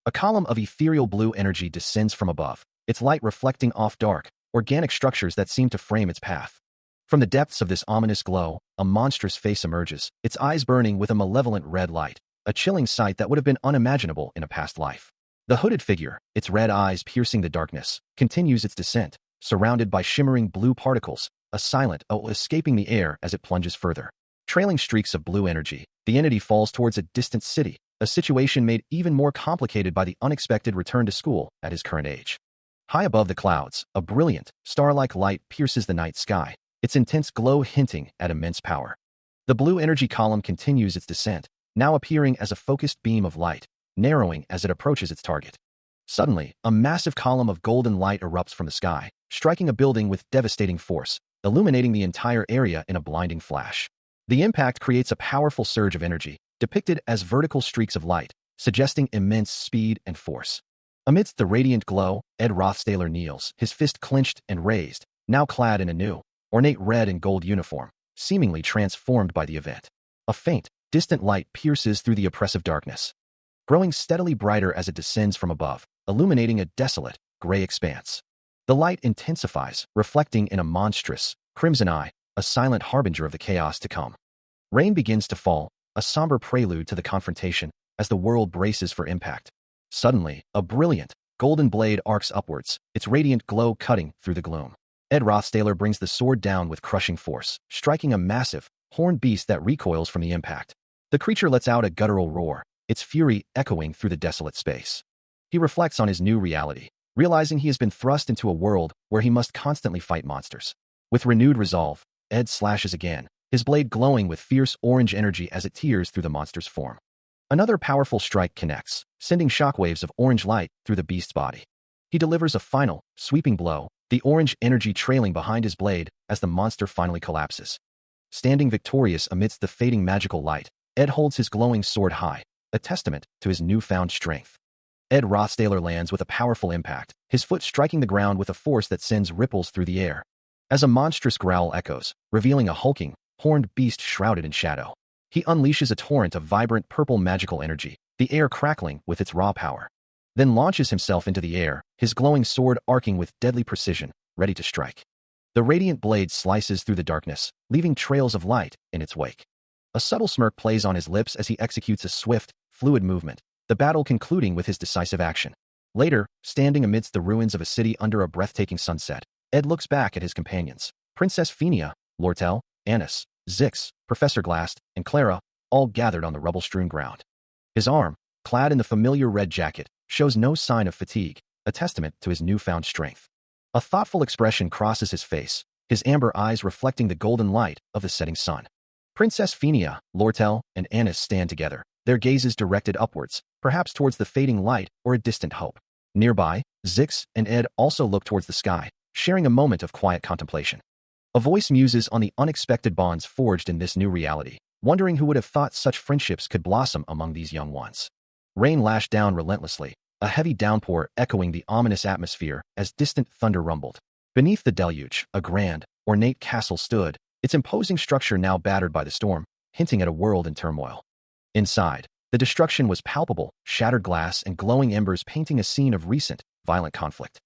A column of ethereal blue energy descends from above, its light reflecting off dark, organic structures that seem to frame its path. From the depths of this ominous glow, a monstrous face emerges, its eyes burning with a malevolent red light, a chilling sight that would have been unimaginable in a past life. The hooded figure, its red eyes piercing the darkness, continues its descent, surrounded by shimmering blue particles, a silent escaping the air as it plunges further. Trailing streaks of blue energy, the entity falls towards a distant city, a situation made even more complicated by the unexpected return to school at his current age. High above the clouds, a brilliant, star-like light pierces the night sky, its intense glow hinting at immense power. The blue energy column continues its descent, now appearing as a focused beam of light, narrowing as it approaches its target. Suddenly, a massive column of golden light erupts from the sky, striking a building with devastating force, illuminating the entire area in a blinding flash. The impact creates a powerful surge of energy, depicted as vertical streaks of light, suggesting immense speed and force. Amidst the radiant glow, Ed Rothstaler kneels, his fist clenched and raised, now clad in a new, ornate red and gold uniform, seemingly transformed by the event. A faint, distant light pierces through the oppressive darkness, growing steadily brighter as it descends from above, illuminating a desolate, gray expanse. The light intensifies, reflecting in a monstrous, crimson eye, a silent harbinger of the chaos to come. Rain begins to fall, a somber prelude to the confrontation, as the world braces for impact. Suddenly, a brilliant, golden blade arcs upwards, its radiant glow cutting through the gloom. Ed Rothstaler brings the sword down with crushing force, striking a massive, horned beast that recoils from the impact. The creature lets out a guttural roar, its fury echoing through the desolate space. He reflects on his new reality, realizing he has been thrust into a world where he must constantly fight monsters. With renewed resolve, Ed slashes again, his blade glowing with fierce orange energy as it tears through the monster's form. Another powerful strike connects, sending shockwaves of orange light through the beast's body. He delivers a final, sweeping blow, the orange energy trailing behind his blade as the monster finally collapses. Standing victorious amidst the fading magical light, Ed holds his glowing sword high, a testament to his newfound strength. Ed Rothstaler lands with a powerful impact, his foot striking the ground with a force that sends ripples through the air. As a monstrous growl echoes, revealing a hulking, horned beast shrouded in shadow. He unleashes a torrent of vibrant purple magical energy, the air crackling with its raw power. Then launches himself into the air, his glowing sword arcing with deadly precision, ready to strike. The radiant blade slices through the darkness, leaving trails of light in its wake. A subtle smirk plays on his lips as he executes a swift, fluid movement, the battle concluding with his decisive action. Later, standing amidst the ruins of a city under a breathtaking sunset, Ed looks back at his companions, Princess Phenia, Lortel, Annis, Zix, Professor Glast, and Clara, all gathered on the rubble-strewn ground. His arm, clad in the familiar red jacket, shows no sign of fatigue, a testament to his newfound strength. A thoughtful expression crosses his face, his amber eyes reflecting the golden light of the setting sun. Princess Phenia, Lortel, and Annis stand together, their gazes directed upwards, perhaps towards the fading light or a distant hope. Nearby, Zix and Ed also look towards the sky, sharing a moment of quiet contemplation. A voice muses on the unexpected bonds forged in this new reality, wondering who would have thought such friendships could blossom among these young ones. Rain lashed down relentlessly, a heavy downpour echoing the ominous atmosphere as distant thunder rumbled. Beneath the deluge, a grand, ornate castle stood, its imposing structure now battered by the storm, hinting at a world in turmoil. Inside, the destruction was palpable, shattered glass and glowing embers painting a scene of recent, violent conflict.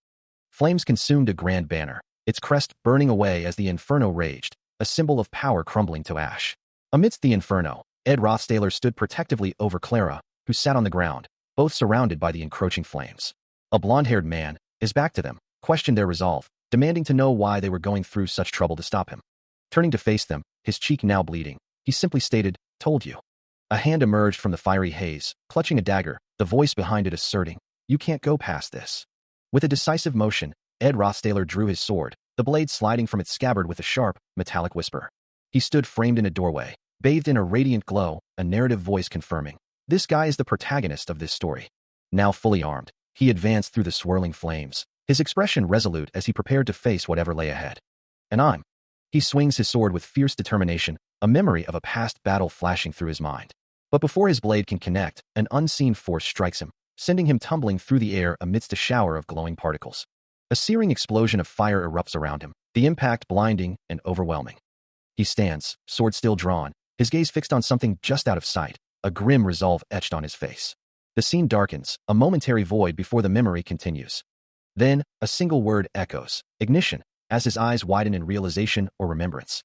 Flames consumed a grand banner, its crest burning away as the inferno raged, a symbol of power crumbling to ash. Amidst the inferno, Ed Rothstaler stood protectively over Clara, who sat on the ground, both surrounded by the encroaching flames. A blonde-haired man, his back to them, questioned their resolve, demanding to know why they were going through such trouble to stop him. Turning to face them, his cheek now bleeding, he simply stated, "Told you." A hand emerged from the fiery haze, clutching a dagger, the voice behind it asserting, "You can't go past this." With a decisive motion, Ed Rothstaler drew his sword, the blade sliding from its scabbard with a sharp, metallic whisper. He stood framed in a doorway, bathed in a radiant glow, a narrative voice confirming, "This guy is the protagonist of this story." Now fully armed, he advanced through the swirling flames, his expression resolute as he prepared to face whatever lay ahead. "And I'm." He swings his sword with fierce determination, a memory of a past battle flashing through his mind. But before his blade can connect, an unseen force strikes him, sending him tumbling through the air amidst a shower of glowing particles. A searing explosion of fire erupts around him, the impact blinding and overwhelming. He stands, sword still drawn, his gaze fixed on something just out of sight, a grim resolve etched on his face. The scene darkens, a momentary void before the memory continues. Then, a single word echoes, ignition, as his eyes widen in realization or remembrance.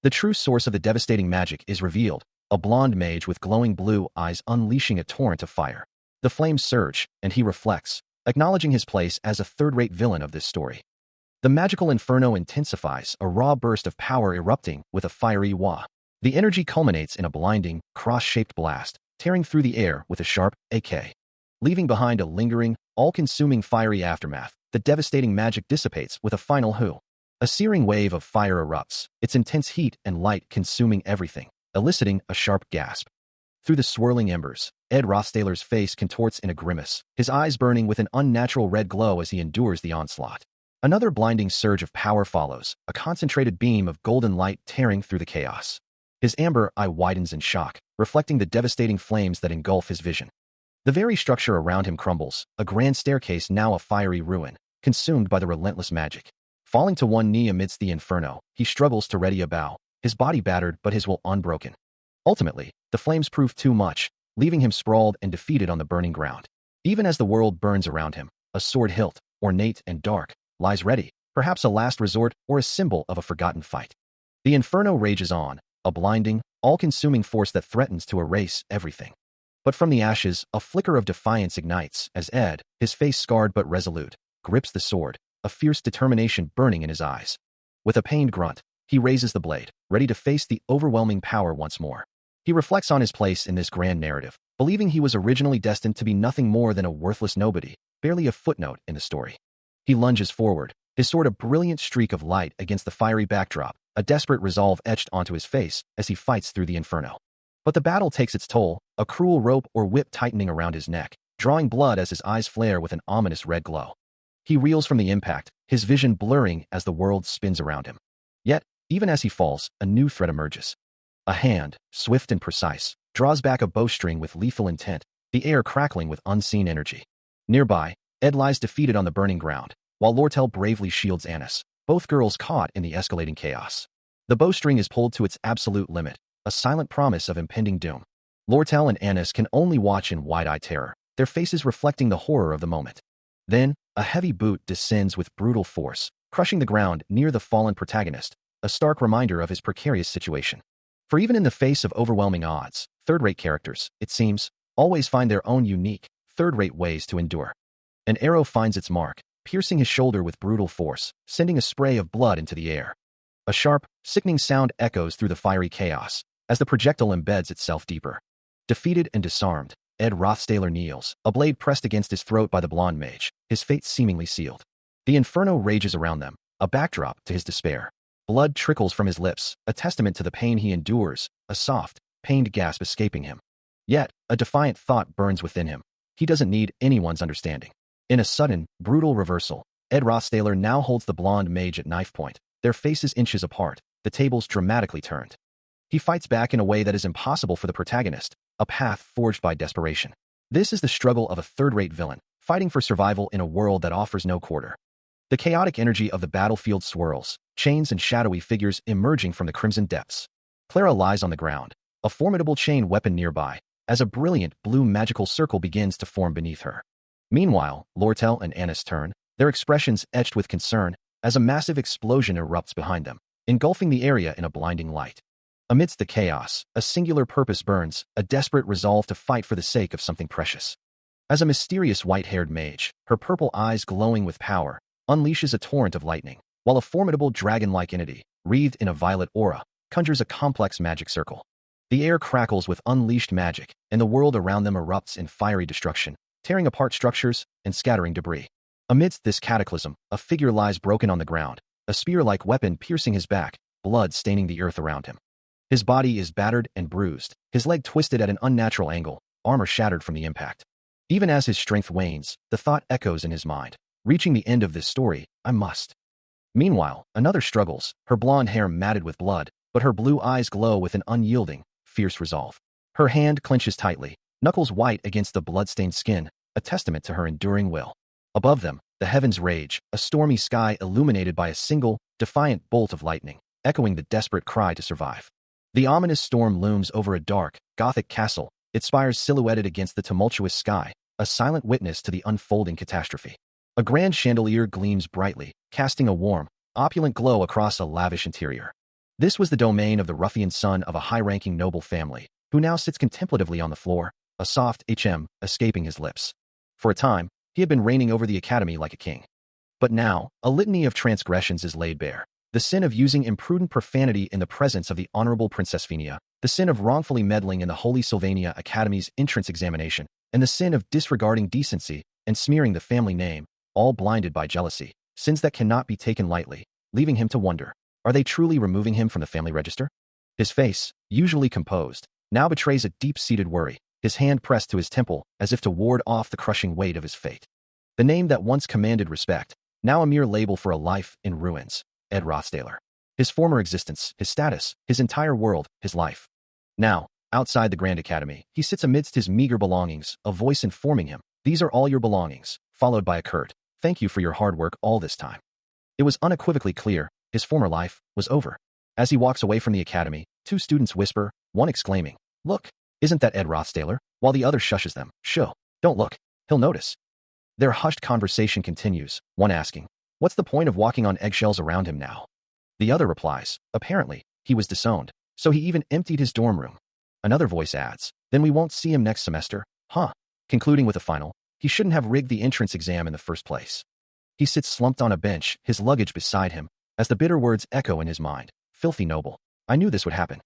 The true source of the devastating magic is revealed, a blonde mage with glowing blue eyes unleashing a torrent of fire. The flames surge, and he reflects, acknowledging his place as a third-rate villain of this story. The magical inferno intensifies, a raw burst of power erupting with a fiery wah. The energy culminates in a blinding, cross-shaped blast, tearing through the air with a sharp AK. Leaving behind a lingering, all-consuming fiery aftermath, the devastating magic dissipates with a final whoo. A searing wave of fire erupts, its intense heat and light consuming everything, eliciting a sharp gasp. Through the swirling embers, Ed Rothstaler's face contorts in a grimace, his eyes burning with an unnatural red glow as he endures the onslaught. Another blinding surge of power follows, a concentrated beam of golden light tearing through the chaos. His amber eye widens in shock, reflecting the devastating flames that engulf his vision. The very structure around him crumbles, a grand staircase now a fiery ruin, consumed by the relentless magic. Falling to one knee amidst the inferno, he struggles to ready a bow, his body battered but his will unbroken. Ultimately, the flames prove too much, leaving him sprawled and defeated on the burning ground. Even as the world burns around him, a sword hilt, ornate and dark, lies ready, perhaps a last resort or a symbol of a forgotten fight. The inferno rages on, a blinding, all-consuming force that threatens to erase everything. But from the ashes, a flicker of defiance ignites as Ed, his face scarred but resolute, grips the sword, a fierce determination burning in his eyes. With a pained grunt, he raises the blade, ready to face the overwhelming power once more. He reflects on his place in this grand narrative, believing he was originally destined to be nothing more than a worthless nobody, barely a footnote in the story. He lunges forward, his sword a brilliant streak of light against the fiery backdrop, a desperate resolve etched onto his face as he fights through the inferno. But the battle takes its toll, a cruel rope or whip tightening around his neck, drawing blood as his eyes flare with an ominous red glow. He reels from the impact, his vision blurring as the world spins around him. Yet, even as he falls, a new threat emerges. A hand, swift and precise, draws back a bowstring with lethal intent, the air crackling with unseen energy. Nearby, Ed lies defeated on the burning ground, while Lortel bravely shields Annis, both girls caught in the escalating chaos. The bowstring is pulled to its absolute limit, a silent promise of impending doom. Lortel and Annis can only watch in wide-eyed terror, their faces reflecting the horror of the moment. Then, a heavy boot descends with brutal force, crushing the ground near the fallen protagonist, a stark reminder of his precarious situation. For even in the face of overwhelming odds, third-rate characters, it seems, always find their own unique, third-rate ways to endure. An arrow finds its mark, piercing his shoulder with brutal force, sending a spray of blood into the air. A sharp, sickening sound echoes through the fiery chaos, as the projectile embeds itself deeper. Defeated and disarmed, Ed Rothstaler kneels, a blade pressed against his throat by the blonde mage, his fate seemingly sealed. The inferno rages around them, a backdrop to his despair. Blood trickles from his lips, a testament to the pain he endures, a soft, pained gasp escaping him. Yet, a defiant thought burns within him. He doesn't need anyone's understanding. In a sudden, brutal reversal, Ed Rothstaler now holds the blonde mage at knife point, their faces inches apart, the tables dramatically turned. He fights back in a way that is impossible for the protagonist, a path forged by desperation. This is the struggle of a third-rate villain, fighting for survival in a world that offers no quarter. The chaotic energy of the battlefield swirls, chains and shadowy figures emerging from the crimson depths. Clara lies on the ground, a formidable chain weapon nearby, as a brilliant blue magical circle begins to form beneath her. Meanwhile, Lortel and Annis turn, their expressions etched with concern, as a massive explosion erupts behind them, engulfing the area in a blinding light. Amidst the chaos, a singular purpose burns, a desperate resolve to fight for the sake of something precious. As a mysterious white-haired mage, her purple eyes glowing with power, unleashes a torrent of lightning, while a formidable dragon-like entity, wreathed in a violet aura, conjures a complex magic circle. The air crackles with unleashed magic, and the world around them erupts in fiery destruction, tearing apart structures and scattering debris. Amidst this cataclysm, a figure lies broken on the ground, a spear-like weapon piercing his back, blood staining the earth around him. His body is battered and bruised, his leg twisted at an unnatural angle, armor shattered from the impact. Even as his strength wanes, the thought echoes in his mind. Reaching the end of this story, I must. Meanwhile, another struggles, her blonde hair matted with blood, but her blue eyes glow with an unyielding, fierce resolve. Her hand clenches tightly, knuckles white against the blood-stained skin, a testament to her enduring will. Above them, the heavens rage, a stormy sky illuminated by a single, defiant bolt of lightning, echoing the desperate cry to survive. The ominous storm looms over a dark, Gothic castle, its spires silhouetted against the tumultuous sky, a silent witness to the unfolding catastrophe. A grand chandelier gleams brightly, casting a warm, opulent glow across a lavish interior. This was the domain of the ruffian son of a high-ranking noble family, who now sits contemplatively on the floor, a soft escaping his lips. For a time, he had been reigning over the academy like a king. But now, a litany of transgressions is laid bare. The sin of using imprudent profanity in the presence of the honorable Princess Phinia, the sin of wrongfully meddling in the Holy Sylvania Academy's entrance examination, and the sin of disregarding decency and smearing the family name, all blinded by jealousy, sins that cannot be taken lightly, leaving him to wonder, are they truly removing him from the family register? His face, usually composed, now betrays a deep-seated worry, his hand pressed to his temple as if to ward off the crushing weight of his fate. The name that once commanded respect, now a mere label for a life in ruins, Ed Rothstaler. His former existence, his status, his entire world, his life. Now, outside the Grand Academy, he sits amidst his meager belongings, a voice informing him, "These are all your belongings," followed by a curt, "Thank you for your hard work all this time." It was unequivocally clear, his former life was over. As he walks away from the academy, two students whisper, one exclaiming, "Look, isn't that Ed Rothstaler?" while the other shushes them, "Shoo, don't look, he'll notice." Their hushed conversation continues, one asking, "What's the point of walking on eggshells around him now?" The other replies, "Apparently, he was disowned, so he even emptied his dorm room." Another voice adds, "Then we won't see him next semester, huh?" Concluding with a final, "He shouldn't have rigged the entrance exam in the first place." He sits slumped on a bench, his luggage beside him, as the bitter words echo in his mind, "Filthy noble. I knew this would happen."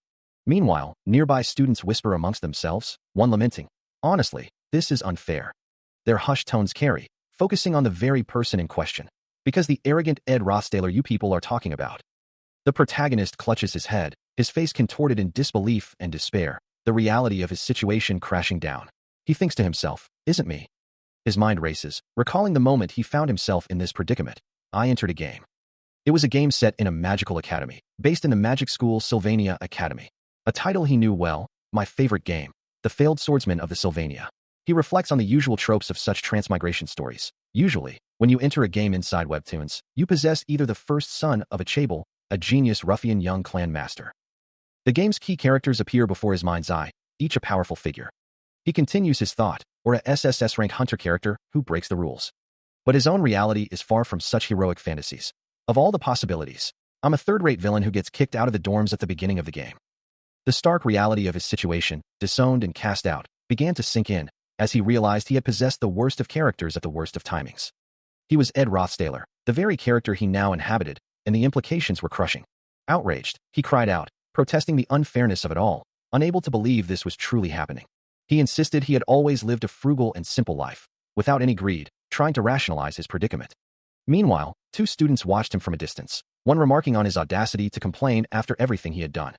Meanwhile, nearby students whisper amongst themselves, one lamenting, "Honestly, this is unfair." Their hushed tones carry, focusing on the very person in question. "Because the arrogant Ed Rothstaler you people are talking about." The protagonist clutches his head, his face contorted in disbelief and despair, the reality of his situation crashing down. He thinks to himself, "Isn't me?" His mind races, recalling the moment he found himself in this predicament. I entered a game. It was a game set in a magical academy, based in the magic school Sylvania Academy. A title he knew well, my favorite game, The Failed Swordsman of the Sylvania. He reflects on the usual tropes of such transmigration stories. Usually, when you enter a game inside Webtoons, you possess either the first son of a Chable, a genius ruffian young clan master. The game's key characters appear before his mind's eye, each a powerful figure. He continues his thought, or a SSS rank hunter character who breaks the rules. But his own reality is far from such heroic fantasies. Of all the possibilities, I'm a third-rate villain who gets kicked out of the dorms at the beginning of the game. The stark reality of his situation, disowned and cast out, began to sink in, as he realized he had possessed the worst of characters at the worst of timings. He was Ed Rothstaler, the very character he now inhabited, and the implications were crushing. Outraged, he cried out, protesting the unfairness of it all, unable to believe this was truly happening. He insisted he had always lived a frugal and simple life, without any greed, trying to rationalize his predicament. Meanwhile, two students watched him from a distance, one remarking on his audacity to complain after everything he had done.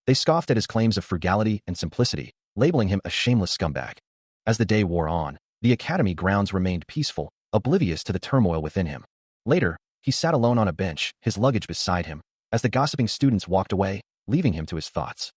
They scoffed at his claims of frugality and simplicity, labeling him a shameless scumbag. As the day wore on, the academy grounds remained peaceful, oblivious to the turmoil within him. Later, he sat alone on a bench, his luggage beside him, as the gossiping students walked away, leaving him to his thoughts.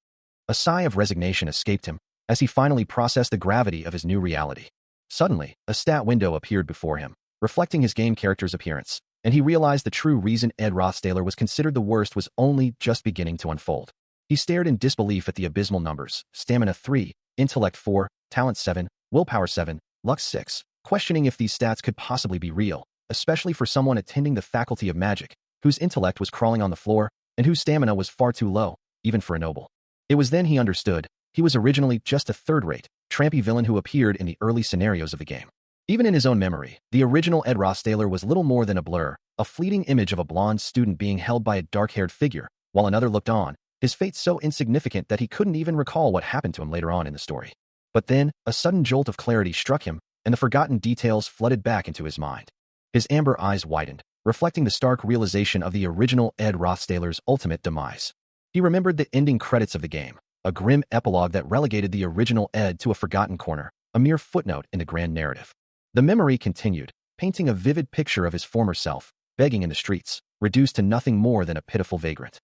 A sigh of resignation escaped him, as he finally processed the gravity of his new reality. Suddenly, a stat window appeared before him, reflecting his game character's appearance, and he realized the true reason Ed Rothstaler was considered the worst was only just beginning to unfold. He stared in disbelief at the abysmal numbers: stamina 3, intellect 4, talent 7, willpower 7, luck 6, questioning if these stats could possibly be real, especially for someone attending the Faculty of Magic, whose intellect was crawling on the floor, and whose stamina was far too low, even for a noble. It was then he understood, he was originally just a third-rate, trampy villain who appeared in the early scenarios of the game. Even in his own memory, the original Ed Rothstaler was little more than a blur, a fleeting image of a blonde student being held by a dark-haired figure, while another looked on, his fate so insignificant that he couldn't even recall what happened to him later on in the story. But then, a sudden jolt of clarity struck him, and the forgotten details flooded back into his mind. His amber eyes widened, reflecting the stark realization of the original Ed Rothstaler's ultimate demise. He remembered the ending credits of the game, a grim epilogue that relegated the original Ed to a forgotten corner, a mere footnote in the grand narrative. The memory continued, painting a vivid picture of his former self, begging in the streets, reduced to nothing more than a pitiful vagrant.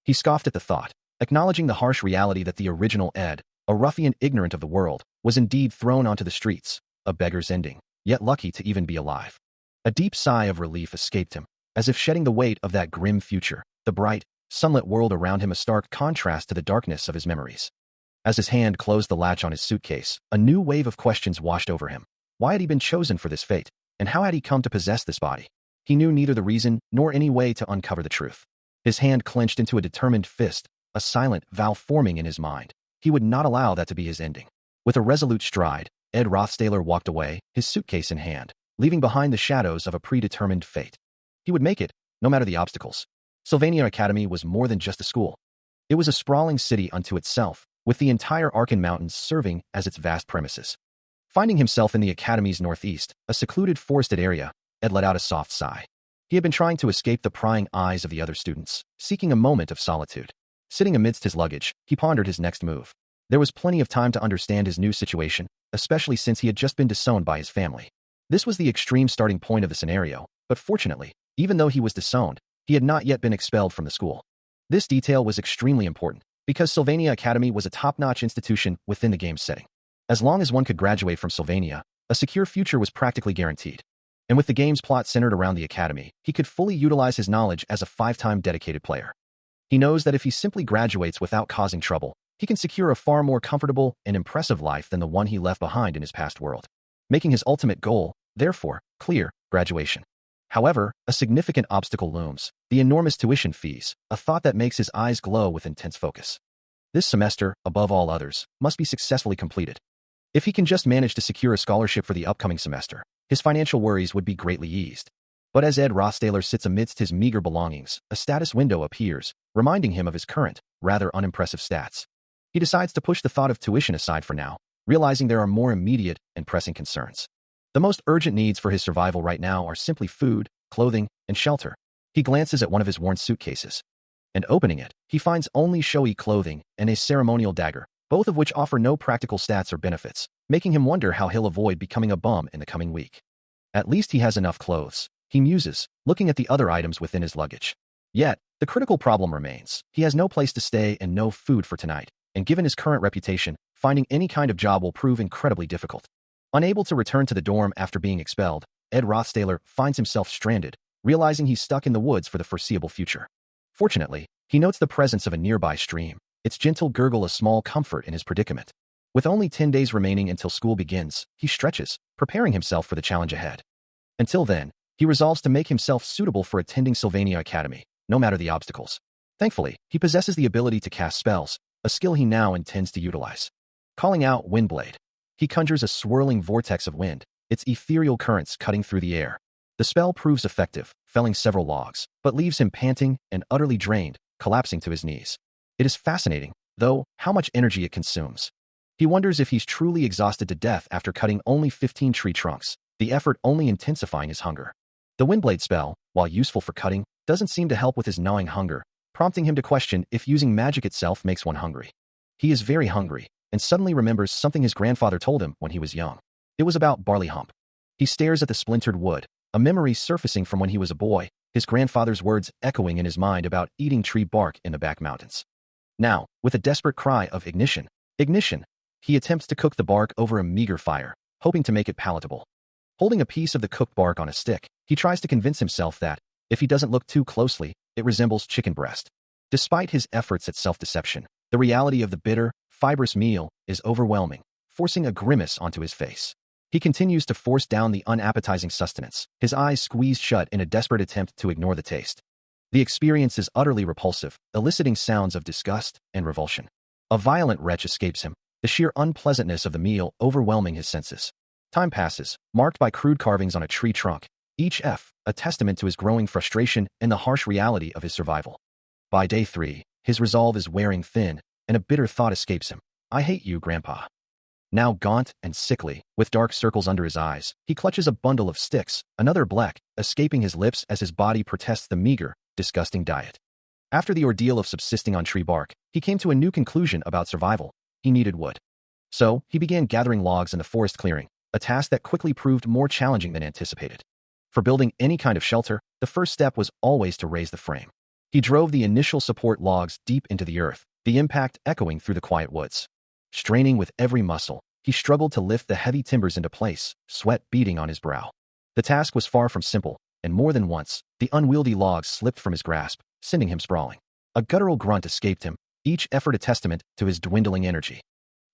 He scoffed at the thought, acknowledging the harsh reality that the original Ed, a ruffian ignorant of the world, was indeed thrown onto the streets, a beggar's ending, yet lucky to even be alive. A deep sigh of relief escaped him, as if shedding the weight of that grim future, the bright, sunlit world around him a stark contrast to the darkness of his memories. As his hand closed the latch on his suitcase, a new wave of questions washed over him. Why had he been chosen for this fate? And how had he come to possess this body? He knew neither the reason nor any way to uncover the truth. His hand clenched into a determined fist, a silent vow forming in his mind. He would not allow that to be his ending. With a resolute stride, Ed Rothstaler walked away, his suitcase in hand, leaving behind the shadows of a predetermined fate. He would make it, no matter the obstacles. Sylvania Academy was more than just a school. It was a sprawling city unto itself, with the entire Arkan Mountains serving as its vast premises. Finding himself in the Academy's northeast, a secluded forested area, Ed let out a soft sigh. He had been trying to escape the prying eyes of the other students, seeking a moment of solitude. Sitting amidst his luggage, he pondered his next move. There was plenty of time to understand his new situation, especially since he had just been disowned by his family. This was the extreme starting point of the scenario, but fortunately, even though he was disowned, he had not yet been expelled from the school. This detail was extremely important, because Sylvania Academy was a top-notch institution within the game's setting. As long as one could graduate from Sylvania, a secure future was practically guaranteed. And with the game's plot centered around the Academy, he could fully utilize his knowledge as a 5-time dedicated player. He knows that if he simply graduates without causing trouble, he can secure a far more comfortable and impressive life than the one he left behind in his past world, making his ultimate goal, therefore, clear, graduation. However, a significant obstacle looms: the enormous tuition fees, a thought that makes his eyes glow with intense focus. This semester, above all others, must be successfully completed. If he can just manage to secure a scholarship for the upcoming semester, his financial worries would be greatly eased. But as Ed Rothstaler sits amidst his meager belongings, a status window appears, reminding him of his current, rather unimpressive stats. He decides to push the thought of tuition aside for now, realizing there are more immediate and pressing concerns. The most urgent needs for his survival right now are simply food, clothing, and shelter. He glances at one of his worn suitcases. And opening it, he finds only showy clothing and a ceremonial dagger, both of which offer no practical stats or benefits, making him wonder how he'll avoid becoming a bum in the coming week. At least he has enough clothes, he muses, looking at the other items within his luggage. Yet, the critical problem remains. He has no place to stay and no food for tonight, and given his current reputation, finding any kind of job will prove incredibly difficult. Unable to return to the dorm after being expelled, Ed Rothstaler finds himself stranded, realizing he's stuck in the woods for the foreseeable future. Fortunately, he notes the presence of a nearby stream, its gentle gurgle a small comfort in his predicament. With only 10 days remaining until school begins, he stretches, preparing himself for the challenge ahead. Until then, he resolves to make himself suitable for attending Sylvania Academy, no matter the obstacles. Thankfully, he possesses the ability to cast spells, a skill he now intends to utilize. Calling out Windblade, he conjures a swirling vortex of wind, its ethereal currents cutting through the air. The spell proves effective, felling several logs, but leaves him panting and utterly drained, collapsing to his knees. It is fascinating, though, how much energy it consumes. He wonders if he's truly exhausted to death after cutting only 15 tree trunks, the effort only intensifying his hunger. The Windblade spell, while useful for cutting, doesn't seem to help with his gnawing hunger, prompting him to question if using magic itself makes one hungry. He is very hungry, and suddenly remembers something his grandfather told him when he was young. It was about barley hump. He stares at the splintered wood, a memory surfacing from when he was a boy, his grandfather's words echoing in his mind about eating tree bark in the back mountains. Now, with a desperate cry of ignition, he attempts to cook the bark over a meager fire, hoping to make it palatable. Holding a piece of the cooked bark on a stick, he tries to convince himself that, if he doesn't look too closely, it resembles chicken breast. Despite his efforts at self-deception, the reality of the bitter, fibrous meal is overwhelming, forcing a grimace onto his face. He continues to force down the unappetizing sustenance, his eyes squeezed shut in a desperate attempt to ignore the taste. The experience is utterly repulsive, eliciting sounds of disgust and revulsion. A violent retch escapes him, the sheer unpleasantness of the meal overwhelming his senses. Time passes, marked by crude carvings on a tree trunk, each a testament to his growing frustration and the harsh reality of his survival. By day 3, his resolve is wearing thin, and a bitter thought escapes him. I hate you, Grandpa. Now gaunt and sickly, with dark circles under his eyes, he clutches a bundle of sticks, another bleck, escaping his lips as his body protests the meager, disgusting diet. After the ordeal of subsisting on tree bark, he came to a new conclusion about survival. He needed wood. So, he began gathering logs in the forest clearing, a task that quickly proved more challenging than anticipated. For building any kind of shelter, the first step was always to raise the frame. He drove the initial support logs deep into the earth, the impact echoing through the quiet woods. Straining with every muscle, he struggled to lift the heavy timbers into place, sweat beading on his brow. The task was far from simple, and more than once, the unwieldy logs slipped from his grasp, sending him sprawling. A guttural grunt escaped him, each effort a testament to his dwindling energy.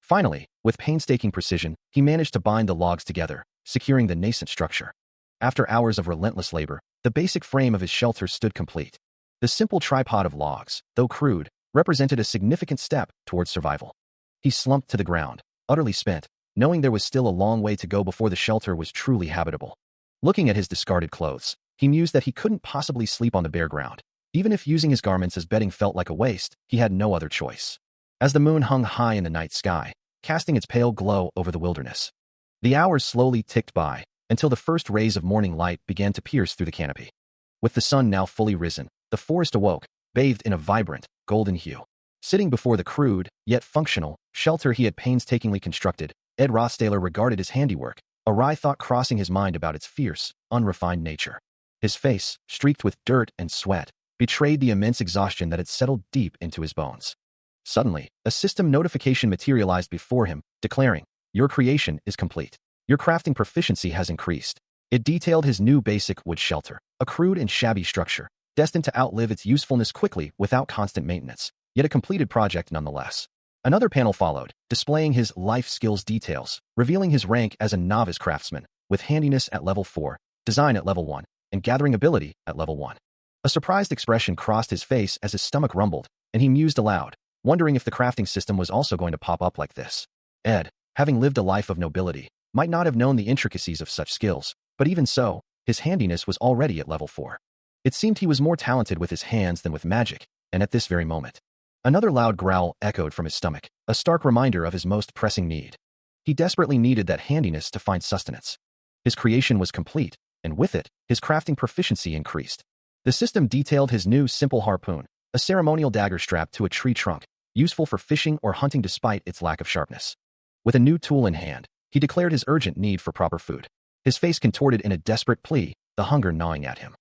Finally, with painstaking precision, he managed to bind the logs together, securing the nascent structure. After hours of relentless labor, the basic frame of his shelter stood complete. The simple tripod of logs, though crude, represented a significant step towards survival. He slumped to the ground, utterly spent, knowing there was still a long way to go before the shelter was truly habitable. Looking at his discarded clothes, he mused that he couldn't possibly sleep on the bare ground. Even if using his garments as bedding felt like a waste, he had no other choice. As the moon hung high in the night sky, casting its pale glow over the wilderness, the hours slowly ticked by, until the first rays of morning light began to pierce through the canopy. With the sun now fully risen, the forest awoke, bathed in a vibrant, golden hue. Sitting before the crude, yet functional, shelter he had painstakingly constructed, Ed Rothstaler regarded his handiwork, a wry thought crossing his mind about its fierce, unrefined nature. His face, streaked with dirt and sweat, betrayed the immense exhaustion that had settled deep into his bones. Suddenly, a system notification materialized before him, declaring, "Your creation is complete. Your crafting proficiency has increased." It detailed his new basic wood shelter, a crude and shabby structure, destined to outlive its usefulness quickly without constant maintenance, yet a completed project nonetheless. Another panel followed, displaying his life skills details, revealing his rank as a novice craftsman, with handiness at level 4, design at level 1, and gathering ability at level 1. A surprised expression crossed his face as his stomach rumbled, and he mused aloud, wondering if the crafting system was also going to pop up like this. Ed, having lived a life of nobility, might not have known the intricacies of such skills, but even so, his handiness was already at level 4. It seemed he was more talented with his hands than with magic, and at this very moment. Another loud growl echoed from his stomach, a stark reminder of his most pressing need. He desperately needed that handiness to find sustenance. His creation was complete, and with it, his crafting proficiency increased. The system detailed his new simple harpoon, a ceremonial dagger strapped to a tree trunk, useful for fishing or hunting despite its lack of sharpness. With a new tool in hand, he declared his urgent need for proper food. His face contorted in a desperate plea, the hunger gnawing at him.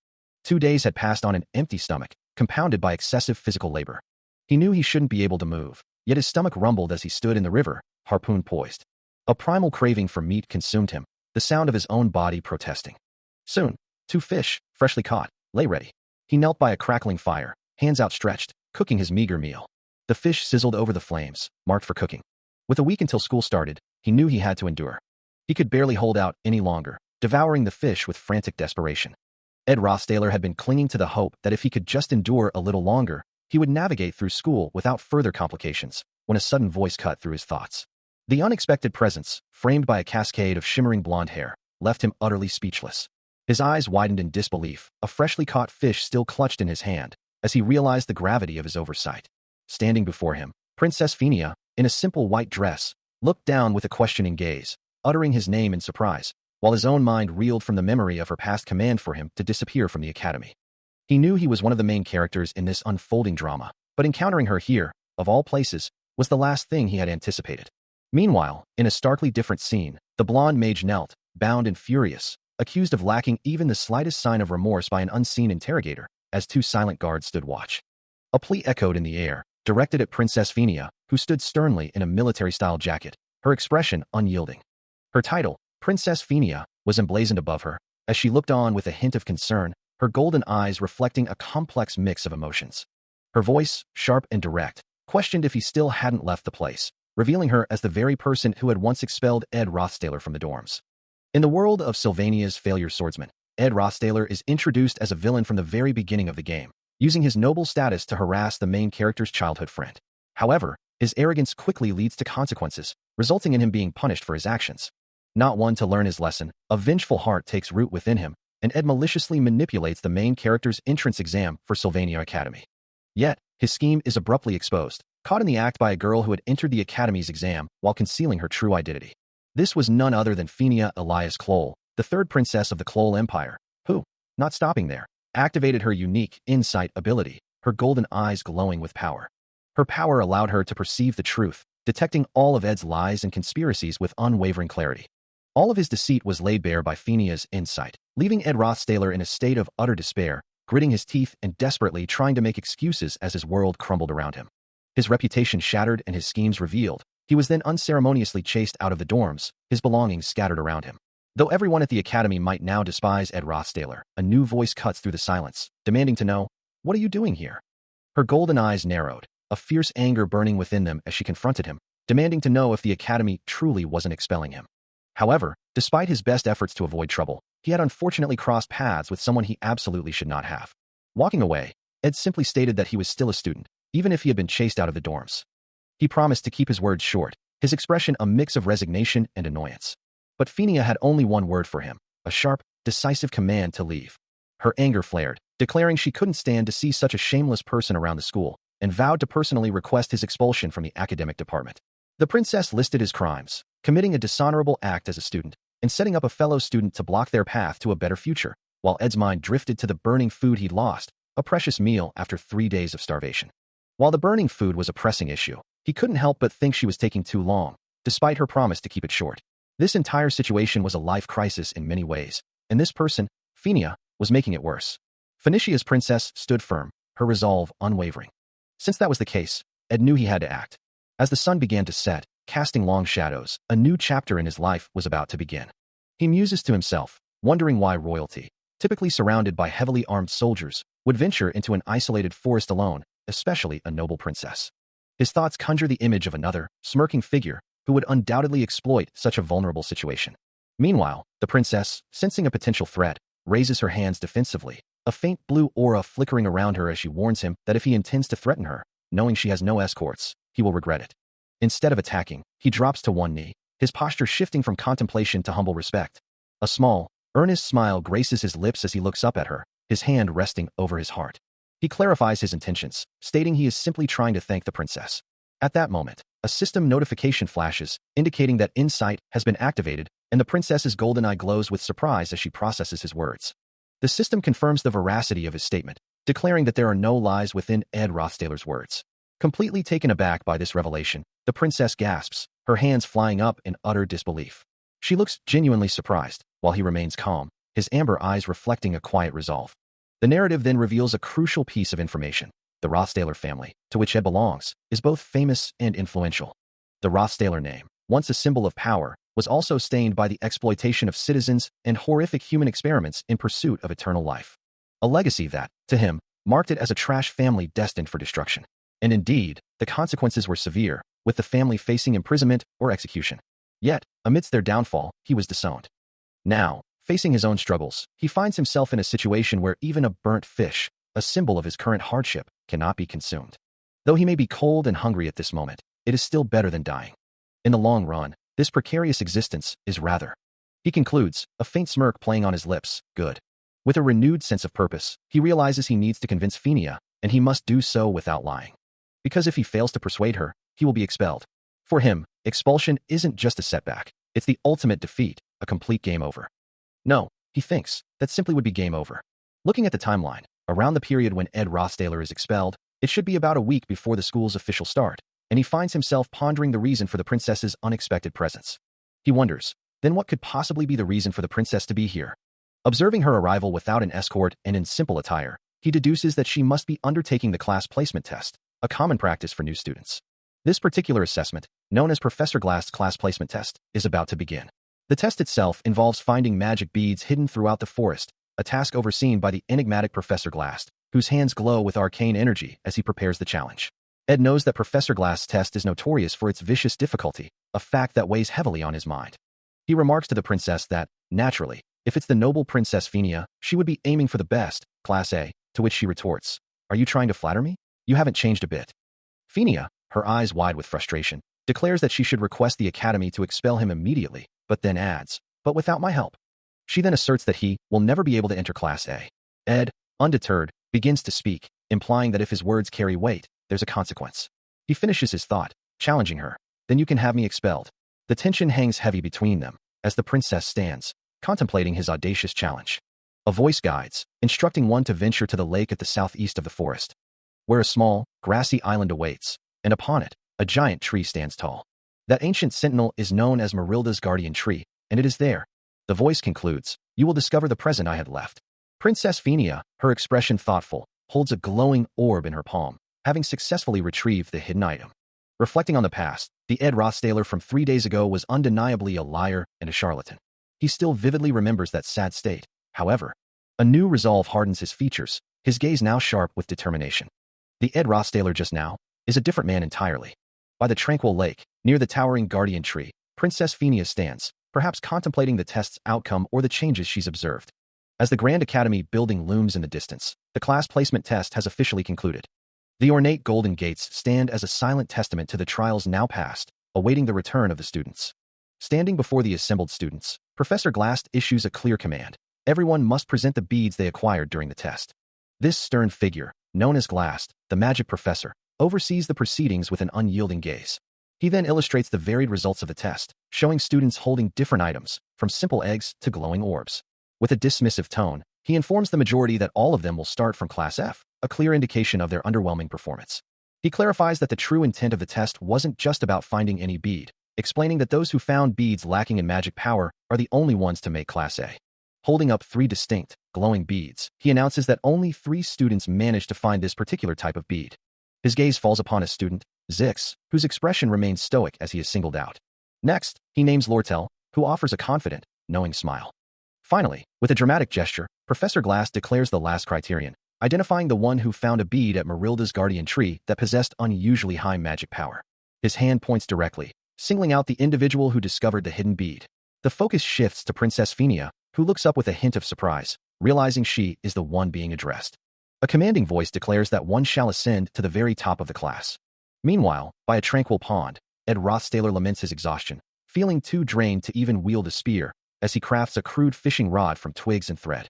2 days had passed on an empty stomach, compounded by excessive physical labor. He knew he shouldn't be able to move, yet his stomach rumbled as he stood in the river, harpoon poised. A primal craving for meat consumed him, the sound of his own body protesting. Soon, 2 fish, freshly caught, lay ready. He knelt by a crackling fire, hands outstretched, cooking his meager meal. The fish sizzled over the flames, marked for cooking. With a week until school started, he knew he had to endure. He could barely hold out any longer, devouring the fish with frantic desperation. Ed Rothstaler had been clinging to the hope that if he could just endure a little longer, he would navigate through school without further complications, when a sudden voice cut through his thoughts. The unexpected presence, framed by a cascade of shimmering blonde hair, left him utterly speechless. His eyes widened in disbelief, a freshly caught fish still clutched in his hand, as he realized the gravity of his oversight. Standing before him, Princess Phenia, in a simple white dress, looked down with a questioning gaze, uttering his name in surprise, while his own mind reeled from the memory of her past command for him to disappear from the academy. He knew he was one of the main characters in this unfolding drama, but encountering her here, of all places, was the last thing he had anticipated. Meanwhile, in a starkly different scene, the blonde mage knelt, bound and furious, accused of lacking even the slightest sign of remorse by an unseen interrogator, as 2 silent guards stood watch. A plea echoed in the air, directed at Princess Phenia, who stood sternly in a military-style jacket, her expression unyielding. Her title, Princess Phenia, was emblazoned above her, as she looked on with a hint of concern, her golden eyes reflecting a complex mix of emotions. Her voice, sharp and direct, questioned if he still hadn't left the place, revealing her as the very person who had once expelled Ed Rothstaler from the dorms. In the world of Sylvania's failure swordsman, Ed Rothstaler is introduced as a villain from the very beginning of the game, using his noble status to harass the main character's childhood friend. However, his arrogance quickly leads to consequences, resulting in him being punished for his actions. Not one to learn his lesson, a vengeful heart takes root within him, and Ed maliciously manipulates the main character's entrance exam for Sylvania Academy. Yet, his scheme is abruptly exposed, caught in the act by a girl who had entered the Academy's exam while concealing her true identity. This was none other than Phenia Elias Kloll, the 3rd princess of the Kloll Empire, who, not stopping there, activated her unique insight ability, her golden eyes glowing with power. Her power allowed her to perceive the truth, detecting all of Ed's lies and conspiracies with unwavering clarity. All of his deceit was laid bare by Phenia's insight, leaving Ed Rothstaler in a state of utter despair, gritting his teeth and desperately trying to make excuses as his world crumbled around him. His reputation shattered and his schemes revealed, he was then unceremoniously chased out of the dorms, his belongings scattered around him. Though everyone at the academy might now despise Ed Rothstaler, a new voice cuts through the silence, demanding to know, "What are you doing here?" Her golden eyes narrowed, a fierce anger burning within them as she confronted him, demanding to know if the academy truly wasn't expelling him. However, despite his best efforts to avoid trouble, he had unfortunately crossed paths with someone he absolutely should not have. Walking away, Ed simply stated that he was still a student, even if he had been chased out of the dorms. He promised to keep his words short, his expression a mix of resignation and annoyance. But Fenia had only one word for him, a sharp, decisive command to leave. Her anger flared, declaring she couldn't stand to see such a shameless person around the school, and vowed to personally request his expulsion from the academic department. The princess listed his crimes: committing a dishonorable act as a student, and setting up a fellow student to block their path to a better future, while Ed's mind drifted to the burning food he'd lost, a precious meal after 3 days of starvation. While the burning food was a pressing issue, he couldn't help but think she was taking too long, despite her promise to keep it short. This entire situation was a life crisis in many ways, and this person, Fenia, was making it worse. Phoenicia's princess stood firm, her resolve unwavering. Since that was the case, Ed knew he had to act. As the sun began to set, casting long shadows, a new chapter in his life was about to begin. He muses to himself, wondering why royalty, typically surrounded by heavily armed soldiers, would venture into an isolated forest alone, especially a noble princess. His thoughts conjure the image of another, smirking figure, who would undoubtedly exploit such a vulnerable situation. Meanwhile, the princess, sensing a potential threat, raises her hands defensively, a faint blue aura flickering around her as she warns him that if he intends to threaten her, knowing she has no escorts, he will regret it. Instead of attacking, he drops to one knee, his posture shifting from contemplation to humble respect. A small, earnest smile graces his lips as he looks up at her, his hand resting over his heart. He clarifies his intentions, stating he is simply trying to thank the princess. At that moment, a system notification flashes, indicating that insight has been activated, and the princess's golden eye glows with surprise as she processes his words. The system confirms the veracity of his statement, declaring that there are no lies within Ed Rothstaller's words. Completely taken aback by this revelation, the princess gasps, her hands flying up in utter disbelief. She looks genuinely surprised, while he remains calm, his amber eyes reflecting a quiet resolve. The narrative then reveals a crucial piece of information. The Rothstaller family, to which Ed belongs, is both famous and influential. The Rothstaller name, once a symbol of power, was also stained by the exploitation of citizens and horrific human experiments in pursuit of eternal life. A legacy that, to him, marked it as a trash family destined for destruction. And indeed, the consequences were severe, with the family facing imprisonment or execution. Yet, amidst their downfall, he was disowned. Now, facing his own struggles, he finds himself in a situation where even a burnt fish, a symbol of his current hardship, cannot be consumed. Though he may be cold and hungry at this moment, it is still better than dying. In the long run, this precarious existence is rather. He concludes, a faint smirk playing on his lips, good. With a renewed sense of purpose, he realizes he needs to convince Fenia, and he must do so without lying. Because if he fails to persuade her, he will be expelled. For him, expulsion isn't just a setback, it's the ultimate defeat, a complete game over. No, he thinks, that simply would be game over. Looking at the timeline, around the period when Ed Rothstaller is expelled, it should be about a week before the school's official start, and he finds himself pondering the reason for the princess's unexpected presence. He wonders, then what could possibly be the reason for the princess to be here? Observing her arrival without an escort and in simple attire, he deduces that she must be undertaking the class placement test, a common practice for new students. This particular assessment, known as Professor Glass's class placement test, is about to begin. The test itself involves finding magic beads hidden throughout the forest, a task overseen by the enigmatic Professor Glass, whose hands glow with arcane energy as he prepares the challenge. Ed knows that Professor Glass's test is notorious for its vicious difficulty, a fact that weighs heavily on his mind. He remarks to the princess that, naturally, if it's the noble Princess Fenia, she would be aiming for the best, Class A, to which she retorts, "Are you trying to flatter me? You haven't changed a bit." Fenia, her eyes wide with frustration, declares that she should request the academy to expel him immediately, but then adds, "But without my help." She then asserts that he will never be able to enter Class A. Ed, undeterred, begins to speak, implying that if his words carry weight, there's a consequence. He finishes his thought, challenging her, "Then you can have me expelled." The tension hangs heavy between them, as the princess stands, contemplating his audacious challenge. A voice guides, instructing one to venture to the lake at the southeast of the forest, where a small, grassy island awaits, and upon it, a giant tree stands tall. That ancient sentinel is known as Marilda's guardian tree, and it is there. The voice concludes, "You will discover the present I had left." Princess Fenia, her expression thoughtful, holds a glowing orb in her palm, having successfully retrieved the hidden item. Reflecting on the past, the Ed Rothstaller from 3 days ago was undeniably a liar and a charlatan. He still vividly remembers that sad state. However, a new resolve hardens his features, his gaze now sharp with determination. The Ed Rothstaller just now is a different man entirely. By the tranquil lake, Near the towering guardian tree, Princess Phineas stands, perhaps contemplating the test's outcome or the changes she's observed. As the Grand Academy building looms in the distance, the class placement test has officially concluded. The ornate golden gates stand as a silent testament to the trials now past, awaiting the return of the students. Standing before the assembled students, Professor Glast issues a clear command. Everyone must present the beads they acquired during the test. This stern figure, known as Glast, the magic professor, oversees the proceedings with an unyielding gaze. He then illustrates the varied results of the test, showing students holding different items, from simple eggs to glowing orbs. With a dismissive tone, he informs the majority that all of them will start from Class F, a clear indication of their underwhelming performance. He clarifies that the true intent of the test wasn't just about finding any bead, explaining that those who found beads lacking in magic power are the only ones to make Class A. Holding up 3 distinct, glowing beads, he announces that only 3 students managed to find this particular type of bead. His gaze falls upon a student, Zix, whose expression remains stoic as he is singled out. Next, he names Lortel, who offers a confident, knowing smile. Finally, with a dramatic gesture, Professor Glass declares the last criterion, identifying the one who found a bead at Marilda's guardian tree that possessed unusually high magic power. His hand points directly, singling out the individual who discovered the hidden bead. The focus shifts to Princess Phineas, who looks up with a hint of surprise, realizing she is the one being addressed. A commanding voice declares that one shall ascend to the very top of the class. Meanwhile, by a tranquil pond, Ed Rothstaler laments his exhaustion, feeling too drained to even wield a spear, as he crafts a crude fishing rod from twigs and thread.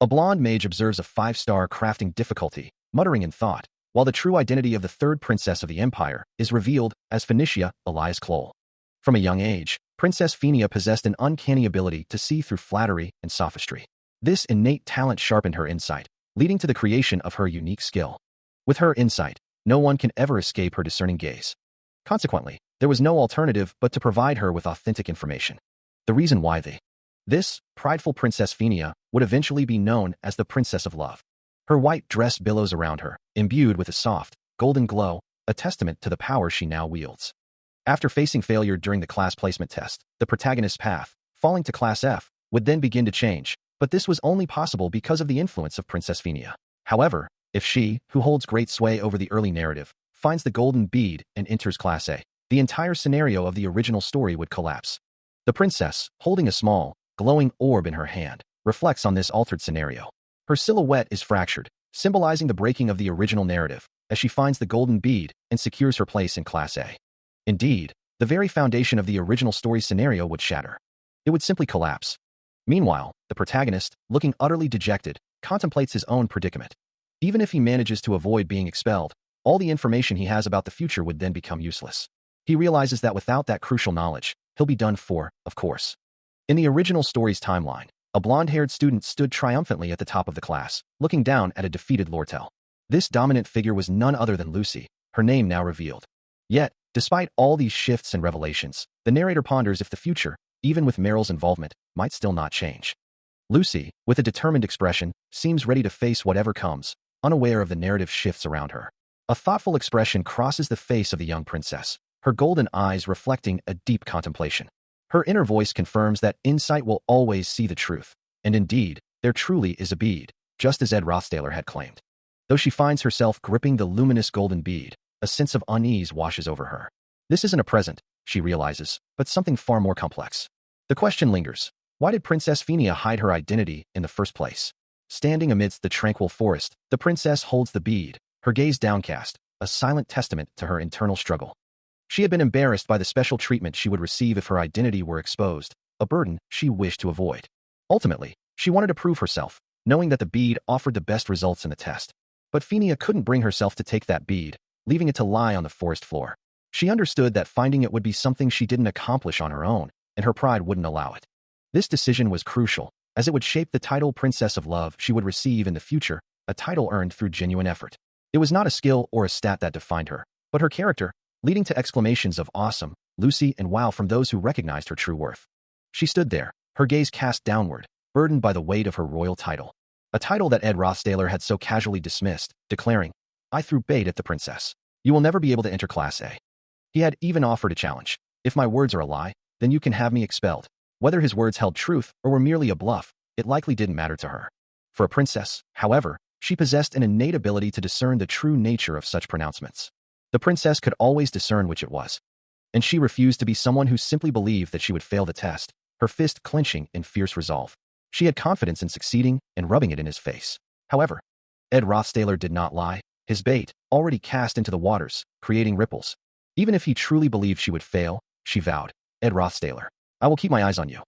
A blonde mage observes a 5-star crafting difficulty, muttering in thought, while the true identity of the third princess of the empire is revealed as Phoenicia Elias Kloll. From a young age, Princess Phineas possessed an uncanny ability to see through flattery and sophistry. This innate talent sharpened her insight, leading to the creation of her unique skill. With her insight, no one can ever escape her discerning gaze. Consequently, there was no alternative but to provide her with authentic information. The reason why this prideful Princess Phineas would eventually be known as the Princess of Love. Her white dress billows around her, imbued with a soft, golden glow, a testament to the power she now wields. After facing failure during the class placement test, the protagonist's path, falling to Class F, would then begin to change, but this was only possible because of the influence of Princess Phineas. However, if she, who holds great sway over the early narrative, finds the golden bead and enters Class A, the entire scenario of the original story would collapse. The princess, holding a small, glowing orb in her hand, reflects on this altered scenario. Her silhouette is fractured, symbolizing the breaking of the original narrative, as she finds the golden bead and secures her place in Class A. Indeed, the very foundation of the original story scenario would shatter. It would simply collapse. Meanwhile, the protagonist, looking utterly dejected, contemplates his own predicament. Even if he manages to avoid being expelled, all the information he has about the future would then become useless. He realizes that without that crucial knowledge, he'll be done for, of course. In the original story's timeline, a blonde-haired student stood triumphantly at the top of the class, looking down at a defeated Lortel. This dominant figure was none other than Lucy, her name now revealed. Yet, despite all these shifts and revelations, the narrator ponders if the future, even with Meryl's involvement, might still not change. Lucy, with a determined expression, seems ready to face whatever comes, unaware of the narrative shifts around her. A thoughtful expression crosses the face of the young princess, her golden eyes reflecting a deep contemplation. Her inner voice confirms that insight will always see the truth, and indeed, there truly is a bead, just as Ed Rothstaler had claimed. Though she finds herself gripping the luminous golden bead, a sense of unease washes over her. This isn't a present, she realizes, but something far more complex. The question lingers. Why did Princess Phineas hide her identity in the first place? Standing amidst the tranquil forest, the princess holds the bead, her gaze downcast, a silent testament to her internal struggle. She had been embarrassed by the special treatment she would receive if her identity were exposed, a burden she wished to avoid. Ultimately, she wanted to prove herself, knowing that the bead offered the best results in the test. But Phineas couldn't bring herself to take that bead, leaving it to lie on the forest floor. She understood that finding it would be something she didn't accomplish on her own, and her pride wouldn't allow it. This decision was crucial, as it would shape the title Princess of Love she would receive in the future, a title earned through genuine effort. It was not a skill or a stat that defined her, but her character, leading to exclamations of awesome, Lucy, and wow from those who recognized her true worth. She stood there, her gaze cast downward, burdened by the weight of her royal title. A title that Ed Rothstaler had so casually dismissed, declaring, "I threw bait at the princess. You will never be able to enter Class A." He had even offered a challenge. If my words are a lie, then you can have me expelled. Whether his words held truth or were merely a bluff, it likely didn't matter to her. For a princess, however, she possessed an innate ability to discern the true nature of such pronouncements. The princess could always discern which it was. and she refused to be someone who simply believed that she would fail the test, her fist clenching in fierce resolve. She had confidence in succeeding and rubbing it in his face. However, Ed Rothstaler did not lie. His bait, already cast into the waters, creating ripples. Even if he truly believed she would fail, she vowed, Ed Rothstaler, I will keep my eyes on you.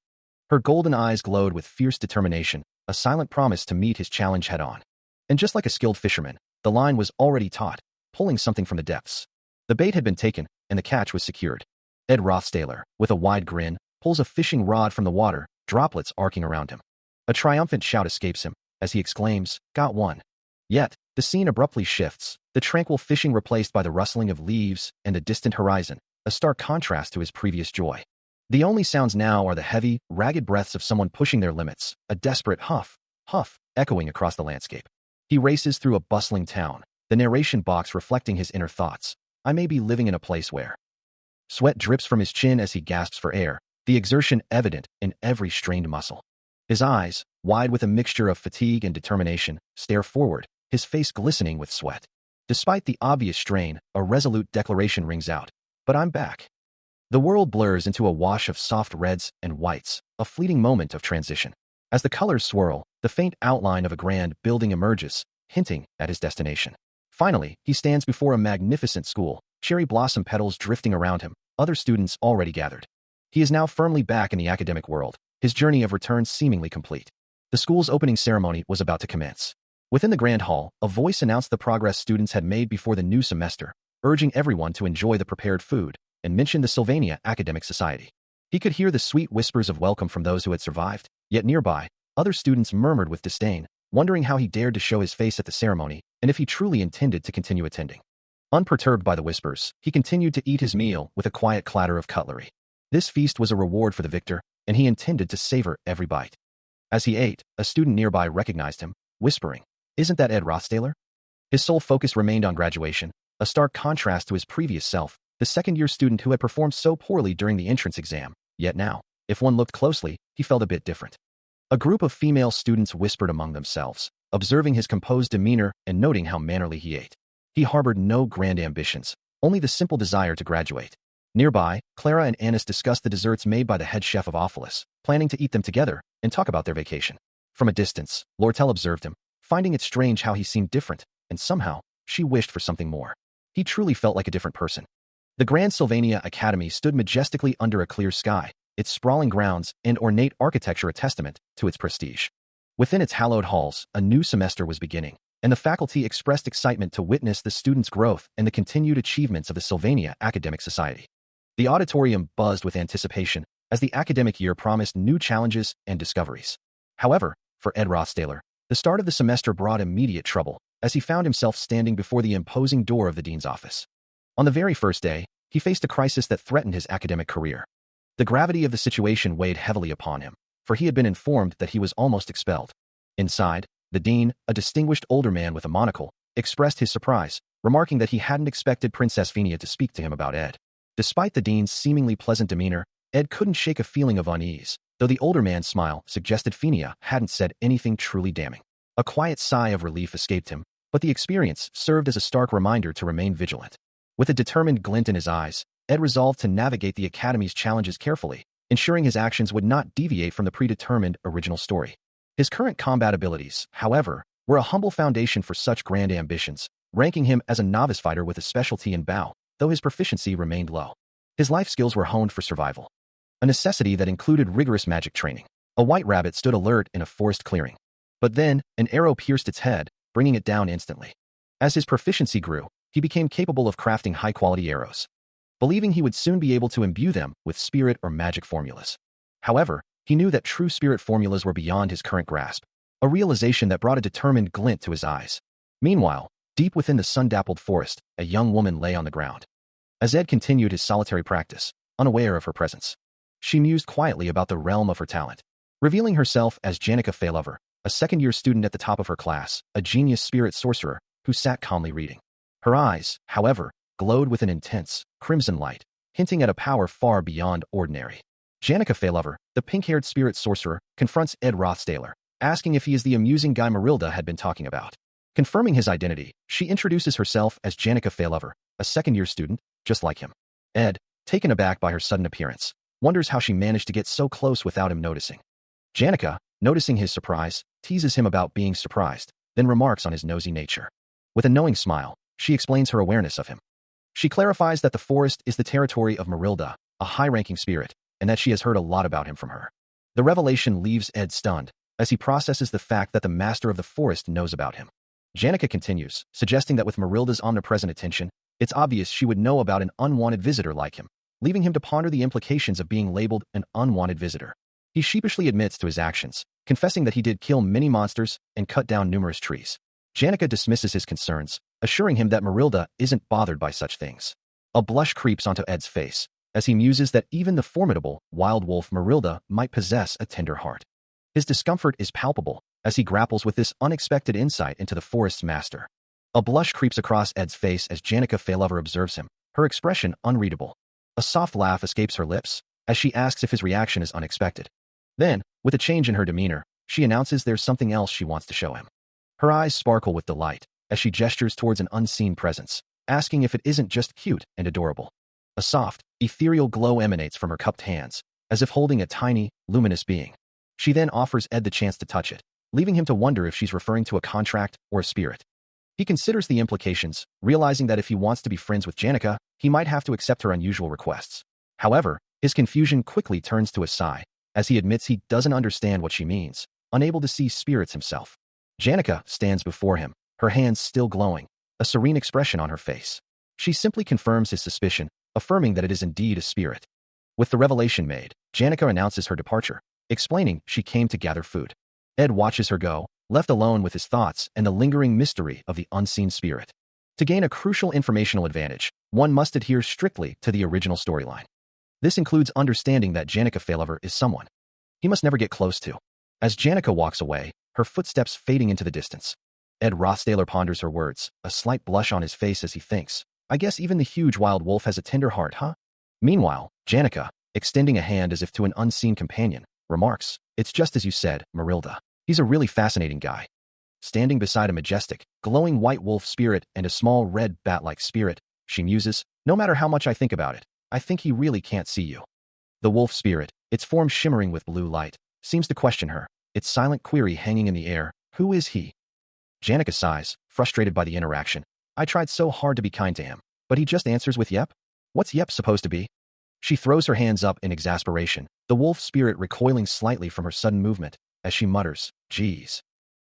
Her golden eyes glowed with fierce determination, a silent promise to meet his challenge head-on. And just like a skilled fisherman, the line was already taut, pulling something from the depths. The bait had been taken, and the catch was secured. Ed Rothstaler, with a wide grin, pulls a fishing rod from the water, droplets arcing around him. A triumphant shout escapes him, as he exclaims, got one. Yet, the scene abruptly shifts, the tranquil fishing replaced by the rustling of leaves and the distant horizon, a stark contrast to his previous joy. The only sounds now are the heavy, ragged breaths of someone pushing their limits, a desperate huff, echoing across the landscape. He races through a bustling town, the narration box reflecting his inner thoughts. I may be living in a place where. Sweat drips from his chin as he gasps for air, the exertion evident in every strained muscle. His eyes, wide with a mixture of fatigue and determination, stare forward, his face glistening with sweat. Despite the obvious strain, a resolute declaration rings out. But I'm back. The world blurs into a wash of soft reds and whites, a fleeting moment of transition. As the colors swirl, the faint outline of a grand building emerges, hinting at his destination. Finally, he stands before a magnificent school, cherry blossom petals drifting around him, other students already gathered. He is now firmly back in the academic world, his journey of return seemingly complete. The school's opening ceremony was about to commence. Within the grand hall, a voice announced the progress students had made before the new semester, urging everyone to enjoy the prepared food, and mentioned the Sylvania Academic Society. He could hear the sweet whispers of welcome from those who had survived, yet nearby, other students murmured with disdain, wondering how he dared to show his face at the ceremony, and if he truly intended to continue attending. Unperturbed by the whispers, he continued to eat his meal with a quiet clatter of cutlery. This feast was a reward for the victor, and he intended to savor every bite. As he ate, a student nearby recognized him, whispering, Isn't that Ed Rothstaler? His sole focus remained on graduation, a stark contrast to his previous self, the second-year student who had performed so poorly during the entrance exam. Yet now, if one looked closely, he felt a bit different. A group of female students whispered among themselves, observing his composed demeanor and noting how mannerly he ate. He harbored no grand ambitions, only the simple desire to graduate. Nearby, Clara and Annis discussed the desserts made by the head chef of Ophelis, planning to eat them together and talk about their vacation. From a distance, Lortel observed him, finding it strange how he seemed different, and somehow, she wished for something more. He truly felt like a different person. The Grand Sylvania Academy stood majestically under a clear sky, its sprawling grounds and ornate architecture a testament to its prestige. Within its hallowed halls, a new semester was beginning, and the faculty expressed excitement to witness the students' growth and the continued achievements of the Sylvania Academic Society. The auditorium buzzed with anticipation as the academic year promised new challenges and discoveries. However, for Ed Rothstaler, the start of the semester brought immediate trouble, as he found himself standing before the imposing door of the dean's office. On the very first day, he faced a crisis that threatened his academic career. The gravity of the situation weighed heavily upon him, for he had been informed that he was almost expelled. Inside, the dean, a distinguished older man with a monocle, expressed his surprise, remarking that he hadn't expected Princess Phenia to speak to him about Ed. Despite the dean's seemingly pleasant demeanor, Ed couldn't shake a feeling of unease, though the older man's smile suggested Phenia hadn't said anything truly damning. A quiet sigh of relief escaped him, but the experience served as a stark reminder to remain vigilant. With a determined glint in his eyes, Ed resolved to navigate the Academy's challenges carefully, ensuring his actions would not deviate from the predetermined original story. His current combat abilities, however, were a humble foundation for such grand ambitions, ranking him as a novice fighter with a specialty in Bao, though his proficiency remained low. His life skills were honed for survival, a necessity that included rigorous magic training. A white rabbit stood alert in a forest clearing. But then, an arrow pierced its head, bringing it down instantly. As his proficiency grew, he became capable of crafting high-quality arrows, believing he would soon be able to imbue them with spirit or magic formulas. However, he knew that true spirit formulas were beyond his current grasp, a realization that brought a determined glint to his eyes. Meanwhile, deep within the sun-dappled forest, a young woman lay on the ground. As Ed continued his solitary practice, unaware of her presence, she mused quietly about the realm of her talent, revealing herself as Janica Faylover, a second-year student at the top of her class, a genius spirit sorcerer who sat calmly reading. Her eyes, however, glowed with an intense, crimson light, hinting at a power far beyond ordinary. Janica Faylover, the pink-haired spirit sorcerer, confronts Ed Rothstaler, asking if he is the amusing guy Marilda had been talking about. Confirming his identity, she introduces herself as Janica Faylover, a second-year student, just like him. Ed, taken aback by her sudden appearance, wonders how she managed to get so close without him noticing. Janica, noticing his surprise, teases him about being surprised, then remarks on his nosy nature. With a knowing smile, she explains her awareness of him. She clarifies that the forest is the territory of Marilda, a high-ranking spirit, and that she has heard a lot about him from her. The revelation leaves Ed stunned, as he processes the fact that the master of the forest knows about him. Janica continues, suggesting that with Marilda's omnipresent attention, it's obvious she would know about an unwanted visitor like him, leaving him to ponder the implications of being labeled an unwanted visitor. He sheepishly admits to his actions, confessing that he did kill many monsters and cut down numerous trees. Janica dismisses his concerns, assuring him that Marilda isn't bothered by such things. A blush creeps onto Ed's face, as he muses that even the formidable, wild wolf Marilda might possess a tender heart. His discomfort is palpable, as he grapples with this unexpected insight into the forest's master. A blush creeps across Ed's face as Janica Faylover observes him, her expression unreadable. A soft laugh escapes her lips, as she asks if his reaction is unexpected. Then, with a change in her demeanor, she announces there's something else she wants to show him. Her eyes sparkle with delight, as she gestures towards an unseen presence, asking if it isn't just cute and adorable. A soft, ethereal glow emanates from her cupped hands, as if holding a tiny, luminous being. She then offers Ed the chance to touch it, leaving him to wonder if she's referring to a contract or a spirit. He considers the implications, realizing that if he wants to be friends with Janica, he might have to accept her unusual requests. However, his confusion quickly turns to a sigh, as he admits he doesn't understand what she means, unable to see spirits himself. Janica stands before him, her hands still glowing, a serene expression on her face. She simply confirms his suspicion, affirming that it is indeed a spirit. With the revelation made, Janica announces her departure, explaining she came to gather food. Ed watches her go, left alone with his thoughts and the lingering mystery of the unseen spirit. To gain a crucial informational advantage, one must adhere strictly to the original storyline. This includes understanding that Janica Faylover is someone he must never get close to. As Janica walks away, her footsteps fading into the distance, Ed Rothstaler ponders her words, a slight blush on his face as he thinks, I guess even the huge wild wolf has a tender heart, huh? Meanwhile, Janica, extending a hand as if to an unseen companion, remarks, it's just as you said, Marilda. He's a really fascinating guy. Standing beside a majestic, glowing white wolf spirit and a small red bat-like spirit, she muses, no matter how much I think about it, I think he really can't see you. The wolf spirit, its form shimmering with blue light, seems to question her, its silent query hanging in the air, who is he? Janica sighs, frustrated by the interaction. I tried so hard to be kind to him, but he just answers with yep? What's yep supposed to be? She throws her hands up in exasperation, the wolf spirit recoiling slightly from her sudden movement, as she mutters, geez.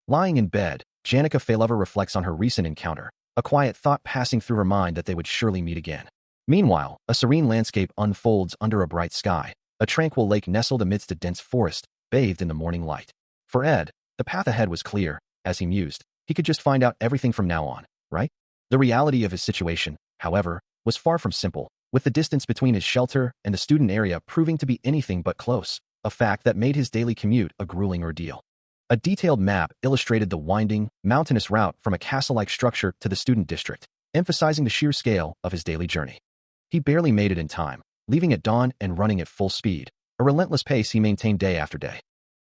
Lying in bed, Janica Faylover reflects on her recent encounter, a quiet thought passing through her mind that they would surely meet again. Meanwhile, a serene landscape unfolds under a bright sky, a tranquil lake nestled amidst a dense forest, bathed in the morning light. For Ed, the path ahead was clear, as he mused. He could just find out everything from now on, right? The reality of his situation, however, was far from simple, with the distance between his shelter and the student area proving to be anything but close, a fact that made his daily commute a grueling ordeal. A detailed map illustrated the winding, mountainous route from a castle-like structure to the student district, emphasizing the sheer scale of his daily journey. He barely made it in time, leaving at dawn and running at full speed, a relentless pace he maintained day after day.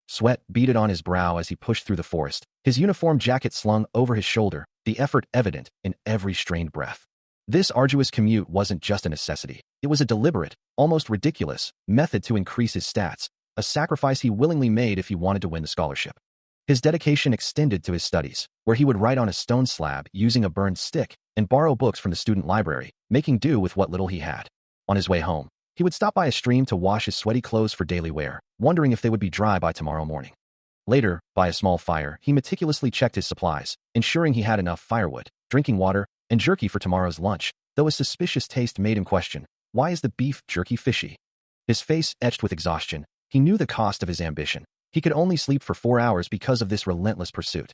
Sweat beaded on his brow as he pushed through the forest, his uniform jacket slung over his shoulder, the effort evident in every strained breath. This arduous commute wasn't just a necessity. It was a deliberate, almost ridiculous, method to increase his stats, a sacrifice he willingly made if he wanted to win the scholarship. His dedication extended to his studies, where he would write on a stone slab using a burned stick and borrow books from the student library, making do with what little he had. On his way home, he would stop by a stream to wash his sweaty clothes for daily wear, wondering if they would be dry by tomorrow morning. Later, by a small fire, he meticulously checked his supplies, ensuring he had enough firewood, drinking water, and jerky for tomorrow's lunch, though a suspicious taste made him question, why is the beef jerky fishy? His face etched with exhaustion, he knew the cost of his ambition. He could only sleep for 4 hours because of this relentless pursuit.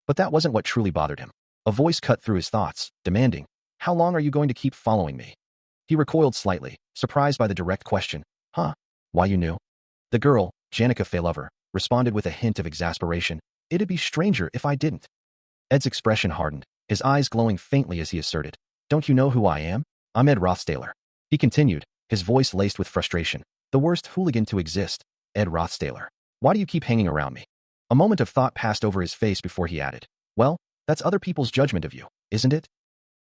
But that wasn't what truly bothered him. A voice cut through his thoughts, demanding, how long are you going to keep following me? He recoiled slightly, surprised by the direct question. Huh? Why you knew? The girl, Janica Faylover, responded with a hint of exasperation. It'd be stranger if I didn't. Ed's expression hardened, his eyes glowing faintly as he asserted. Don't you know who I am? I'm Ed Rothstaler. He continued, his voice laced with frustration. The worst hooligan to exist, Ed Rothstaler. Why do you keep hanging around me? A moment of thought passed over his face before he added. Well, that's other people's judgment of you, isn't it?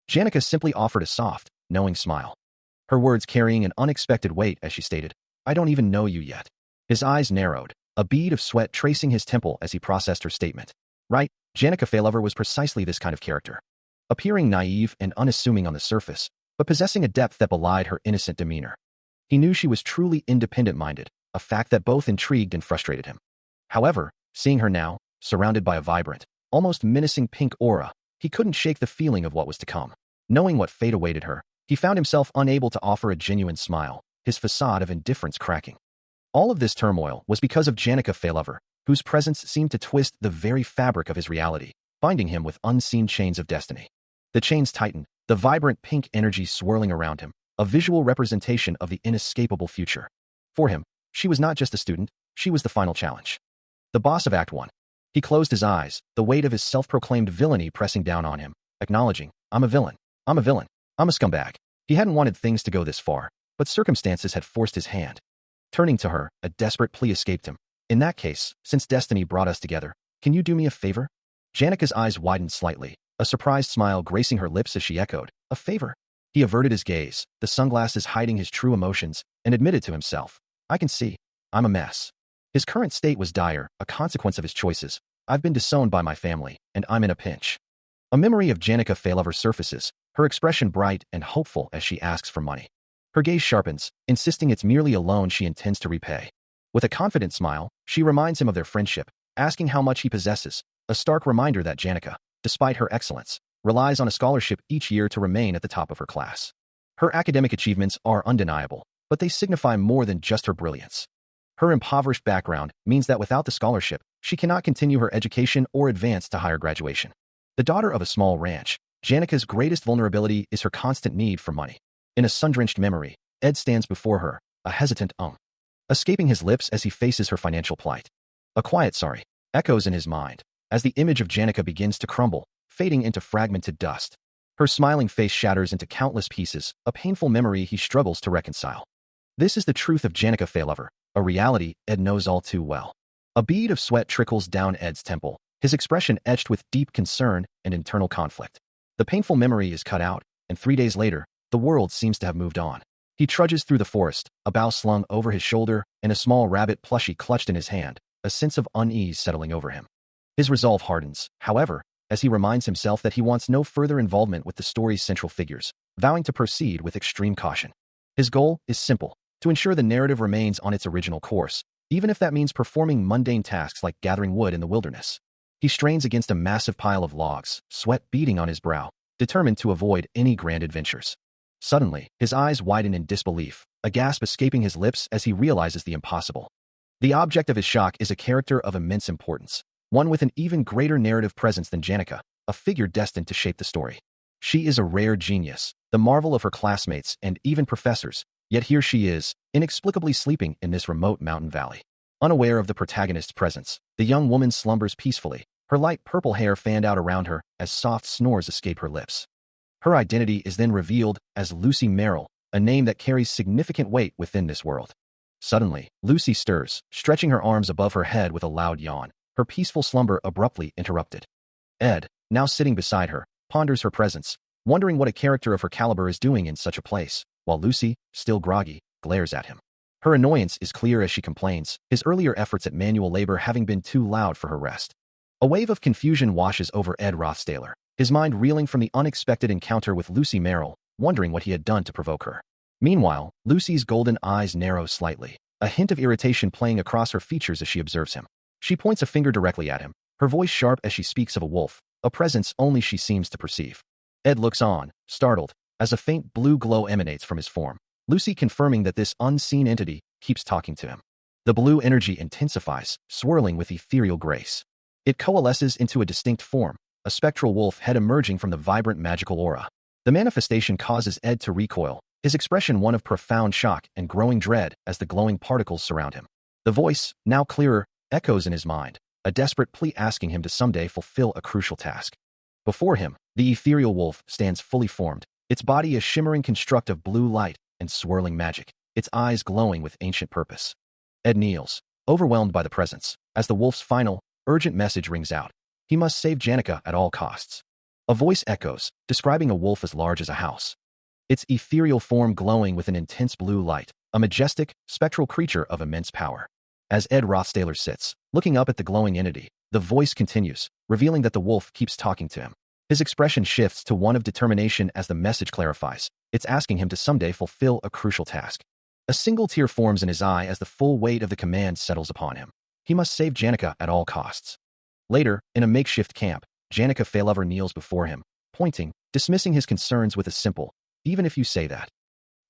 Janica simply offered a soft, knowing smile. her words carrying an unexpected weight as she stated, "I don't even know you yet." His eyes narrowed, a bead of sweat tracing his temple as he processed her statement. Right, Janica Faylover was precisely this kind of character. Appearing naive and unassuming on the surface, but possessing a depth that belied her innocent demeanor. He knew she was truly independent-minded, a fact that both intrigued and frustrated him. However, seeing her now, surrounded by a vibrant, almost menacing pink aura, he couldn't shake the feeling of what was to come. Knowing what fate awaited her, he found himself unable to offer a genuine smile, his facade of indifference cracking. All of this turmoil was because of Janica Faylover, whose presence seemed to twist the very fabric of his reality, binding him with unseen chains of destiny. The chains tightened, the vibrant pink energy swirling around him, a visual representation of the inescapable future. For him, she was not just a student, she was the final challenge. The boss of Act 1. He closed his eyes, the weight of his self-proclaimed villainy pressing down on him, acknowledging, I'm a villain, I'm a villain, I'm a scumbag. He hadn't wanted things to go this far, but circumstances had forced his hand. Turning to her, a desperate plea escaped him. In that case, since destiny brought us together, can you do me a favor? Janica's eyes widened slightly, a surprised smile gracing her lips as she echoed, a favor? He averted his gaze, the sunglasses hiding his true emotions, and admitted to himself, I can see, I'm a mess. His current state was dire, a consequence of his choices. I've been disowned by my family, and I'm in a pinch. A memory of Janica Faylover surfaces, her expression bright and hopeful as she asks for money. Her gaze sharpens, insisting it's merely a loan she intends to repay. With a confident smile, she reminds him of their friendship, asking how much he possesses, a stark reminder that Janica, despite her excellence, relies on a scholarship each year to remain at the top of her class. Her academic achievements are undeniable, but they signify more than just her brilliance. Her impoverished background means that without the scholarship, she cannot continue her education or advance to higher graduation. The daughter of a small ranch, Janica's greatest vulnerability is her constant need for money. In a sun-drenched memory, Ed stands before her, a hesitant escaping his lips as he faces her financial plight. A quiet sorry echoes in his mind, as the image of Janica begins to crumble, fading into fragmented dust. Her smiling face shatters into countless pieces, a painful memory he struggles to reconcile. This is the truth of Janica Faylover, a reality Ed knows all too well. A bead of sweat trickles down Ed's temple, his expression etched with deep concern and internal conflict. The painful memory is cut out, and 3 days later, the world seems to have moved on. He trudges through the forest, a bough slung over his shoulder and a small rabbit plushie clutched in his hand, a sense of unease settling over him. His resolve hardens, however, as he reminds himself that he wants no further involvement with the story's central figures, vowing to proceed with extreme caution. His goal is simple, to ensure the narrative remains on its original course, even if that means performing mundane tasks like gathering wood in the wilderness. He strains against a massive pile of logs, sweat beading on his brow, determined to avoid any grand adventures. Suddenly, his eyes widen in disbelief, a gasp escaping his lips as he realizes the impossible. The object of his shock is a character of immense importance, one with an even greater narrative presence than Janica, a figure destined to shape the story. She is a rare genius, the marvel of her classmates and even professors, yet here she is, inexplicably sleeping in this remote mountain valley. Unaware of the protagonist's presence, the young woman slumbers peacefully, her light purple hair fanned out around her as soft snores escape her lips. Her identity is then revealed as Lucy Merrill, a name that carries significant weight within this world. Suddenly, Lucy stirs, stretching her arms above her head with a loud yawn, her peaceful slumber abruptly interrupted. Ed, now sitting beside her, ponders her presence, wondering what a character of her caliber is doing in such a place, while Lucy, still groggy, glares at him. Her annoyance is clear as she complains, his earlier efforts at manual labor having been too loud for her rest. A wave of confusion washes over Ed Rothstaler, his mind reeling from the unexpected encounter with Lucy Merrill, wondering what he had done to provoke her. Meanwhile, Lucy's golden eyes narrow slightly, a hint of irritation playing across her features as she observes him. She points a finger directly at him, her voice sharp as she speaks of a wolf, a presence only she seems to perceive. Ed looks on, startled, as a faint blue glow emanates from his form, Lucy confirming that this unseen entity keeps talking to him. The blue energy intensifies, swirling with ethereal grace. It coalesces into a distinct form, a spectral wolf head emerging from the vibrant magical aura. The manifestation causes Ed to recoil, his expression one of profound shock and growing dread as the glowing particles surround him. The voice, now clearer, echoes in his mind, a desperate plea asking him to someday fulfill a crucial task. Before him, the ethereal wolf stands fully formed, its body a shimmering construct of blue light and swirling magic, its eyes glowing with ancient purpose. Ed kneels, overwhelmed by the presence, as the wolf's final, urgent message rings out. He must save Janica at all costs. A voice echoes, describing a wolf as large as a house. its ethereal form glowing with an intense blue light, a majestic, spectral creature of immense power. As Ed Rothstaler sits, looking up at the glowing entity, the voice continues, revealing that the wolf keeps talking to him. His expression shifts to one of determination as the message clarifies. It's asking him to someday fulfill a crucial task. A single tear forms in his eye as the full weight of the command settles upon him. He must save Janica at all costs. Later, in a makeshift camp, Janica Failover kneels before him, pointing, dismissing his concerns with a simple, "Even if you say that."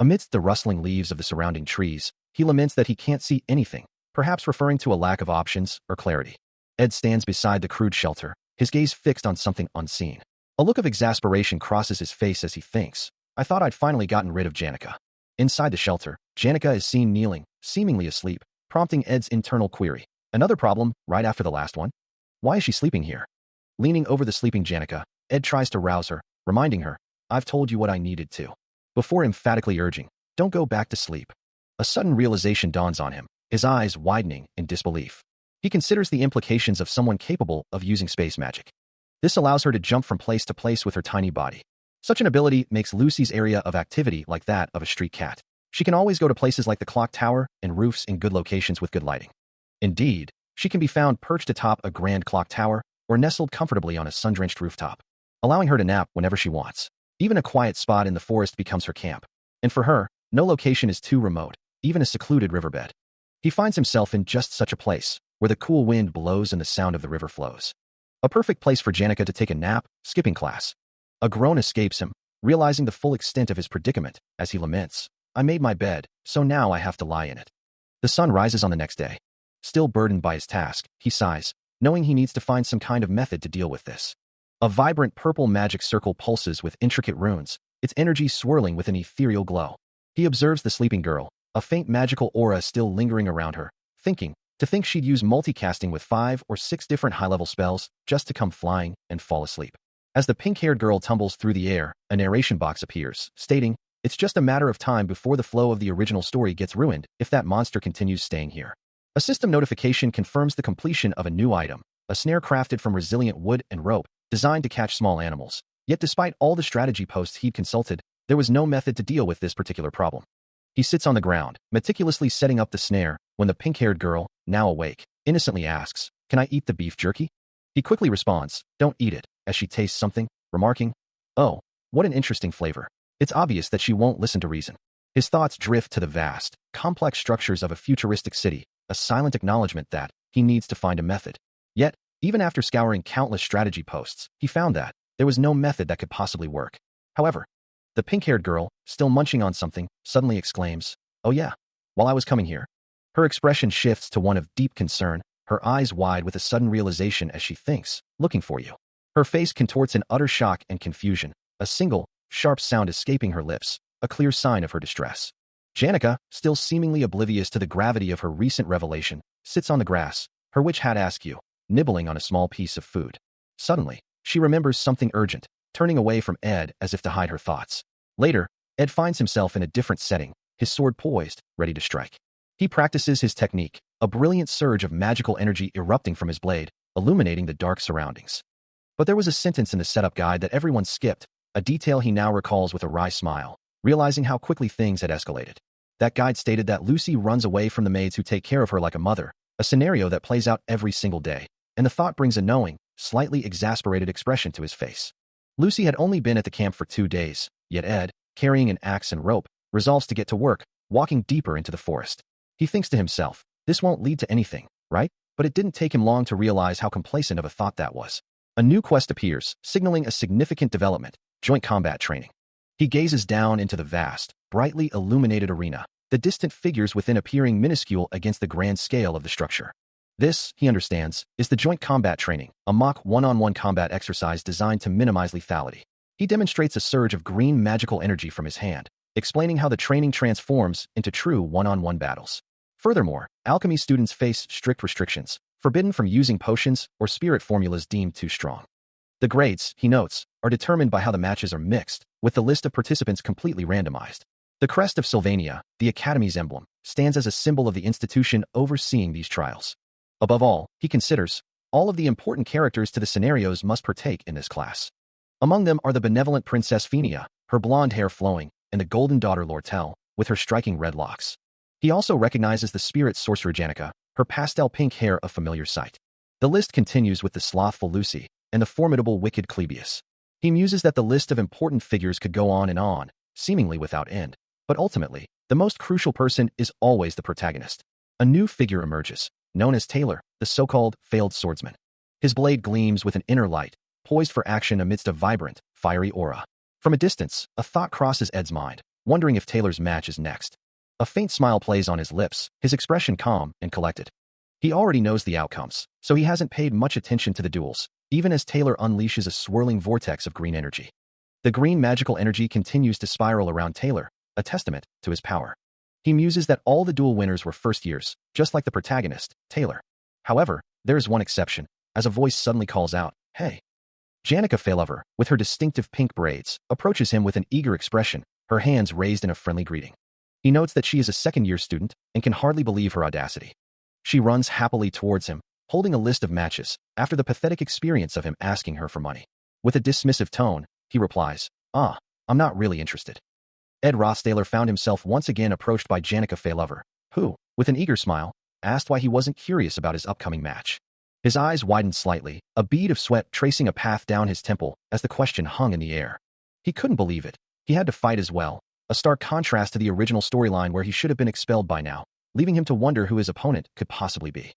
Amidst the rustling leaves of the surrounding trees, he laments that he can't see anything, perhaps referring to a lack of options or clarity. Ed stands beside the crude shelter, his gaze fixed on something unseen. A look of exasperation crosses his face as he thinks, "I thought I'd finally gotten rid of Janica." Inside the shelter, Janica is seen kneeling, seemingly asleep, prompting Ed's internal query. Another problem, right after the last one? Why is she sleeping here? Leaning over the sleeping Janica, Ed tries to rouse her, reminding her, "I've told you what I needed to," before emphatically urging, "Don't go back to sleep." A sudden realization dawns on him, his eyes widening in disbelief. He considers the implications of someone capable of using space magic. This allows her to jump from place to place with her tiny body. Such an ability makes Lucy's area of activity like that of a street cat. She can always go to places like the clock tower and roofs in good locations with good lighting. Indeed, she can be found perched atop a grand clock tower or nestled comfortably on a sun-drenched rooftop, allowing her to nap whenever she wants. Even a quiet spot in the forest becomes her camp. And for her, no location is too remote, even a secluded riverbed. He finds himself in just such a place, where the cool wind blows and the sound of the river flows. A perfect place for Janica to take a nap, skipping class. A groan escapes him, realizing the full extent of his predicament, as he laments, "I made my bed, so now I have to lie in it." The sun rises on the next day. Still burdened by his task, he sighs, knowing he needs to find some kind of method to deal with this. A vibrant purple magic circle pulses with intricate runes, its energy swirling with an ethereal glow. He observes the sleeping girl, a faint magical aura still lingering around her, thinking, to think she'd use multicasting with 5 or 6 different high-level spells just to come flying and fall asleep. As the pink-haired girl tumbles through the air, a narration box appears, stating, "It's just a matter of time before the flow of the original story gets ruined if that monster continues staying here." A system notification confirms the completion of a new item, a snare crafted from resilient wood and rope, designed to catch small animals. Yet despite all the strategy posts he'd consulted, there was no method to deal with this particular problem. He sits on the ground, meticulously setting up the snare, when the pink-haired girl, now awake, innocently asks, "Can I eat the beef jerky?" He quickly responds, "Don't eat it," as she tastes something, remarking, "Oh, what an interesting flavor." It's obvious that she won't listen to reason. His thoughts drift to the vast, complex structures of a futuristic city, a silent acknowledgement that he needs to find a method. Yet, even after scouring countless strategy posts, he found that there was no method that could possibly work. However, the pink-haired girl, still munching on something, suddenly exclaims, "Oh yeah, while I was coming here." Her expression shifts to one of deep concern, her eyes wide with a sudden realization as she thinks, "Looking for you." Her face contorts in utter shock and confusion, a single, sharp sound escaping her lips, a clear sign of her distress. Janica, still seemingly oblivious to the gravity of her recent revelation, sits on the grass, her witch hat askew, nibbling on a small piece of food. Suddenly, she remembers something urgent, turning away from Ed as if to hide her thoughts. Later, Ed finds himself in a different setting, his sword poised, ready to strike. He practices his technique, a brilliant surge of magical energy erupting from his blade, illuminating the dark surroundings. But there was a sentence in the setup guide that everyone skipped, a detail he now recalls with a wry smile, realizing how quickly things had escalated. That guide stated that Lucy runs away from the maids who take care of her like a mother, a scenario that plays out every single day, and the thought brings a knowing, slightly exasperated expression to his face. Lucy had only been at the camp for 2 days, yet Ed, carrying an axe and rope, resolves to get to work, walking deeper into the forest. He thinks to himself, this won't lead to anything, right? But it didn't take him long to realize how complacent of a thought that was. A new quest appears, signaling a significant development, joint combat training. He gazes down into the vast, brightly illuminated arena, the distant figures within appearing minuscule against the grand scale of the structure. This, he understands, is the joint combat training, a mock one-on-one combat exercise designed to minimize lethality. He demonstrates a surge of green magical energy from his hand, explaining how the training transforms into true one-on-one battles. Furthermore, alchemy students face strict restrictions, forbidden from using potions or spirit formulas deemed too strong. The grades, he notes, are determined by how the matches are mixed, with the list of participants completely randomized. The crest of Sylvania, the Academy's emblem, stands as a symbol of the institution overseeing these trials. Above all, he considers, all of the important characters to the scenarios must partake in this class. Among them are the benevolent Princess Phenia, her blonde hair flowing, and the golden daughter Lortel, with her striking red locks. He also recognizes the spirit sorcerer Janica, her pastel pink hair a familiar sight. The list continues with the slothful Lucy and the formidable wicked Clebius. He muses that the list of important figures could go on, seemingly without end. But ultimately, the most crucial person is always the protagonist. A new figure emerges, known as Taylor, the so-called failed swordsman. His blade gleams with an inner light, poised for action amidst a vibrant, fiery aura. From a distance, a thought crosses Ed's mind, wondering if Taylor's match is next. A faint smile plays on his lips, his expression calm and collected. He already knows the outcomes, so he hasn't paid much attention to the duels, even as Taylor unleashes a swirling vortex of green energy. The green magical energy continues to spiral around Taylor, a testament to his power. He muses that all the duel winners were first years, just like the protagonist, Taylor. However, there is one exception, as a voice suddenly calls out, "Hey!" Janica Failover, with her distinctive pink braids, approaches him with an eager expression, her hands raised in a friendly greeting. He notes that she is a second-year student and can hardly believe her audacity. She runs happily towards him, holding a list of matches, after the pathetic experience of him asking her for money. With a dismissive tone, he replies, I'm not really interested." Ed Rossdaler found himself once again approached by Janica Failover, who, with an eager smile, asked why he wasn't curious about his upcoming match. His eyes widened slightly, a bead of sweat tracing a path down his temple as the question hung in the air. He couldn't believe it. He had to fight as well, a stark contrast to the original storyline where he should have been expelled by now, leaving him to wonder who his opponent could possibly be.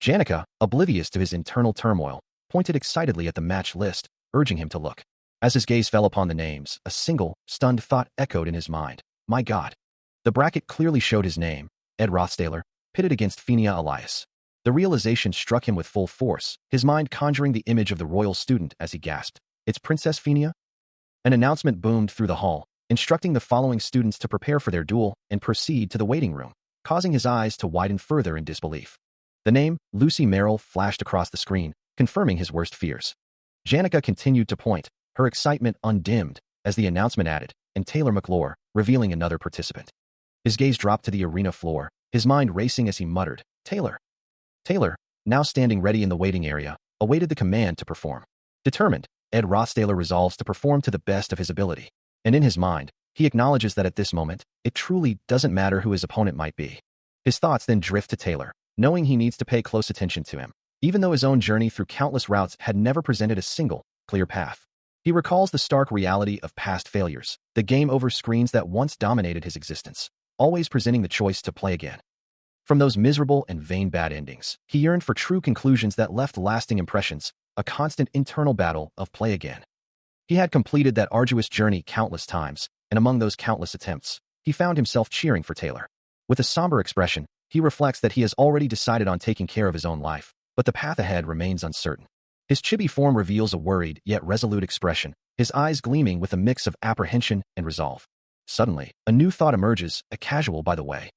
Janica, oblivious to his internal turmoil, pointed excitedly at the match list, urging him to look. As his gaze fell upon the names, a single, stunned thought echoed in his mind. My God. The bracket clearly showed his name, Ed Rothstaler, pitted against Phenia Elias. The realization struck him with full force, his mind conjuring the image of the royal student as he gasped, "It's Princess Phenia?" An announcement boomed through the hall, instructing the following students to prepare for their duel and proceed to the waiting room, causing his eyes to widen further in disbelief. The name, Lucy Merrill, flashed across the screen, confirming his worst fears. Janica continued to point, her excitement undimmed, as the announcement added, and Taylor McClure, revealing another participant. His gaze dropped to the arena floor, his mind racing as he muttered, Taylor. Taylor, now standing ready in the waiting area, awaited the command to perform. Determined, Ed Rothstaler resolves to perform to the best of his ability. And in his mind, he acknowledges that at this moment, it truly doesn't matter who his opponent might be. His thoughts then drift to Taylor, knowing he needs to pay close attention to him, even though his own journey through countless routes had never presented a single, clear path. He recalls the stark reality of past failures, the game-over screens that once dominated his existence, always presenting the choice to play again. From those miserable and vain bad endings, he yearned for true conclusions that left lasting impressions, a constant internal battle of play again. He had completed that arduous journey countless times, and among those countless attempts, he found himself cheering for Taylor. With a somber expression, he reflects that he has already decided on taking care of his own life, but the path ahead remains uncertain. His chibi form reveals a worried yet resolute expression, his eyes gleaming with a mix of apprehension and resolve. Suddenly, a new thought emerges, a casual by the way,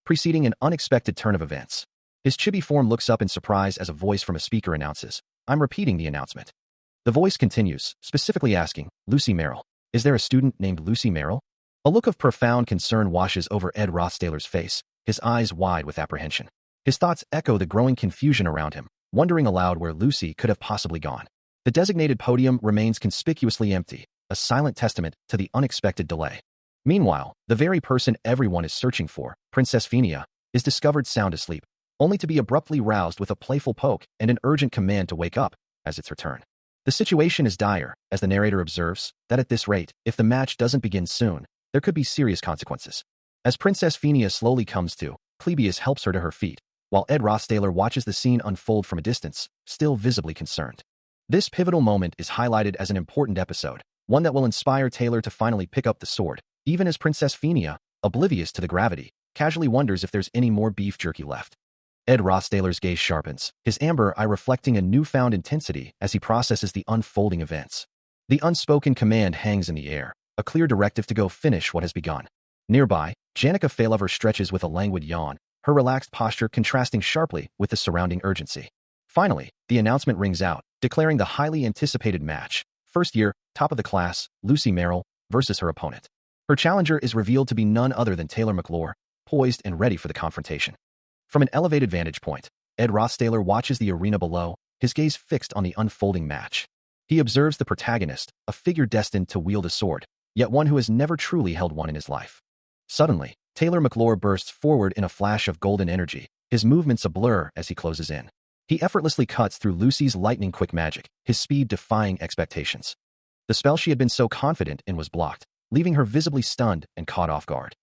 preceding an unexpected turn of events. His chibi form looks up in surprise as a voice from a speaker announces, I'm repeating the announcement. The voice continues, specifically asking, Lucy Merrill. Is there a student named Lucy Merrill? A look of profound concern washes over Ed Rothstaler's face, his eyes wide with apprehension. His thoughts echo the growing confusion around him, wondering aloud where Lucy could have possibly gone. The designated podium remains conspicuously empty, a silent testament to the unexpected delay. Meanwhile, the very person everyone is searching for, Princess Phenia, is discovered sound asleep, only to be abruptly roused with a playful poke and an urgent command to wake up, as it's her turn. The situation is dire, as the narrator observes, that at this rate, if the match doesn't begin soon, there could be serious consequences. As Princess Phenia slowly comes to, Clebius helps her to her feet, while Ed Rothstaler watches the scene unfold from a distance, still visibly concerned. This pivotal moment is highlighted as an important episode, one that will inspire Taylor to finally pick up the sword, even as Princess Phenia, oblivious to the gravity, casually wonders if there's any more beef jerky left. Ed Rothstaler's gaze sharpens, his amber eye reflecting a newfound intensity as he processes the unfolding events. The unspoken command hangs in the air, a clear directive to go finish what has begun. Nearby, Janica Failover stretches with a languid yawn, her relaxed posture contrasting sharply with the surrounding urgency. Finally, the announcement rings out, declaring the highly anticipated match, first year, top of the class, Lucy Merrill, versus her opponent. Her challenger is revealed to be none other than Taylor McClure, poised and ready for the confrontation. From an elevated vantage point, Ed Rothstaler watches the arena below, his gaze fixed on the unfolding match. He observes the protagonist, a figure destined to wield a sword, yet one who has never truly held one in his life. Suddenly, Taylor McClure bursts forward in a flash of golden energy, his movements a blur as he closes in. He effortlessly cuts through Lucy's lightning-quick magic, his speed defying expectations. The spell she had been so confident in was blocked, leaving her visibly stunned and caught off guard.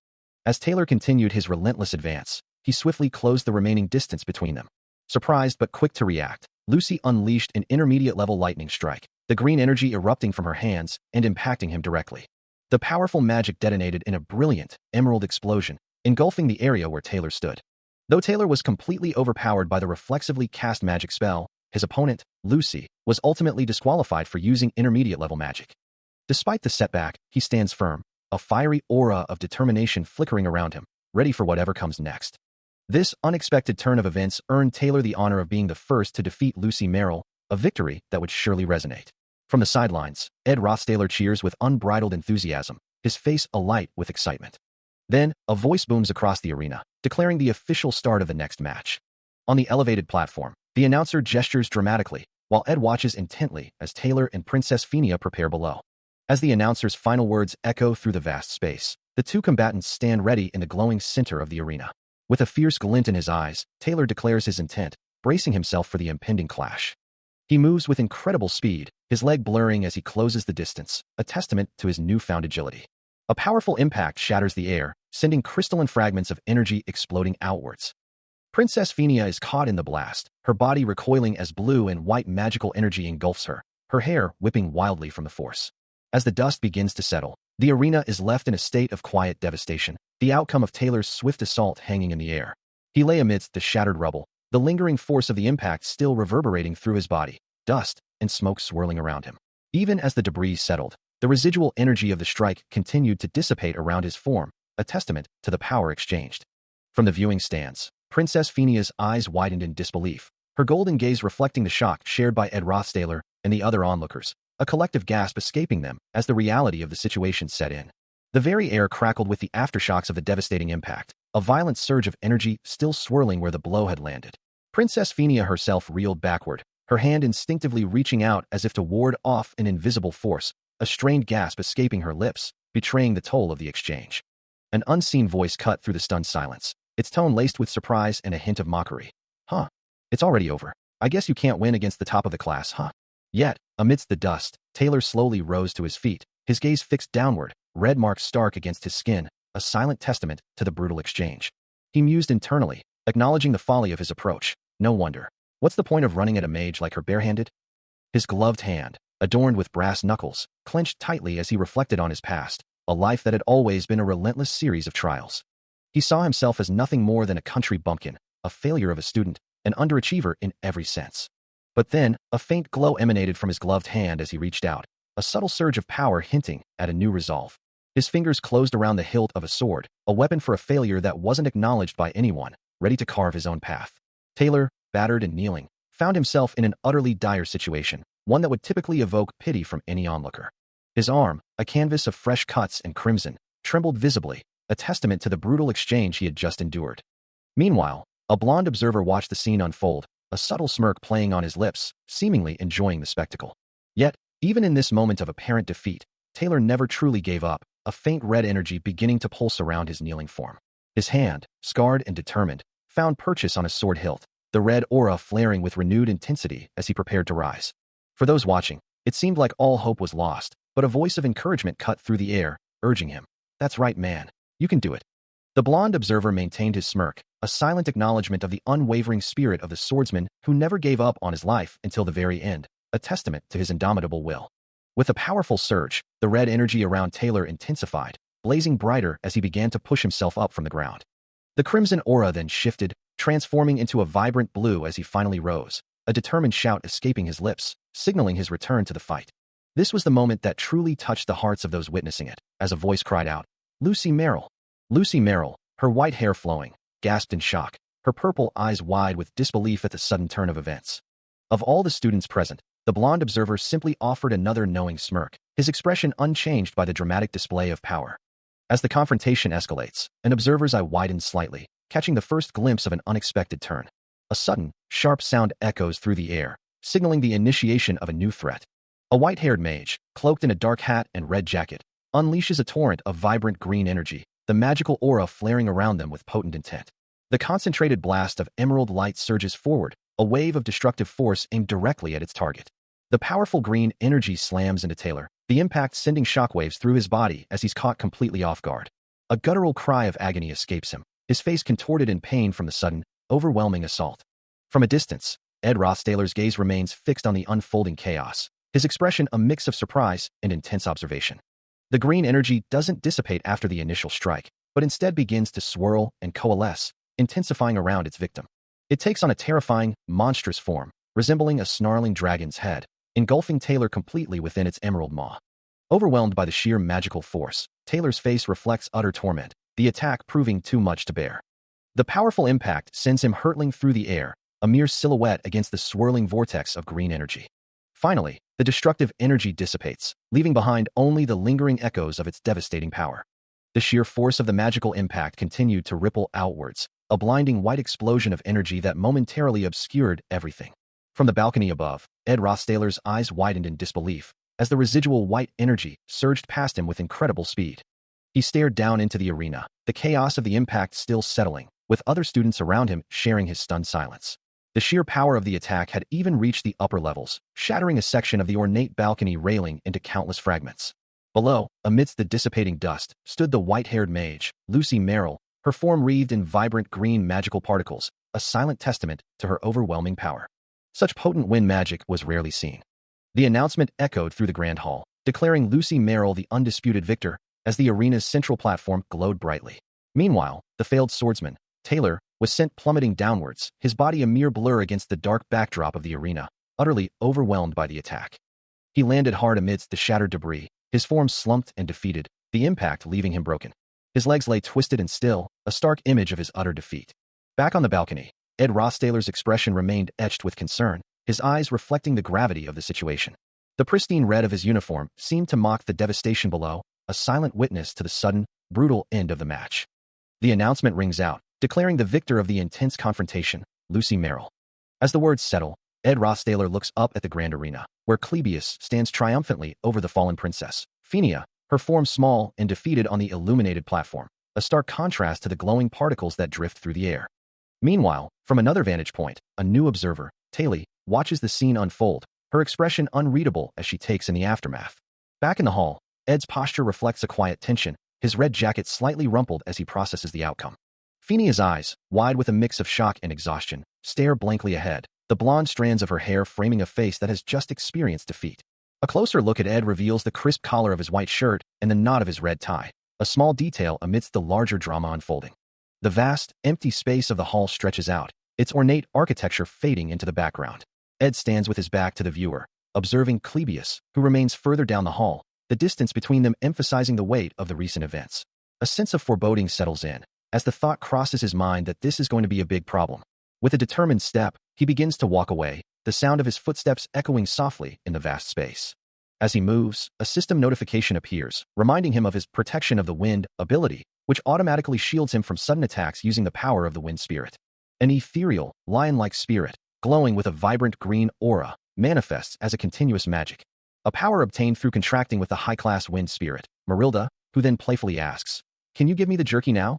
As Taylor continued his relentless advance, he swiftly closed the remaining distance between them. Surprised but quick to react, Lucy unleashed an intermediate-level lightning strike, the green energy erupting from her hands and impacting him directly. The powerful magic detonated in a brilliant, emerald explosion, engulfing the area where Taylor stood. Though Taylor was completely overpowered by the reflexively cast magic spell, his opponent, Lucy, was ultimately disqualified for using intermediate-level magic. Despite the setback, he stands firm, a fiery aura of determination flickering around him, ready for whatever comes next. This unexpected turn of events earned Taylor the honor of being the first to defeat Lucy Merrill, a victory that would surely resonate. From the sidelines, Ed Rothstaler cheers with unbridled enthusiasm, his face alight with excitement. Then, a voice booms across the arena, declaring the official start of the next match. On the elevated platform, the announcer gestures dramatically, while Ed watches intently as Taylor and Princess Fenia prepare below. As the announcer's final words echo through the vast space, the two combatants stand ready in the glowing center of the arena. With a fierce glint in his eyes, Taylor declares his intent, bracing himself for the impending clash. He moves with incredible speed, his leg blurring as he closes the distance, a testament to his newfound agility. A powerful impact shatters the air, sending crystalline fragments of energy exploding outwards. Princess Fenia is caught in the blast, her body recoiling as blue and white magical energy engulfs her, her hair whipping wildly from the force. As the dust begins to settle, the arena is left in a state of quiet devastation, the outcome of Taylor's swift assault hanging in the air. He lay amidst the shattered rubble, the lingering force of the impact still reverberating through his body, dust and smoke swirling around him. Even as the debris settled, the residual energy of the strike continued to dissipate around his form, a testament to the power exchanged. From the viewing stands, Princess Fenia's eyes widened in disbelief, her golden gaze reflecting the shock shared by Ed Rothstaler and the other onlookers, a collective gasp escaping them as the reality of the situation set in. The very air crackled with the aftershocks of the devastating impact, a violent surge of energy still swirling where the blow had landed. Princess Fenia herself reeled backward, her hand instinctively reaching out as if to ward off an invisible force, a strained gasp escaping her lips, betraying the toll of the exchange. An unseen voice cut through the stunned silence, its tone laced with surprise and a hint of mockery. Huh. It's already over. I guess you can't win against the top of the class, huh? Yet, amidst the dust, Taylor slowly rose to his feet, his gaze fixed downward, red marks stark against his skin, a silent testament to the brutal exchange. He mused internally, acknowledging the folly of his approach. No wonder. What's the point of running at a mage like her barehanded? His gloved hand, adorned with brass knuckles, clenched tightly as he reflected on his past, a life that had always been a relentless series of trials. He saw himself as nothing more than a country bumpkin, a failure of a student, an underachiever in every sense. But then, a faint glow emanated from his gloved hand as he reached out, a subtle surge of power hinting at a new resolve. His fingers closed around the hilt of a sword, a weapon for a failure that wasn't acknowledged by anyone, ready to carve his own path. Taylor, battered and kneeling, found himself in an utterly dire situation, one that would typically evoke pity from any onlooker. His arm, a canvas of fresh cuts and crimson, trembled visibly, a testament to the brutal exchange he had just endured. Meanwhile, a blonde observer watched the scene unfold, a subtle smirk playing on his lips, seemingly enjoying the spectacle. Yet, even in this moment of apparent defeat, Taylor never truly gave up, a faint red energy beginning to pulse around his kneeling form. His hand, scarred and determined, found purchase on his sword hilt, the red aura flaring with renewed intensity as he prepared to rise. For those watching, it seemed like all hope was lost, but a voice of encouragement cut through the air, urging him. That's right, man. You can do it. The blonde observer maintained his smirk, a silent acknowledgement of the unwavering spirit of the swordsman who never gave up on his life until the very end, a testament to his indomitable will. With a powerful surge, the red energy around Taylor intensified, blazing brighter as he began to push himself up from the ground. The crimson aura then shifted, transforming into a vibrant blue as he finally rose, a determined shout escaping his lips, signaling his return to the fight. This was the moment that truly touched the hearts of those witnessing it, as a voice cried out, Lucy Merrill. Lucy Merrill, her white hair flowing, gasped in shock, her purple eyes wide with disbelief at the sudden turn of events. Of all the students present, the blonde observer simply offered another knowing smirk, his expression unchanged by the dramatic display of power. As the confrontation escalates, an observer's eye widens slightly, catching the first glimpse of an unexpected turn. A sudden, sharp sound echoes through the air, signaling the initiation of a new threat. A white-haired mage, cloaked in a dark hat and red jacket, unleashes a torrent of vibrant green energy, the magical aura flaring around them with potent intent. The concentrated blast of emerald light surges forward, a wave of destructive force aimed directly at its target. The powerful green energy slams into Taylor, the impact sending shockwaves through his body as he's caught completely off guard. A guttural cry of agony escapes him, his face contorted in pain from the sudden, overwhelming assault. From a distance, Ed Rothstaler's gaze remains fixed on the unfolding chaos, his expression a mix of surprise and intense observation. The green energy doesn't dissipate after the initial strike, but instead begins to swirl and coalesce, intensifying around its victim. It takes on a terrifying, monstrous form, resembling a snarling dragon's head, engulfing Taylor completely within its emerald maw. Overwhelmed by the sheer magical force, Taylor's face reflects utter torment, the attack proving too much to bear. The powerful impact sends him hurtling through the air, a mere silhouette against the swirling vortex of green energy. Finally, the destructive energy dissipates, leaving behind only the lingering echoes of its devastating power. The sheer force of the magical impact continued to ripple outwards, a blinding white explosion of energy that momentarily obscured everything. From the balcony above, Ed Rothstaler's eyes widened in disbelief as the residual white energy surged past him with incredible speed. He stared down into the arena, the chaos of the impact still settling, with other students around him sharing his stunned silence. The sheer power of the attack had even reached the upper levels, shattering a section of the ornate balcony railing into countless fragments. Below, amidst the dissipating dust, stood the white-haired mage, Lucy Merrill, her form wreathed in vibrant green magical particles, a silent testament to her overwhelming power. Such potent wind magic was rarely seen. The announcement echoed through the grand hall, declaring Lucy Merrill the undisputed victor, as the arena's central platform glowed brightly. Meanwhile, the failed swordsman, Taylor, was sent plummeting downwards, his body a mere blur against the dark backdrop of the arena, utterly overwhelmed by the attack. He landed hard amidst the shattered debris, his form slumped and defeated, the impact leaving him broken. His legs lay twisted and still, a stark image of his utter defeat. Back on the balcony, Ed Rothstaler's expression remained etched with concern, his eyes reflecting the gravity of the situation. The pristine red of his uniform seemed to mock the devastation below, a silent witness to the sudden, brutal end of the match. The announcement rings out, declaring the victor of the intense confrontation, Lucy Merrill. As the words settle, Ed Rothstaler looks up at the grand arena, where Clebius stands triumphantly over the fallen princess, Phenia, her form small and defeated on the illuminated platform, a stark contrast to the glowing particles that drift through the air. Meanwhile, from another vantage point, a new observer, Taylor, watches the scene unfold, her expression unreadable as she takes in the aftermath. Back in the hall, Ed's posture reflects a quiet tension, his red jacket slightly rumpled as he processes the outcome. Phenia's eyes, wide with a mix of shock and exhaustion, stare blankly ahead, the blonde strands of her hair framing a face that has just experienced defeat. A closer look at Ed reveals the crisp collar of his white shirt and the knot of his red tie, a small detail amidst the larger drama unfolding. The vast, empty space of the hall stretches out, its ornate architecture fading into the background. Ed stands with his back to the viewer, observing Clebius, who remains further down the hall, the distance between them emphasizing the weight of the recent events. A sense of foreboding settles in, as the thought crosses his mind that this is going to be a big problem. With a determined step, he begins to walk away, the sound of his footsteps echoing softly in the vast space. As he moves, a system notification appears, reminding him of his protection of the wind ability, which automatically shields him from sudden attacks using the power of the wind spirit. An ethereal, lion-like spirit, glowing with a vibrant green aura, manifests as a continuous magic. A power obtained through contracting with the high-class wind spirit, Marilda, who then playfully asks, "Can you give me the jerky now?"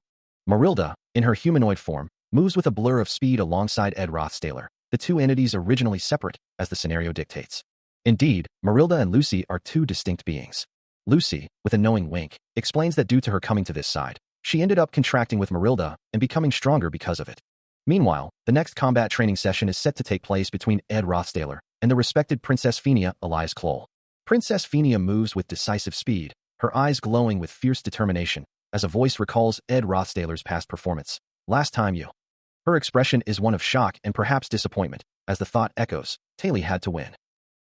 Marilda, in her humanoid form, moves with a blur of speed alongside Ed Rothstaler, the two entities originally separate, as the scenario dictates. Indeed, Marilda and Lucy are two distinct beings. Lucy, with a knowing wink, explains that due to her coming to this side, she ended up contracting with Marilda and becoming stronger because of it. Meanwhile, the next combat training session is set to take place between Ed Rothstaler and the respected Princess Phenia Elias Kloll. Princess Phenia moves with decisive speed, her eyes glowing with fierce determination, as a voice recalls Ed Rothstaler's past performance. "Last time you." Her expression is one of shock and perhaps disappointment, as the thought echoes, Taylor had to win.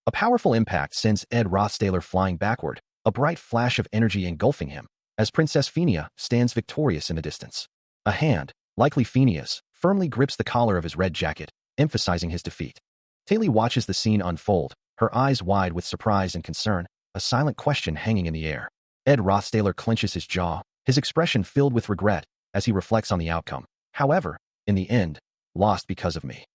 A powerful impact sends Ed Rothstaler flying backward, a bright flash of energy engulfing him, as Princess Phenia stands victorious in the distance. A hand, likely Phenia's, firmly grips the collar of his red jacket, emphasizing his defeat. Taylor watches the scene unfold, her eyes wide with surprise and concern, a silent question hanging in the air. Ed Rothstaler clenches his jaw, his expression filled with regret, as he reflects on the outcome. However, in the end, lost because of me.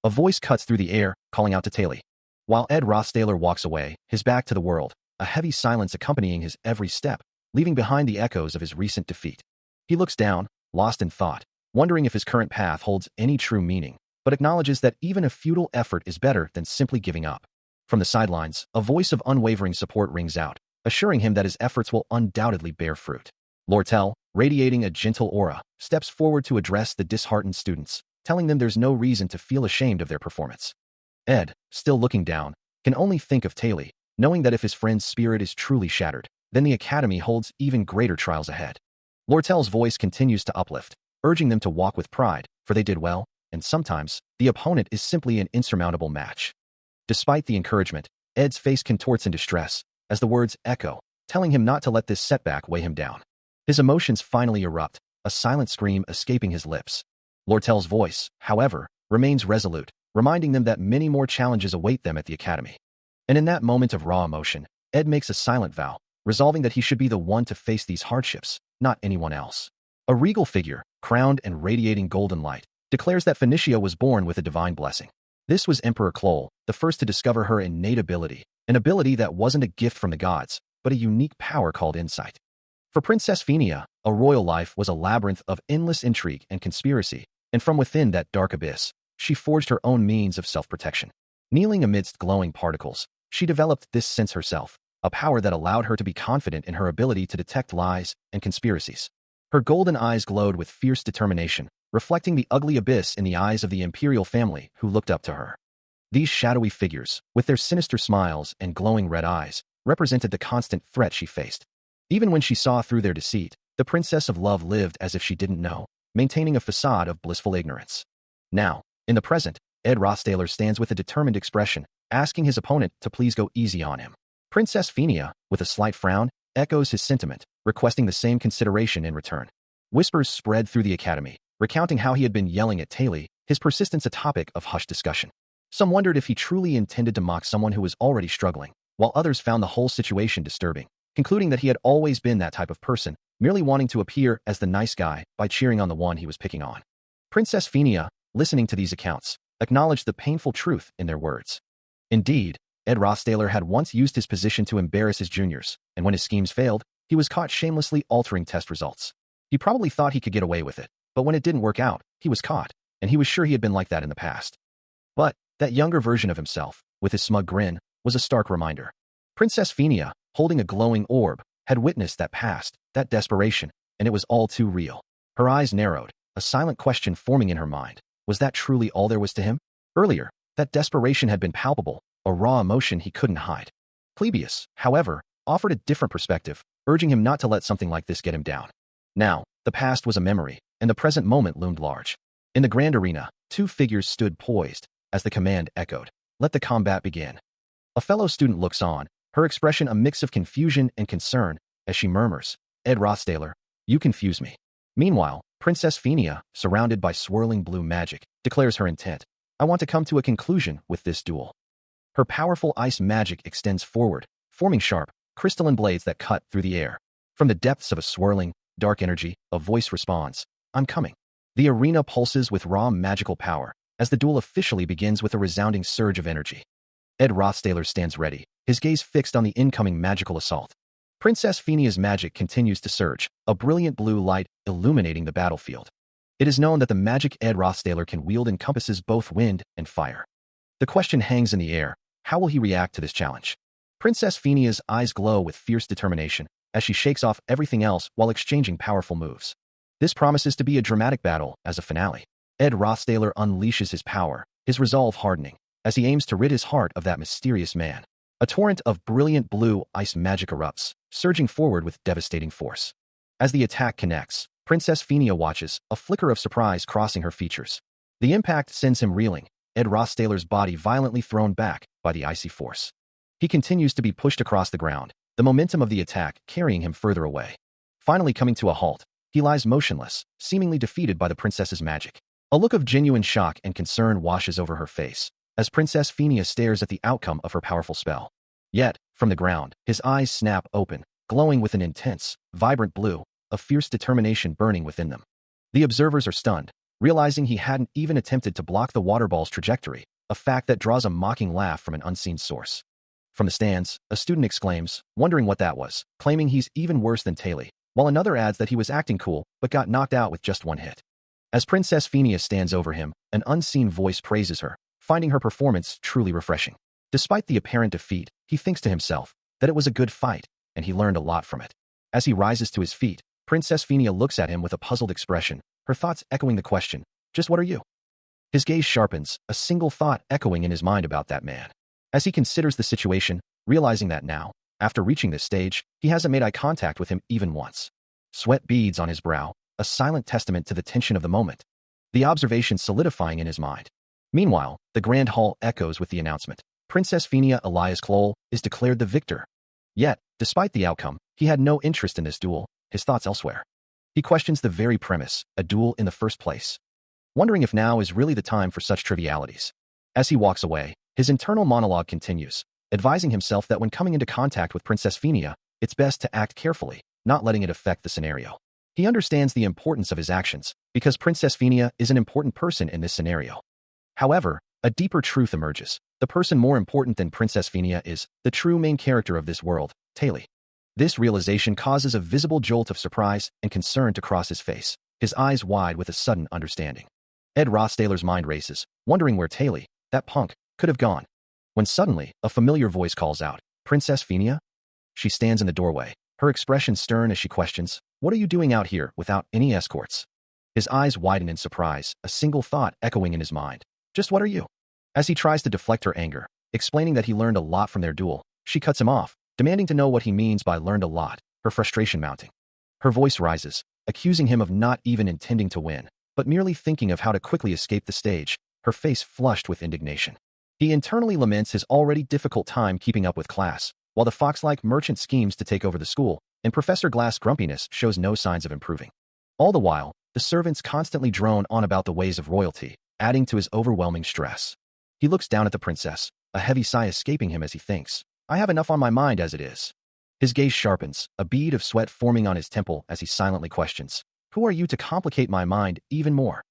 A voice cuts through the air, calling out to Taylor. While Ed Rothstaler walks away, his back to the world, a heavy silence accompanying his every step, leaving behind the echoes of his recent defeat. He looks down, lost in thought, wondering if his current path holds any true meaning, but acknowledges that even a futile effort is better than simply giving up. From the sidelines, a voice of unwavering support rings out, assuring him that his efforts will undoubtedly bear fruit. Lortel, radiating a gentle aura, steps forward to address the disheartened students, telling them there's no reason to feel ashamed of their performance. Ed, still looking down, can only think of Taylor, knowing that if his friend's spirit is truly shattered, then the academy holds even greater trials ahead. Lortel's voice continues to uplift, urging them to walk with pride, for they did well, and sometimes, the opponent is simply an insurmountable match. Despite the encouragement, Ed's face contorts in distress, as the words echo, telling him not to let this setback weigh him down. His emotions finally erupt, a silent scream escaping his lips. Lortel's voice, however, remains resolute, reminding them that many more challenges await them at the academy. And in that moment of raw emotion, Ed makes a silent vow, resolving that he should be the one to face these hardships, not anyone else. A regal figure, crowned and radiating golden light, declares that Phoenicia was born with a divine blessing. This was Emperor Clole, the first to discover her innate ability, an ability that wasn't a gift from the gods, but a unique power called insight. For Princess Phenia, a royal life was a labyrinth of endless intrigue and conspiracy, and from within that dark abyss, she forged her own means of self-protection. Kneeling amidst glowing particles, she developed this sense herself, a power that allowed her to be confident in her ability to detect lies and conspiracies. Her golden eyes glowed with fierce determination, reflecting the ugly abyss in the eyes of the imperial family who looked up to her. These shadowy figures, with their sinister smiles and glowing red eyes, represented the constant threat she faced. Even when she saw through their deceit, the Princess of Love lived as if she didn't know, maintaining a facade of blissful ignorance. Now, in the present, Ed Rostaler stands with a determined expression, asking his opponent to please go easy on him. Princess Phenia, with a slight frown, echoes his sentiment, requesting the same consideration in return. Whispers spread through the academy, recounting how he had been yelling at Taylor, his persistence a topic of hushed discussion. Some wondered if he truly intended to mock someone who was already struggling, while others found the whole situation disturbing, concluding that he had always been that type of person, merely wanting to appear as the nice guy by cheering on the one he was picking on. Princess Phenia, listening to these accounts, acknowledged the painful truth in their words. Indeed, Ed Rostaler had once used his position to embarrass his juniors, and when his schemes failed, he was caught shamelessly altering test results. He probably thought he could get away with it, but when it didn't work out, he was caught, and he was sure he had been like that in the past. But that younger version of himself, with his smug grin, was a stark reminder. Princess Phenia, holding a glowing orb, had witnessed that past, that desperation, and it was all too real. Her eyes narrowed, a silent question forming in her mind. Was that truly all there was to him? Earlier, that desperation had been palpable, a raw emotion he couldn't hide. Clebius, however, offered a different perspective, urging him not to let something like this get him down. Now, the past was a memory, and the present moment loomed large. In the grand arena, two figures stood poised, as the command echoed, "Let the combat begin." A fellow student looks on, her expression a mix of confusion and concern, as she murmurs, "Ed Rostaler, you confuse me." Meanwhile, Princess Phenia, surrounded by swirling blue magic, declares her intent. "I want to come to a conclusion with this duel." Her powerful ice magic extends forward, forming sharp, crystalline blades that cut through the air. From the depths of a swirling, dark energy, a voice responds, "I'm coming." The arena pulses with raw magical power, as the duel officially begins with a resounding surge of energy. Ed Rostaler stands ready, his gaze fixed on the incoming magical assault. Princess Phenia's magic continues to surge, a brilliant blue light illuminating the battlefield. It is known that the magic Ed Rostaler can wield encompasses both wind and fire. The question hangs in the air, how will he react to this challenge? Princess Phenia's eyes glow with fierce determination, as she shakes off everything else while exchanging powerful moves. This promises to be a dramatic battle as a finale. Ed Rostaler unleashes his power, his resolve hardening, as he aims to rid his heart of that mysterious man. A torrent of brilliant blue ice magic erupts, surging forward with devastating force. As the attack connects, Princess Phenia watches, a flicker of surprise crossing her features. The impact sends him reeling, Ed Rostaler's body violently thrown back by the icy force. He continues to be pushed across the ground, the momentum of the attack carrying him further away. Finally coming to a halt, he lies motionless, seemingly defeated by the princess's magic. A look of genuine shock and concern washes over her face, as Princess Phenia stares at the outcome of her powerful spell. Yet, from the ground, his eyes snap open, glowing with an intense, vibrant blue, a fierce determination burning within them. The observers are stunned, realizing he hadn't even attempted to block the water ball's trajectory, a fact that draws a mocking laugh from an unseen source. From the stands, a student exclaims, wondering what that was, claiming he's even worse than Taylor, while another adds that he was acting cool but got knocked out with just one hit. As Princess Phineas stands over him, an unseen voice praises her, finding her performance truly refreshing. Despite the apparent defeat, he thinks to himself that it was a good fight, and he learned a lot from it. As he rises to his feet, Princess Phineas looks at him with a puzzled expression, her thoughts echoing the question, "Just what are you?" His gaze sharpens, a single thought echoing in his mind about that man. As he considers the situation, realizing that now, after reaching this stage, he hasn't made eye contact with him even once. Sweat beads on his brow, a silent testament to the tension of the moment. The observation solidifying in his mind. Meanwhile, the grand hall echoes with the announcement. Princess Phineas Elias Kloll is declared the victor. Yet, despite the outcome, he had no interest in this duel, his thoughts elsewhere. He questions the very premise, a duel in the first place, wondering if now is really the time for such trivialities. As he walks away, his internal monologue continues, advising himself that when coming into contact with Princess Phineas, it's best to act carefully, not letting it affect the scenario. He understands the importance of his actions, because Princess Phineas is an important person in this scenario. However, a deeper truth emerges. The person more important than Princess Phineas is the true main character of this world, Taylor. This realization causes a visible jolt of surprise and concern to cross his face, his eyes wide with a sudden understanding. Ed Rothstaler's mind races, wondering where Taylor, that punk, could have gone. When suddenly, a familiar voice calls out, "Princess Phineas?" She stands in the doorway, her expression stern as she questions, "What are you doing out here without any escorts?" His eyes widen in surprise, a single thought echoing in his mind. "Just what are you?" As he tries to deflect her anger, explaining that he learned a lot from their duel, she cuts him off, demanding to know what he means by learned a lot, her frustration mounting. Her voice rises, accusing him of not even intending to win, but merely thinking of how to quickly escape the stage, her face flushed with indignation. He internally laments his already difficult time keeping up with class, while the fox-like merchant schemes to take over the school, and Professor Glass' grumpiness shows no signs of improving. All the while, the servants constantly drone on about the ways of royalty, adding to his overwhelming stress. He looks down at the princess, a heavy sigh escaping him as he thinks, "I have enough on my mind as it is." His gaze sharpens, a bead of sweat forming on his temple as he silently questions, "Who are you to complicate my mind even more?"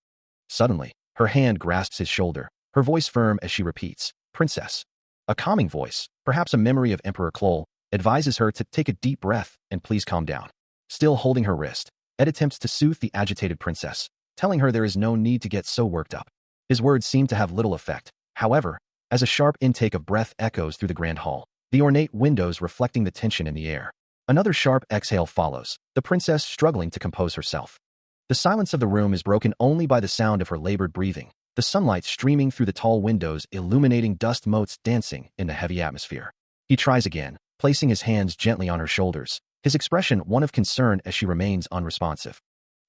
Suddenly, her hand grasps his shoulder, her voice firm as she repeats, "Princess." A calming voice, perhaps a memory of Emperor Kloll, advises her to take a deep breath and please calm down. Still holding her wrist, Ed attempts to soothe the agitated princess, telling her there is no need to get so worked up. His words seem to have little effect. However, as a sharp intake of breath echoes through the grand hall, the ornate windows reflecting the tension in the air, another sharp exhale follows, the princess struggling to compose herself. The silence of the room is broken only by the sound of her labored breathing, the sunlight streaming through the tall windows illuminating dust motes dancing in the heavy atmosphere. He tries again, placing his hands gently on her shoulders, his expression one of concern as she remains unresponsive.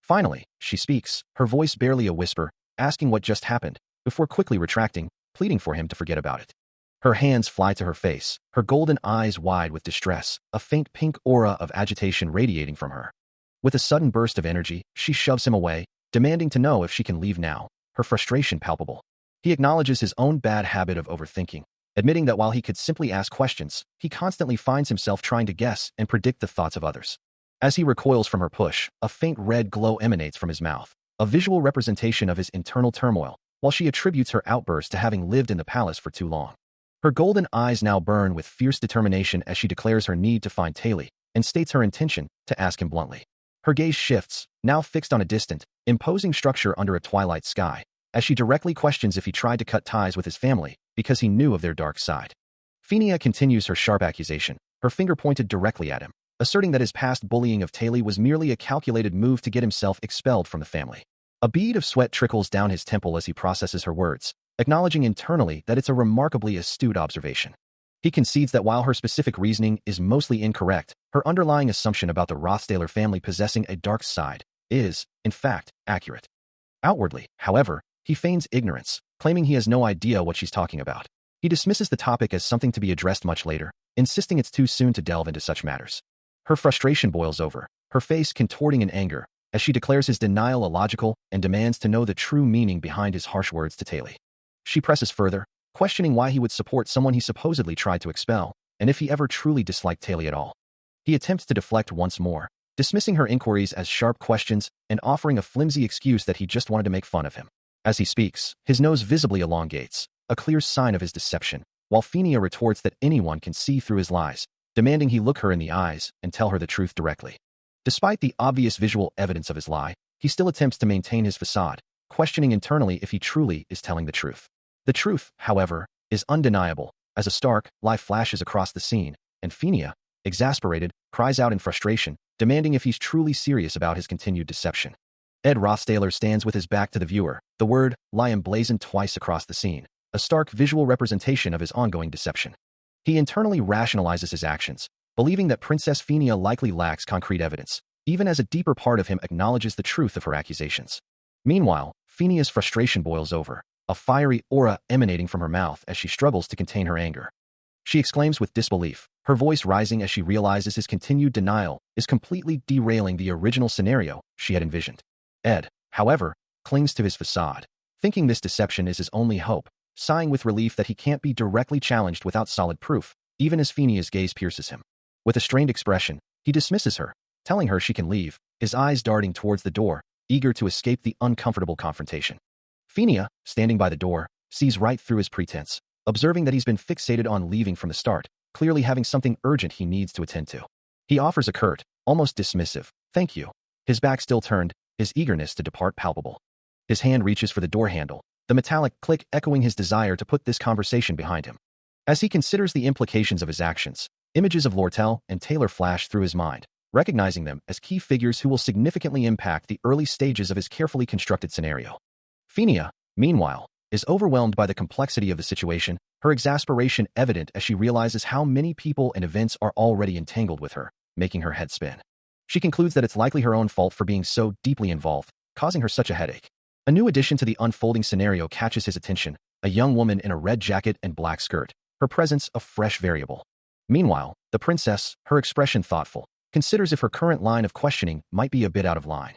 Finally, she speaks, her voice barely a whisper, asking what just happened, before quickly retracting, pleading for him to forget about it. Her hands fly to her face, her golden eyes wide with distress, a faint pink aura of agitation radiating from her. With a sudden burst of energy, she shoves him away, demanding to know if she can leave now, her frustration palpable. He acknowledges his own bad habit of overthinking, admitting that while he could simply ask questions, he constantly finds himself trying to guess and predict the thoughts of others. As he recoils from her push, a faint red glow emanates from his mouth, a visual representation of his internal turmoil, while she attributes her outburst to having lived in the palace for too long. Her golden eyes now burn with fierce determination as she declares her need to find Taylor, and states her intention to ask him bluntly. Her gaze shifts, now fixed on a distant, imposing structure under a twilight sky, as she directly questions if he tried to cut ties with his family because he knew of their dark side. Phineas continues her sharp accusation, her finger pointed directly at him, asserting that his past bullying of Taylor was merely a calculated move to get himself expelled from the family. A bead of sweat trickles down his temple as he processes her words, acknowledging internally that it's a remarkably astute observation. He concedes that while her specific reasoning is mostly incorrect, her underlying assumption about the Rothstaler family possessing a dark side is, in fact, accurate. Outwardly, however, he feigns ignorance, claiming he has no idea what she's talking about. He dismisses the topic as something to be addressed much later, insisting it's too soon to delve into such matters. Her frustration boils over, her face contorting in anger, as she declares his denial illogical and demands to know the true meaning behind his harsh words to Taylor. She presses further, questioning why he would support someone he supposedly tried to expel, and if he ever truly disliked Taylor at all. He attempts to deflect once more, dismissing her inquiries as sharp questions and offering a flimsy excuse that he just wanted to make fun of him. As he speaks, his nose visibly elongates, a clear sign of his deception, while Phinia retorts that anyone can see through his lies, demanding he look her in the eyes and tell her the truth directly. Despite the obvious visual evidence of his lie, he still attempts to maintain his facade, questioning internally if he truly is telling the truth. The truth, however, is undeniable, as a stark light flashes across the scene, and Phinia, exasperated, cries out in frustration, demanding if he's truly serious about his continued deception. Ed Rothstaler stands with his back to the viewer, the word lie emblazoned twice across the scene, a stark visual representation of his ongoing deception. He internally rationalizes his actions, believing that Princess Phinia likely lacks concrete evidence, even as a deeper part of him acknowledges the truth of her accusations. Meanwhile, Phinia's frustration boils over, a fiery aura emanating from her mouth as she struggles to contain her anger. She exclaims with disbelief, her voice rising as she realizes his continued denial is completely derailing the original scenario she had envisioned. Ed, however, clings to his facade, thinking this deception is his only hope, sighing with relief that he can't be directly challenged without solid proof, even as Phinia's gaze pierces him. With a strained expression, he dismisses her, telling her she can leave, his eyes darting towards the door, eager to escape the uncomfortable confrontation. Phinia, standing by the door, sees right through his pretense, observing that he's been fixated on leaving from the start, clearly having something urgent he needs to attend to. He offers a curt, almost dismissive, "Thank you," his back still turned, his eagerness to depart palpable. His hand reaches for the door handle, the metallic click echoing his desire to put this conversation behind him. As he considers the implications of his actions, images of Lortel and Taylor flash through his mind, recognizing them as key figures who will significantly impact the early stages of his carefully constructed scenario. Phinia, meanwhile, is overwhelmed by the complexity of the situation, her exasperation evident as she realizes how many people and events are already entangled with her, making her head spin. She concludes that it's likely her own fault for being so deeply involved, causing her such a headache. A new addition to the unfolding scenario catches his attention, a young woman in a red jacket and black skirt, her presence a fresh variable. Meanwhile, the princess, her expression thoughtful, considers if her current line of questioning might be a bit out of line.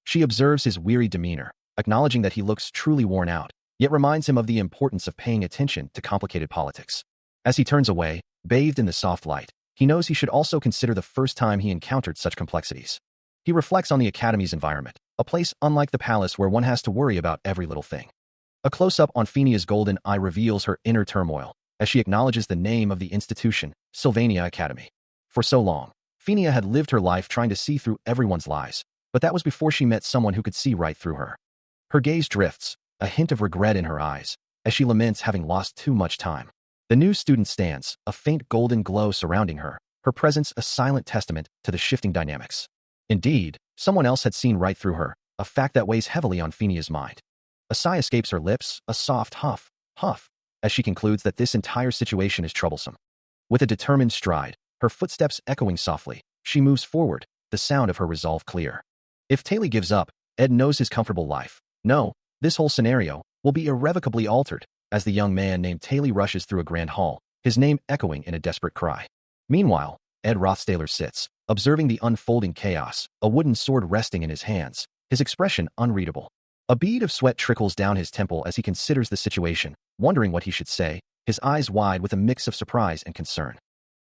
She observes his weary demeanor, acknowledging that he looks truly worn out, yet reminds him of the importance of paying attention to complicated politics. As he turns away, bathed in the soft light, he knows he should also consider the first time he encountered such complexities. He reflects on the academy's environment, a place unlike the palace where one has to worry about every little thing. A close-up on Phinia's golden eye reveals her inner turmoil, as she acknowledges the name of the institution, Sylvania Academy. For so long, Phinia had lived her life trying to see through everyone's lies, but that was before she met someone who could see right through her. Her gaze drifts, a hint of regret in her eyes, as she laments having lost too much time. The new student stands, a faint golden glow surrounding her, her presence a silent testament to the shifting dynamics. Indeed, someone else had seen right through her, a fact that weighs heavily on Phinia's mind. A sigh escapes her lips, a soft huff, as she concludes that this entire situation is troublesome. With a determined stride, her footsteps echoing softly, she moves forward, the sound of her resolve clear. If Taylor gives up, Ed knows his comfortable life. No, this whole scenario will be irrevocably altered, as the young man named Taylor rushes through a grand hall, his name echoing in a desperate cry. Meanwhile, Ed Rothstaler sits, observing the unfolding chaos, a wooden sword resting in his hands, his expression unreadable. A bead of sweat trickles down his temple as he considers the situation, wondering what he should say, his eyes wide with a mix of surprise and concern.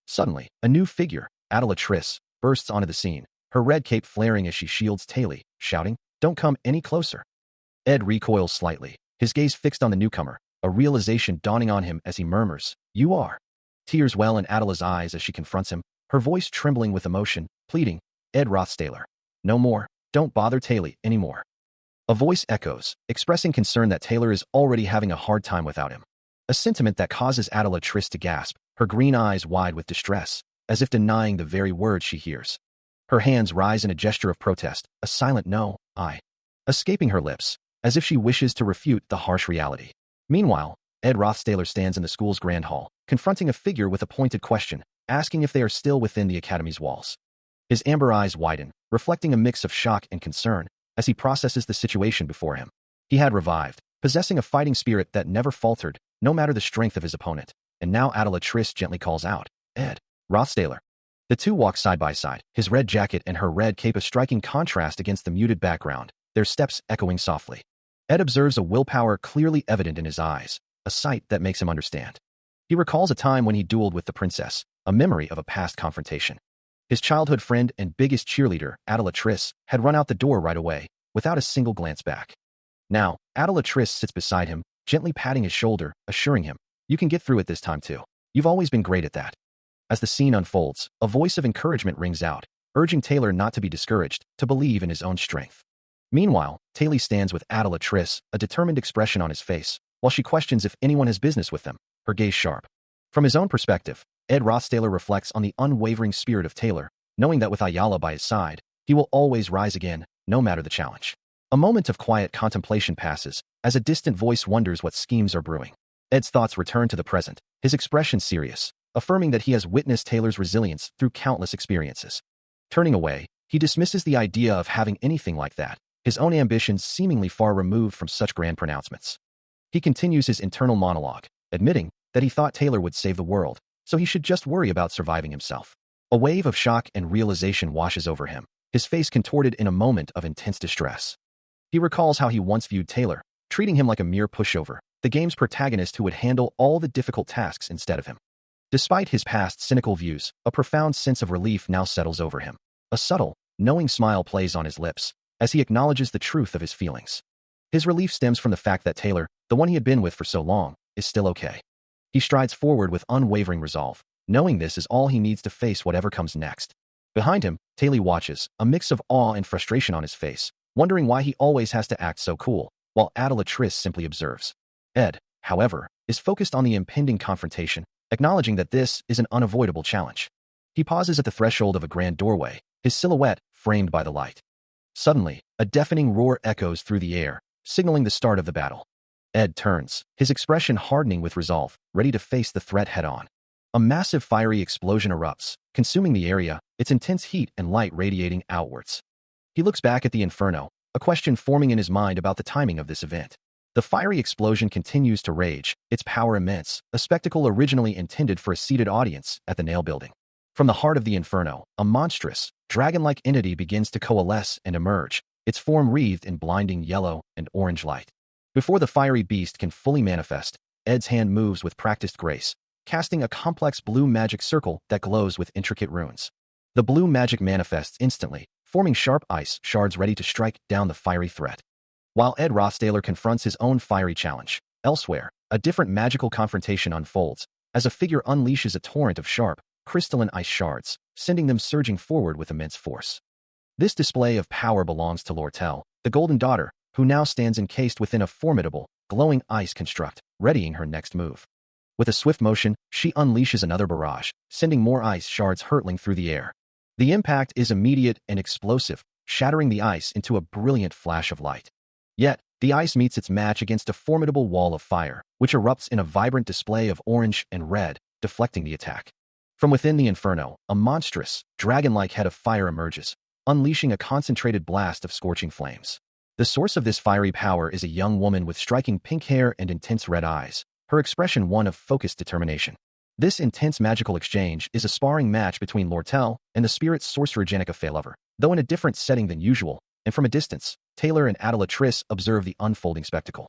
Suddenly, a new figure, Adela Triss, bursts onto the scene, her red cape flaring as she shields Taylor, shouting, "Don't come any closer." Ed recoils slightly, his gaze fixed on the newcomer, a realization dawning on him as he murmurs, "You are." Tears well in Adela's eyes as she confronts him, her voice trembling with emotion, pleading, "Ed Rothstaler. No more, don't bother Taylor anymore." A voice echoes, expressing concern that Taylor is already having a hard time without him. A sentiment that causes Adela Triss to gasp, her green eyes wide with distress, as if denying the very words she hears. Her hands rise in a gesture of protest, a silent no, escaping her lips, as if she wishes to refute the harsh reality. Meanwhile, Ed Rothstaler stands in the school's grand hall, confronting a figure with a pointed question, asking if they are still within the academy's walls. His amber eyes widen, reflecting a mix of shock and concern, as he processes the situation before him. He had revived, possessing a fighting spirit that never faltered, no matter the strength of his opponent, and now Adela Triss gently calls out, "Ed Rothstaler." The two walk side by side, his red jacket and her red cape a striking contrast against the muted background, their steps echoing softly. Ed observes a willpower clearly evident in his eyes, a sight that makes him understand. He recalls a time when he dueled with the princess, a memory of a past confrontation. His childhood friend and biggest cheerleader, Adela Triss, had run out the door right away, without a single glance back. Now, Adela Triss sits beside him, gently patting his shoulder, assuring him, You can get through it this time too. You've always been great at that. As the scene unfolds, a voice of encouragement rings out, urging Taylor not to be discouraged, to believe in his own strength. Meanwhile, Taylor stands with Adela, a determined expression on his face, while she questions if anyone has business with them, her gaze sharp. From his own perspective, Ed Rothstaler reflects on the unwavering spirit of Taylor, knowing that with Ayala by his side, he will always rise again, no matter the challenge. A moment of quiet contemplation passes, as a distant voice wonders what schemes are brewing. Ed's thoughts return to the present, his expression serious, affirming that he has witnessed Taylor's resilience through countless experiences. Turning away, he dismisses the idea of having anything like that, his own ambitions seemingly far removed from such grand pronouncements. He continues his internal monologue, admitting that he thought Taylor would save the world, so he should just worry about surviving himself. A wave of shock and realization washes over him, his face contorted in a moment of intense distress. He recalls how he once viewed Taylor, treating him like a mere pushover, the game's protagonist who would handle all the difficult tasks instead of him. Despite his past cynical views, a profound sense of relief now settles over him. A subtle, knowing smile plays on his lips, as he acknowledges the truth of his feelings. His relief stems from the fact that Taylor, the one he had been with for so long, is still okay. He strides forward with unwavering resolve, knowing this is all he needs to face whatever comes next. Behind him, Taylor watches, a mix of awe and frustration on his face, wondering why he always has to act so cool, while Adela simply observes. Ed, however, is focused on the impending confrontation, acknowledging that this is an unavoidable challenge. He pauses at the threshold of a grand doorway, his silhouette framed by the light. Suddenly, a deafening roar echoes through the air, signaling the start of the battle. Ed turns, his expression hardening with resolve, ready to face the threat head-on. A massive fiery explosion erupts, consuming the area, its intense heat and light radiating outwards. He looks back at the inferno, a question forming in his mind about the timing of this event. The fiery explosion continues to rage, its power immense, a spectacle originally intended for a seated audience at the Nail Building. From the heart of the inferno, a monstrous, dragon-like entity begins to coalesce and emerge, its form wreathed in blinding yellow and orange light. Before the fiery beast can fully manifest, Ed's hand moves with practiced grace, casting a complex blue magic circle that glows with intricate runes. The blue magic manifests instantly, forming sharp ice shards ready to strike down the fiery threat. While Ed Rothstaler confronts his own fiery challenge, elsewhere, a different magical confrontation unfolds, as a figure unleashes a torrent of sharp, crystalline ice shards, sending them surging forward with immense force. This display of power belongs to Lortel, the Golden Daughter, who now stands encased within a formidable, glowing ice construct, readying her next move. With a swift motion, she unleashes another barrage, sending more ice shards hurtling through the air. The impact is immediate and explosive, shattering the ice into a brilliant flash of light. Yet, the ice meets its match against a formidable wall of fire, which erupts in a vibrant display of orange and red, deflecting the attack. From within the inferno, a monstrous, dragon-like head of fire emerges, unleashing a concentrated blast of scorching flames. The source of this fiery power is a young woman with striking pink hair and intense red eyes, her expression one of focused determination. This intense magical exchange is a sparring match between Lortel and the spirit sorcerer Janica Faylover, though in a different setting than usual, and from a distance, Taylor and Adela observe the unfolding spectacle.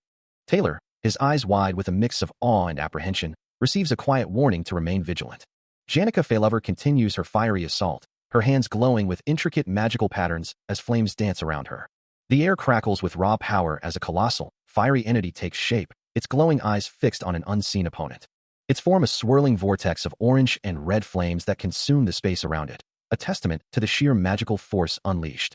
Taylor, his eyes wide with a mix of awe and apprehension, receives a quiet warning to remain vigilant. Janica Faylover continues her fiery assault, her hands glowing with intricate magical patterns as flames dance around her. The air crackles with raw power as a colossal, fiery entity takes shape, its glowing eyes fixed on an unseen opponent. Its form a swirling vortex of orange and red flames that consume the space around it, a testament to the sheer magical force unleashed.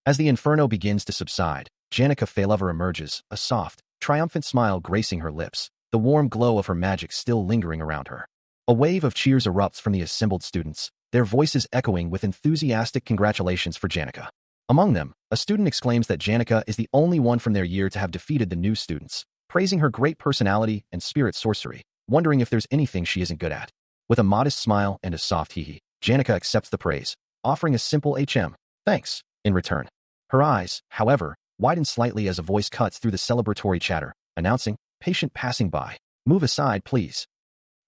As the inferno begins to subside, Janica Faylover emerges, a soft, triumphant smile gracing her lips, the warm glow of her magic still lingering around her. A wave of cheers erupts from the assembled students, their voices echoing with enthusiastic congratulations for Janica. Among them, a student exclaims that Janica is the only one from their year to have defeated the new students, praising her great personality and spirit sorcery, wondering if there's anything she isn't good at. With a modest smile and a soft hee-hee, Janica accepts the praise, offering a simple thanks, in return. Her eyes, however, widen slightly as a voice cuts through the celebratory chatter, announcing, "Patient passing by. Move aside, please."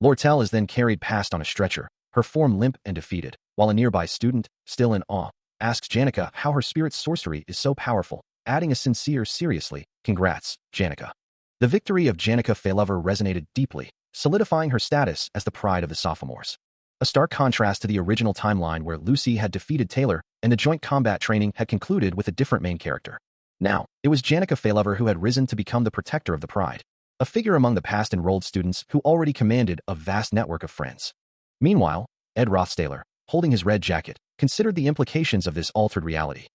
Lortel is then carried past on a stretcher, her form limp and defeated, while a nearby student, still in awe, asks Janica how her spirit sorcery is so powerful, adding a sincere seriously, "Congrats, Janica." The victory of Janica Faylover resonated deeply, solidifying her status as the pride of the sophomores. A stark contrast to the original timeline where Lucy had defeated Taylor and the joint combat training had concluded with a different main character. Now, it was Janica Faylover who had risen to become the protector of the pride. a figure among the past enrolled students who already commanded a vast network of friends. Meanwhile, Ed Rothstaler, holding his red jacket, considered the implications of this altered reality.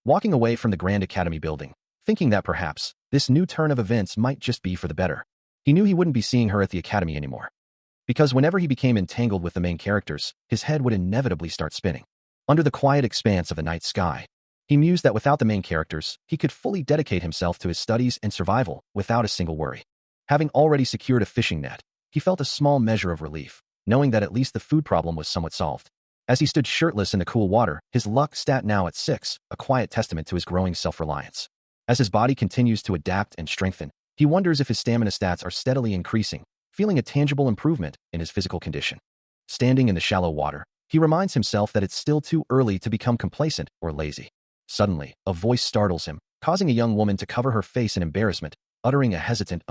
Walking away from the Grand Academy building, thinking that perhaps this new turn of events might just be for the better. He knew he wouldn't be seeing her at the academy anymore. Because whenever he became entangled with the main characters, his head would inevitably start spinning. Under the quiet expanse of the night sky, he mused that without the main characters, he could fully dedicate himself to his studies and survival without a single worry. Having already secured a fishing net, he felt a small measure of relief, knowing that at least the food problem was somewhat solved. As he stood shirtless in the cool water, his luck stat now at 6, a quiet testament to his growing self-reliance. As his body continues to adapt and strengthen, he wonders if his stamina stats are steadily increasing, feeling a tangible improvement in his physical condition. Standing in the shallow water, he reminds himself that it's still too early to become complacent or lazy. Suddenly, a voice startles him, causing a young woman to cover her face in embarrassment, uttering a hesitant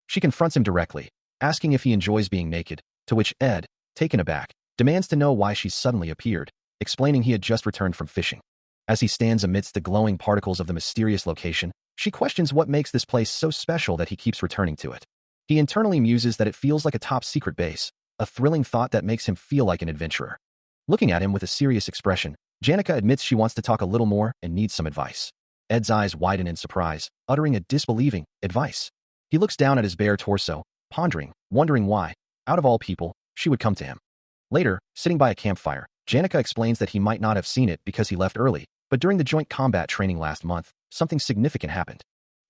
She confronts him directly, asking if he enjoys being naked, to which Ed, taken aback, demands to know why she suddenly appeared, explaining he had just returned from fishing. As he stands amidst the glowing particles of the mysterious location, she questions what makes this place so special that he keeps returning to it. He internally muses that it feels like a top-secret base, a thrilling thought that makes him feel like an adventurer. Looking at him with a serious expression, Janica admits she wants to talk a little more and needs some advice. Ed's eyes widen in surprise, uttering a disbelieving advice. He looks down at his bare torso, pondering, wondering why, out of all people, she would come to him. Later, sitting by a campfire, Janica explains that he might not have seen it because he left early, but during the joint combat training last month, something significant happened.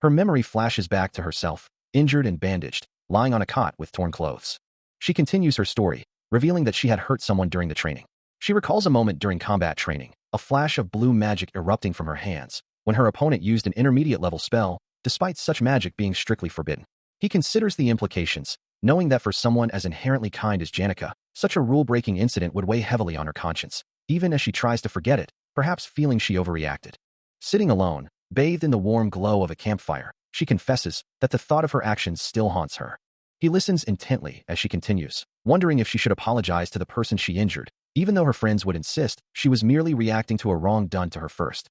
Her memory flashes back to herself, injured and bandaged, lying on a cot with torn clothes. She continues her story, revealing that she had hurt someone during the training. She recalls a moment during combat training, a flash of blue magic erupting from her hands, when her opponent used an intermediate-level spell, despite such magic being strictly forbidden. He considers the implications, knowing that for someone as inherently kind as Janica, such a rule-breaking incident would weigh heavily on her conscience, even as she tries to forget it, perhaps feeling she overreacted. Sitting alone, bathed in the warm glow of a campfire, she confesses that the thought of her actions still haunts her. He listens intently as she continues, wondering if she should apologize to the person she injured, even though her friends would insist she was merely reacting to a wrong done to her first.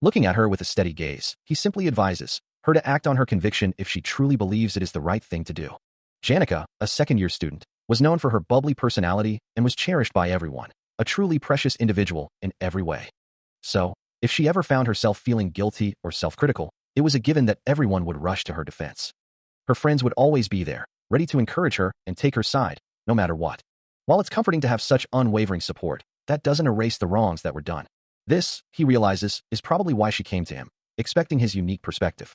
Looking at her with a steady gaze, he simply advises her to act on her conviction if she truly believes it is the right thing to do. Janica, a second-year student, was known for her bubbly personality and was cherished by everyone, a truly precious individual in every way. So, if she ever found herself feeling guilty or self-critical, it was a given that everyone would rush to her defense. Her friends would always be there, ready to encourage her and take her side, no matter what. While it's comforting to have such unwavering support, that doesn't erase the wrongs that were done. This, he realizes, is probably why she came to him, expecting his unique perspective.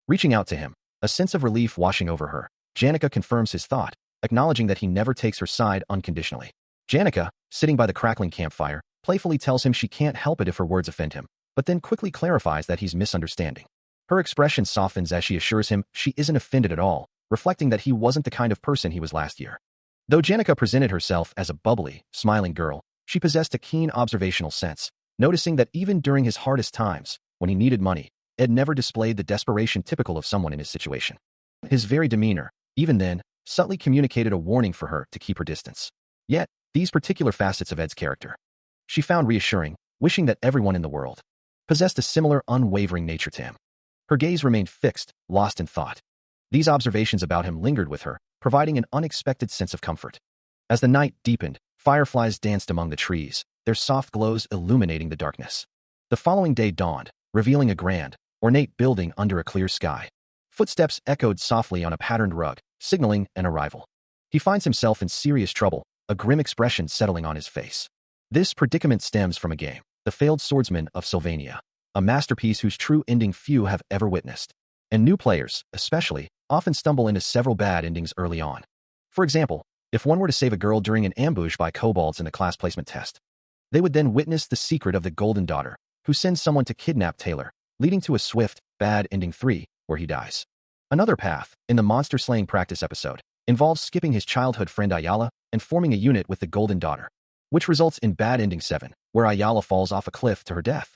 Reaching out to him, a sense of relief washing over her, Janica confirms his thought, acknowledging that he never takes her side unconditionally. Janica, sitting by the crackling campfire, playfully tells him she can't help it if her words offend him, but then quickly clarifies that he's misunderstanding. Her expression softens as she assures him she isn't offended at all, reflecting that he wasn't the kind of person he was last year. Though Janica presented herself as a bubbly, smiling girl, she possessed a keen observational sense, noticing that even during his hardest times, when he needed money, Ed never displayed the desperation typical of someone in his situation. His very demeanor, even then, subtly communicated a warning for her to keep her distance. Yet, these particular facets of Ed's character, she found reassuring, wishing that everyone in the world possessed a similar unwavering nature to him. Her gaze remained fixed, lost in thought. These observations about him lingered with her, providing an unexpected sense of comfort. As the night deepened, fireflies danced among the trees, their soft glows illuminating the darkness. The following day dawned, revealing a grand, ornate building under a clear sky. Footsteps echoed softly on a patterned rug, signaling an arrival. He finds himself in serious trouble, a grim expression settling on his face. This predicament stems from a game, The Failed Swordsman of Sylvania, a masterpiece whose true ending few have ever witnessed. And new players, especially, often stumble into several bad endings early on. For example, if one were to save a girl during an ambush by kobolds in the class placement test, they would then witness the secret of the Golden Daughter, who sends someone to kidnap Taylor, leading to a swift, bad ending 3, where he dies. Another path, in the monster slaying practice episode, involves skipping his childhood friend Ayala and forming a unit with the Golden Daughter, which results in bad ending 7, where Ayala falls off a cliff to her death.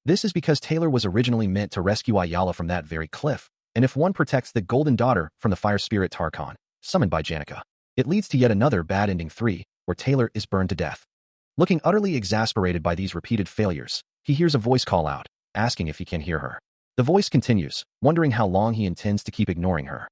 This is because Taylor was originally meant to rescue Ayala from that very cliff, and if one protects the Golden Daughter from the fire spirit Tarkon, summoned by Janica, it leads to yet another bad ending 3, where Taylor is burned to death. Looking utterly exasperated by these repeated failures, he hears a voice call out, asking if he can hear her. The voice continues, wondering how long he intends to keep ignoring her.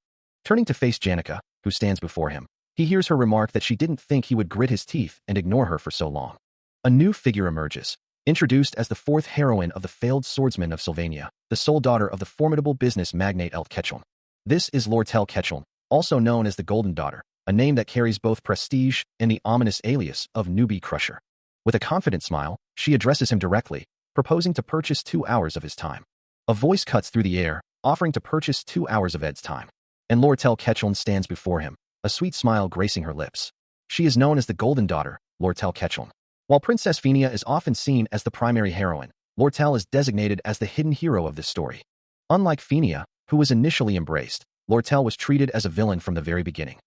Turning to face Janica, who stands before him, he hears her remark that she didn't think he would grit his teeth and ignore her for so long. A new figure emerges, introduced as the fourth heroine of the failed swordsman of Sylvania, the sole daughter of the formidable business magnate El Ketchum. This is Lortel Ketchum, also known as the Golden Daughter, a name that carries both prestige and the ominous alias of Newbie Crusher. With a confident smile, she addresses him directly, proposing to purchase 2 hours of his time. A voice cuts through the air, offering to purchase 2 hours of Ed's time. And Lortel Ketchum stands before him, a sweet smile gracing her lips. She is known as the Golden Daughter, Lortel Ketchum. While Princess Phinia is often seen as the primary heroine, Lortel is designated as the hidden hero of this story. Unlike Phinia, who was initially embraced, Lortel was treated as a villain from the very beginning.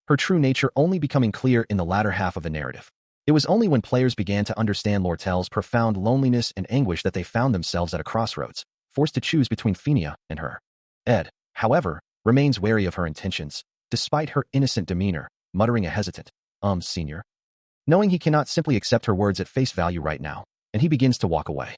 Her true nature only becoming clear in the latter half of the narrative. It was only when players began to understand Lortel's profound loneliness and anguish that they found themselves at a crossroads, forced to choose between Phinia and her. Ed, however, remains wary of her intentions, despite her innocent demeanor, muttering a hesitant, Senior. Knowing he cannot simply accept her words at face value right now, and he begins to walk away.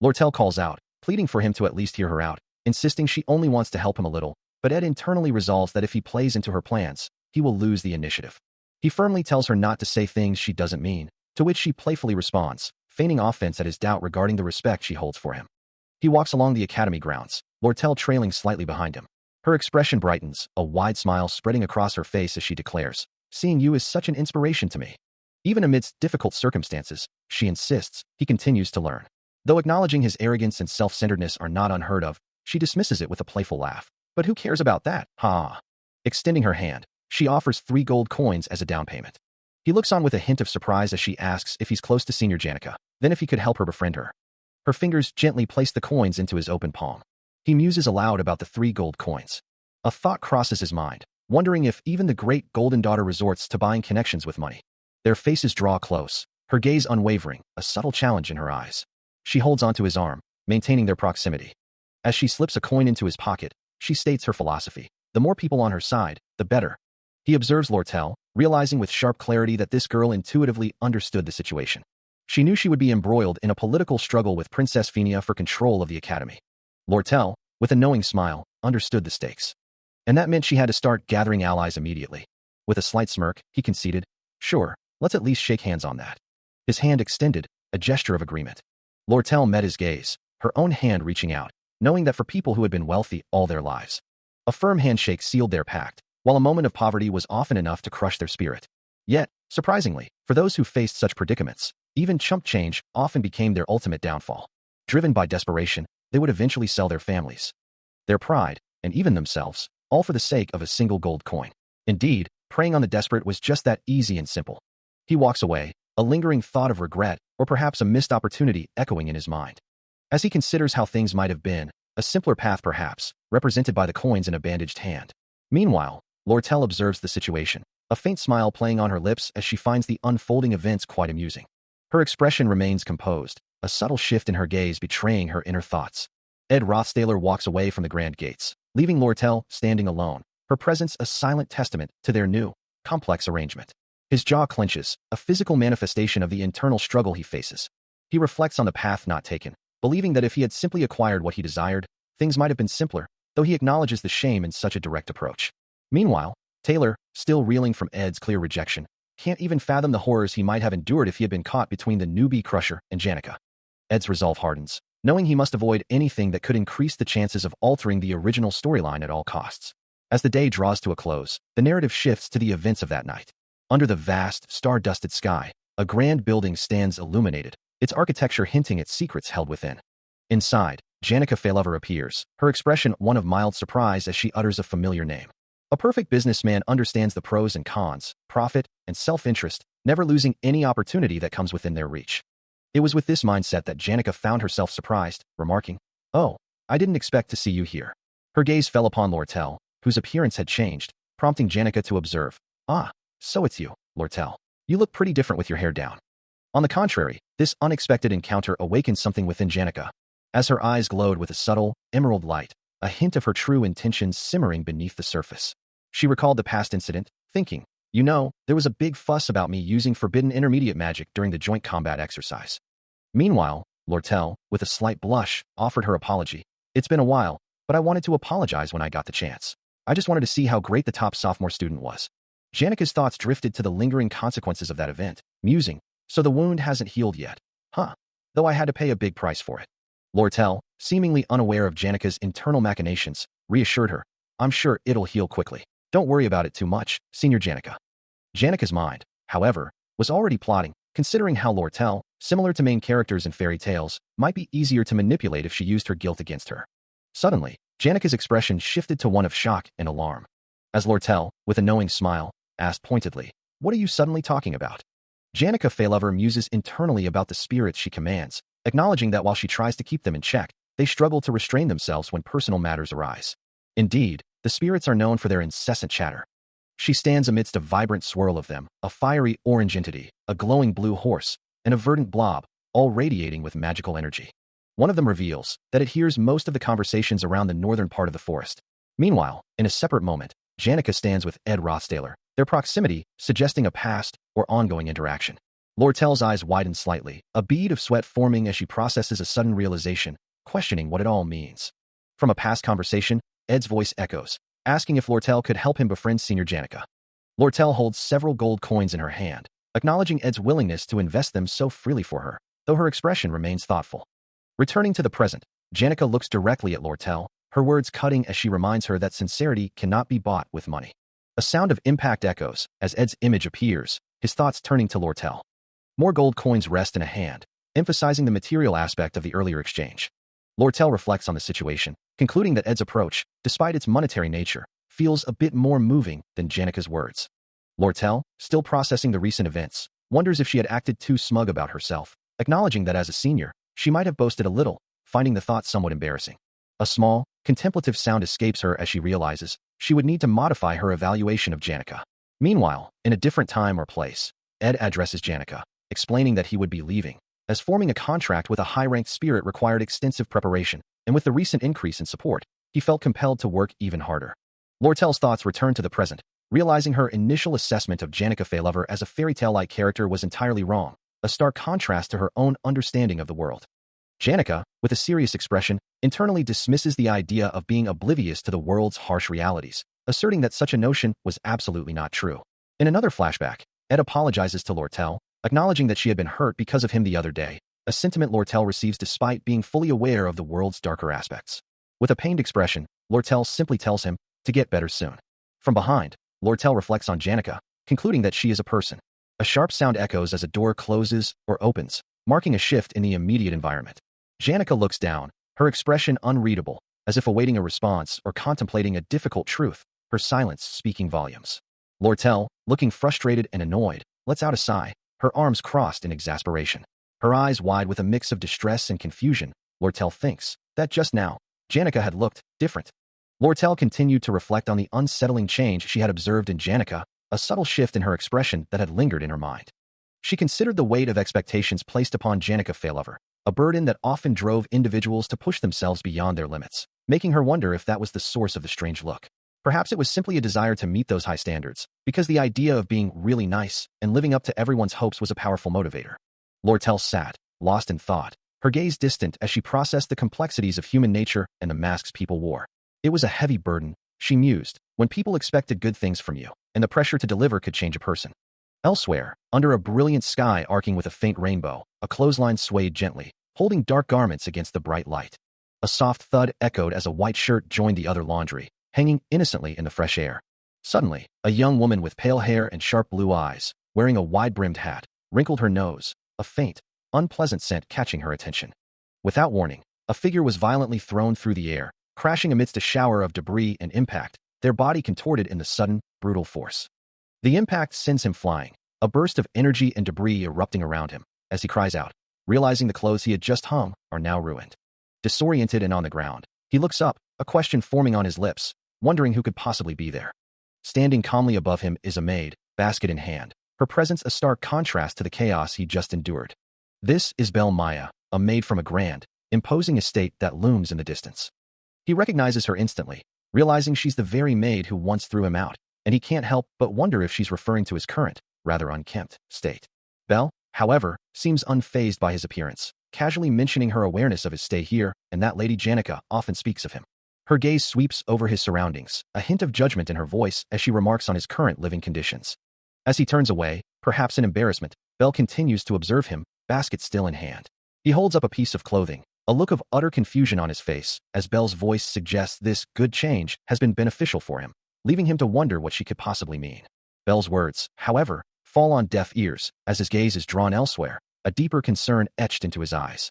Lortel calls out, pleading for him to at least hear her out, insisting she only wants to help him a little, but Ed internally resolves that if he plays into her plans, he will lose the initiative. He firmly tells her not to say things she doesn't mean, to which she playfully responds, feigning offense at his doubt regarding the respect she holds for him. He walks along the academy grounds, Lortel trailing slightly behind him. Her expression brightens, a wide smile spreading across her face as she declares, seeing you is such an inspiration to me. Even amidst difficult circumstances, she insists, he continues to learn. Though acknowledging his arrogance and self-centeredness are not unheard of, she dismisses it with a playful laugh. But who cares about that, ha? Extending her hand, she offers 3 gold coins as a down payment. He looks on with a hint of surprise as she asks if he's close to Senior Janica, then if he could help her befriend her. Her fingers gently place the coins into his open palm. He muses aloud about the 3 gold coins. A thought crosses his mind, wondering if even the great Golden Daughter resorts to buying connections with money. Their faces draw close, her gaze unwavering, a subtle challenge in her eyes. She holds onto his arm, maintaining their proximity. As she slips a coin into his pocket, she states her philosophy. The more people on her side, the better. He observes Lortel, realizing with sharp clarity that this girl intuitively understood the situation. She knew she would be embroiled in a political struggle with Princess Phinia for control of the academy. Lortel, with a knowing smile, understood the stakes. And that meant she had to start gathering allies immediately. With a slight smirk, he conceded, sure, let's at least shake hands on that. His hand extended, a gesture of agreement. Lortel met his gaze, her own hand reaching out, knowing that for people who had been wealthy all their lives, a firm handshake sealed their pact, while a moment of poverty was often enough to crush their spirit. Yet, surprisingly, for those who faced such predicaments, even chump change often became their ultimate downfall. Driven by desperation, they would eventually sell their families, their pride, and even themselves, all for the sake of a single gold coin. Indeed, preying on the desperate was just that easy and simple. He walks away, a lingering thought of regret, or perhaps a missed opportunity echoing in his mind. As he considers how things might have been, a simpler path perhaps, represented by the coins in a bandaged hand. Meanwhile, Lortel observes the situation, a faint smile playing on her lips as she finds the unfolding events quite amusing. Her expression remains composed, a subtle shift in her gaze betraying her inner thoughts. Ed Rothstaler walks away from the grand gates, leaving Lortel standing alone, her presence a silent testament to their new, complex arrangement. His jaw clenches, a physical manifestation of the internal struggle he faces. He reflects on the path not taken, believing that if he had simply acquired what he desired, things might have been simpler, though he acknowledges the shame in such a direct approach. Meanwhile, Taylor, still reeling from Ed's clear rejection, can't even fathom the horrors he might have endured if he had been caught between the Newbie Crusher and Janica. Ed's resolve hardens, knowing he must avoid anything that could increase the chances of altering the original storyline at all costs. As the day draws to a close, the narrative shifts to the events of that night. Under the vast, star-dusted sky, a grand building stands illuminated, its architecture hinting at secrets held within. Inside, Janica Failover appears, her expression one of mild surprise as she utters a familiar name. A perfect businessman understands the pros and cons, profit, and self-interest, never losing any opportunity that comes within their reach. It was with this mindset that Janica found herself surprised, remarking, "Oh, I didn't expect to see you here." Her gaze fell upon Lortel, whose appearance had changed, prompting Janica to observe, "Ah, so it's you, Lortel. You look pretty different with your hair down." On the contrary, this unexpected encounter awakened something within Janica, as her eyes glowed with a subtle, emerald light, a hint of her true intentions simmering beneath the surface. She recalled the past incident, thinking, "You know, there was a big fuss about me using forbidden intermediate magic during the joint combat exercise." Meanwhile, Lortel, with a slight blush, offered her apology. "It's been a while, but I wanted to apologize when I got the chance." I just wanted to see how great the top sophomore student was. Janika's thoughts drifted to the lingering consequences of that event, musing, so the wound hasn't healed yet. Huh. Though I had to pay a big price for it. Lortel, seemingly unaware of Janika's internal machinations, reassured her. I'm sure it'll heal quickly. Don't worry about it too much, Senior Janika. Janika's mind, however, was already plotting, considering how Lortel, similar to main characters in fairy tales, might be easier to manipulate if she used her guilt against her. Suddenly, Janika's expression shifted to one of shock and alarm. As Lortel, with a knowing smile, asked pointedly, "What are you suddenly talking about?" Janika Feylover muses internally about the spirits she commands, acknowledging that while she tries to keep them in check, they struggle to restrain themselves when personal matters arise. Indeed, the spirits are known for their incessant chatter. She stands amidst a vibrant swirl of them, a fiery orange entity, a glowing blue horse, and a verdant blob, all radiating with magical energy. One of them reveals that it hears most of the conversations around the northern part of the forest. Meanwhile, in a separate moment, Janika stands with Ed Rothstaler, their proximity suggesting a past or ongoing interaction. Lortel's eyes widen slightly, a bead of sweat forming as she processes a sudden realization, questioning what it all means. From a past conversation, Ed's voice echoes, asking if Lortel could help him befriend Senior Janika. Lortel holds several gold coins in her hand, acknowledging Ed's willingness to invest them so freely for her, though her expression remains thoughtful. Returning to the present, Janika looks directly at Lortel, her words cutting as she reminds her that sincerity cannot be bought with money. A sound of impact echoes as Ed's image appears, his thoughts turning to Lortel. More gold coins rest in a hand, emphasizing the material aspect of the earlier exchange. Lortel reflects on the situation, concluding that Ed's approach, despite its monetary nature, feels a bit more moving than Janika's words. Lortel, still processing the recent events, wonders if she had acted too smug about herself, acknowledging that as a senior, she might have boasted a little, finding the thought somewhat embarrassing. A small, contemplative sound escapes her as she realizes she would need to modify her evaluation of Janika. Meanwhile, in a different time or place, Ed addresses Janika, explaining that he would be leaving, as forming a contract with a high-ranked spirit required extensive preparation, and with the recent increase in support, he felt compelled to work even harder. Lortel's thoughts return to the present, realizing her initial assessment of Janika Feylover as a fairy tale-like character was entirely wrong, a stark contrast to her own understanding of the world. Janika, with a serious expression, internally dismisses the idea of being oblivious to the world's harsh realities, asserting that such a notion was absolutely not true. In another flashback, Ed apologizes to Lortel, acknowledging that she had been hurt because of him the other day, a sentiment Lortel receives despite being fully aware of the world's darker aspects. With a pained expression, Lortel simply tells him to get better soon. From behind, Lortel reflects on Janika, concluding that she is a person. A sharp sound echoes as a door closes or opens, marking a shift in the immediate environment. Janika looks down, her expression unreadable, as if awaiting a response or contemplating a difficult truth, her silence speaking volumes. Lortel, looking frustrated and annoyed, lets out a sigh, her arms crossed in exasperation. Her eyes wide with a mix of distress and confusion, Lortel thinks that just now, Janika had looked different. Lortel continued to reflect on the unsettling change she had observed in Janika, a subtle shift in her expression that had lingered in her mind. She considered the weight of expectations placed upon Janika Feylover, a burden that often drove individuals to push themselves beyond their limits, making her wonder if that was the source of the strange look. Perhaps it was simply a desire to meet those high standards, because the idea of being really nice and living up to everyone's hopes was a powerful motivator. Lortel sat, lost in thought, her gaze distant as she processed the complexities of human nature and the masks people wore. It was a heavy burden, she mused, when people expected good things from you, and the pressure to deliver could change a person. Elsewhere, under a brilliant sky arcing with a faint rainbow, a clothesline swayed gently, holding dark garments against the bright light. A soft thud echoed as a white shirt joined the other laundry, hanging innocently in the fresh air. Suddenly, a young woman with pale hair and sharp blue eyes, wearing a wide-brimmed hat, wrinkled her nose, a faint, unpleasant scent catching her attention. Without warning, a figure was violently thrown through the air, crashing amidst a shower of debris and impact, their body contorted in the sudden, brutal force. The impact sends him flying, a burst of energy and debris erupting around him, as he cries out, realizing the clothes he had just hung are now ruined. Disoriented and on the ground, he looks up, a question forming on his lips, wondering who could possibly be there. Standing calmly above him is a maid, basket in hand, her presence a stark contrast to the chaos he just endured. This is Belle Maya, a maid from a grand, imposing estate that looms in the distance. He recognizes her instantly, realizing she's the very maid who once threw him out, and he can't help but wonder if she's referring to his current, rather unkempt, state. Belle, however, seems unfazed by his appearance, casually mentioning her awareness of his stay here and that Lady Janika often speaks of him. Her gaze sweeps over his surroundings, a hint of judgment in her voice as she remarks on his current living conditions. As he turns away, perhaps in embarrassment, Belle continues to observe him, basket still in hand. He holds up a piece of clothing, a look of utter confusion on his face, as Belle's voice suggests this good change has been beneficial for him, leaving him to wonder what she could possibly mean. Belle's words, however, fall on deaf ears, as his gaze is drawn elsewhere, a deeper concern etched into his eyes.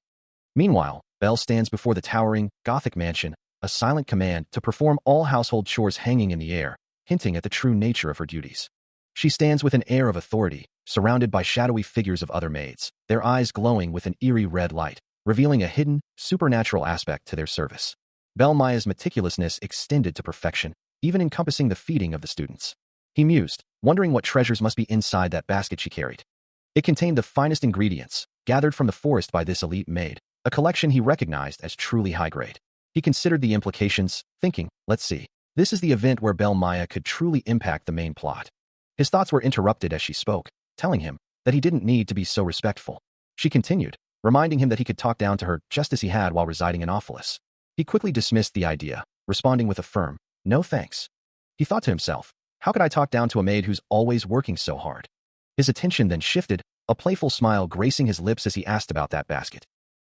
Meanwhile, Belle stands before the towering, Gothic mansion, a silent command to perform all household chores hanging in the air, hinting at the true nature of her duties. She stands with an air of authority, surrounded by shadowy figures of other maids, their eyes glowing with an eerie red light, revealing a hidden, supernatural aspect to their service. Belle Maya's meticulousness extended to perfection, even encompassing the feeding of the students. He mused, wondering what treasures must be inside that basket she carried. It contained the finest ingredients, gathered from the forest by this elite maid, a collection he recognized as truly high-grade. He considered the implications, thinking, let's see. This is the event where Belle Maya could truly impact the main plot. His thoughts were interrupted as she spoke, telling him that he didn't need to be so respectful. She continued, reminding him that he could talk down to her just as he had while residing in Ophelis. He quickly dismissed the idea, responding with a firm, no thanks. He thought to himself, how could I talk down to a maid who's always working so hard? His attention then shifted, a playful smile gracing his lips as he asked about that basket.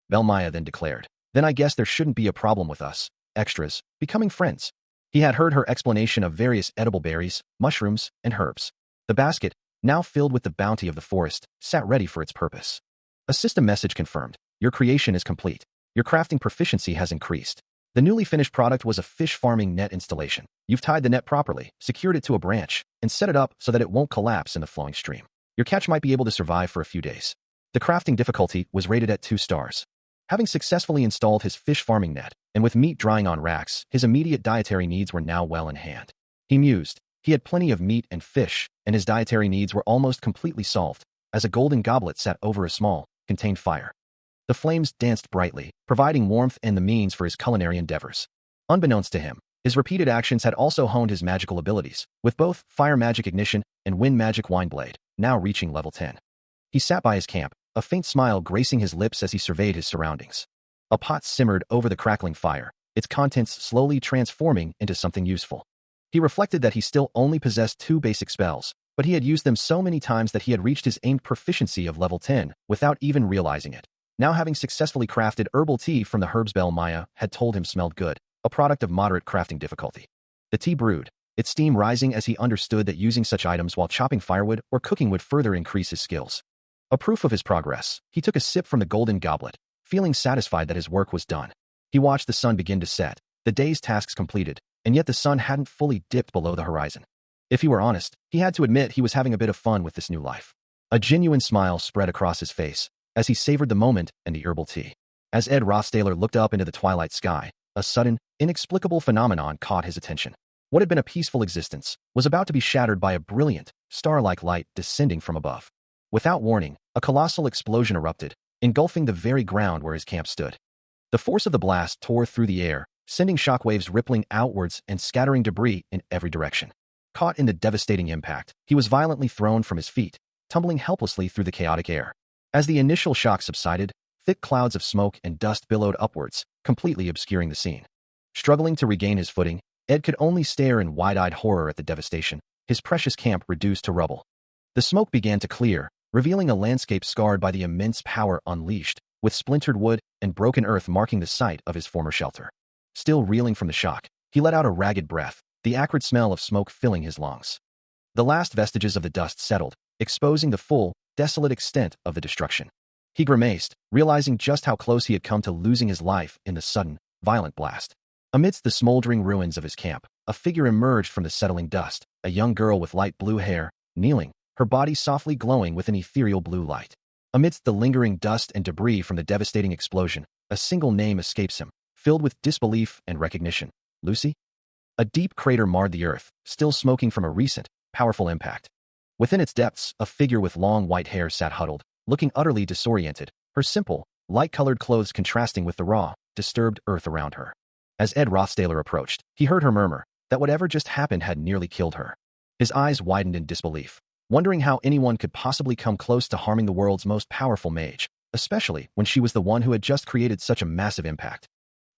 Belle Maya then declared, then I guess there shouldn't be a problem with us, extras, becoming friends. He had heard her explanation of various edible berries, mushrooms, and herbs. The basket, now filled with the bounty of the forest, sat ready for its purpose. A system message confirmed, your creation is complete. Your crafting proficiency has increased. The newly finished product was a fish farming net installation. You've tied the net properly, secured it to a branch, and set it up so that it won't collapse in the flowing stream. Your catch might be able to survive for a few days. The crafting difficulty was rated at 2 stars. Having successfully installed his fish farming net, and with meat drying on racks, his immediate dietary needs were now well in hand. He mused. He had plenty of meat and fish, and his dietary needs were almost completely solved, as a golden goblet sat over a small, contained fire. The flames danced brightly, providing warmth and the means for his culinary endeavors. Unbeknownst to him, his repeated actions had also honed his magical abilities, with both fire magic ignition and wind magic wine blade, now reaching level 10. He sat by his camp, a faint smile gracing his lips as he surveyed his surroundings. A pot simmered over the crackling fire, its contents slowly transforming into something useful. He reflected that he still only possessed 2 basic spells, but he had used them so many times that he had reached his aimed proficiency of level 10 without even realizing it. Now having successfully crafted herbal tea from the herbs Belle Maya had told him smelled good, a product of moderate crafting difficulty. The tea brewed, its steam rising as he understood that using such items while chopping firewood or cooking would further increase his skills. A proof of his progress, he took a sip from the golden goblet, feeling satisfied that his work was done. He watched the sun begin to set, the day's tasks completed, and yet the sun hadn't fully dipped below the horizon. If he were honest, he had to admit he was having a bit of fun with this new life. A genuine smile spread across his face as he savored the moment and the herbal tea. As Ed Rothstaler looked up into the twilight sky, a sudden, inexplicable phenomenon caught his attention. What had been a peaceful existence was about to be shattered by a brilliant, star-like light descending from above. Without warning, a colossal explosion erupted, engulfing the very ground where his camp stood. The force of the blast tore through the air, sending shockwaves rippling outwards and scattering debris in every direction. Caught in the devastating impact, he was violently thrown from his feet, tumbling helplessly through the chaotic air. As the initial shock subsided, thick clouds of smoke and dust billowed upwards, completely obscuring the scene. Struggling to regain his footing, Ed could only stare in wide-eyed horror at the devastation, his precious camp reduced to rubble. The smoke began to clear, revealing a landscape scarred by the immense power unleashed, with splintered wood and broken earth marking the site of his former shelter. Still reeling from the shock, he let out a ragged breath, the acrid smell of smoke filling his lungs. The last vestiges of the dust settled, exposing the full, desolate extent of the destruction. He grimaced, realizing just how close he had come to losing his life in the sudden, violent blast. Amidst the smoldering ruins of his camp, a figure emerged from the settling dust, a young girl with light blue hair, kneeling, her body softly glowing with an ethereal blue light. Amidst the lingering dust and debris from the devastating explosion, a single name escapes him, filled with disbelief and recognition. Lucy? A deep crater marred the earth, still smoking from a recent, powerful impact. Within its depths, a figure with long white hair sat huddled, looking utterly disoriented, her simple, light-colored clothes contrasting with the raw, disturbed earth around her. As Ed Rothstaler approached, he heard her murmur that whatever just happened had nearly killed her. His eyes widened in disbelief, wondering how anyone could possibly come close to harming the world's most powerful mage, especially when she was the one who had just created such a massive impact.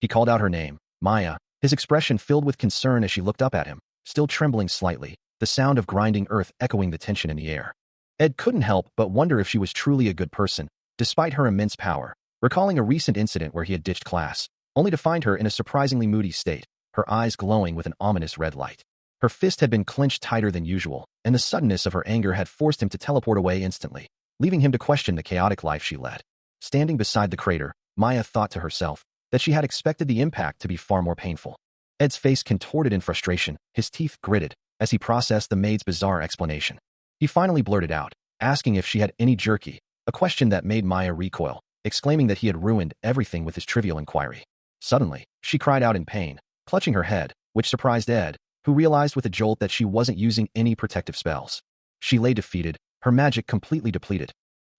He called out her name, Maya, His expression filled with concern as she looked up at him, still trembling slightly, the sound of grinding earth echoing the tension in the air. Ed couldn't help but wonder if she was truly a good person, despite her immense power, recalling a recent incident where he had ditched class, only to find her in a surprisingly moody state, her eyes glowing with an ominous red light. Her fist had been clenched tighter than usual, and the suddenness of her anger had forced him to teleport away instantly, leaving him to question the chaotic life she led. Standing beside the crater, Maya thought to herself that she had expected the impact to be far more painful. Ed's face contorted in frustration, his teeth gritted, as he processed the maid's bizarre explanation. He finally blurted out, asking if she had any jerky, a question that made Maya recoil, exclaiming that he had ruined everything with his trivial inquiry. Suddenly, she cried out in pain, clutching her head, which surprised Ed, who realized with a jolt that she wasn't using any protective spells. She lay defeated, her magic completely depleted,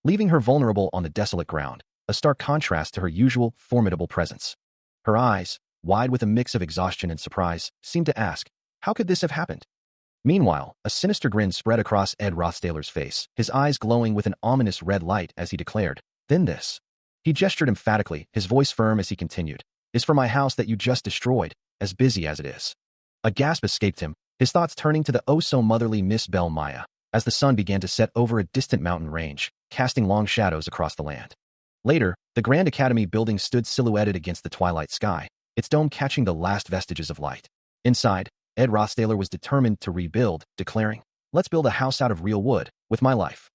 leaving her vulnerable on the desolate ground, a stark contrast to her usual formidable presence. Her eyes, wide with a mix of exhaustion and surprise, seemed to ask, how could this have happened? Meanwhile, a sinister grin spread across Ed Rothstaler's face, his eyes glowing with an ominous red light as he declared, "Then this." He gestured emphatically, his voice firm as he continued, "is for my house that you just destroyed, as busy as it is." A gasp escaped him, his thoughts turning to the oh-so-motherly Miss Belle Maya, as the sun began to set over a distant mountain range, casting long shadows across the land. Later, the Grand Academy building stood silhouetted against the twilight sky, its dome catching the last vestiges of light. Inside, Ed Rothstaler was determined to rebuild, declaring, "Let's build a house out of real wood, with my life."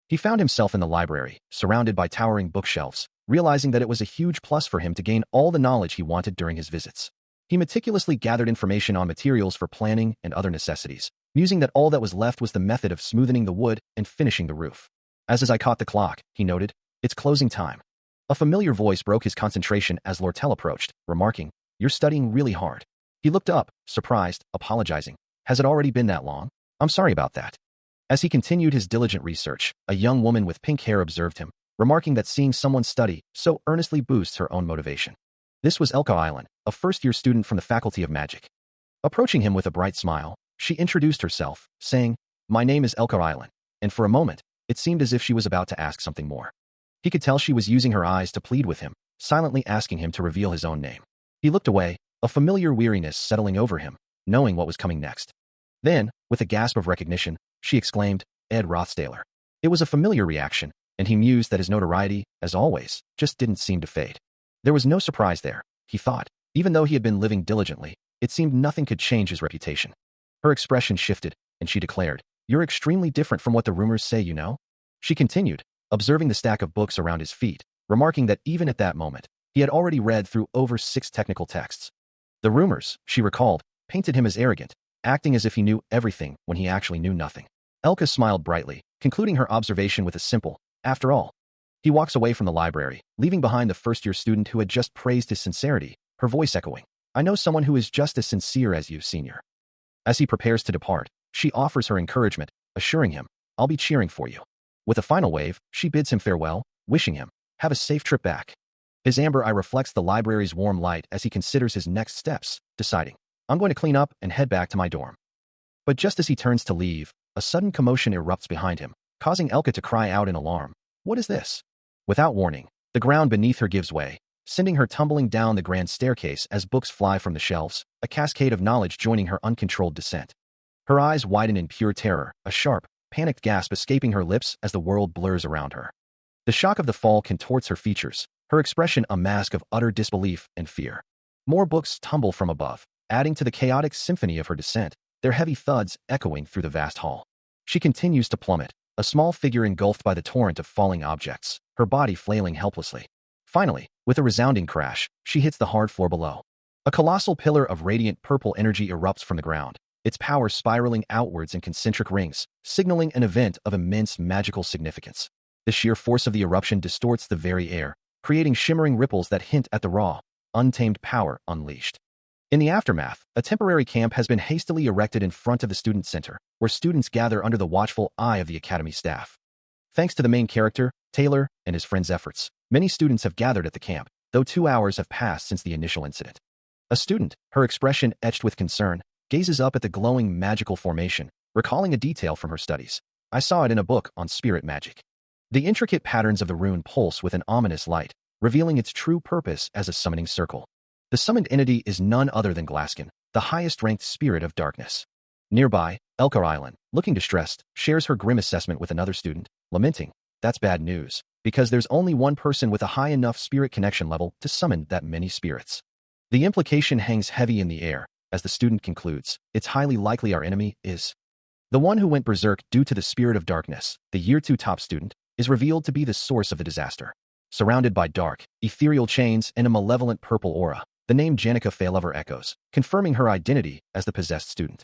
He found himself in the library, surrounded by towering bookshelves, realizing that it was a huge plus for him to gain all the knowledge he wanted during his visits. He meticulously gathered information on materials for planning and other necessities, musing that all that was left was the method of smoothing the wood and finishing the roof. As I caught the clock, he noted, "It's closing time." A familiar voice broke his concentration as Lortel approached, remarking, "You're studying really hard." He looked up, surprised, apologizing. "Has it already been that long? I'm sorry about that." As he continued his diligent research, a young woman with pink hair observed him, remarking that seeing someone study so earnestly boosts her own motivation. This was Elka Island, a first-year student from the Faculty of Magic. Approaching him with a bright smile, she introduced herself, saying, "My name is Elka Island," and for a moment, it seemed as if she was about to ask something more. He could tell she was using her eyes to plead with him, silently asking him to reveal his own name. He looked away, a familiar weariness settling over him, knowing what was coming next. Then, with a gasp of recognition, she exclaimed, "Ed Rothstaler." It was a familiar reaction, and he mused that his notoriety, as always, just didn't seem to fade. There was no surprise there, he thought. Even though he had been living diligently, it seemed nothing could change his reputation. Her expression shifted, and she declared, "You're extremely different from what the rumors say, you know?" She continued, observing the stack of books around his feet, remarking that even at that moment, he had already read through over 6 technical texts. The rumors, she recalled, painted him as arrogant, acting as if he knew everything when he actually knew nothing. Elka smiled brightly, concluding her observation with a simple, "After all." He walks away from the library, leaving behind the first-year student who had just praised his sincerity, her voice echoing, "I know someone who is just as sincere as you, senior." As he prepares to depart, she offers her encouragement, assuring him, "I'll be cheering for you." With a final wave, she bids him farewell, wishing him, "Have a safe trip back." His amber eye reflects the library's warm light as he considers his next steps, deciding, "I'm going to clean up and head back to my dorm." But just as he turns to leave, a sudden commotion erupts behind him, causing Elka to cry out in alarm. "What is this?" Without warning, the ground beneath her gives way, sending her tumbling down the grand staircase as books fly from the shelves, a cascade of knowledge joining her uncontrolled descent. Her eyes widen in pure terror, a sharp, panicked gasp escaping her lips as the world blurs around her. The shock of the fall contorts her features, her expression a mask of utter disbelief and fear. More books tumble from above, adding to the chaotic symphony of her descent, their heavy thuds echoing through the vast hall. She continues to plummet, a small figure engulfed by the torrent of falling objects, her body flailing helplessly. Finally, with a resounding crash, she hits the hard floor below. A colossal pillar of radiant purple energy erupts from the ground, its power spiraling outwards in concentric rings, signaling an event of immense magical significance. The sheer force of the eruption distorts the very air, creating shimmering ripples that hint at the raw, untamed power unleashed. In the aftermath, a temporary camp has been hastily erected in front of the student center, where students gather under the watchful eye of the academy staff. Thanks to the main character, Taylor, and his friends' efforts, many students have gathered at the camp, though 2 hours have passed since the initial incident. A student, her expression etched with concern, gazes up at the glowing magical formation, recalling a detail from her studies. "I saw it in a book on spirit magic." The intricate patterns of the rune pulse with an ominous light, revealing its true purpose as a summoning circle. The summoned entity is none other than Glaskin, the highest-ranked spirit of darkness. Nearby, Elka Island, looking distressed, shares her grim assessment with another student, lamenting, "That's bad news, because there's only one person with a high enough spirit connection level to summon that many spirits." The implication hangs heavy in the air, as the student concludes, "It's highly likely our enemy is the one who went berserk due to the spirit of darkness." The Year 2 top student is revealed to be the source of the disaster. Surrounded by dark, ethereal chains and a malevolent purple aura, the name Janica Failover echoes, confirming her identity as the possessed student.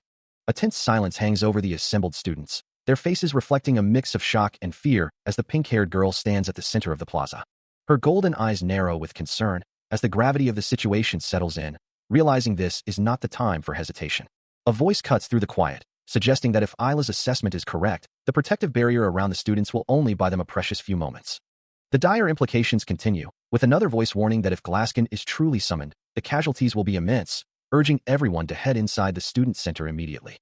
A tense silence hangs over the assembled students, their faces reflecting a mix of shock and fear as the pink-haired girl stands at the center of the plaza. Her golden eyes narrow with concern as the gravity of the situation settles in, realizing this is not the time for hesitation. A voice cuts through the quiet, suggesting that if Isla's assessment is correct, the protective barrier around the students will only buy them a precious few moments. The dire implications continue, with another voice warning that if Glaskin is truly summoned, the casualties will be immense, urging everyone to head inside the student center immediately.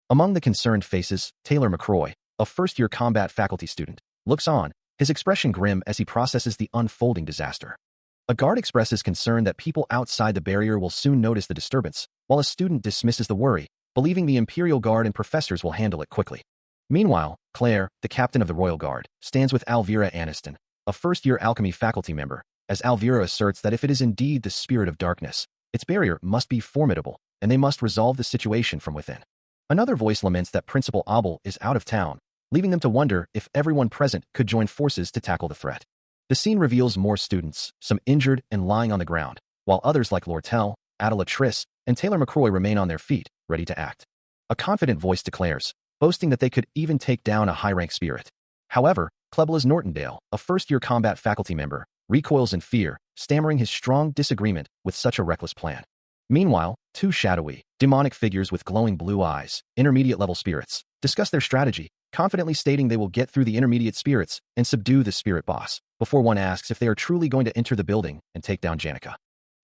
Among the concerned faces, Taylor McCroy, a first-year combat faculty student, looks on, his expression grim as he processes the unfolding disaster. A guard expresses concern that people outside the barrier will soon notice the disturbance, while a student dismisses the worry, believing the Imperial Guard and professors will handle it quickly. Meanwhile, Claire, the captain of the Royal Guard, stands with Alvira Aniston, a first-year alchemy faculty member, as Alvira asserts that if it is indeed the spirit of darkness, its barrier must be formidable, and they must resolve the situation from within. Another voice laments that Principal Abel is out of town, leaving them to wonder if everyone present could join forces to tackle the threat. The scene reveals more students, some injured and lying on the ground, while others like Lortel, Adela Triss, and Taylor McCroy remain on their feet, ready to act. A confident voice declares, boasting that they could even take down a high-rank spirit. However, Kleblas Nortondale, a first-year combat faculty member, recoils in fear, stammering his strong disagreement with such a reckless plan. Meanwhile, two shadowy, demonic figures with glowing blue eyes, intermediate-level spirits, discuss their strategy, confidently stating they will get through the intermediate spirits and subdue the spirit boss, before one asks if they are truly going to enter the building and take down Janica.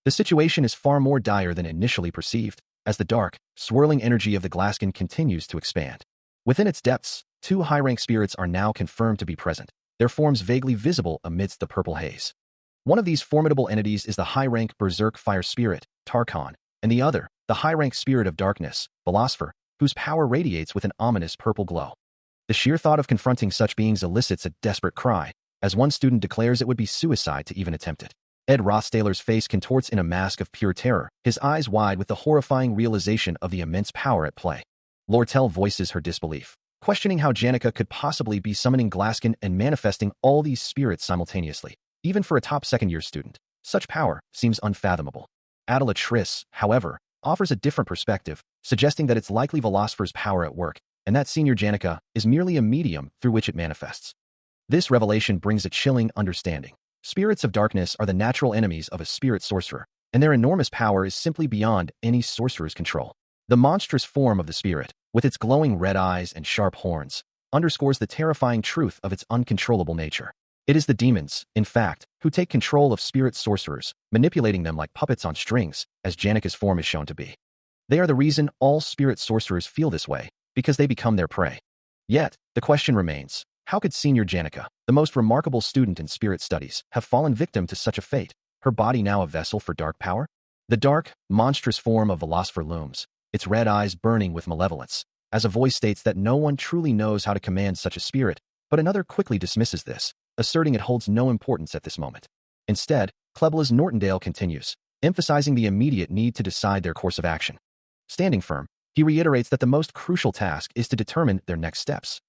The situation is far more dire than initially perceived, as the dark, swirling energy of the Glaskin continues to expand. Within its depths, two high-rank spirits are now confirmed to be present, their forms vaguely visible amidst the purple haze. One of these formidable entities is the high-rank Berserk Fire Spirit, Tarkon, and the other, the high-rank Spirit of Darkness, Philosopher, whose power radiates with an ominous purple glow. The sheer thought of confronting such beings elicits a desperate cry, as one student declares it would be suicide to even attempt it. Ed Rothstaler's face contorts in a mask of pure terror, his eyes wide with the horrifying realization of the immense power at play. Lortel voices her disbelief, questioning how Janica could possibly be summoning Glaskin and manifesting all these spirits simultaneously. Even for a top second-year student, such power seems unfathomable. Adela Triss, however, offers a different perspective, suggesting that it's likely Velosopher's power at work, and that Senior Janica is merely a medium through which it manifests. This revelation brings a chilling understanding. Spirits of darkness are the natural enemies of a spirit sorcerer, and their enormous power is simply beyond any sorcerer's control. The monstrous form of the spirit, with its glowing red eyes and sharp horns, underscores the terrifying truth of its uncontrollable nature. It is the demons, in fact, who take control of spirit sorcerers, manipulating them like puppets on strings, as Janica's form is shown to be. They are the reason all spirit sorcerers feel this way, because they become their prey. Yet, the question remains, how could Senior Janica, the most remarkable student in spirit studies, have fallen victim to such a fate, her body now a vessel for dark power? The dark, monstrous form of Velosopher looms, its red eyes burning with malevolence, as a voice states that no one truly knows how to command such a spirit, but another quickly dismisses this, asserting it holds no importance at this moment. Instead, Kleblas Nortondale continues, emphasizing the immediate need to decide their course of action. Standing firm, he reiterates that the most crucial task is to determine their next steps.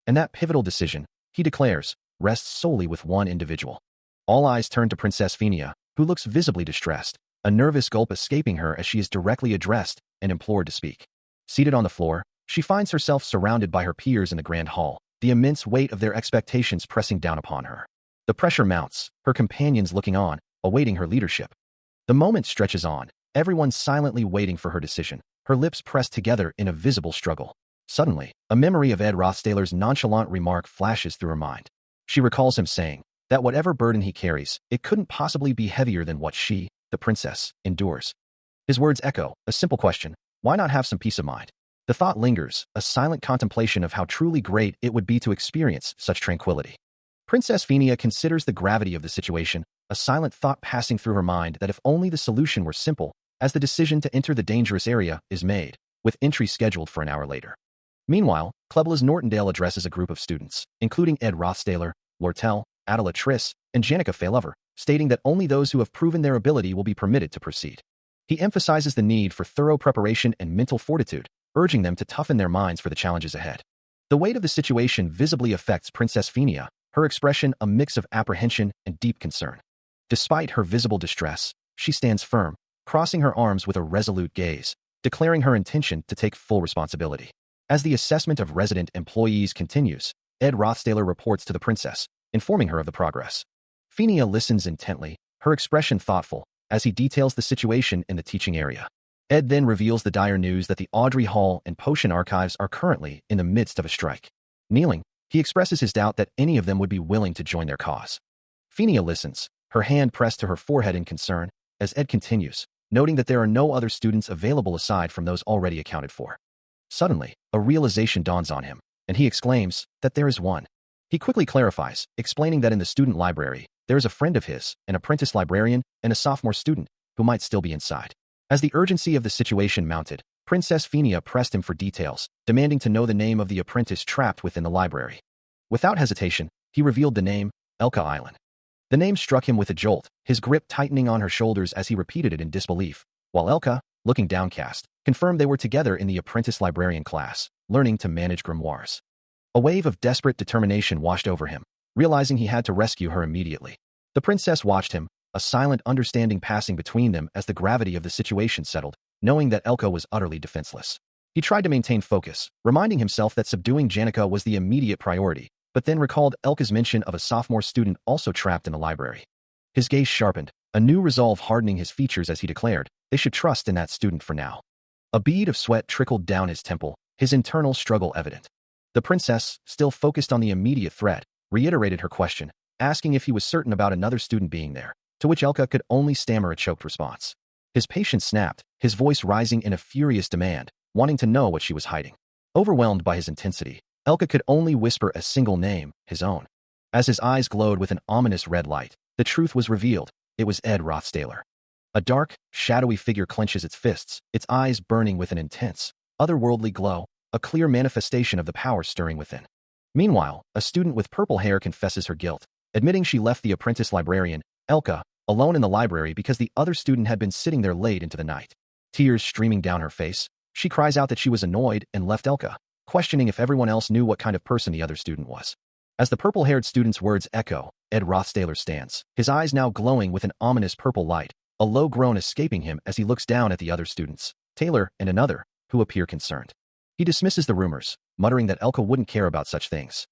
And that pivotal decision, he declares, rests solely with one individual. All eyes turn to Princess Phenia, who looks visibly distressed, a nervous gulp escaping her as she is directly addressed and implored to speak. Seated on the floor, she finds herself surrounded by her peers in the grand hall, the immense weight of their expectations pressing down upon her. The pressure mounts, her companions looking on, awaiting her leadership. The moment stretches on, everyone silently waiting for her decision, her lips pressed together in a visible struggle. Suddenly, a memory of Ed Rothstaler's nonchalant remark flashes through her mind. She recalls him saying that whatever burden he carries, it couldn't possibly be heavier than what she, the princess, endures. His words echo a simple question: why not have some peace of mind? The thought lingers, a silent contemplation of how truly great it would be to experience such tranquility. Princess Phenia considers the gravity of the situation, a silent thought passing through her mind that if only the solution were simple, as the decision to enter the dangerous area is made, with entry scheduled for an hour later. Meanwhile, Klebla's Nortondale addresses a group of students, including Ed Rothstaler, Lortel, Adela Triss, and Janica Faylover, stating that only those who have proven their ability will be permitted to proceed. He emphasizes the need for thorough preparation and mental fortitude, urging them to toughen their minds for the challenges ahead. The weight of the situation visibly affects Princess Phenia, her expression a mix of apprehension and deep concern. Despite her visible distress, she stands firm, crossing her arms with a resolute gaze, declaring her intention to take full responsibility. As the assessment of resident employees continues, Ed Rothstaler reports to the princess, informing her of the progress. Phenia listens intently, her expression thoughtful, as he details the situation in the teaching area. Ed then reveals the dire news that the Audrey Hall and Potion Archives are currently in the midst of a strike. Kneeling, he expresses his doubt that any of them would be willing to join their cause. Phenia listens, her hand pressed to her forehead in concern, as Ed continues, noting that there are no other students available aside from those already accounted for. Suddenly, a realization dawns on him, and he exclaims that there is one. He quickly clarifies, explaining that in the student library, there is a friend of his, an apprentice librarian, and a sophomore student, who might still be inside. As the urgency of the situation mounted, Princess Phenia pressed him for details, demanding to know the name of the apprentice trapped within the library. Without hesitation, he revealed the name, Elka Island. The name struck him with a jolt, his grip tightening on her shoulders as he repeated it in disbelief, while Elka, looking downcast, confirmed they were together in the apprentice librarian class, learning to manage grimoires. A wave of desperate determination washed over him, realizing he had to rescue her immediately. The princess watched him, a silent understanding passing between them as the gravity of the situation settled, knowing that Elka was utterly defenseless. He tried to maintain focus, reminding himself that subduing Janica was the immediate priority, but then recalled Elka's mention of a sophomore student also trapped in the library. His gaze sharpened, a new resolve hardening his features as he declared, they should trust in that student for now. A bead of sweat trickled down his temple, his internal struggle evident. The princess, still focused on the immediate threat, reiterated her question, asking if he was certain about another student being there, to which Elka could only stammer a choked response. His patience snapped, his voice rising in a furious demand, wanting to know what she was hiding. Overwhelmed by his intensity, Elka could only whisper a single name, his own. As his eyes glowed with an ominous red light, the truth was revealed. It was Ed Rothstaler. A dark, shadowy figure clenches its fists, its eyes burning with an intense, otherworldly glow, a clear manifestation of the power stirring within. Meanwhile, a student with purple hair confesses her guilt, admitting she left the apprentice librarian, Elka, alone in the library because the other student had been sitting there late into the night. Tears streaming down her face, she cries out that she was annoyed and left Elka, questioning if everyone else knew what kind of person the other student was. As the purple-haired student's words echo, Ed Rothstaler stands, his eyes now glowing with an ominous purple light, a low groan escaping him as he looks down at the other students, Taylor and another, who appear concerned. He dismisses the rumors, muttering that Elka wouldn't care about such things.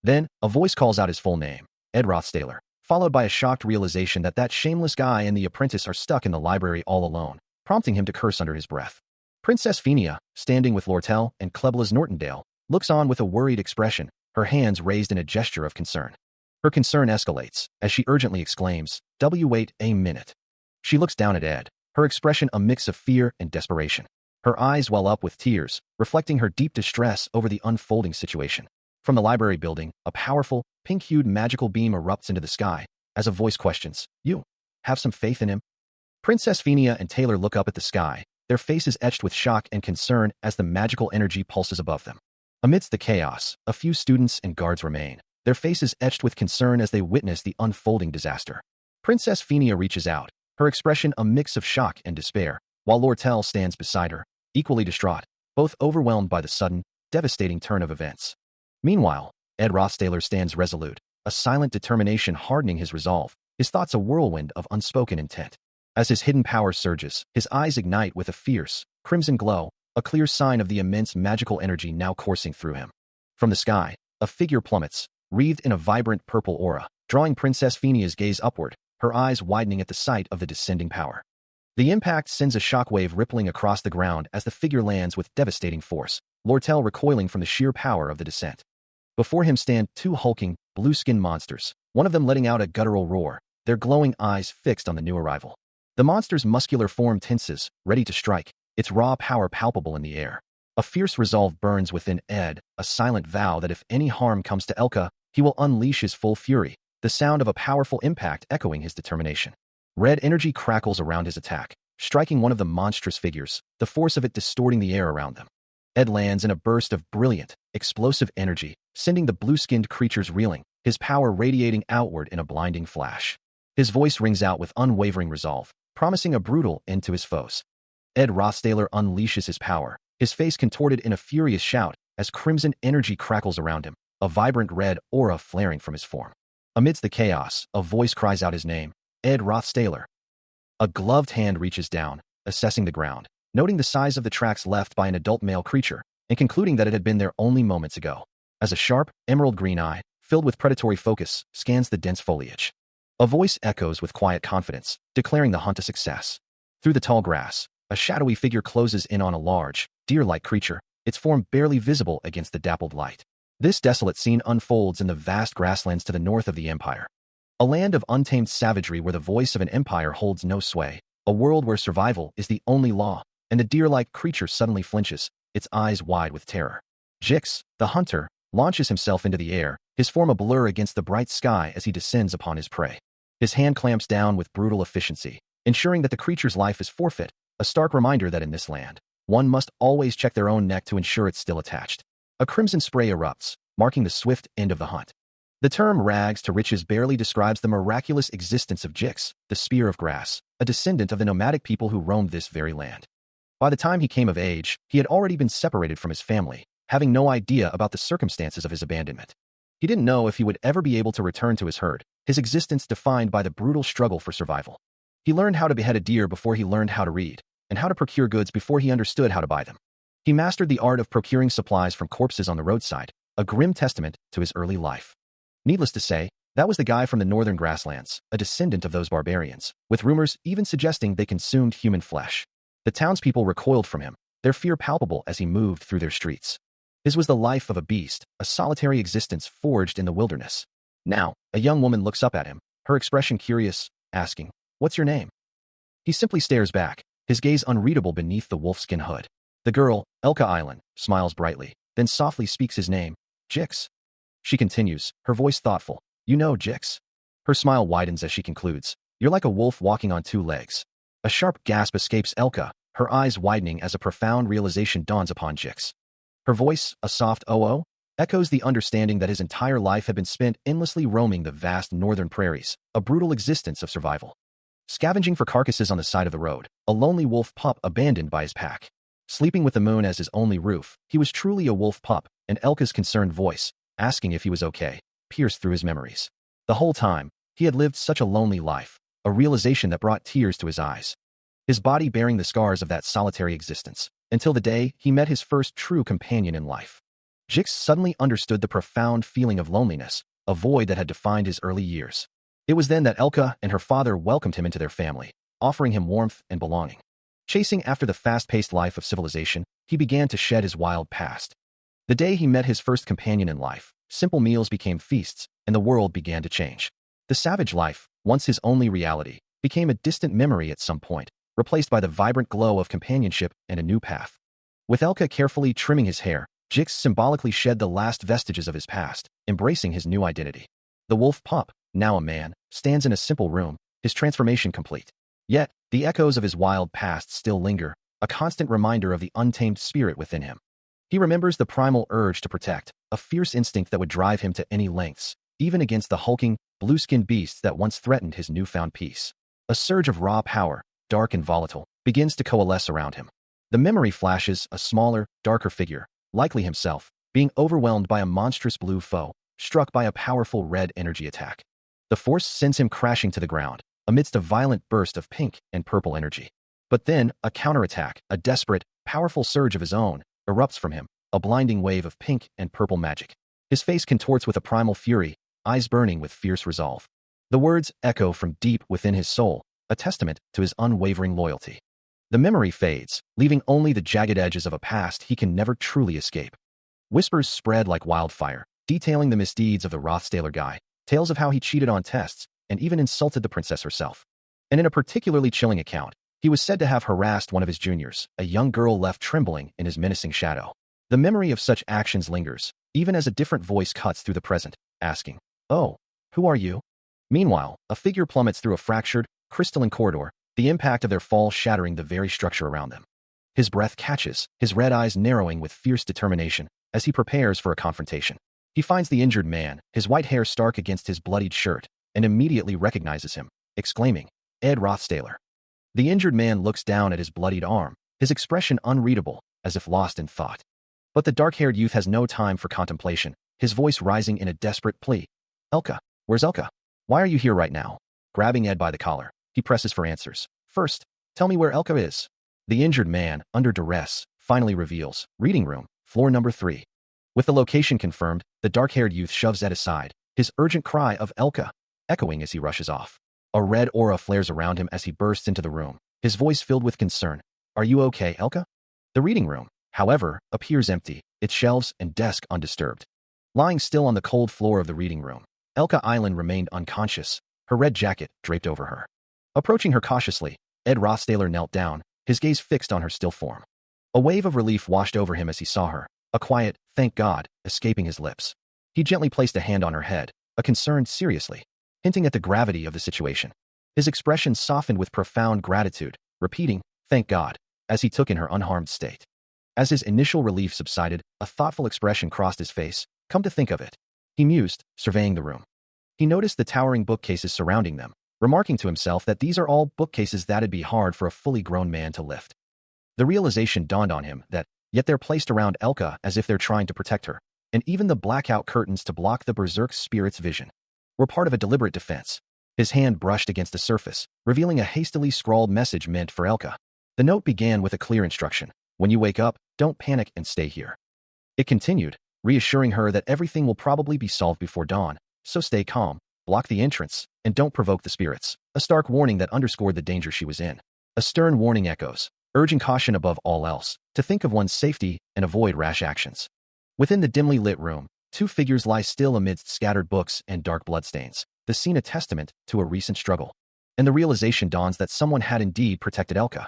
Then, a voice calls out his full name, Ed Rothstaler, followed by a shocked realization that that shameless guy and the apprentice are stuck in the library all alone, prompting him to curse under his breath. Princess Phenia, standing with Lortel and Klebla's Nortondale, looks on with a worried expression, her hands raised in a gesture of concern. Her concern escalates, as she urgently exclaims, wait a minute. She looks down at Ed, her expression a mix of fear and desperation. Her eyes well up with tears, reflecting her deep distress over the unfolding situation. From the library building, a powerful, pink-hued magical beam erupts into the sky, as a voice questions, "You have some faith in him?" Princess Phenia and Taylor look up at the sky, their faces etched with shock and concern as the magical energy pulses above them. Amidst the chaos, a few students and guards remain, their faces etched with concern as they witness the unfolding disaster. Princess Phenia reaches out, her expression a mix of shock and despair, while Lortel stands beside her, equally distraught, both overwhelmed by the sudden, devastating turn of events. Meanwhile, Ed Rothstaler stands resolute, a silent determination hardening his resolve, his thoughts a whirlwind of unspoken intent. As his hidden power surges, his eyes ignite with a fierce, crimson glow, a clear sign of the immense magical energy now coursing through him. From the sky, a figure plummets, wreathed in a vibrant purple aura, drawing Princess Phenia's gaze upward, her eyes widening at the sight of the descending power. The impact sends a shockwave rippling across the ground as the figure lands with devastating force, Lortel recoiling from the sheer power of the descent. Before him stand two hulking, blue-skinned monsters, one of them letting out a guttural roar, their glowing eyes fixed on the new arrival. The monster's muscular form tenses, ready to strike, its raw power palpable in the air. A fierce resolve burns within Ed, a silent vow that if any harm comes to Elka, He will unleash his full fury, the sound of a powerful impact echoing his determination. Red energy crackles around his attack, striking one of the monstrous figures, the force of it distorting the air around them. Ed lands in a burst of brilliant, explosive energy, sending the blue-skinned creatures reeling, his power radiating outward in a blinding flash. His voice rings out with unwavering resolve, promising a brutal end to his foes. Ed Rothstaler unleashes his power, his face contorted in a furious shout as crimson energy crackles around him, a vibrant red aura flaring from his form. Amidst the chaos, a voice cries out his name, Ed Rothstaler. A gloved hand reaches down, assessing the ground, noting the size of the tracks left by an adult male creature, and concluding that it had been there only moments ago. As a sharp, emerald green eye, filled with predatory focus, scans the dense foliage. A voice echoes with quiet confidence, declaring the hunt a success. Through the tall grass, a shadowy figure closes in on a large, deer-like creature, its form barely visible against the dappled light. This desolate scene unfolds in the vast grasslands to the north of the Empire. A land of untamed savagery where the voice of an empire holds no sway, a world where survival is the only law, and the deer-like creature suddenly flinches, its eyes wide with terror. Jix, the hunter, launches himself into the air, his form a blur against the bright sky as he descends upon his prey. His hand clamps down with brutal efficiency, ensuring that the creature's life is forfeit, a stark reminder that in this land, one must always check their own neck to ensure it's still attached. A crimson spray erupts, marking the swift end of the hunt. The term rags to riches barely describes the miraculous existence of Jix, the spear of grass, a descendant of the nomadic people who roamed this very land. By the time he came of age, he had already been separated from his family, having no idea about the circumstances of his abandonment. He didn't know if he would ever be able to return to his herd, his existence defined by the brutal struggle for survival. He learned how to behead a deer before he learned how to read, and how to procure goods before he understood how to buy them. He mastered the art of procuring supplies from corpses on the roadside, a grim testament to his early life. Needless to say, that was the guy from the northern grasslands, a descendant of those barbarians, with rumors even suggesting they consumed human flesh. The townspeople recoiled from him, their fear palpable as he moved through their streets. His was the life of a beast, a solitary existence forged in the wilderness. Now, a young woman looks up at him, her expression curious, asking, "What's your name?" He simply stares back, his gaze unreadable beneath the wolfskin hood. The girl, Elka Island, smiles brightly, then softly speaks his name, Jix. She continues, her voice thoughtful, "You know, Jix." Her smile widens as she concludes, "You're like a wolf walking on two legs." A sharp gasp escapes Elka, her eyes widening as a profound realization dawns upon Jix. Her voice, a soft "oh-oh," echoes the understanding that his entire life had been spent endlessly roaming the vast northern prairies, a brutal existence of survival. Scavenging for carcasses on the side of the road, a lonely wolf pup abandoned by his pack. Sleeping with the moon as his only roof, he was truly a wolf pup, and Elka's concerned voice, asking if he was okay, pierced through his memories. The whole time, he had lived such a lonely life, a realization that brought tears to his eyes. His body bearing the scars of that solitary existence, until the day he met his first true companion in life. Jix suddenly understood the profound feeling of loneliness, a void that had defined his early years. It was then that Elka and her father welcomed him into their family, offering him warmth and belonging. Chasing after the fast-paced life of civilization, he began to shed his wild past. The day he met his first companion in life, simple meals became feasts, and the world began to change. The savage life, once his only reality, became a distant memory at some point, replaced by the vibrant glow of companionship and a new path. With Elka carefully trimming his hair, Jix symbolically shed the last vestiges of his past, embracing his new identity. The wolf pup, now a man, stands in a simple room, his transformation complete. Yet, the echoes of his wild past still linger, a constant reminder of the untamed spirit within him. He remembers the primal urge to protect, a fierce instinct that would drive him to any lengths, even against the hulking, blue-skinned beasts that once threatened his newfound peace. A surge of raw power, dark and volatile, begins to coalesce around him. The memory flashes a smaller, darker figure, likely himself, being overwhelmed by a monstrous blue foe, struck by a powerful red energy attack. The force sends him crashing to the ground, amidst a violent burst of pink and purple energy. But then, a counterattack, a desperate, powerful surge of his own, erupts from him, a blinding wave of pink and purple magic. His face contorts with a primal fury, eyes burning with fierce resolve. The words echo from deep within his soul, a testament to his unwavering loyalty. The memory fades, leaving only the jagged edges of a past he can never truly escape. Whispers spread like wildfire, detailing the misdeeds of the Rothstaler guy, tales of how he cheated on tests, and even insulted the princess herself. And in a particularly chilling account, he was said to have harassed one of his juniors, a young girl left trembling in his menacing shadow. The memory of such actions lingers, even as a different voice cuts through the present, asking, "Oh, who are you?" Meanwhile, a figure plummets through a fractured, crystalline corridor, the impact of their fall shattering the very structure around them. His breath catches, his red eyes narrowing with fierce determination as he prepares for a confrontation. He finds the injured man, his white hair stark against his bloodied shirt, and immediately recognizes him, exclaiming, "Ed Rothstaler." The injured man looks down at his bloodied arm, his expression unreadable, as if lost in thought. But the dark-haired youth has no time for contemplation, his voice rising in a desperate plea. "Elka, where's Elka? Why are you here right now?" Grabbing Ed by the collar, he presses for answers. "First, tell me where Elka is." The injured man, under duress, finally reveals, "Reading room, floor number 3. With the location confirmed, the dark-haired youth shoves Ed aside, his urgent cry of "Elka" echoing as he rushes off. A red aura flares around him as he bursts into the room, his voice filled with concern. "Are you okay, Elka?" The reading room, however, appears empty, its shelves and desk undisturbed. Lying still on the cold floor of the reading room, Elka Island remained unconscious, her red jacket draped over her. Approaching her cautiously, Ed Rothstaler knelt down, his gaze fixed on her still form. A wave of relief washed over him as he saw her, a quiet, "Thank God," escaping his lips. He gently placed a hand on her head, a concerned seriously, hinting at the gravity of the situation. His expression softened with profound gratitude, repeating, "Thank God," as he took in her unharmed state. As his initial relief subsided, a thoughtful expression crossed his face. Come to think of it, he mused, surveying the room. He noticed the towering bookcases surrounding them, remarking to himself that these are all bookcases that'd be hard for a fully grown man to lift. The realization dawned on him that, yet they're placed around Elka as if they're trying to protect her, and even the blackout curtains to block the berserk spirit's vision were part of a deliberate defense. His hand brushed against the surface, revealing a hastily scrawled message meant for Elka. The note began with a clear instruction: "When you wake up, don't panic and stay here." It continued, reassuring her that everything will probably be solved before dawn, so stay calm, block the entrance, and don't provoke the spirits. A stark warning that underscored the danger she was in. A stern warning echoes, urging caution above all else, to think of one's safety and avoid rash actions. Within the dimly lit room, two figures lie still amidst scattered books and dark bloodstains, the scene a testament to a recent struggle. And the realization dawns that someone had indeed protected Elka.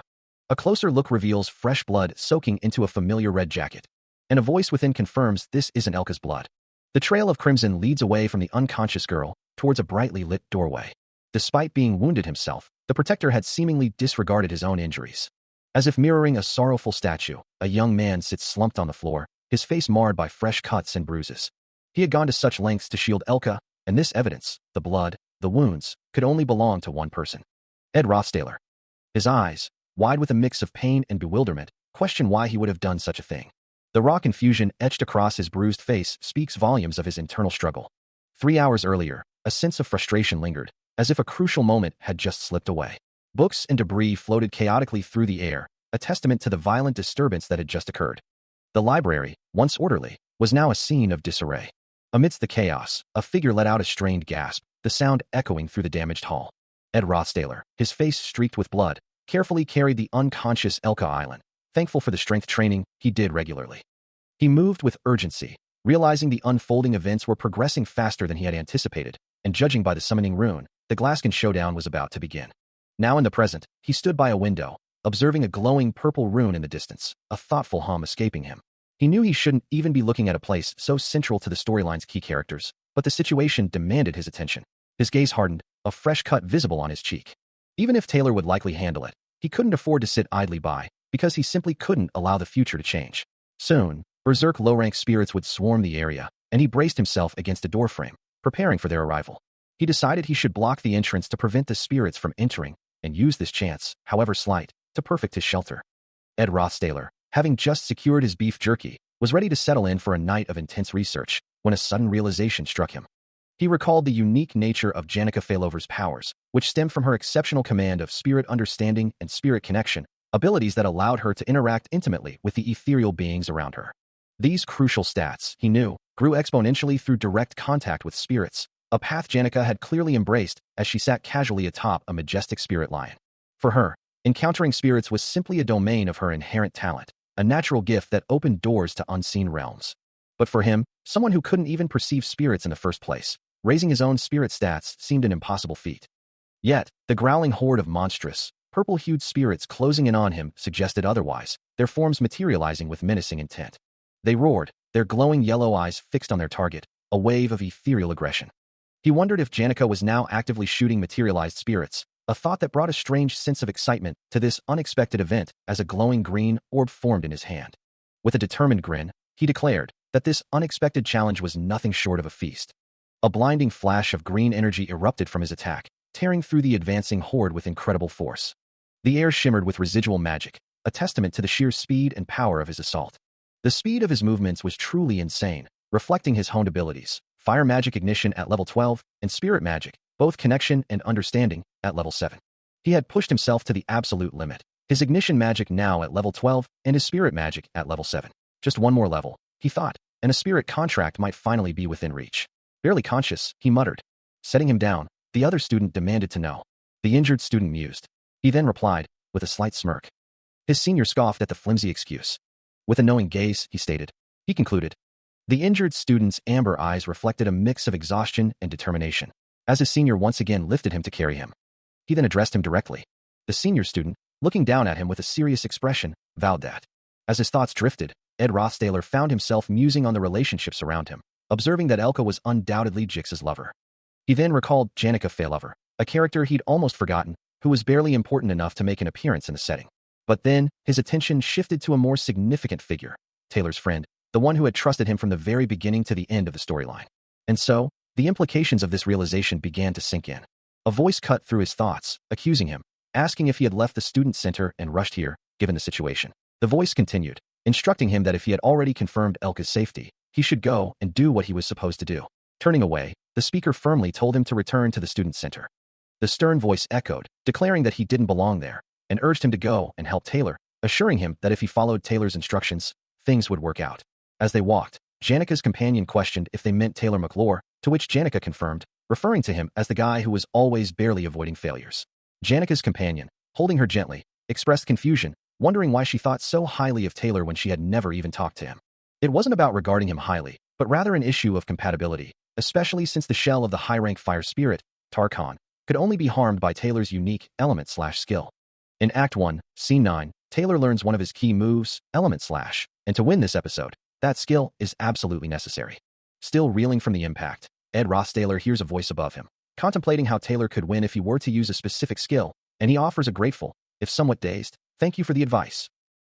A closer look reveals fresh blood soaking into a familiar red jacket, and a voice within confirms this isn't Elka's blood. The trail of crimson leads away from the unconscious girl towards a brightly lit doorway. Despite being wounded himself, the protector had seemingly disregarded his own injuries. As if mirroring a sorrowful statue, a young man sits slumped on the floor, his face marred by fresh cuts and bruises. He had gone to such lengths to shield Elka, and this evidence, the blood, the wounds, could only belong to one person: Ed Rothstaler. His eyes, wide with a mix of pain and bewilderment, question why he would have done such a thing. The raw confusion etched across his bruised face speaks volumes of his internal struggle. 3 hours earlier, a sense of frustration lingered, as if a crucial moment had just slipped away. Books and debris floated chaotically through the air, a testament to the violent disturbance that had just occurred. The library, once orderly, was now a scene of disarray. Amidst the chaos, a figure let out a strained gasp, the sound echoing through the damaged hall. Ed Rothstaler, his face streaked with blood, carefully carried the unconscious Elka Island, thankful for the strength training he did regularly. He moved with urgency, realizing the unfolding events were progressing faster than he had anticipated, and judging by the summoning rune, the Glaskin showdown was about to begin. Now in the present, he stood by a window, observing a glowing purple rune in the distance, a thoughtful hum escaping him. He knew he shouldn't even be looking at a place so central to the storyline's key characters, but the situation demanded his attention. His gaze hardened, a fresh cut visible on his cheek. Even if Taylor would likely handle it, he couldn't afford to sit idly by, because he simply couldn't allow the future to change. Soon, berserk low-rank spirits would swarm the area, and he braced himself against a doorframe, preparing for their arrival. He decided he should block the entrance to prevent the spirits from entering, and use this chance, however slight, to perfect his shelter. Ed Rothstaler, having just secured his beef jerky, was ready to settle in for a night of intense research, when a sudden realization struck him. He recalled the unique nature of Janica Failover's powers, which stemmed from her exceptional command of spirit understanding and spirit connection, abilities that allowed her to interact intimately with the ethereal beings around her. These crucial stats, he knew, grew exponentially through direct contact with spirits, a path Janica had clearly embraced as she sat casually atop a majestic spirit lion. For her, encountering spirits was simply a domain of her inherent talent, a natural gift that opened doors to unseen realms. But for him, someone who couldn't even perceive spirits in the first place, raising his own spirit stats seemed an impossible feat. Yet, the growling horde of monstrous, purple-hued spirits closing in on him suggested otherwise, their forms materializing with menacing intent. They roared, their glowing yellow eyes fixed on their target, a wave of ethereal aggression. He wondered if Janica was now actively shooting materialized spirits, a thought that brought a strange sense of excitement to this unexpected event as a glowing green orb formed in his hand. With a determined grin, he declared that this unexpected challenge was nothing short of a feast. A blinding flash of green energy erupted from his attack, tearing through the advancing horde with incredible force. The air shimmered with residual magic, a testament to the sheer speed and power of his assault. The speed of his movements was truly insane, reflecting his honed abilities: fire magic ignition at level 12 and spirit magic, both connection and understanding, at level 7. He had pushed himself to the absolute limit, his ignition magic now at level 12 and his spirit magic at level 7. Just one more level, he thought, and a spirit contract might finally be within reach. Barely conscious, he muttered. Setting him down, the other student demanded to know. The injured student mused. He then replied, with a slight smirk. His senior scoffed at the flimsy excuse. With a knowing gaze, he stated. He concluded. The injured student's amber eyes reflected a mix of exhaustion and determination, as his senior once again lifted him to carry him. He then addressed him directly. The senior student, looking down at him with a serious expression, vowed that. As his thoughts drifted, Ed Rothstaler found himself musing on the relationships around him, observing that Elka was undoubtedly Jix's lover. He then recalled Janica Failover, a character he'd almost forgotten, who was barely important enough to make an appearance in the setting. But then, his attention shifted to a more significant figure, Taylor's friend, the one who had trusted him from the very beginning to the end of the storyline. And so, the implications of this realization began to sink in. A voice cut through his thoughts, accusing him, asking if he had left the student center and rushed here, given the situation. The voice continued, instructing him that if he had already confirmed Elka's safety, he should go and do what he was supposed to do. Turning away, the speaker firmly told him to return to the student center. The stern voice echoed, declaring that he didn't belong there, and urged him to go and help Taylor, assuring him that if he followed Taylor's instructions, things would work out. As they walked, Janica's companion questioned if they meant Taylor McClure, to which Janica confirmed, referring to him as the guy who was always barely avoiding failures. Janica's companion, holding her gently, expressed confusion, wondering why she thought so highly of Taylor when she had never even talked to him. It wasn't about regarding him highly, but rather an issue of compatibility, especially since the shell of the high-rank fire spirit, Tarkhan, could only be harmed by Taylor's unique element/skill. In Act 1, Scene 9, Taylor learns one of his key moves, Element/, and to win this episode, that skill is absolutely necessary. Still reeling from the impact, Ed Rothstaler hears a voice above him, contemplating how Taylor could win if he were to use a specific skill, and he offers a grateful, if somewhat dazed, thank you for the advice.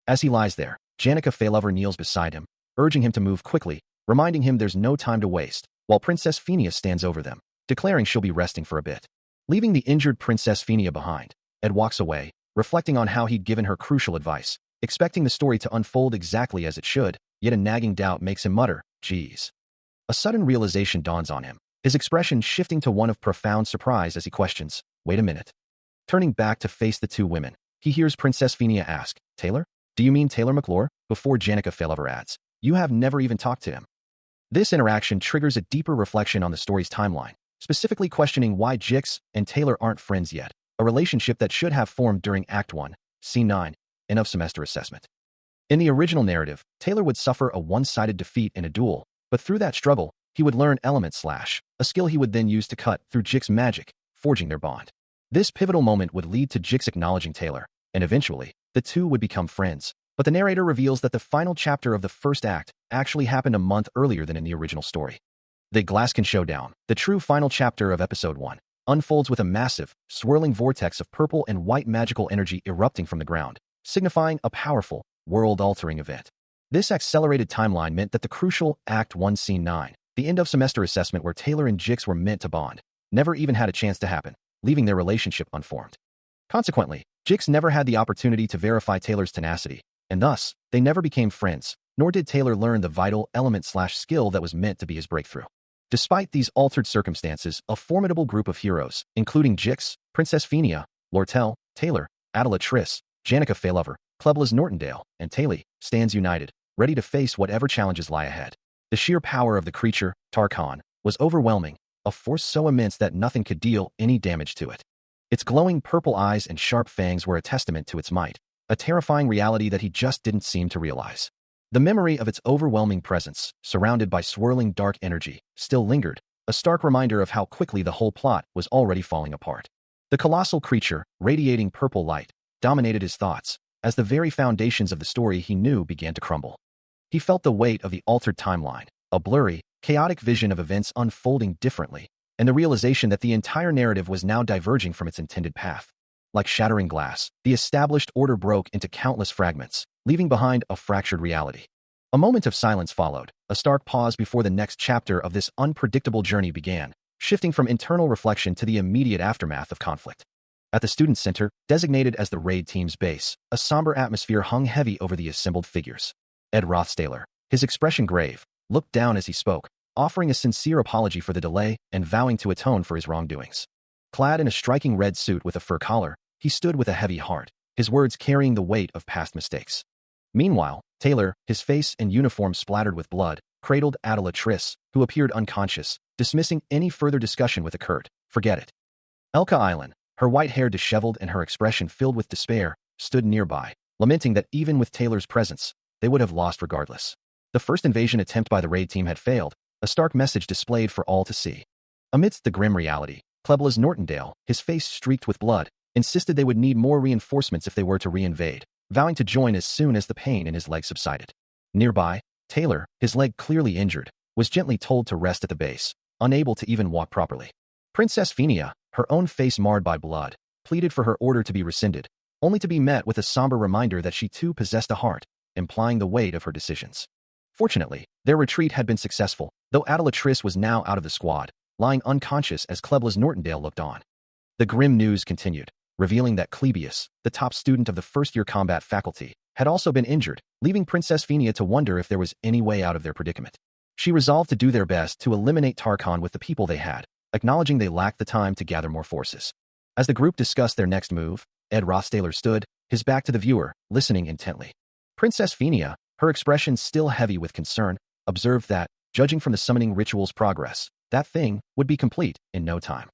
As he lies there, Janica Failover kneels beside him, urging him to move quickly, reminding him there's no time to waste, while Princess Phenia stands over them, declaring she'll be resting for a bit. Leaving the injured Princess Phenia behind, Ed walks away, reflecting on how he'd given her crucial advice, expecting the story to unfold exactly as it should, yet a nagging doubt makes him mutter, geez. A sudden realization dawns on him, his expression shifting to one of profound surprise as he questions, wait a minute. Turning back to face the two women, he hears Princess Phenia ask, Taylor? Do you mean Taylor McClure? Before Janica Failover adds, you have never even talked to him. This interaction triggers a deeper reflection on the story's timeline, specifically questioning why Jix and Taylor aren't friends yet, a relationship that should have formed during Act 1, Scene 9, end of semester assessment. In the original narrative, Taylor would suffer a one-sided defeat in a duel, but through that struggle, he would learn Element/, a skill he would then use to cut through Jix's magic, forging their bond. This pivotal moment would lead to Jix acknowledging Taylor, and eventually, the two would become friends. But the narrator reveals that the final chapter of the first act actually happened a month earlier than in the original story. The Glaskin Showdown, the true final chapter of Episode 1, unfolds with a massive, swirling vortex of purple and white magical energy erupting from the ground, signifying a powerful, world-altering event. This accelerated timeline meant that the crucial Act 1 Scene 9, the end-of-semester assessment where Taylor and Jix were meant to bond, never even had a chance to happen, leaving their relationship unformed. Consequently, Jix never had the opportunity to verify Taylor's tenacity, and thus, they never became friends, nor did Taylor learn the vital element/skill that was meant to be his breakthrough. Despite these altered circumstances, a formidable group of heroes, including Jix, Princess Phenia, Lortel, Taylor, Adela Triss, Janica Failover, Kleblas Nortondale, and Taylor, stands united, ready to face whatever challenges lie ahead. The sheer power of the creature, Tarkhan, was overwhelming, a force so immense that nothing could deal any damage to it. Its glowing purple eyes and sharp fangs were a testament to its might, a terrifying reality that he just didn't seem to realize. The memory of its overwhelming presence, surrounded by swirling dark energy, still lingered, a stark reminder of how quickly the whole plot was already falling apart. The colossal creature, radiating purple light, dominated his thoughts, as the very foundations of the story he knew began to crumble. He felt the weight of the altered timeline, a blurry, chaotic vision of events unfolding differently, and the realization that the entire narrative was now diverging from its intended path. Like shattering glass, the established order broke into countless fragments, leaving behind a fractured reality. A moment of silence followed, a stark pause before the next chapter of this unpredictable journey began, shifting from internal reflection to the immediate aftermath of conflict. At the student center, designated as the raid team's base, a somber atmosphere hung heavy over the assembled figures. Ed Rothstaler, his expression grave, looked down as he spoke, offering a sincere apology for the delay and vowing to atone for his wrongdoings. Clad in a striking red suit with a fur collar, he stood with a heavy heart, his words carrying the weight of past mistakes. Meanwhile, Taylor, his face and uniform splattered with blood, cradled Adela Triss, who appeared unconscious, dismissing any further discussion with a curt, "Forget it." Elka Island, her white hair disheveled and her expression filled with despair, stood nearby, lamenting that even with Taylor's presence, they would have lost regardless. The first invasion attempt by the raid team had failed, a stark message displayed for all to see. Amidst the grim reality, Kleblas Nortondale, his face streaked with blood, insisted they would need more reinforcements if they were to reinvade, vowing to join as soon as the pain in his leg subsided. Nearby, Taylor, his leg clearly injured, was gently told to rest at the base, unable to even walk properly. Princess Phenia, her own face marred by blood, pleaded for her order to be rescinded, only to be met with a somber reminder that she too possessed a heart, implying the weight of her decisions. Fortunately, their retreat had been successful, though Adela Triss was now out of the squad, lying unconscious as Kleblas Nortondale looked on. The grim news continued, revealing that Clebius, the top student of the first-year combat faculty, had also been injured, leaving Princess Phenia to wonder if there was any way out of their predicament. She resolved to do their best to eliminate Tarkhan with the people they had, acknowledging they lacked the time to gather more forces. As the group discussed their next move, Ed Rothstaler stood, his back to the viewer, listening intently. Princess Phenia, her expression still heavy with concern, observed that, judging from the summoning ritual's progress, that thing would be complete in no time.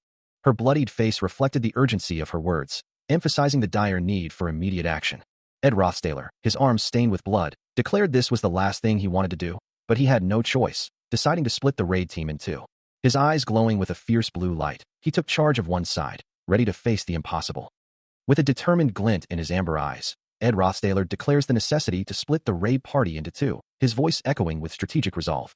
Her bloodied face reflected the urgency of her words, emphasizing the dire need for immediate action. Ed Rothstaler, his arms stained with blood, declared this was the last thing he wanted to do, but he had no choice, deciding to split the raid team in two. His eyes glowing with a fierce blue light, he took charge of one side, ready to face the impossible. With a determined glint in his amber eyes, Ed Rothstaler declares the necessity to split the raid party into two, his voice echoing with strategic resolve.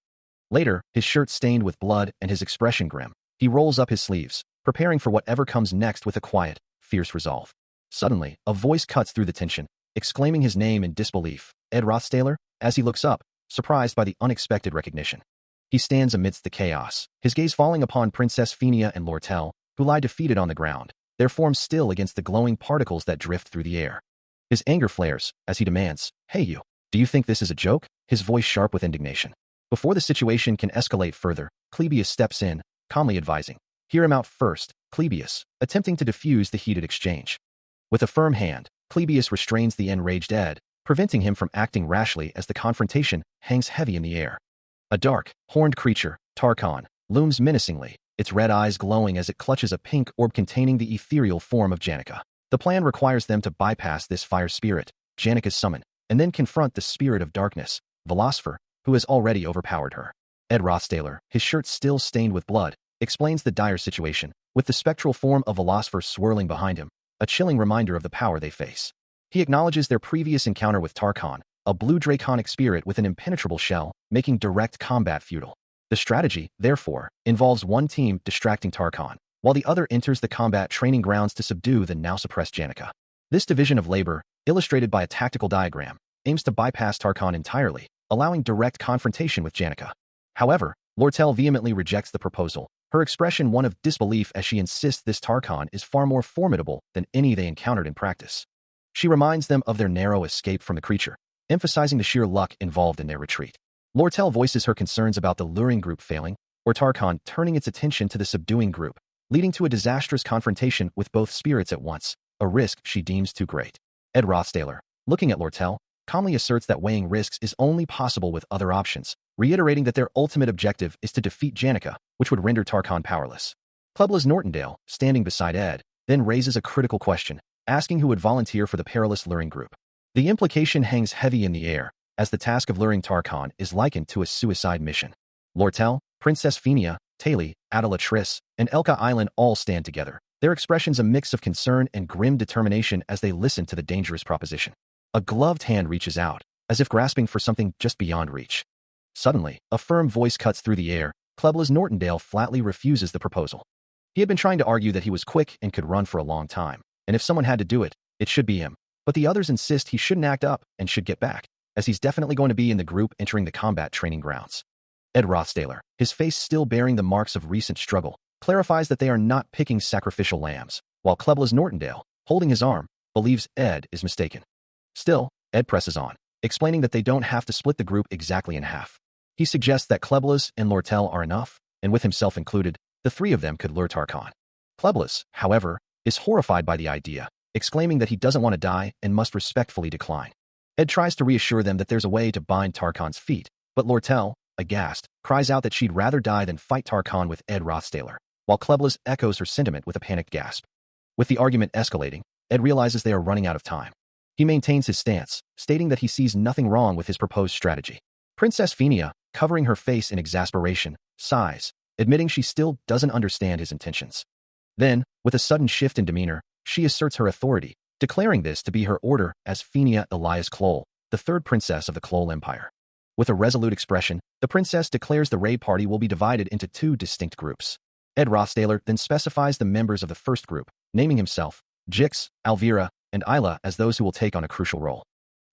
Later, his shirt stained with blood and his expression grim, he rolls up his sleeves, preparing for whatever comes next with a quiet, fierce resolve. Suddenly, a voice cuts through the tension, exclaiming his name in disbelief, Ed Rothstaler, as he looks up, surprised by the unexpected recognition. He stands amidst the chaos, his gaze falling upon Princess Phenia and Lortel, who lie defeated on the ground, their forms still against the glowing particles that drift through the air. His anger flares, as he demands, "Hey you, do you think this is a joke?" His voice sharp with indignation. Before the situation can escalate further, Clebius steps in, calmly advising, "Hear him out first," Clebius, attempting to diffuse the heated exchange. With a firm hand, Clebius restrains the enraged Ed, preventing him from acting rashly as the confrontation hangs heavy in the air. A dark, horned creature, Tarkhan, looms menacingly, its red eyes glowing as it clutches a pink orb containing the ethereal form of Janica. The plan requires them to bypass this fire spirit, Janica's summon, and then confront the spirit of darkness, Velocipher, who has already overpowered her. Ed Rothstaler, his shirt still stained with blood, explains the dire situation, with the spectral form of Velocipher swirling behind him, a chilling reminder of the power they face. He acknowledges their previous encounter with Tarkhan, a blue draconic spirit with an impenetrable shell, making direct combat futile. The strategy, therefore, involves one team distracting Tarkhan, while the other enters the combat training grounds to subdue the now-suppressed Janica. This division of labor, illustrated by a tactical diagram, aims to bypass Tarkhan entirely, allowing direct confrontation with Janica. However, Lortel vehemently rejects the proposal, her expression one of disbelief as she insists this Tarkhan is far more formidable than any they encountered in practice. She reminds them of their narrow escape from the creature, emphasizing the sheer luck involved in their retreat. Lortel voices her concerns about the luring group failing, or Tarkhan turning its attention to the subduing group, leading to a disastrous confrontation with both spirits at once, a risk she deems too great. Ed Rothstaler, looking at Lortel, calmly asserts that weighing risks is only possible with other options, reiterating that their ultimate objective is to defeat Janica, which would render Tarkhan powerless. Kleblas Nortondale, standing beside Ed, then raises a critical question, asking who would volunteer for the perilous luring group. The implication hangs heavy in the air, as the task of luring Tarkhan is likened to a suicide mission. Lortel, Princess Phenia, Taylor, Adela Triss, and Elka Island all stand together, their expressions a mix of concern and grim determination as they listen to the dangerous proposition. A gloved hand reaches out, as if grasping for something just beyond reach. Suddenly, a firm voice cuts through the air. Clubless Nortondale flatly refuses the proposal. He had been trying to argue that he was quick and could run for a long time, and if someone had to do it, it should be him. But the others insist he shouldn't act up and should get back, as he's definitely going to be in the group entering the combat training grounds. Ed Rothstaler, his face still bearing the marks of recent struggle, clarifies that they are not picking sacrificial lambs, while Clubless Nortondale, holding his arm, believes Ed is mistaken. Still, Ed presses on, explaining that they don't have to split the group exactly in half. He suggests that Clubless and Lortel are enough, and with himself included, the three of them could lure Tarkhan. Clubless, however, is horrified by the idea, exclaiming that he doesn't want to die and must respectfully decline. Ed tries to reassure them that there's a way to bind Tarkhan's feet, but Lortel, aghast, cries out that she'd rather die than fight Tarkhan with Ed Rothstaler, while Clubless echoes her sentiment with a panicked gasp. With the argument escalating, Ed realizes they are running out of time. He maintains his stance, stating that he sees nothing wrong with his proposed strategy. Princess Fenia, covering her face in exasperation, sighs, admitting she still doesn't understand his intentions. Then, with a sudden shift in demeanor, she asserts her authority, declaring this to be her order as Fenia Elias Klol, the third princess of the Klol Empire. With a resolute expression, the princess declares the raid party will be divided into two distinct groups. Ed Rothstaler then specifies the members of the first group, naming himself, Jix, Alvira, and Isla as those who will take on a crucial role.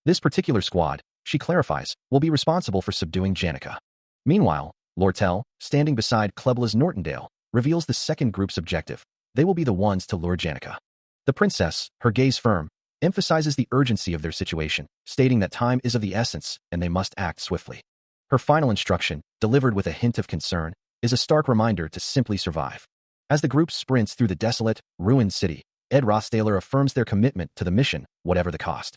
This particular squad, she clarifies, will be responsible for subduing Janica. Meanwhile, Lortel, standing beside Clubless Nortondale, reveals the second group's objective. They will be the ones to lure Janica. The princess, her gaze firm, emphasizes the urgency of their situation, stating that time is of the essence and they must act swiftly. Her final instruction, delivered with a hint of concern, is a stark reminder to simply survive. As the group sprints through the desolate, ruined city, Ed Rothstaler affirms their commitment to the mission, whatever the cost.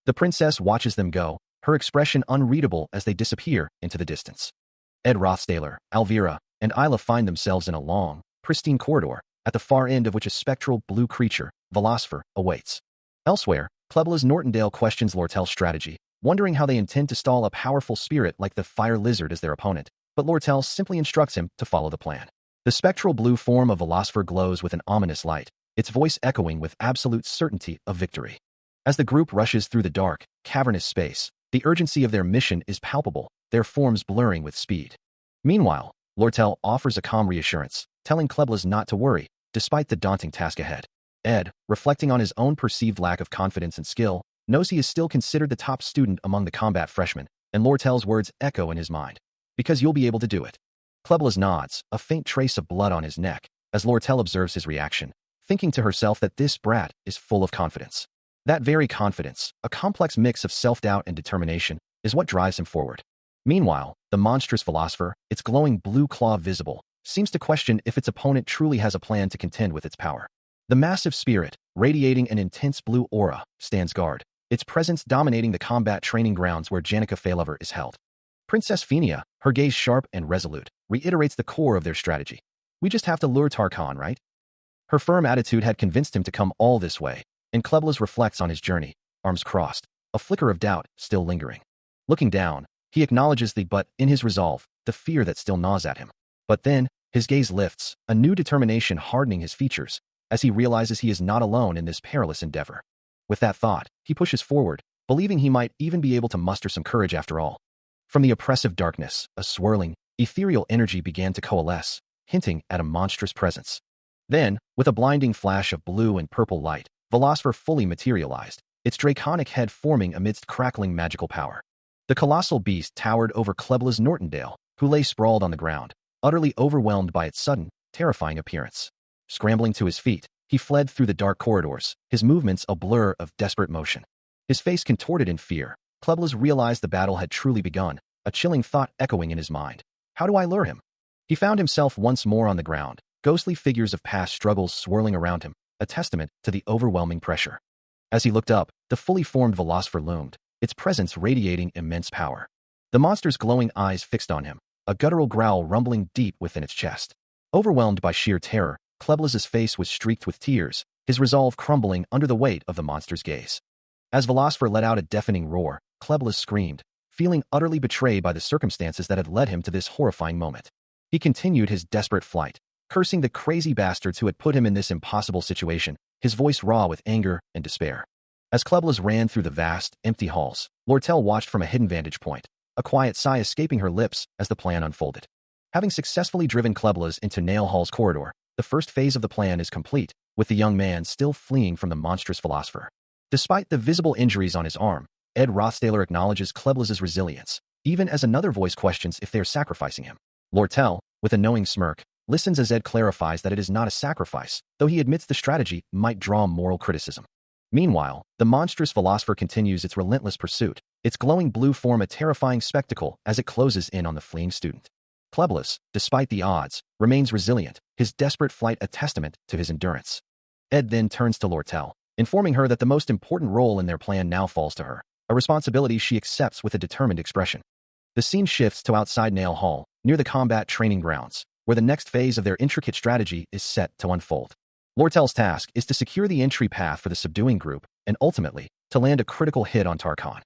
The princess watches them go, her expression unreadable as they disappear into the distance. Ed Rothstaler, Alvira, and Isla find themselves in a long, pristine corridor, at the far end of which a spectral blue creature, Velocipher, awaits. Elsewhere, Clubless Nortondale questions Lortel's strategy, wondering how they intend to stall a powerful spirit like the fire lizard as their opponent, but Lortel simply instructs him to follow the plan. The spectral blue form of Velocipher glows with an ominous light, its voice echoing with absolute certainty of victory. As the group rushes through the dark, cavernous space, the urgency of their mission is palpable, their forms blurring with speed. Meanwhile, Lortel offers a calm reassurance, telling Clubless not to worry, despite the daunting task ahead. Ed, reflecting on his own perceived lack of confidence and skill, knows he is still considered the top student among the combat freshmen, and Lortel's words echo in his mind. Because you'll be able to do it. Clubless nods, a faint trace of blood on his neck, as Lortel observes his reaction, thinking to herself that this brat is full of confidence. That very confidence, a complex mix of self-doubt and determination, is what drives him forward. Meanwhile, the monstrous Velocipher, its glowing blue claw visible, seems to question if its opponent truly has a plan to contend with its power. The massive spirit, radiating an intense blue aura, stands guard, its presence dominating the combat training grounds where Janica Failover is held. Princess Fenia, her gaze sharp and resolute, reiterates the core of their strategy. We just have to lure Tarkhan, right? Her firm attitude had convinced him to come all this way, and Clubless reflects on his journey, arms crossed, a flicker of doubt still lingering. Looking down, he acknowledges in his resolve, the fear that still gnaws at him. But then, his gaze lifts, a new determination hardening his features, as he realizes he is not alone in this perilous endeavor. With that thought, he pushes forward, believing he might even be able to muster some courage after all. From the oppressive darkness, a swirling, ethereal energy began to coalesce, hinting at a monstrous presence. Then, with a blinding flash of blue and purple light, Velocipher fully materialized, its draconic head forming amidst crackling magical power. The colossal beast towered over Clubless Nortondale, who lay sprawled on the ground, utterly overwhelmed by its sudden, terrifying appearance. Scrambling to his feet, he fled through the dark corridors, his movements a blur of desperate motion. His face contorted in fear, Clubless realized the battle had truly begun, a chilling thought echoing in his mind. How do I lure him? He found himself once more on the ground, ghostly figures of past struggles swirling around him, a testament to the overwhelming pressure. As he looked up, the fully formed Velocipher loomed, its presence radiating immense power. The monster's glowing eyes fixed on him, a guttural growl rumbling deep within its chest. Overwhelmed by sheer terror, Clubless's face was streaked with tears, his resolve crumbling under the weight of the monster's gaze. As Velocipher let out a deafening roar, Clubless screamed, feeling utterly betrayed by the circumstances that had led him to this horrifying moment. He continued his desperate flight, cursing the crazy bastards who had put him in this impossible situation, his voice raw with anger and despair. As Clubless ran through the vast, empty halls, Lortel watched from a hidden vantage point. a quiet sigh escaping her lips as the plan unfolded. Having successfully driven Kleblas into Nail Hall's corridor, the first phase of the plan is complete, with the young man still fleeing from the monstrous philosopher. Despite the visible injuries on his arm, Ed Rothstaler acknowledges Kleblas' resilience, even as another voice questions if they are sacrificing him. Lortel, with a knowing smirk, listens as Ed clarifies that it is not a sacrifice, though he admits the strategy might draw moral criticism. Meanwhile, the monstrous philosopher continues its relentless pursuit, its glowing blue form a terrifying spectacle as it closes in on the fleeing student. Kleblas, despite the odds, remains resilient, his desperate flight a testament to his endurance. Ed then turns to Lortel, informing her that the most important role in their plan now falls to her, a responsibility she accepts with a determined expression. The scene shifts to outside Nail Hall, near the combat training grounds, where the next phase of their intricate strategy is set to unfold. Lortel's task is to secure the entry path for the subduing group and ultimately, to land a critical hit on Tarkhan.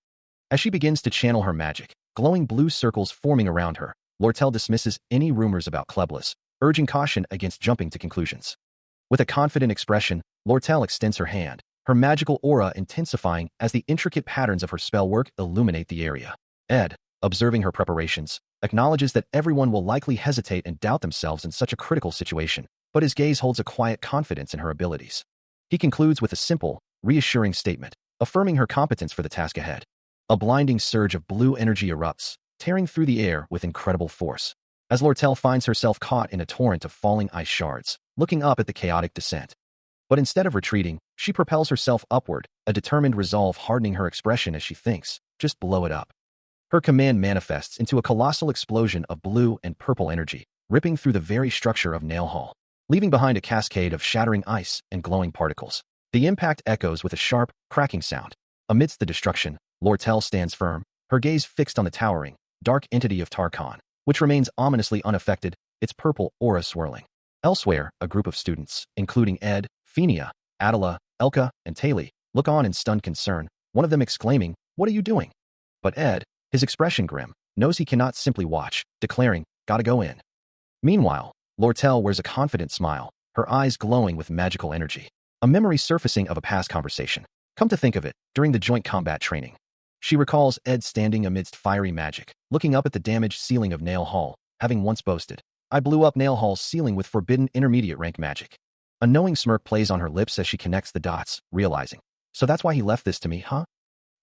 As she begins to channel her magic, glowing blue circles forming around her, Lortel dismisses any rumors about Kleblas, urging caution against jumping to conclusions. With a confident expression, Lortel extends her hand, her magical aura intensifying as the intricate patterns of her spell work illuminate the area. Ed, observing her preparations, acknowledges that everyone will likely hesitate and doubt themselves in such a critical situation, but his gaze holds a quiet confidence in her abilities. He concludes with a simple, reassuring statement, affirming her competence for the task ahead. A blinding surge of blue energy erupts, tearing through the air with incredible force. As Lortel finds herself caught in a torrent of falling ice shards, looking up at the chaotic descent. But instead of retreating, she propels herself upward, a determined resolve hardening her expression as she thinks, just blow it up. Her command manifests into a colossal explosion of blue and purple energy, ripping through the very structure of Nail Hall, leaving behind a cascade of shattering ice and glowing particles. The impact echoes with a sharp, cracking sound. Amidst the destruction, Lortel stands firm, her gaze fixed on the towering, dark entity of Tarkhan, which remains ominously unaffected, its purple aura swirling. Elsewhere, a group of students, including Ed, Fenia, Adela, Elka, and Taylor, look on in stunned concern, one of them exclaiming, "What are you doing?" But Ed, his expression grim, knows he cannot simply watch, declaring, "Gotta go in." Meanwhile, Lortel wears a confident smile, her eyes glowing with magical energy. A memory surfacing of a past conversation. Come to think of it, during the joint combat training. She recalls Ed standing amidst fiery magic, looking up at the damaged ceiling of Nail Hall, having once boasted, "I blew up Nail Hall's ceiling with forbidden intermediate rank magic." A knowing smirk plays on her lips as she connects the dots, realizing, "So that's why he left this to me, huh?"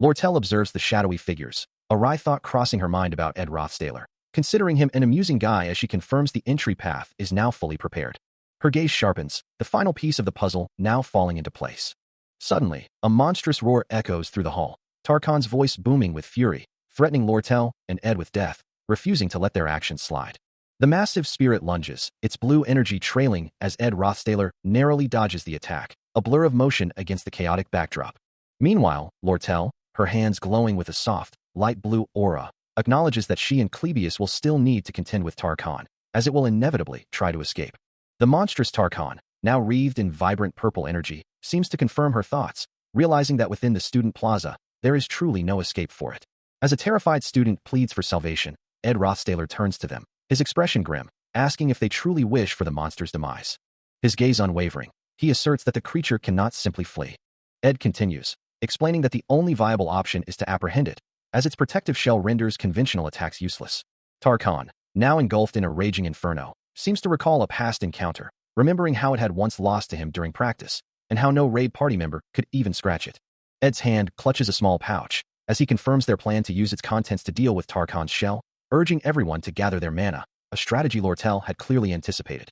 Lortel observes the shadowy figures, a wry thought crossing her mind about Ed Rothstaler, considering him an amusing guy as she confirms the entry path is now fully prepared. Her gaze sharpens, the final piece of the puzzle now falling into place. Suddenly, a monstrous roar echoes through the hall, Tarkhan's voice booming with fury, threatening Lortel and Ed with death, refusing to let their actions slide. The massive spirit lunges, its blue energy trailing as Ed Rothstaler narrowly dodges the attack, a blur of motion against the chaotic backdrop. Meanwhile, Lortel, her hands glowing with a soft, light blue aura, acknowledges that she and Klebius will still need to contend with Tarkhan, as it will inevitably try to escape. The monstrous Tarkhan, now wreathed in vibrant purple energy, seems to confirm her thoughts, realizing that within the student plaza, there is truly no escape for it. As a terrified student pleads for salvation, Ed Rothstaler turns to them, his expression grim, asking if they truly wish for the monster's demise. His gaze unwavering, he asserts that the creature cannot simply flee. Ed continues, explaining that the only viable option is to apprehend it, as its protective shell renders conventional attacks useless. Tarkhan, now engulfed in a raging inferno, seems to recall a past encounter, remembering how it had once lost to him during practice, and how no raid party member could even scratch it. Ed's hand clutches a small pouch, as he confirms their plan to use its contents to deal with Tarkhan's shell, urging everyone to gather their mana, a strategy Lortel had clearly anticipated.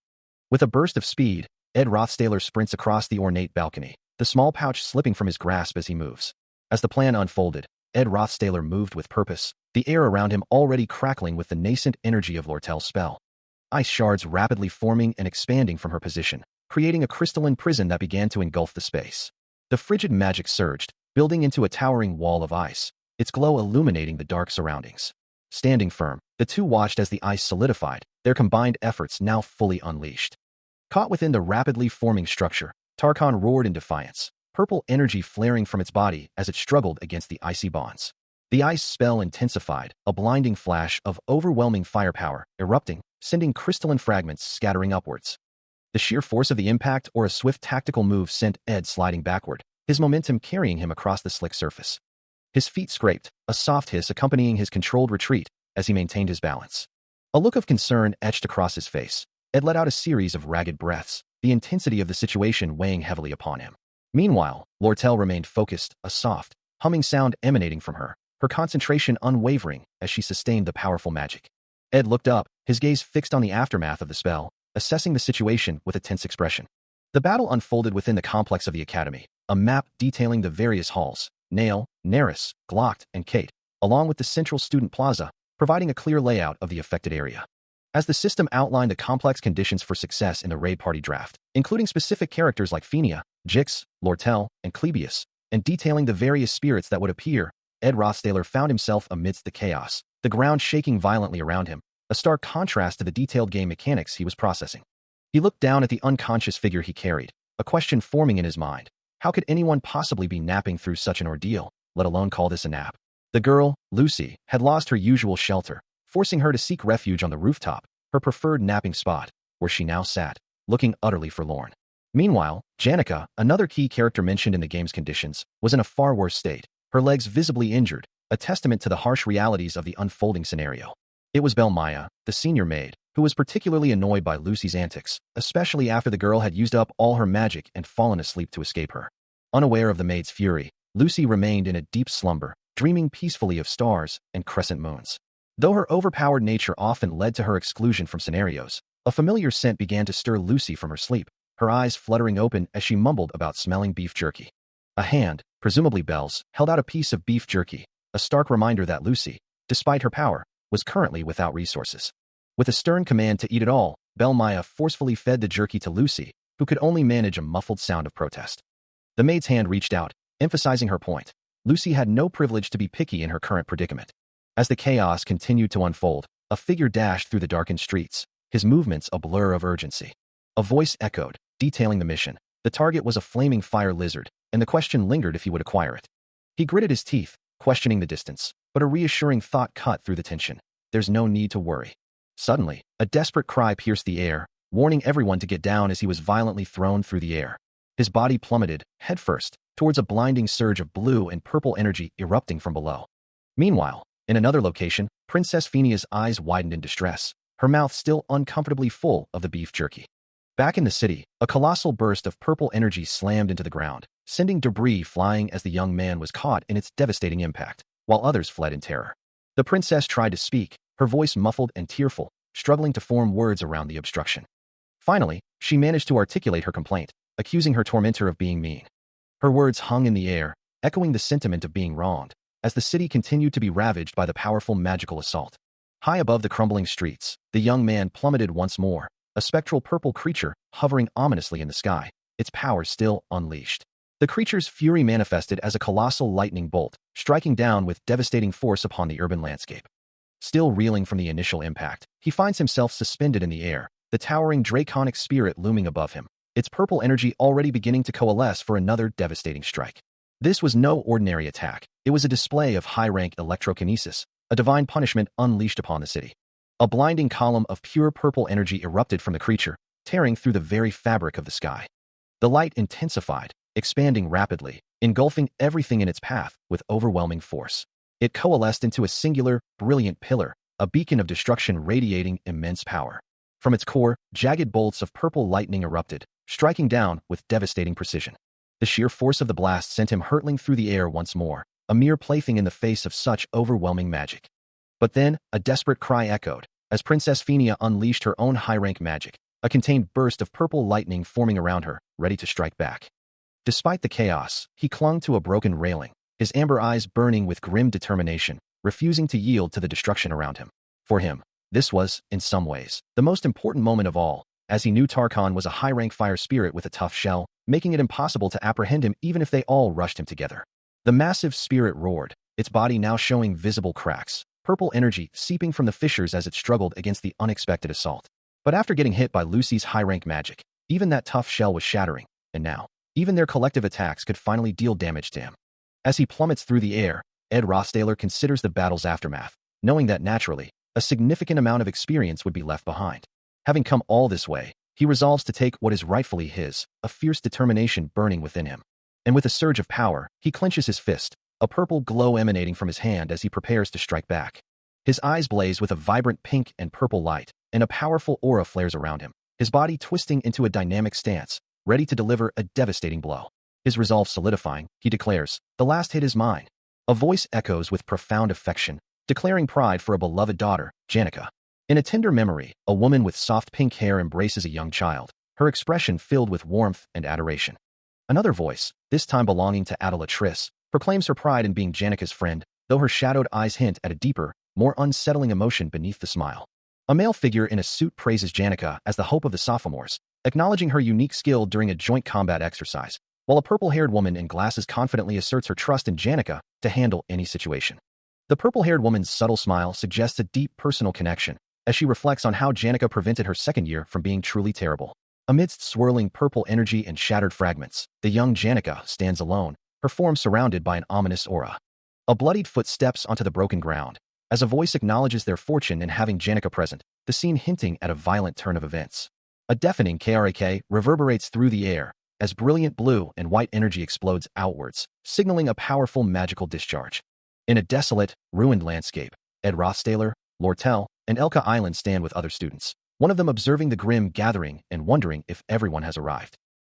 With a burst of speed, Ed Rothstaler sprints across the ornate balcony, the small pouch slipping from his grasp as he moves. As the plan unfolded, Ed Rothstaler moved with purpose, the air around him already crackling with the nascent energy of Lortel's spell. Ice shards rapidly forming and expanding from her position, creating a crystalline prison that began to engulf the space. The frigid magic surged, building into a towering wall of ice, its glow illuminating the dark surroundings. Standing firm, the two watched as the ice solidified, their combined efforts now fully unleashed. Caught within the rapidly forming structure, Tarkhan roared in defiance, purple energy flaring from its body as it struggled against the icy bonds. The ice spell intensified, a blinding flash of overwhelming firepower, erupting, sending crystalline fragments scattering upwards. The sheer force of the impact or a swift tactical move sent Ed sliding backward, his momentum carrying him across the slick surface. His feet scraped, a soft hiss accompanying his controlled retreat as he maintained his balance. A look of concern etched across his face. Ed let out a series of ragged breaths, the intensity of the situation weighing heavily upon him. Meanwhile, Lortel remained focused, a soft, humming sound emanating from her, her concentration unwavering as she sustained the powerful magic. Ed looked up, his gaze fixed on the aftermath of the spell, assessing the situation with a tense expression. The battle unfolded within the complex of the academy, a map detailing the various halls, Nail, Neris, Glocht, and Kate, along with the central student plaza, providing a clear layout of the affected area. As the system outlined the complex conditions for success in the raid party draft, including specific characters like Phenia, Jix, Lortel, and Clebius, and detailing the various spirits that would appear, Ed Rothstaler found himself amidst the chaos, the ground shaking violently around him, a stark contrast to the detailed game mechanics he was processing. He looked down at the unconscious figure he carried, a question forming in his mind. How could anyone possibly be napping through such an ordeal, let alone call this a nap? The girl, Lucy, had lost her usual shelter, forcing her to seek refuge on the rooftop, her preferred napping spot, where she now sat, looking utterly forlorn. Meanwhile, Janica, another key character mentioned in the game's conditions, was in a far worse state, her legs visibly injured, a testament to the harsh realities of the unfolding scenario. It was Belmaya, the senior maid, who was particularly annoyed by Lucy's antics, especially after the girl had used up all her magic and fallen asleep to escape her. Unaware of the maid's fury, Lucy remained in a deep slumber, dreaming peacefully of stars and crescent moons. Though her overpowered nature often led to her exclusion from scenarios, a familiar scent began to stir Lucy from her sleep, her eyes fluttering open as she mumbled about smelling beef jerky. A hand, presumably Belle's, held out a piece of beef jerky, a stark reminder that Lucy, despite her power, was currently without resources. With a stern command to eat it all, Belmaya forcefully fed the jerky to Lucy, who could only manage a muffled sound of protest. The maid's hand reached out, emphasizing her point. Lucy had no privilege to be picky in her current predicament. As the chaos continued to unfold, a figure dashed through the darkened streets, his movements a blur of urgency. A voice echoed, detailing the mission. The target was a flaming fire lizard, and the question lingered if he would acquire it. He gritted his teeth, questioning the distance, but a reassuring thought cut through the tension. There's no need to worry. Suddenly, a desperate cry pierced the air, warning everyone to get down as he was violently thrown through the air. His body plummeted, headfirst, towards a blinding surge of blue and purple energy erupting from below. Meanwhile, in another location, Princess Phenia's eyes widened in distress, her mouth still uncomfortably full of the beef jerky. Back in the city, a colossal burst of purple energy slammed into the ground, sending debris flying as the young man was caught in its devastating impact, while others fled in terror. The princess tried to speak, her voice muffled and tearful, struggling to form words around the obstruction. Finally, she managed to articulate her complaint, accusing her tormentor of being mean. Her words hung in the air, echoing the sentiment of being wronged, as the city continued to be ravaged by the powerful magical assault. High above the crumbling streets, the young man plummeted once more, a spectral purple creature hovering ominously in the sky, its power still unleashed. The creature's fury manifested as a colossal lightning bolt, striking down with devastating force upon the urban landscape. Still reeling from the initial impact, he finds himself suspended in the air, the towering draconic spirit looming above him, its purple energy already beginning to coalesce for another devastating strike. This was no ordinary attack. It was a display of high-rank electrokinesis, a divine punishment unleashed upon the city. A blinding column of pure purple energy erupted from the creature, tearing through the very fabric of the sky. The light intensified, expanding rapidly, engulfing everything in its path with overwhelming force. It coalesced into a singular, brilliant pillar, a beacon of destruction radiating immense power. From its core, jagged bolts of purple lightning erupted, striking down with devastating precision. The sheer force of the blast sent him hurtling through the air once more, a mere plaything in the face of such overwhelming magic. But then, a desperate cry echoed, as Princess Phenia unleashed her own high-rank magic, a contained burst of purple lightning forming around her, ready to strike back. Despite the chaos, he clung to a broken railing, his amber eyes burning with grim determination, refusing to yield to the destruction around him. For him, this was, in some ways, the most important moment of all, as he knew Tarkhan was a high-rank fire spirit with a tough shell, making it impossible to apprehend him even if they all rushed him together. The massive spirit roared, its body now showing visible cracks, purple energy seeping from the fissures as it struggled against the unexpected assault. But after getting hit by Lucy's high-rank magic, even that tough shell was shattering, and now, even their collective attacks could finally deal damage to him. As he plummets through the air, Ed Rothstaler considers the battle's aftermath, knowing that naturally, a significant amount of experience would be left behind. Having come all this way, he resolves to take what is rightfully his, a fierce determination burning within him. And with a surge of power, he clenches his fist, a purple glow emanating from his hand as he prepares to strike back. His eyes blaze with a vibrant pink and purple light, and a powerful aura flares around him, his body twisting into a dynamic stance, ready to deliver a devastating blow. His resolve solidifying, he declares, "The last hit is mine." A voice echoes with profound affection, declaring pride for a beloved daughter, Janica. In a tender memory, a woman with soft pink hair embraces a young child, her expression filled with warmth and adoration. Another voice, this time belonging to Adelatrice, proclaims her pride in being Janica's friend, though her shadowed eyes hint at a deeper, more unsettling emotion beneath the smile. A male figure in a suit praises Janica as the hope of the sophomores, acknowledging her unique skill during a joint combat exercise, while a purple-haired woman in glasses confidently asserts her trust in Janica to handle any situation. The purple-haired woman's subtle smile suggests a deep personal connection, as she reflects on how Janica prevented her second year from being truly terrible. Amidst swirling purple energy and shattered fragments, the young Janica stands alone, her form surrounded by an ominous aura. A bloodied foot steps onto the broken ground, as a voice acknowledges their fortune in having Janica present, the scene hinting at a violent turn of events. A deafening KRAK reverberates through the air, as brilliant blue and white energy explodes outwards, signaling a powerful magical discharge. In a desolate, ruined landscape, Ed Rothstaler, Lortel, and Elka Island stand with other students, one of them observing the grim gathering and wondering if everyone has arrived.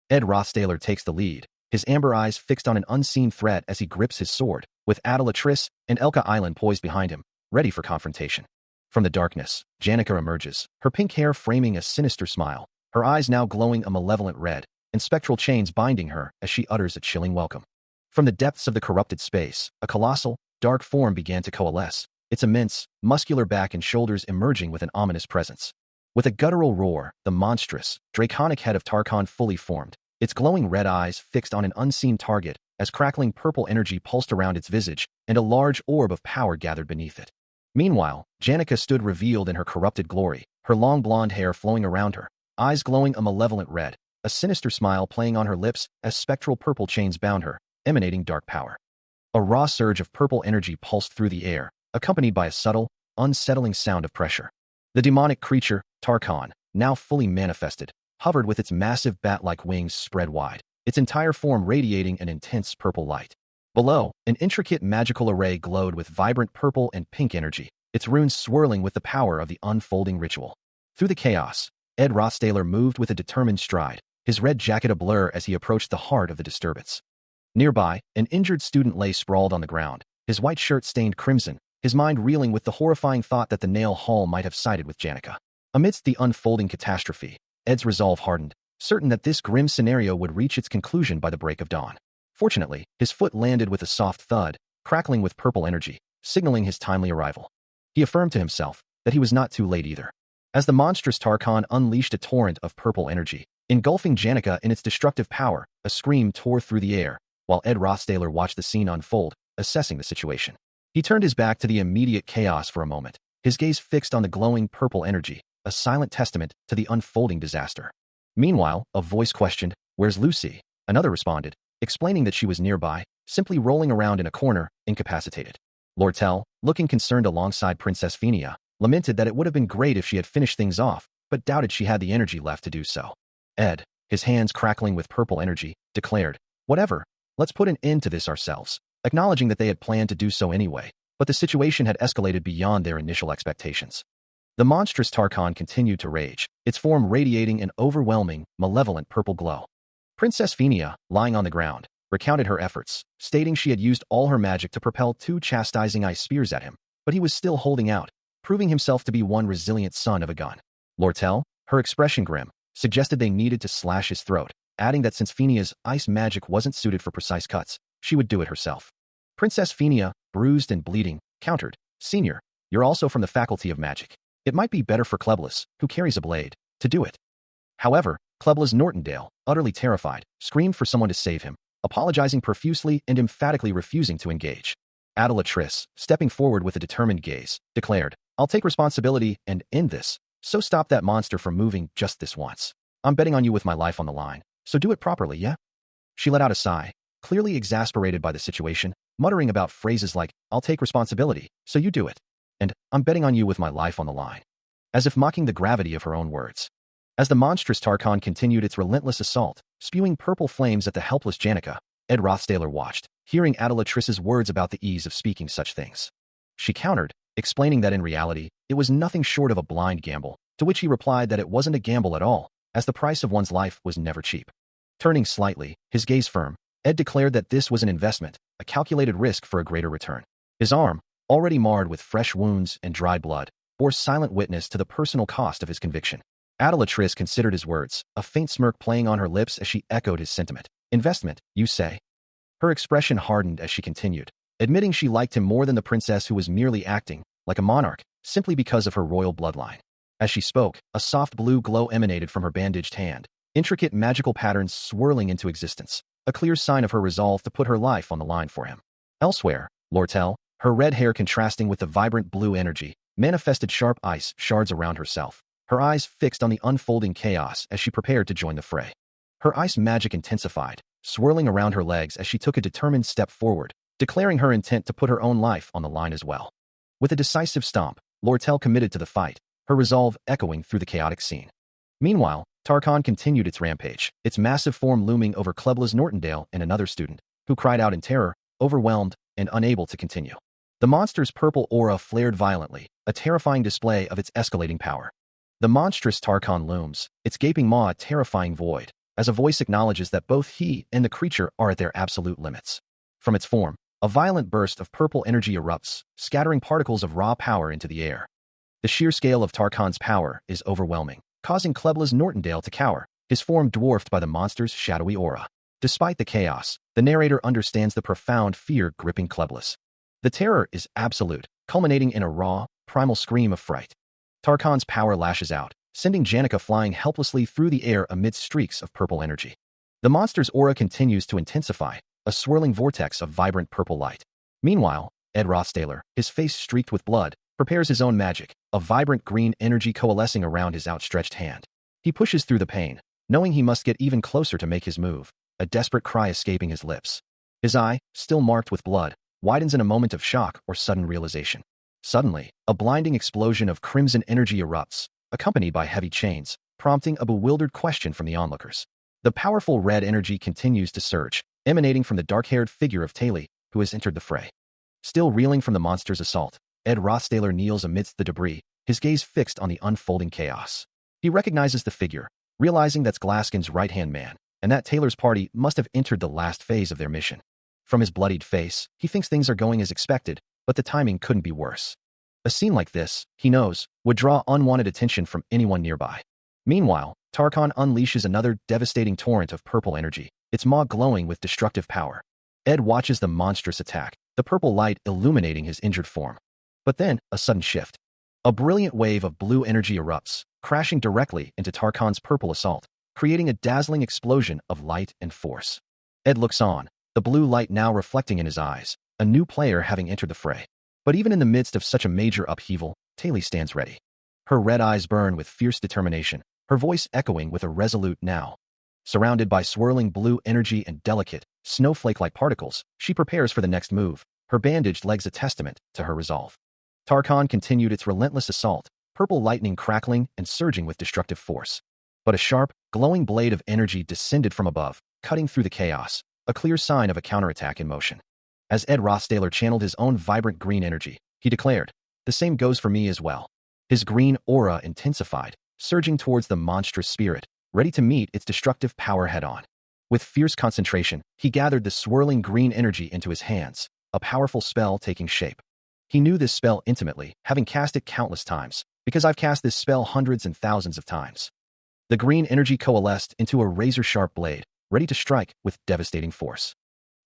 Ed Rothstaler takes the lead, his amber eyes fixed on an unseen threat as he grips his sword, with Adelatrice and Elka Island poised behind him, ready for confrontation. From the darkness, Janica emerges, her pink hair framing a sinister smile, her eyes now glowing a malevolent red, and spectral chains binding her as she utters a chilling welcome. From the depths of the corrupted space, a colossal, dark form began to coalesce, its immense, muscular back and shoulders emerging with an ominous presence. With a guttural roar, the monstrous, draconic head of Tarkon fully formed, its glowing red eyes fixed on an unseen target as crackling purple energy pulsed around its visage and a large orb of power gathered beneath it. Meanwhile, Janica stood revealed in her corrupted glory, her long blonde hair flowing around her, eyes glowing a malevolent red, a sinister smile playing on her lips as spectral purple chains bound her, emanating dark power. A raw surge of purple energy pulsed through the air, accompanied by a subtle, unsettling sound of pressure. The demonic creature, Tarkon, now fully manifested, hovered with its massive bat-like wings spread wide, its entire form radiating an intense purple light. Below, an intricate magical array glowed with vibrant purple and pink energy, its runes swirling with the power of the unfolding ritual. Through the chaos, Ed Rothstaler moved with a determined stride, his red jacket a blur as he approached the heart of the disturbance. Nearby, an injured student lay sprawled on the ground, his white shirt stained crimson, his mind reeling with the horrifying thought that the Nail Hall might have sided with Janica. Amidst the unfolding catastrophe, Ed's resolve hardened, certain that this grim scenario would reach its conclusion by the break of dawn. Fortunately, his foot landed with a soft thud, crackling with purple energy, signaling his timely arrival. He affirmed to himself that he was not too late either. As the monstrous Tarkon unleashed a torrent of purple energy, engulfing Janica in its destructive power, a scream tore through the air, while Ed Rothstaler watched the scene unfold, assessing the situation. He turned his back to the immediate chaos for a moment, his gaze fixed on the glowing purple energy, a silent testament to the unfolding disaster. Meanwhile, a voice questioned, "Where's Lucy?" Another responded, explaining that she was nearby, simply rolling around in a corner, incapacitated. Lortel, looking concerned alongside Princess Phenia, lamented that it would have been great if she had finished things off, but doubted she had the energy left to do so. Ed, his hands crackling with purple energy, declared, "Whatever, let's put an end to this ourselves," acknowledging that they had planned to do so anyway, but the situation had escalated beyond their initial expectations. The monstrous Tarkon continued to rage, its form radiating an overwhelming, malevolent purple glow. Princess Phenia, lying on the ground, recounted her efforts, stating she had used all her magic to propel 2 chastising ice spears at him, but he was still holding out, proving himself to be one resilient son of a gun. Lortel, her expression grim, suggested they needed to slash his throat, adding that since Phenia's ice magic wasn't suited for precise cuts, she would do it herself. Princess Phenia, bruised and bleeding, countered, "Senior, you're also from the Faculty of Magic. It might be better for Cleblas, who carries a blade, to do it." However, Cleblas Nortondale, utterly terrified, screamed for someone to save him, apologizing profusely and emphatically refusing to engage. Adelatrice, stepping forward with a determined gaze, declared, "I'll take responsibility and end this, so stop that monster from moving just this once. I'm betting on you with my life on the line, so do it properly, yeah?" She let out a sigh, clearly exasperated by the situation, muttering about phrases like, "I'll take responsibility, so you do it," and "I'm betting on you with my life on the line," as if mocking the gravity of her own words. As the monstrous Tarkon continued its relentless assault, spewing purple flames at the helpless Janica, Ed Rothstaler watched, hearing Adelatrice's words about the ease of speaking such things. She countered, explaining that in reality, it was nothing short of a blind gamble, to which he replied that it wasn't a gamble at all, as the price of one's life was never cheap. Turning slightly, his gaze firm, Ed declared that this was an investment, a calculated risk for a greater return. His arm, already marred with fresh wounds and dried blood, bore silent witness to the personal cost of his conviction. Adelatrice considered his words, a faint smirk playing on her lips as she echoed his sentiment. Investment, you say? Her expression hardened as she continued, admitting she liked him more than the princess who was merely acting, like a monarch, simply because of her royal bloodline. As she spoke, a soft blue glow emanated from her bandaged hand, intricate magical patterns swirling into existence, a clear sign of her resolve to put her life on the line for him. Elsewhere, Lortel, her red hair contrasting with the vibrant blue energy, manifested sharp ice shards around herself, her eyes fixed on the unfolding chaos as she prepared to join the fray. Her ice magic intensified, swirling around her legs as she took a determined step forward, declaring her intent to put her own life on the line as well. With a decisive stomp, Lortel committed to the fight, her resolve echoing through the chaotic scene. Meanwhile, Tarkhan continued its rampage, its massive form looming over Klebla's Nortondale and another student, who cried out in terror, overwhelmed and unable to continue. The monster's purple aura flared violently, a terrifying display of its escalating power. The monstrous Tarkhan looms, its gaping maw a terrifying void, as a voice acknowledges that both he and the creature are at their absolute limits. From its form, a violent burst of purple energy erupts, scattering particles of raw power into the air. The sheer scale of Tarkhan's power is overwhelming, causing Klebla's Nortondale to cower, his form dwarfed by the monster's shadowy aura. Despite the chaos, the narrator understands the profound fear gripping Klebla's. The terror is absolute, culminating in a raw, primal scream of fright. Tarkhan's power lashes out, sending Janica flying helplessly through the air amidst streaks of purple energy. The monster's aura continues to intensify, a swirling vortex of vibrant purple light. Meanwhile, Ed Rothstaler, his face streaked with blood, prepares his own magic, a vibrant green energy coalescing around his outstretched hand. He pushes through the pain, knowing he must get even closer to make his move, a desperate cry escaping his lips. His eye, still marked with blood, widens in a moment of shock or sudden realization. Suddenly, a blinding explosion of crimson energy erupts, accompanied by heavy chains, prompting a bewildered question from the onlookers. The powerful red energy continues to surge, emanating from the dark-haired figure of Taylor, who has entered the fray. Still reeling from the monster's assault, Ed Rothstaler kneels amidst the debris, his gaze fixed on the unfolding chaos. He recognizes the figure, realizing that's Glaskin's right-hand man, and that Taylor's party must have entered the last phase of their mission. From his bloodied face, he thinks things are going as expected, but the timing couldn't be worse. A scene like this, he knows, would draw unwanted attention from anyone nearby. Meanwhile, Tarkhan unleashes another devastating torrent of purple energy, its maw glowing with destructive power. Ed watches the monstrous attack, the purple light illuminating his injured form. But then, a sudden shift. A brilliant wave of blue energy erupts, crashing directly into Tarkhan's purple assault, creating a dazzling explosion of light and force. Ed looks on, the blue light now reflecting in his eyes, a new player having entered the fray. But even in the midst of such a major upheaval, Taylor stands ready. Her red eyes burn with fierce determination, her voice echoing with a resolute now. Surrounded by swirling blue energy and delicate, snowflake-like particles, she prepares for the next move, her bandaged legs a testament to her resolve. Tarkhan continued its relentless assault, purple lightning crackling and surging with destructive force. But a sharp, glowing blade of energy descended from above, cutting through the chaos, a clear sign of a counterattack in motion. As Ed Rothstaler channeled his own vibrant green energy, he declared, "The same goes for me as well." His green aura intensified, surging towards the monstrous spirit, ready to meet its destructive power head-on. With fierce concentration, he gathered the swirling green energy into his hands, a powerful spell taking shape. He knew this spell intimately, having cast it countless times, because I've cast this spell hundreds and thousands of times. The green energy coalesced into a razor-sharp blade, ready to strike with devastating force.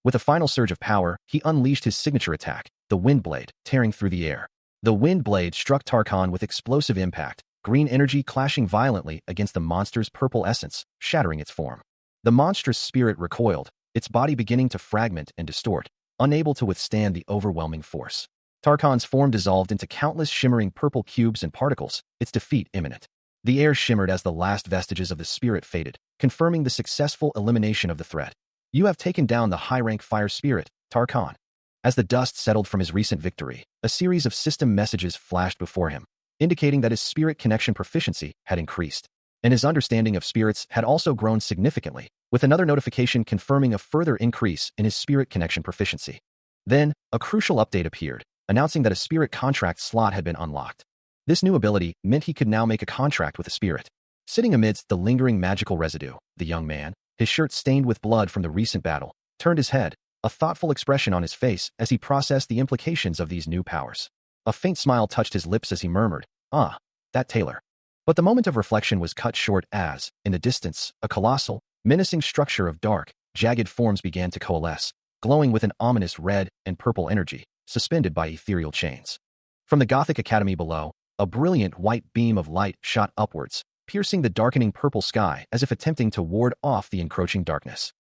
With a final surge of power, he unleashed his signature attack, the Wind Blade, tearing through the air. The Wind Blade struck Tarkhan with explosive impact, green energy clashing violently against the monster's purple essence, shattering its form. The monstrous spirit recoiled, its body beginning to fragment and distort, unable to withstand the overwhelming force. Tarkhan's form dissolved into countless shimmering purple cubes and particles, its defeat imminent. The air shimmered as the last vestiges of the spirit faded, confirming the successful elimination of the threat. "You have taken down the high-rank fire spirit, Tarkhan." As the dust settled from his recent victory, a series of system messages flashed before him, indicating that his spirit connection proficiency had increased. and his understanding of spirits had also grown significantly, with another notification confirming a further increase in his spirit connection proficiency. Then, a crucial update appeared, announcing that a spirit contract slot had been unlocked. This new ability meant he could now make a contract with a spirit. Sitting amidst the lingering magical residue, the young man, his shirt stained with blood from the recent battle, turned his head, a thoughtful expression on his face as he processed the implications of these new powers. A faint smile touched his lips as he murmured, "Ah, that tailor." But the moment of reflection was cut short as, in the distance, a colossal, menacing structure of dark, jagged forms began to coalesce, glowing with an ominous red and purple energy, suspended by ethereal chains. From the Gothic Academy below, a brilliant white beam of light shot upwards, piercing the darkening purple sky as if attempting to ward off the encroaching darkness.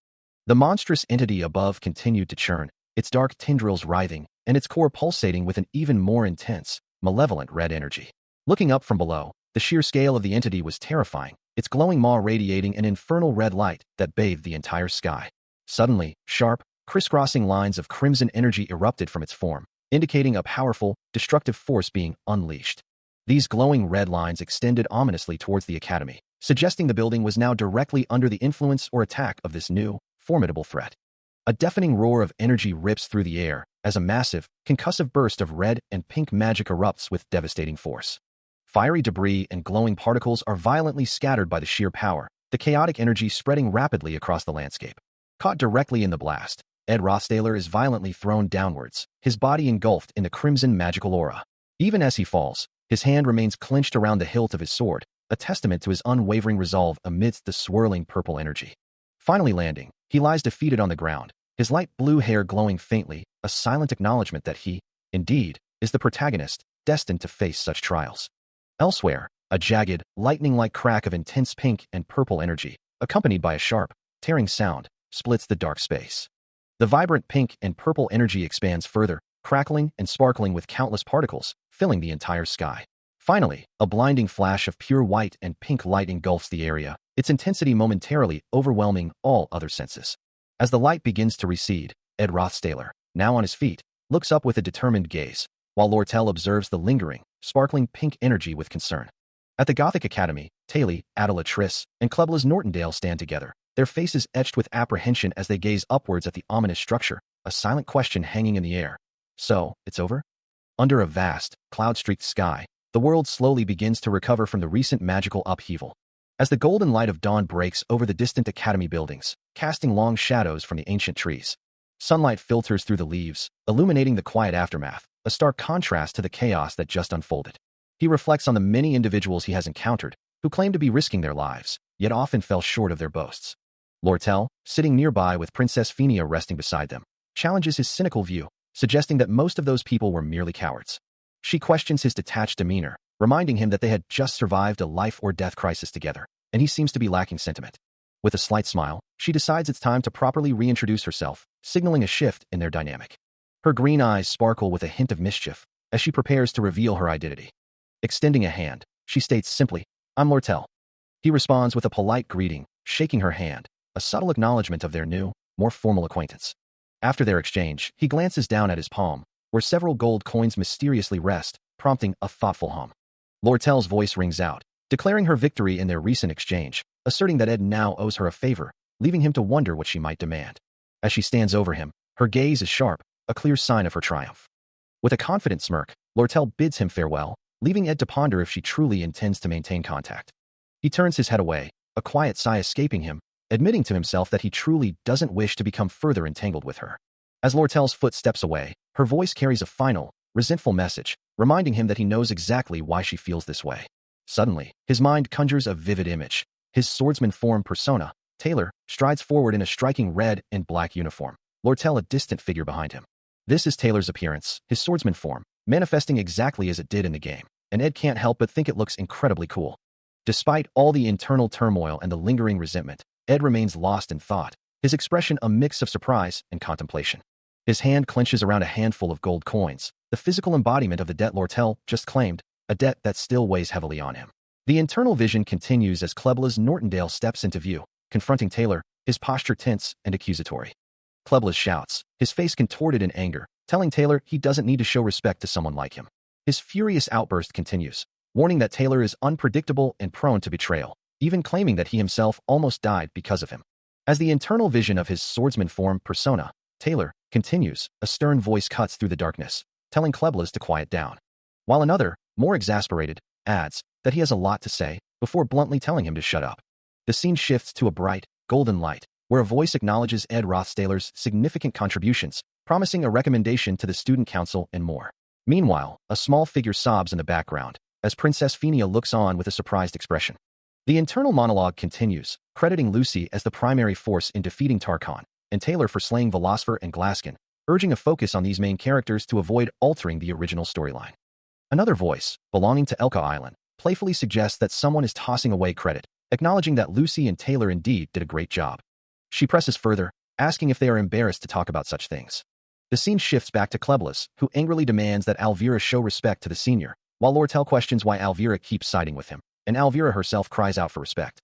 The monstrous entity above continued to churn, its dark tendrils writhing, and its core pulsating with an even more intense, malevolent red energy. Looking up from below, the sheer scale of the entity was terrifying, its glowing maw radiating an infernal red light that bathed the entire sky. Suddenly, sharp, crisscrossing lines of crimson energy erupted from its form, indicating a powerful, destructive force being unleashed. These glowing red lines extended ominously towards the academy, suggesting the building was now directly under the influence or attack of this new, formidable threat. A deafening roar of energy rips through the air as a massive, concussive burst of red and pink magic erupts with devastating force. Fiery debris and glowing particles are violently scattered by the sheer power, the chaotic energy spreading rapidly across the landscape. Caught directly in the blast, Ed Rothstaler is violently thrown downwards, his body engulfed in the crimson magical aura. Even as he falls, his hand remains clenched around the hilt of his sword, a testament to his unwavering resolve amidst the swirling purple energy. Finally landing, he lies defeated on the ground, his light blue hair glowing faintly, a silent acknowledgement that he, indeed, is the protagonist, destined to face such trials. Elsewhere, a jagged, lightning-like crack of intense pink and purple energy, accompanied by a sharp, tearing sound, splits the dark space. The vibrant pink and purple energy expands further, crackling and sparkling with countless particles, filling the entire sky. Finally, a blinding flash of pure white and pink light engulfs the area, its intensity momentarily overwhelming all other senses. As the light begins to recede, Ed Rothstaler, now on his feet, looks up with a determined gaze, while Lortel observes the lingering, sparkling pink energy with concern. At the Gothic Academy, Taily, Adela Triss, and Clubla's Nortondale stand together, their faces etched with apprehension as they gaze upwards at the ominous structure, a silent question hanging in the air. So, it's over? Under a vast, cloud-streaked sky, the world slowly begins to recover from the recent magical upheaval. As the golden light of dawn breaks over the distant academy buildings, casting long shadows from the ancient trees, sunlight filters through the leaves, illuminating the quiet aftermath, a stark contrast to the chaos that just unfolded. He reflects on the many individuals he has encountered, who claim to be risking their lives, yet often fell short of their boasts. Lortel, sitting nearby with Princess Phenia resting beside them, challenges his cynical view, suggesting that most of those people were merely cowards. She questions his detached demeanor, reminding him that they had just survived a life-or-death crisis together, and he seems to be lacking sentiment. With a slight smile, she decides it's time to properly reintroduce herself, signaling a shift in their dynamic. Her green eyes sparkle with a hint of mischief as she prepares to reveal her identity. Extending a hand, she states simply, "I'm Lortel." He responds with a polite greeting, shaking her hand, a subtle acknowledgement of their new, more formal acquaintance. After their exchange, he glances down at his palm, where several gold coins mysteriously rest, prompting a thoughtful hum. Lortel's voice rings out, declaring her victory in their recent exchange, asserting that Ed now owes her a favor, leaving him to wonder what she might demand. As she stands over him, her gaze is sharp, a clear sign of her triumph. With a confident smirk, Lortel bids him farewell, leaving Ed to ponder if she truly intends to maintain contact. He turns his head away, a quiet sigh escaping him, admitting to himself that he truly doesn't wish to become further entangled with her. As Lortel's foot steps away, her voice carries a final, resentful message, reminding him that he knows exactly why she feels this way. Suddenly, his mind conjures a vivid image. His swordsman form persona, Taylor, strides forward in a striking red and black uniform, Lortel a distant figure behind him. This is Taylor's appearance, his swordsman form, manifesting exactly as it did in the game, and Ed can't help but think it looks incredibly cool. Despite all the internal turmoil and the lingering resentment, Ed remains lost in thought, his expression a mix of surprise and contemplation. His hand clenches around a handful of gold coins, the physical embodiment of the debt Lortel just claimed, a debt that still weighs heavily on him. The internal vision continues as Clubla's Nortondale steps into view, confronting Taylor, his posture tense and accusatory. Clubla's shouts, his face contorted in anger, telling Taylor he doesn't need to show respect to someone like him. His furious outburst continues, warning that Taylor is unpredictable and prone to betrayal, even claiming that he himself almost died because of him. As the internal vision of his swordsman form persona, Taylor, continues, a stern voice cuts through the darkness, telling Kleblas to quiet down. While another, more exasperated, adds that he has a lot to say before bluntly telling him to shut up. The scene shifts to a bright, golden light, where a voice acknowledges Ed Rothsayler's significant contributions, promising a recommendation to the student council and more. Meanwhile, a small figure sobs in the background, as Princess Phenia looks on with a surprised expression. The internal monologue continues, crediting Lucy as the primary force in defeating Tarkhan, and Taylor for slaying Velosfer and Glaskin, urging a focus on these main characters to avoid altering the original storyline. Another voice, belonging to Elka Island, playfully suggests that someone is tossing away credit, acknowledging that Lucy and Taylor indeed did a great job. She presses further, asking if they are embarrassed to talk about such things. The scene shifts back to Kleblas, who angrily demands that Alvira show respect to the senior, while Lortel questions why Alvira keeps siding with him, and Alvira herself cries out for respect.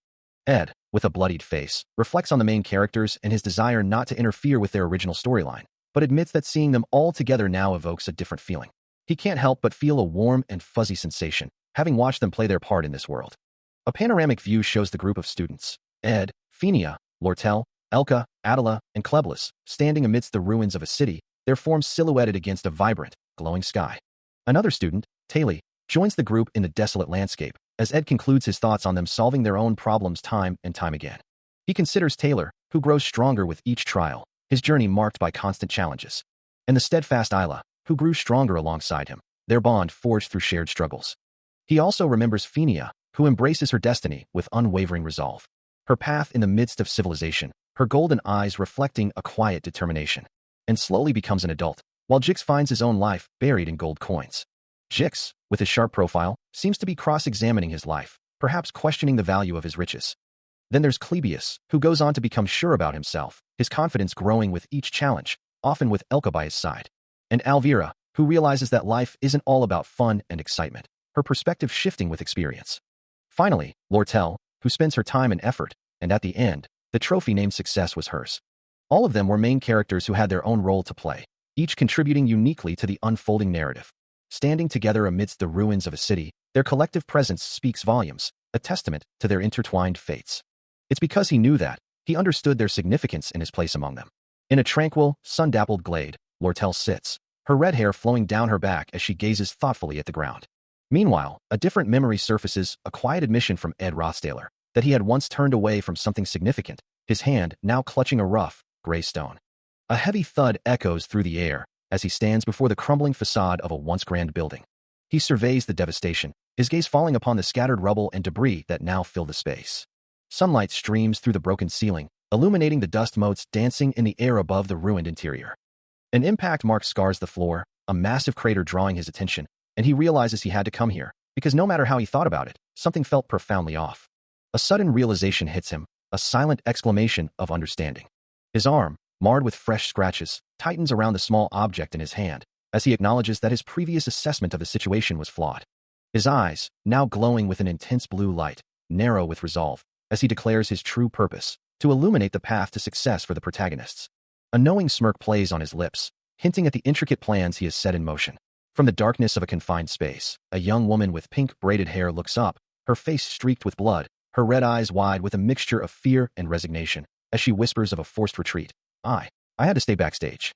Ed, with a bloodied face, reflects on the main characters and his desire not to interfere with their original storyline, but admits that seeing them all together now evokes a different feeling. He can't help but feel a warm and fuzzy sensation, having watched them play their part in this world. A panoramic view shows the group of students, Ed, Phenia, Lortel, Elka, Adela, and Kleblas, standing amidst the ruins of a city, their forms silhouetted against a vibrant, glowing sky. Another student, Taylor, joins the group in the desolate landscape, as Ed concludes his thoughts on them solving their own problems time and time again. He considers Taylor, who grows stronger with each trial, his journey marked by constant challenges, and the steadfast Isla, who grew stronger alongside him, their bond forged through shared struggles. He also remembers Phenia, who embraces her destiny with unwavering resolve. Her path in the midst of civilization, her golden eyes reflecting a quiet determination, and slowly becomes an adult, while Jix finds his own life buried in gold coins. Jix, with his sharp profile, seems to be cross-examining his life, perhaps questioning the value of his riches. Then there's Klebius, who goes on to become sure about himself, his confidence growing with each challenge, often with Elka by his side. And Alvira, who realizes that life isn't all about fun and excitement, her perspective shifting with experience. Finally, Lortel, who spends her time and effort, and at the end, the trophy named success was hers. All of them were main characters who had their own role to play, each contributing uniquely to the unfolding narrative. Standing together amidst the ruins of a city, their collective presence speaks volumes, a testament to their intertwined fates. It's because he knew that, he understood their significance in his place among them. In a tranquil, sun-dappled glade, Lortel sits, her red hair flowing down her back as she gazes thoughtfully at the ground. Meanwhile, a different memory surfaces, a quiet admission from Ed Rothsayler, that he had once turned away from something significant, his hand now clutching a rough, gray stone. A heavy thud echoes through the air as he stands before the crumbling facade of a once grand building. He surveys the devastation, his gaze falling upon the scattered rubble and debris that now fill the space. Sunlight streams through the broken ceiling, illuminating the dust motes dancing in the air above the ruined interior. An impact mark scars the floor, a massive crater drawing his attention, and he realizes he had to come here, because no matter how he thought about it, something felt profoundly off. A sudden realization hits him, a silent exclamation of understanding. His arm, marred with fresh scratches, tightens around the small object in his hand, as he acknowledges that his previous assessment of the situation was flawed. His eyes, now glowing with an intense blue light, narrow with resolve, as he declares his true purpose, to illuminate the path to success for the protagonists. A knowing smirk plays on his lips, hinting at the intricate plans he has set in motion. From the darkness of a confined space, a young woman with pink braided hair looks up, her face streaked with blood, her red eyes wide with a mixture of fear and resignation, as she whispers of a forced retreat. I had to stay backstage.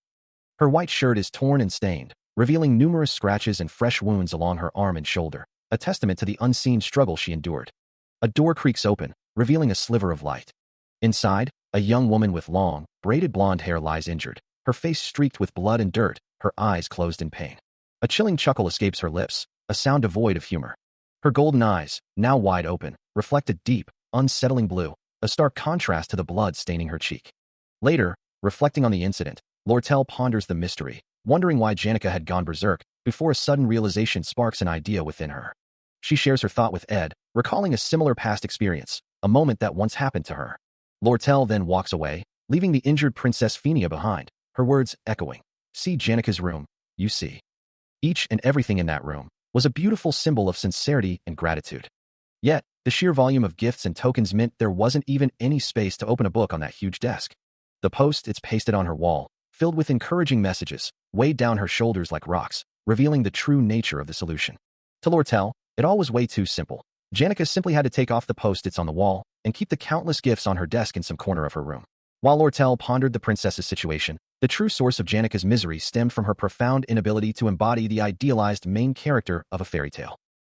Her white shirt is torn and stained, revealing numerous scratches and fresh wounds along her arm and shoulder, a testament to the unseen struggle she endured. A door creaks open, revealing a sliver of light. Inside, a young woman with long, braided blonde hair lies injured, her face streaked with blood and dirt, her eyes closed in pain. A chilling chuckle escapes her lips, a sound devoid of humor. Her golden eyes, now wide open, reflect a deep, unsettling blue, a stark contrast to the blood staining her cheek. Later, reflecting on the incident, Lortel ponders the mystery, wondering why Janica had gone berserk, before a sudden realization sparks an idea within her. She shares her thought with Ed, recalling a similar past experience, a moment that once happened to her. Lortel then walks away, leaving the injured Princess Phenia behind, her words echoing. See Janica's room, you see. Each and everything in that room was a beautiful symbol of sincerity and gratitude. Yet, the sheer volume of gifts and tokens meant there wasn't even any space to open a book on that huge desk. The post-its pasted on her wall, filled with encouraging messages, weighed down her shoulders like rocks, revealing the true nature of the solution. To Lortel, it all was way too simple. Janica simply had to take off the post-its on the wall and keep the countless gifts on her desk in some corner of her room. While Lortel pondered the princess's situation, the true source of Janica's misery stemmed from her profound inability to embody the idealized main character of a fairy tale.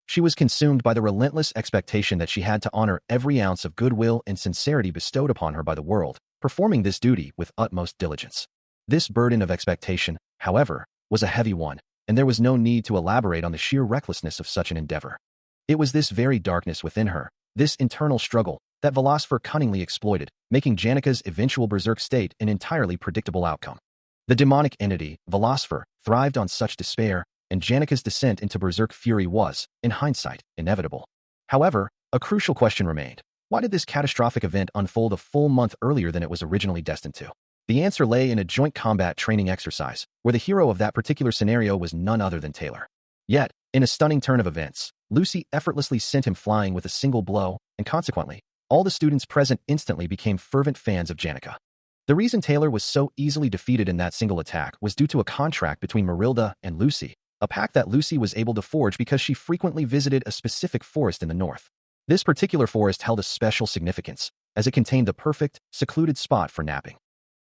She was consumed by the relentless expectation that she had to honor every ounce of goodwill and sincerity bestowed upon her by the world, performing this duty with utmost diligence. This burden of expectation, however, was a heavy one, and there was no need to elaborate on the sheer recklessness of such an endeavor. It was this very darkness within her, this internal struggle, that Velosfer cunningly exploited, making Janica's eventual berserk state an entirely predictable outcome. The demonic entity, Velosfer, thrived on such despair, and Janica's descent into berserk fury was, in hindsight, inevitable. However, a crucial question remained. Why did this catastrophic event unfold a full month earlier than it was originally destined to? The answer lay in a joint combat training exercise, where the hero of that particular scenario was none other than Taylor. Yet, in a stunning turn of events, Lucy effortlessly sent him flying with a single blow, and consequently, all the students present instantly became fervent fans of Janica. The reason Taylor was so easily defeated in that single attack was due to a contract between Marilda and Lucy, a pact that Lucy was able to forge because she frequently visited a specific forest in the north. This particular forest held a special significance, as it contained the perfect, secluded spot for napping.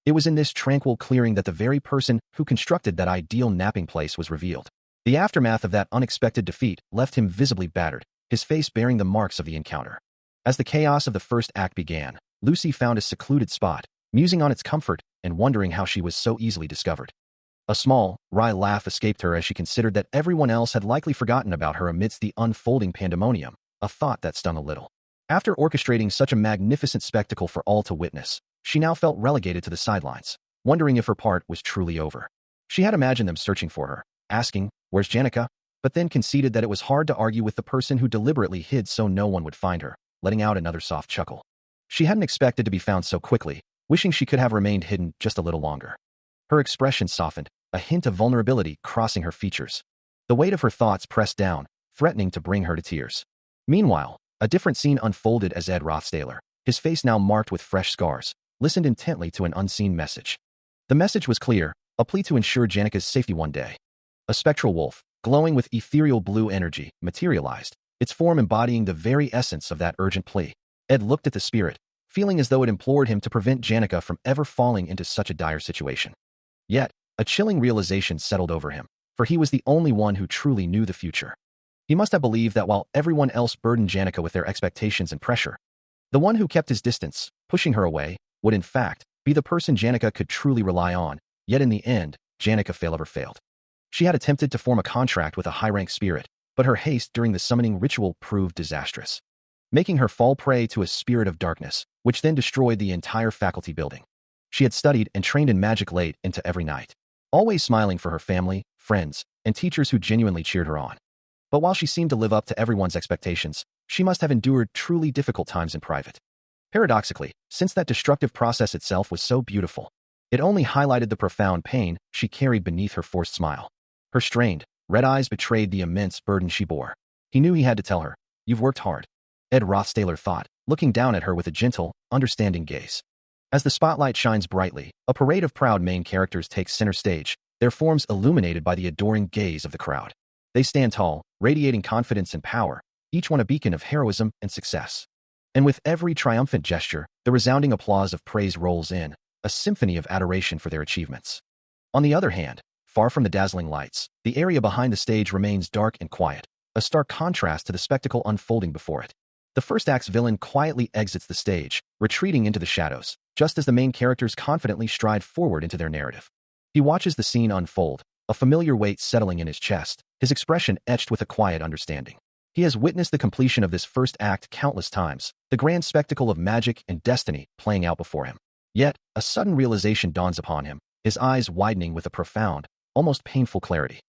It was in this tranquil clearing that the very person who constructed that ideal napping place was revealed. The aftermath of that unexpected defeat left him visibly battered, his face bearing the marks of the encounter. As the chaos of the first act began, Lucy found a secluded spot, musing on its comfort and wondering how she was so easily discovered. A small, wry laugh escaped her as she considered that everyone else had likely forgotten about her amidst the unfolding pandemonium, a thought that stung a little. After orchestrating such a magnificent spectacle for all to witness, she now felt relegated to the sidelines, wondering if her part was truly over. She had imagined them searching for her, asking, "Where's Janica?" but then conceded that it was hard to argue with the person who deliberately hid so no one would find her, letting out another soft chuckle. She hadn't expected to be found so quickly, wishing she could have remained hidden just a little longer. Her expression softened, a hint of vulnerability crossing her features. The weight of her thoughts pressed down, threatening to bring her to tears. Meanwhile, a different scene unfolded as Ed Rothstaler, his face now marked with fresh scars, listened intently to an unseen message. The message was clear, a plea to ensure Janica's safety one day. A spectral wolf, glowing with ethereal blue energy, materialized, its form embodying the very essence of that urgent plea. Ed looked at the spirit, feeling as though it implored him to prevent Janica from ever falling into such a dire situation. Yet, a chilling realization settled over him, for he was the only one who truly knew the future. He must have believed that while everyone else burdened Janica with their expectations and pressure, the one who kept his distance, pushing her away, would in fact be the person Janica could truly rely on, yet in the end, Janica failed. She had attempted to form a contract with a high-rank spirit, but her haste during the summoning ritual proved disastrous, making her fall prey to a spirit of darkness, which then destroyed the entire faculty building. She had studied and trained in magic late into every night, always smiling for her family, friends, and teachers who genuinely cheered her on. But while she seemed to live up to everyone's expectations, she must have endured truly difficult times in private. Paradoxically, since that destructive process itself was so beautiful, it only highlighted the profound pain she carried beneath her forced smile. Her strained, red eyes betrayed the immense burden she bore. He knew he had to tell her, "You've worked hard," Ed Rothstaler thought, looking down at her with a gentle, understanding gaze. As the spotlight shines brightly, a parade of proud main characters takes center stage, their forms illuminated by the adoring gaze of the crowd. They stand tall, radiating confidence and power, each one a beacon of heroism and success. And with every triumphant gesture, the resounding applause of praise rolls in, a symphony of adoration for their achievements. On the other hand, far from the dazzling lights, the area behind the stage remains dark and quiet, a stark contrast to the spectacle unfolding before it. The first act's villain quietly exits the stage, retreating into the shadows, just as the main characters confidently stride forward into their narrative. He watches the scene unfold, a familiar weight settling in his chest, his expression etched with a quiet understanding. He has witnessed the completion of this first act countless times, the grand spectacle of magic and destiny playing out before him. Yet, a sudden realization dawns upon him, his eyes widening with a profound, almost painful clarity.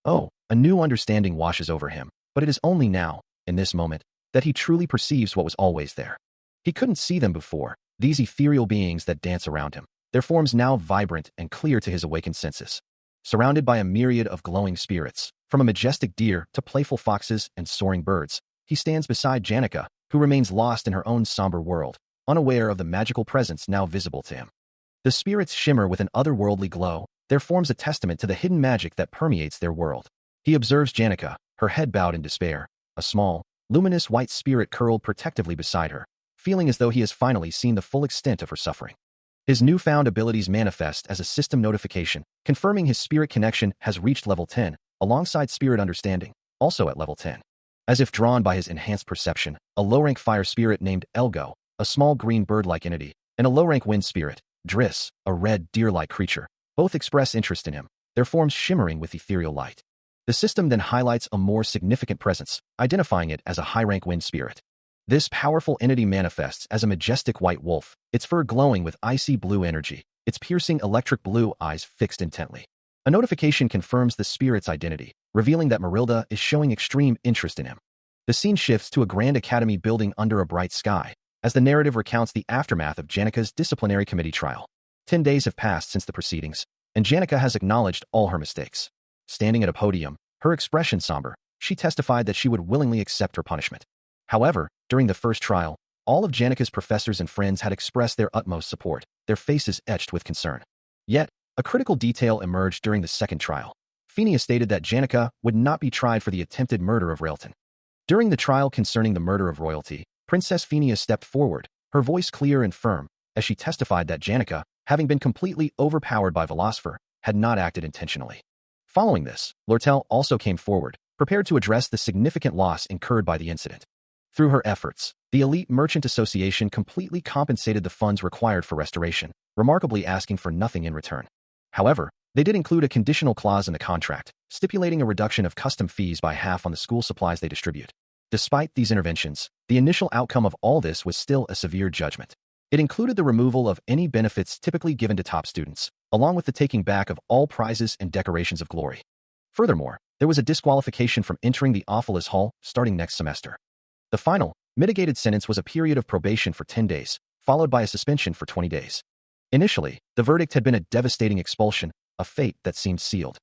Oh, a new understanding washes over him, but it is only now, in this moment, that he truly perceives what was always there. He couldn't see them before, these ethereal beings that dance around him, their forms now vibrant and clear to his awakened senses. Surrounded by a myriad of glowing spirits, from a majestic deer to playful foxes and soaring birds, he stands beside Janica, who remains lost in her own somber world, unaware of the magical presence now visible to him. The spirits shimmer with an otherworldly glow, their forms a testament to the hidden magic that permeates their world. He observes Janica, her head bowed in despair, a small, luminous white spirit curled protectively beside her, feeling as though he has finally seen the full extent of her suffering. His newfound abilities manifest as a system notification, confirming his spirit connection has reached level 10, alongside spirit understanding, also at level 10. As if drawn by his enhanced perception, a low-rank fire spirit named Elgo, a small green bird-like entity, and a low-rank wind spirit, Driss, a red deer-like creature, both express interest in him, their forms shimmering with ethereal light. The system then highlights a more significant presence, identifying it as a high-rank wind spirit. This powerful entity manifests as a majestic white wolf, its fur glowing with icy blue energy, its piercing electric blue eyes fixed intently. A notification confirms the spirit's identity, revealing that Marilda is showing extreme interest in him. The scene shifts to a grand academy building under a bright sky, as the narrative recounts the aftermath of Janika's disciplinary committee trial. 10 days have passed since the proceedings, and Janika has acknowledged all her mistakes. Standing at a podium, her expression somber, she testified that she would willingly accept her punishment. However, during the first trial, all of Janika's professors and friends had expressed their utmost support, their faces etched with concern. Yet, a critical detail emerged during the second trial. Phineas stated that Janika would not be tried for the attempted murder of Railton. During the trial concerning the murder of royalty, Princess Phineas stepped forward, her voice clear and firm, as she testified that Janika, having been completely overpowered by Velocipher, had not acted intentionally. Following this, Lortel also came forward, prepared to address the significant loss incurred by the incident. Through her efforts, the Elite Merchant Association completely compensated the funds required for restoration, remarkably asking for nothing in return. However, they did include a conditional clause in the contract, stipulating a reduction of custom fees by half on the school supplies they distribute. Despite these interventions, the initial outcome of all this was still a severe judgment. It included the removal of any benefits typically given to top students, along with the taking back of all prizes and decorations of glory. Furthermore, there was a disqualification from entering the Ophelis Hall starting next semester. The final, mitigated sentence was a period of probation for 10 days, followed by a suspension for 20 days. Initially, the verdict had been a devastating expulsion, a fate that seemed sealed.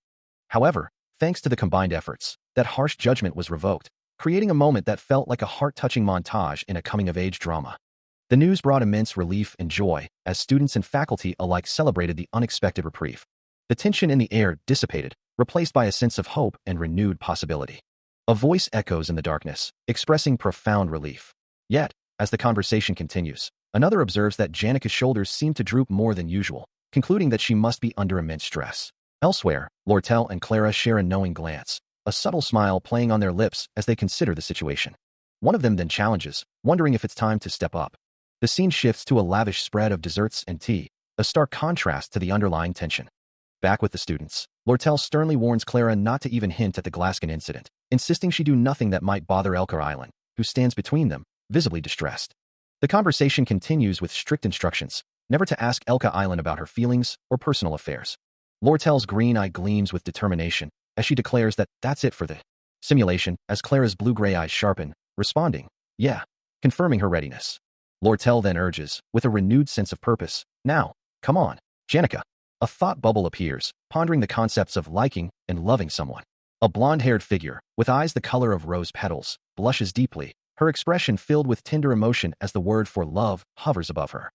However, thanks to the combined efforts, that harsh judgment was revoked, creating a moment that felt like a heart-touching montage in a coming-of-age drama. The news brought immense relief and joy, as students and faculty alike celebrated the unexpected reprieve. The tension in the air dissipated, replaced by a sense of hope and renewed possibility. A voice echoes in the darkness, expressing profound relief. Yet, as the conversation continues, another observes that Janika's shoulders seem to droop more than usual, concluding that she must be under immense stress. Elsewhere, Lortel and Clara share a knowing glance, a subtle smile playing on their lips as they consider the situation. One of them then challenges, wondering if it's time to step up. The scene shifts to a lavish spread of desserts and tea, a stark contrast to the underlying tension. Back with the students, Lortel sternly warns Clara not to even hint at the Glaskin incident, insisting she do nothing that might bother Elka Island, who stands between them, visibly distressed. The conversation continues with strict instructions, never to ask Elka Island about her feelings or personal affairs. Lortel's green eye gleams with determination, as she declares that that's it for the simulation, as Clara's blue-gray eyes sharpen, responding, yeah, confirming her readiness. Lortel then urges, with a renewed sense of purpose, now, come on, Janika. A thought bubble appears, pondering the concepts of liking and loving someone. A blonde-haired figure, with eyes the color of rose petals, blushes deeply, her expression filled with tender emotion as the word for love hovers above her.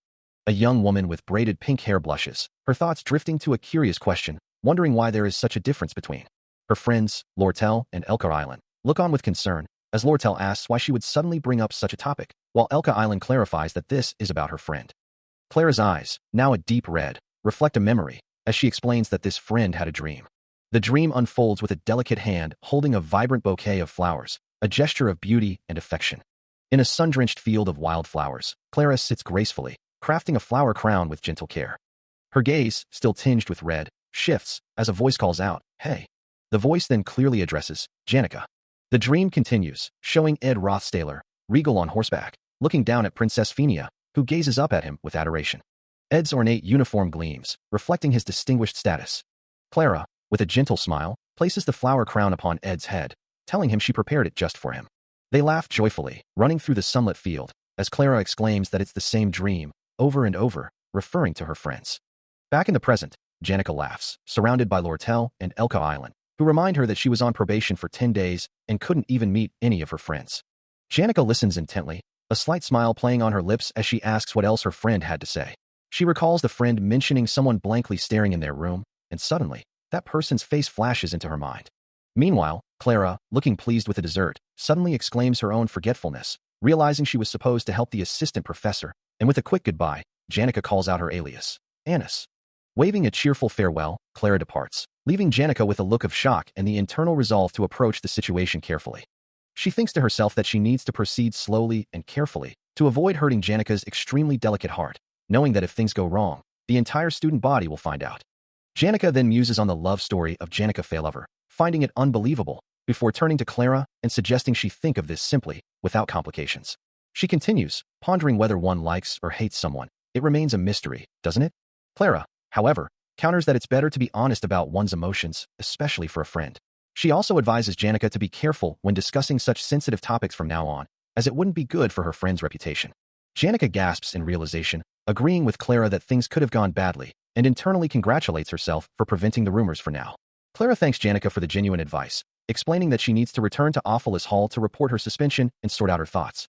A young woman with braided pink hair blushes, her thoughts drifting to a curious question, wondering why there is such a difference between her friends, Lortel and Elka Island, look on with concern, as Lortel asks why she would suddenly bring up such a topic, while Elka Island clarifies that this is about her friend. Clara's eyes, now a deep red, reflect a memory, as she explains that this friend had a dream. The dream unfolds with a delicate hand holding a vibrant bouquet of flowers, a gesture of beauty and affection. In a sun-drenched field of wildflowers, Clara sits gracefully, crafting a flower crown with gentle care. Her gaze, still tinged with red, shifts as a voice calls out, hey. The voice then clearly addresses Janika. The dream continues, showing Ed Rothstaler, regal on horseback, looking down at Princess Phineas, who gazes up at him with adoration. Ed's ornate uniform gleams, reflecting his distinguished status. Clara, with a gentle smile, places the flower crown upon Ed's head, telling him she prepared it just for him. They laugh joyfully, running through the sunlit field, as Clara exclaims that it's the same dream, over and over, referring to her friends. Back in the present, Janika laughs, surrounded by Lortel and Elka Island, who remind her that she was on probation for 10 days and couldn't even meet any of her friends. Janika listens intently, a slight smile playing on her lips as she asks what else her friend had to say. She recalls the friend mentioning someone blankly staring in their room, and suddenly, that person's face flashes into her mind. Meanwhile, Clara, looking pleased with the dessert, suddenly exclaims her own forgetfulness, realizing she was supposed to help the assistant professor, and with a quick goodbye, Janica calls out her alias, Annis. Waving a cheerful farewell, Clara departs, leaving Janica with a look of shock and the internal resolve to approach the situation carefully. She thinks to herself that she needs to proceed slowly and carefully to avoid hurting Janica's extremely delicate heart, knowing that if things go wrong, the entire student body will find out. Janica then muses on the love story of Janica Failover, finding it unbelievable, before turning to Clara and suggesting she think of this simply, without complications. She continues, pondering whether one likes or hates someone. It remains a mystery, doesn't it? Clara, however, counters that it's better to be honest about one's emotions, especially for a friend. She also advises Janica to be careful when discussing such sensitive topics from now on, as it wouldn't be good for her friend's reputation. Janica gasps in realization, agreeing with Clara that things could have gone badly, and internally congratulates herself for preventing the rumors for now. Clara thanks Janica for the genuine advice, explaining that she needs to return to Ophelis Hall to report her suspension and sort out her thoughts.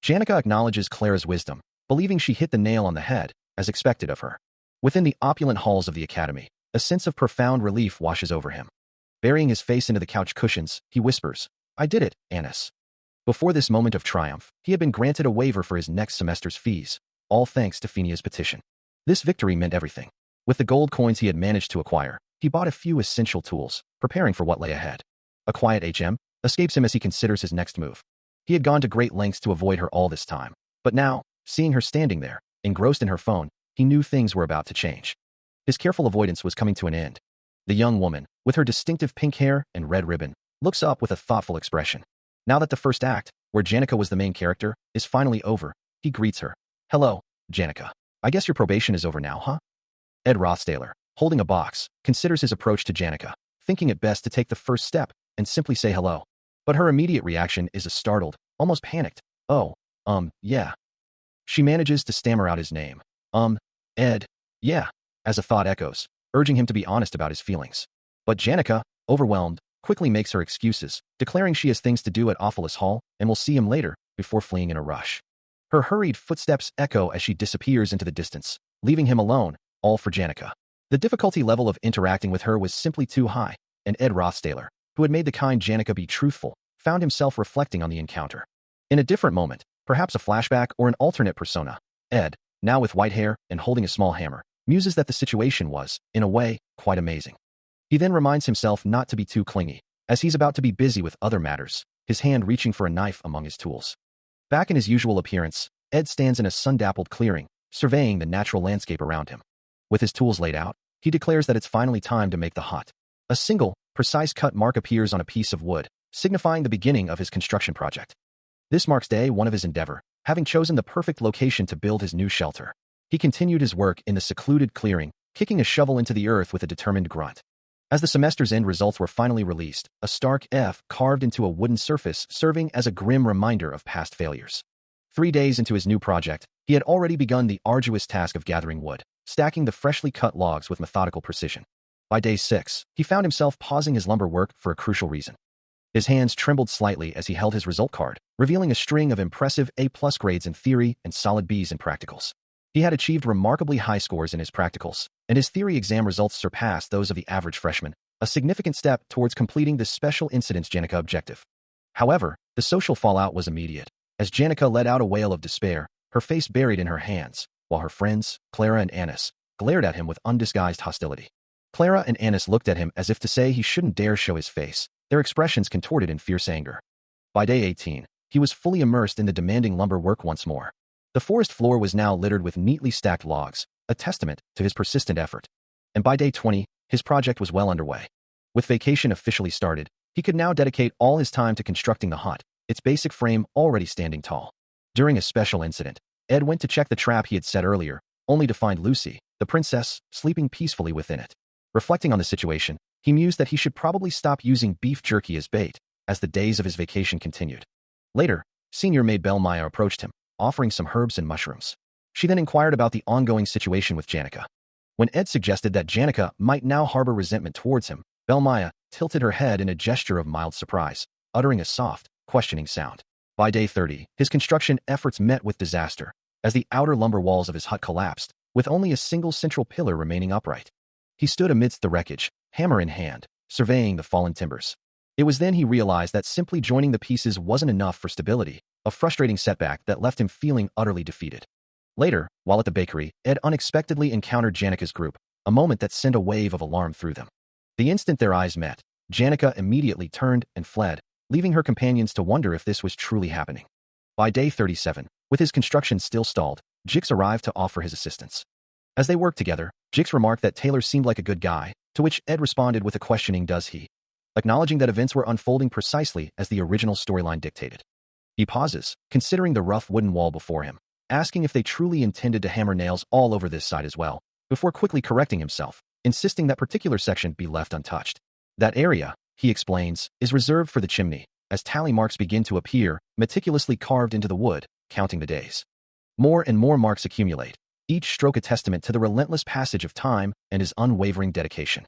Janica acknowledges Clara's wisdom, believing she hit the nail on the head, as expected of her. Within the opulent halls of the academy, a sense of profound relief washes over him. Burying his face into the couch cushions, he whispers, "I did it, Annis." Before this moment of triumph, he had been granted a waiver for his next semester's fees, all thanks to Phenia's petition. This victory meant everything. With the gold coins he had managed to acquire, he bought a few essential tools, preparing for what lay ahead. A quiet HM escapes him as he considers his next move. He had gone to great lengths to avoid her all this time, but now, seeing her standing there, engrossed in her phone, he knew things were about to change. His careful avoidance was coming to an end. The young woman, with her distinctive pink hair and red ribbon, looks up with a thoughtful expression. Now that the first act, where Janica was the main character, is finally over, he greets her. "Hello, Janica. I guess your probation is over now, huh?" Ed Rothstaler, holding a box, considers his approach to Janica, thinking it best to take the first step and simply say hello. But her immediate reaction is a startled, almost panicked, "Oh, yeah." She manages to stammer out his name. Ed, yeah," as a thought echoes, urging him to be honest about his feelings. But Janica, overwhelmed, quickly makes her excuses, declaring she has things to do at Ophelis Hall and will see him later, before fleeing in a rush. Her hurried footsteps echo as she disappears into the distance, leaving him alone, all for Janica. The difficulty level of interacting with her was simply too high, and Ed Rothstaler, who had made the kind Janica be truthful, found himself reflecting on the encounter. In a different moment, perhaps a flashback or an alternate persona, Ed, now with white hair and holding a small hammer, muses that the situation was, in a way, quite amazing. He then reminds himself not to be too clingy, as he's about to be busy with other matters, his hand reaching for a knife among his tools. Back in his usual appearance, Ed stands in a sun-dappled clearing, surveying the natural landscape around him. With his tools laid out, he declares that it's finally time to make the hut. A single, precise cut mark appears on a piece of wood, signifying the beginning of his construction project. This marks day one of his endeavor, having chosen the perfect location to build his new shelter. He continued his work in the secluded clearing, kicking a shovel into the earth with a determined grunt. As the semester's end results were finally released, a stark F carved into a wooden surface serving as a grim reminder of past failures. 3 days into his new project, he had already begun the arduous task of gathering wood, stacking the freshly cut logs with methodical precision. By day 6, he found himself pausing his lumber work for a crucial reason. His hands trembled slightly as he held his result card, revealing a string of impressive A+ grades in theory and solid Bs in practicals. He had achieved remarkably high scores in his practicals, and his theory exam results surpassed those of the average freshman, a significant step towards completing the special incidents Janica objective. However, the social fallout was immediate, as Janica let out a wail of despair, her face buried in her hands, while her friends, Clara and Annis, glared at him with undisguised hostility. Clara and Annis looked at him as if to say he shouldn't dare show his face, their expressions contorted in fierce anger. By day 18, he was fully immersed in the demanding lumber work once more. The forest floor was now littered with neatly stacked logs, a testament to his persistent effort. And by day 20, his project was well underway. With vacation officially started, he could now dedicate all his time to constructing the hut, its basic frame already standing tall. During a special incident, Ed went to check the trap he had set earlier, only to find Lucy, the princess, sleeping peacefully within it. Reflecting on the situation, he mused that he should probably stop using beef jerky as bait, as the days of his vacation continued. Later, senior maid Belmaya approached him, offering some herbs and mushrooms. She then inquired about the ongoing situation with Janica. When Ed suggested that Janica might now harbor resentment towards him, Belmaya tilted her head in a gesture of mild surprise, uttering a soft, questioning sound. By day 30, his construction efforts met with disaster, as the outer lumber walls of his hut collapsed, with only a single central pillar remaining upright. He stood amidst the wreckage, hammer in hand, surveying the fallen timbers. It was then he realized that simply joining the pieces wasn't enough for stability, a frustrating setback that left him feeling utterly defeated. Later, while at the bakery, Ed unexpectedly encountered Janika's group, a moment that sent a wave of alarm through them. The instant their eyes met, Janika immediately turned and fled, leaving her companions to wonder if this was truly happening. By day 37, with his construction still stalled, Jix arrived to offer his assistance. As they worked together, Jix remarked that Taylor seemed like a good guy, to which Ed responded with a questioning "does he?" acknowledging that events were unfolding precisely as the original storyline dictated. He pauses, considering the rough wooden wall before him, asking if they truly intended to hammer nails all over this side as well, before quickly correcting himself, insisting that particular section be left untouched. That area, he explains, is reserved for the chimney, as tally marks begin to appear, meticulously carved into the wood, counting the days. More and more marks accumulate, each stroke a testament to the relentless passage of time and his unwavering dedication.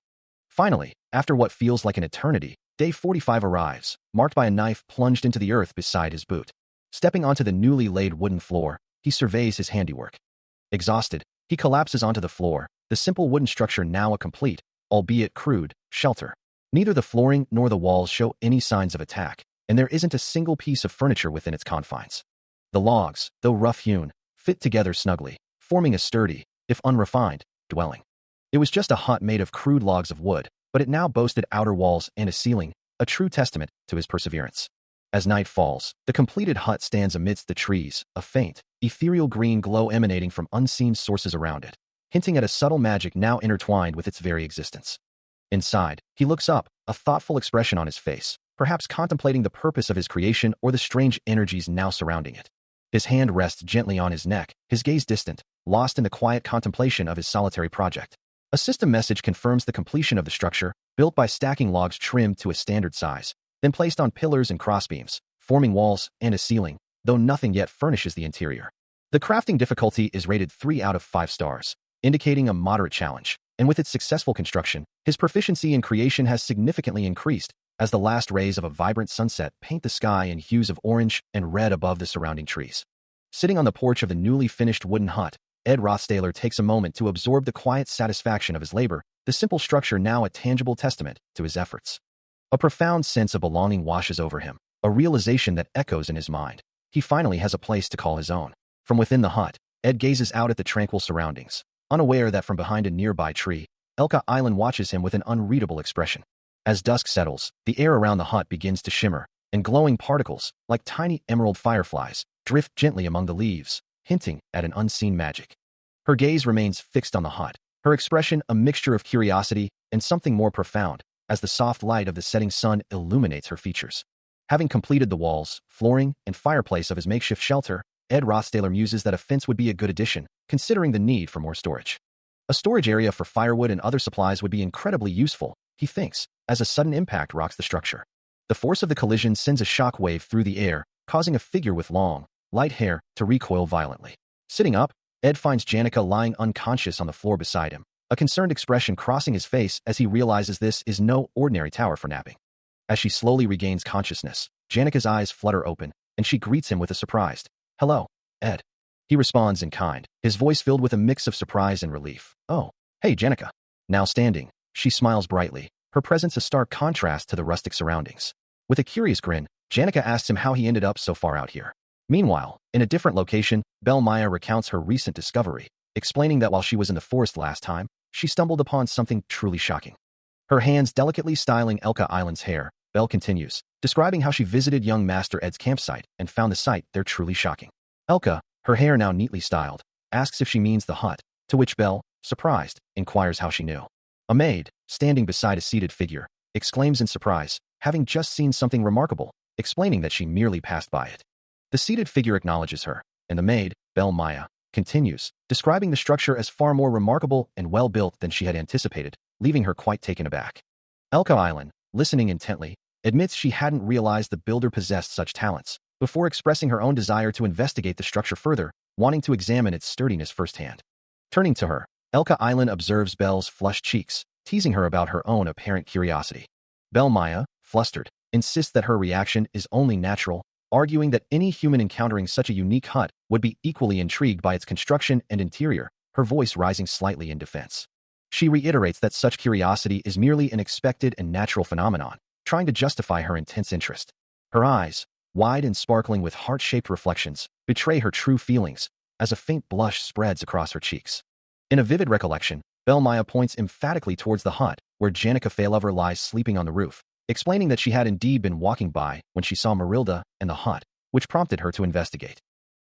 Finally, after what feels like an eternity, day 45 arrives, marked by a knife plunged into the earth beside his boot. Stepping onto the newly laid wooden floor, he surveys his handiwork. Exhausted, he collapses onto the floor, the simple wooden structure now a complete, albeit crude, shelter. Neither the flooring nor the walls show any signs of attack, and there isn't a single piece of furniture within its confines. The logs, though rough-hewn, fit together snugly, forming a sturdy, if unrefined, dwelling. It was just a hut made of crude logs of wood, but it now boasted outer walls and a ceiling, a true testament to his perseverance. As night falls, the completed hut stands amidst the trees, a faint, ethereal green glow emanating from unseen sources around it, hinting at a subtle magic now intertwined with its very existence. Inside, he looks up, a thoughtful expression on his face, perhaps contemplating the purpose of his creation or the strange energies now surrounding it. His hand rests gently on his neck, his gaze distant, lost in the quiet contemplation of his solitary project. A system message confirms the completion of the structure, built by stacking logs trimmed to a standard size, then placed on pillars and crossbeams, forming walls and a ceiling, though nothing yet furnishes the interior. The crafting difficulty is rated 3 out of 5 stars, indicating a moderate challenge, and with its successful construction, his proficiency in creation has significantly increased, as the last rays of a vibrant sunset paint the sky in hues of orange and red above the surrounding trees. Sitting on the porch of the newly finished wooden hut, Ed Rothstaler takes a moment to absorb the quiet satisfaction of his labor, the simple structure now a tangible testament to his efforts. A profound sense of belonging washes over him, a realization that echoes in his mind. He finally has a place to call his own. From within the hut, Ed gazes out at the tranquil surroundings, unaware that from behind a nearby tree, Elka Island watches him with an unreadable expression. As dusk settles, the air around the hut begins to shimmer, and glowing particles, like tiny emerald fireflies, drift gently among the leaves, hinting at an unseen magic. Her gaze remains fixed on the hut, her expression a mixture of curiosity and something more profound, as the soft light of the setting sun illuminates her features. Having completed the walls, flooring, and fireplace of his makeshift shelter, Ed Rothstaler muses that a fence would be a good addition, considering the need for more storage. A storage area for firewood and other supplies would be incredibly useful, he thinks, as a sudden impact rocks the structure. The force of the collision sends a shock wave through the air, causing a figure with long, light hair to recoil violently. Sitting up, Ed finds Janika lying unconscious on the floor beside him, a concerned expression crossing his face as he realizes this is no ordinary tower for napping. As she slowly regains consciousness, Janika's eyes flutter open, and she greets him with a surprised, "Hello, Ed." He responds in kind, his voice filled with a mix of surprise and relief. "Oh, hey Janika." Now standing, she smiles brightly, her presence a stark contrast to the rustic surroundings. With a curious grin, Janika asks him how he ended up so far out here. Meanwhile, in a different location, Belle Maya recounts her recent discovery, explaining that while she was in the forest last time, she stumbled upon something truly shocking. Her hands delicately styling Elka Island's hair, Belle continues, describing how she visited young Master Ed's campsite and found the sight there truly shocking. Elka, her hair now neatly styled, asks if she means the hut, to which Belle, surprised, inquires how she knew. A maid, standing beside a seated figure, exclaims in surprise, having just seen something remarkable, explaining that she merely passed by it. The seated figure acknowledges her, and the maid, Belle Maya, continues, describing the structure as far more remarkable and well-built than she had anticipated, leaving her quite taken aback. Elka Island, listening intently, admits she hadn't realized the builder possessed such talents, before expressing her own desire to investigate the structure further, wanting to examine its sturdiness firsthand. Turning to her, Elka Island observes Belle's flushed cheeks, teasing her about her own apparent curiosity. Belle Maya, flustered, insists that her reaction is only natural, arguing that any human encountering such a unique hut would be equally intrigued by its construction and interior, her voice rising slightly in defense. She reiterates that such curiosity is merely an expected and natural phenomenon, trying to justify her intense interest. Her eyes, wide and sparkling with heart-shaped reflections, betray her true feelings, as a faint blush spreads across her cheeks. In a vivid recollection, Maya points emphatically towards the hut, where Janica Failover lies sleeping on the roof, explaining that she had indeed been walking by when she saw Marilda and the hut, which prompted her to investigate.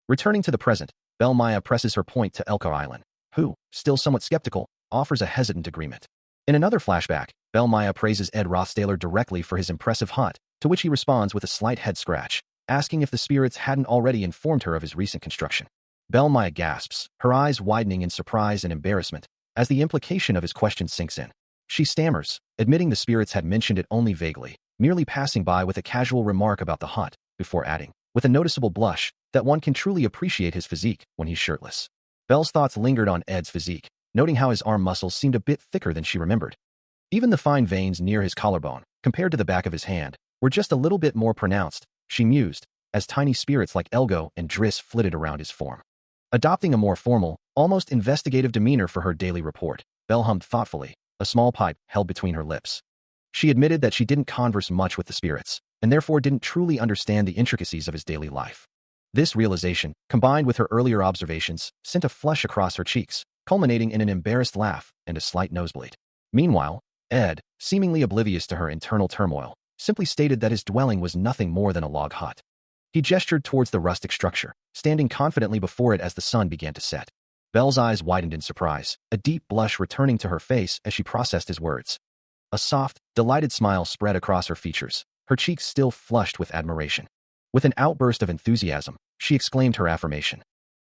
Returning to the present, Maya presses her point to Elka Island, who, still somewhat skeptical, offers a hesitant agreement. In another flashback, Maya praises Ed Rothstaler directly for his impressive hut, to which he responds with a slight head scratch, asking if the spirits hadn't already informed her of his recent construction. Maya gasps, her eyes widening in surprise and embarrassment, as the implication of his question sinks in. She stammers, admitting the spirits had mentioned it only vaguely, merely passing by with a casual remark about the hut, before adding, with a noticeable blush, that one can truly appreciate his physique when he's shirtless. Belle's thoughts lingered on Ed's physique, noting how his arm muscles seemed a bit thicker than she remembered. Even the fine veins near his collarbone, compared to the back of his hand, were just a little bit more pronounced, she mused, as tiny spirits like Elgo and Driss flitted around his form. Adopting a more formal, almost investigative demeanor for her daily report, Belle hummed thoughtfully, a small pipe held between her lips. She admitted that she didn't converse much with the spirits, and therefore didn't truly understand the intricacies of his daily life. This realization, combined with her earlier observations, sent a flush across her cheeks, culminating in an embarrassed laugh and a slight nosebleed. Meanwhile, Ed, seemingly oblivious to her internal turmoil, simply stated that his dwelling was nothing more than a log hut. He gestured towards the rustic structure, standing confidently before it as the sun began to set. Belle's eyes widened in surprise, a deep blush returning to her face as she processed his words. A soft, delighted smile spread across her features, her cheeks still flushed with admiration. With an outburst of enthusiasm, she exclaimed her affirmation.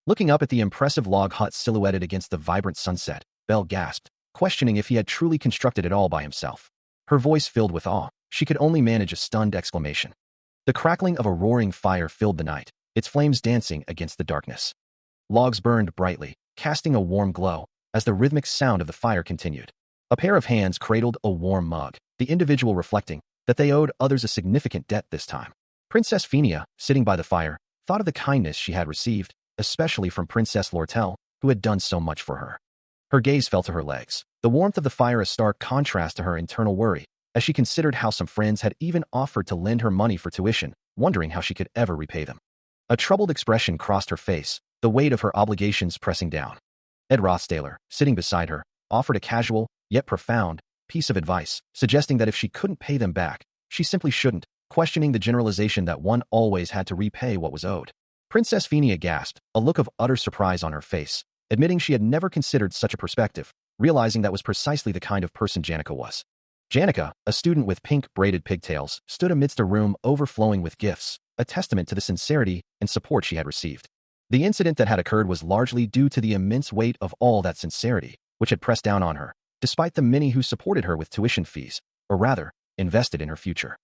Looking up at the impressive log hut silhouetted against the vibrant sunset, Belle gasped, questioning if he had truly constructed it all by himself. Her voice filled with awe, she could only manage a stunned exclamation. The crackling of a roaring fire filled the night, its flames dancing against the darkness. Logs burned brightly, casting a warm glow, as the rhythmic sound of the fire continued. A pair of hands cradled a warm mug, the individual reflecting that they owed others a significant debt this time. Princess Phenia, sitting by the fire, thought of the kindness she had received, especially from Princess Lortel, who had done so much for her. Her gaze fell to her legs, the warmth of the fire a stark contrast to her internal worry, as she considered how some friends had even offered to lend her money for tuition, wondering how she could ever repay them. A troubled expression crossed her face, the weight of her obligations pressing down. Ed Rothstaler, sitting beside her, offered a casual, yet profound, piece of advice, suggesting that if she couldn't pay them back, she simply shouldn't, questioning the generalization that one always had to repay what was owed. Princess Phenia gasped, a look of utter surprise on her face, admitting she had never considered such a perspective, realizing that was precisely the kind of person Janica was. Janica, a student with pink braided pigtails, stood amidst a room overflowing with gifts, a testament to the sincerity and support she had received. The incident that had occurred was largely due to the immense weight of all that sincerity, which had pressed down on her, despite the many who supported her with tuition fees, or rather, invested in her future.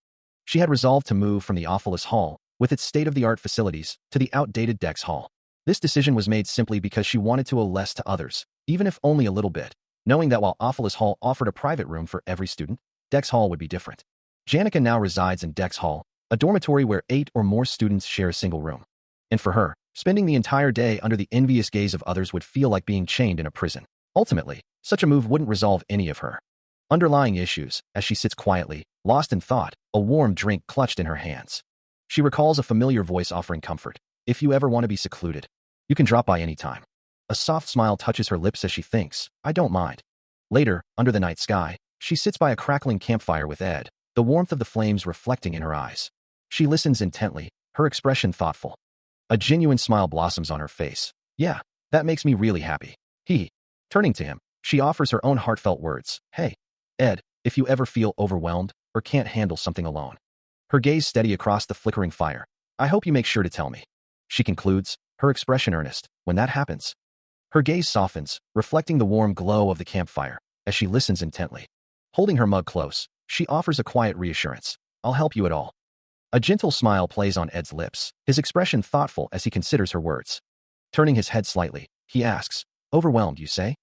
She had resolved to move from the Ophelis Hall, with its state-of-the-art facilities, to the outdated Dex Hall. This decision was made simply because she wanted to owe less to others, even if only a little bit, knowing that while Ophelis Hall offered a private room for every student, Dex Hall would be different. Janica now resides in Dex Hall, a dormitory where 8 or more students share a single room. And for her, spending the entire day under the envious gaze of others would feel like being chained in a prison. Ultimately, such a move wouldn't resolve any of her underlying issues, as she sits quietly, lost in thought, a warm drink clutched in her hands. She recalls a familiar voice offering comfort. If you ever want to be secluded, you can drop by any time. A soft smile touches her lips as she thinks, I don't mind. Later, under the night sky, she sits by a crackling campfire with Ed, the warmth of the flames reflecting in her eyes. She listens intently, her expression thoughtful. A genuine smile blossoms on her face. Yeah, that makes me really happy. Turning to him, she offers her own heartfelt words. Hey, Ed, if you ever feel overwhelmed or can't handle something alone. Her gaze steady across the flickering fire. I hope you make sure to tell me. She concludes, her expression earnest. When that happens, her gaze softens, reflecting the warm glow of the campfire, as she listens intently. Holding her mug close, she offers a quiet reassurance. I'll help you at all. A gentle smile plays on Ed's lips, his expression thoughtful as he considers her words. Turning his head slightly, he asks, overwhelmed, you say?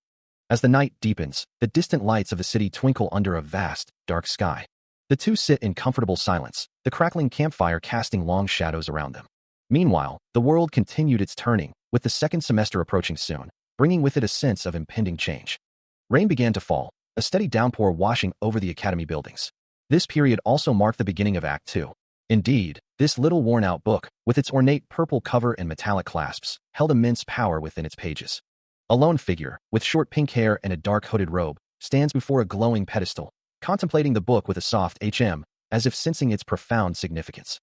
As the night deepens, the distant lights of the city twinkle under a vast, dark sky. The two sit in comfortable silence, the crackling campfire casting long shadows around them. Meanwhile, the world continued its turning, with the second semester approaching soon, bringing with it a sense of impending change. Rain began to fall, a steady downpour washing over the academy buildings. This period also marked the beginning of Act 2. Indeed, this little worn-out book, with its ornate purple cover and metallic clasps, held immense power within its pages. A lone figure, with short pink hair and a dark hooded robe, stands before a glowing pedestal, contemplating the book with a soft as if sensing its profound significance.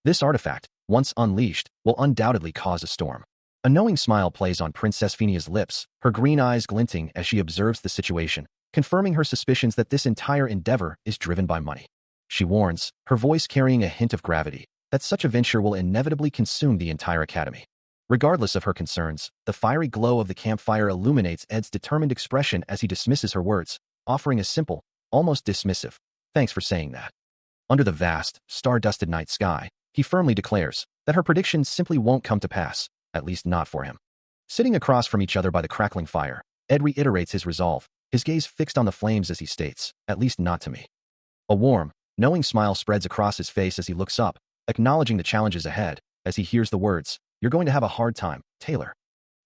This artifact, once unleashed, will undoubtedly cause a storm. A knowing smile plays on Princess Phenia's lips, her green eyes glinting as she observes the situation, confirming her suspicions that this entire endeavor is driven by money. She warns, her voice carrying a hint of gravity, that such a venture will inevitably consume the entire academy. Regardless of her concerns, the fiery glow of the campfire illuminates Ed's determined expression as he dismisses her words, offering a simple, almost dismissive, "Thanks for saying that." Under the vast, star-dusted night sky, he firmly declares that her predictions simply won't come to pass, at least not for him. Sitting across from each other by the crackling fire, Ed reiterates his resolve, his gaze fixed on the flames as he states, "At least not to me." A warm, knowing smile spreads across his face as he looks up, acknowledging the challenges ahead, as he hears the words, "You're going to have a hard time, Taylor."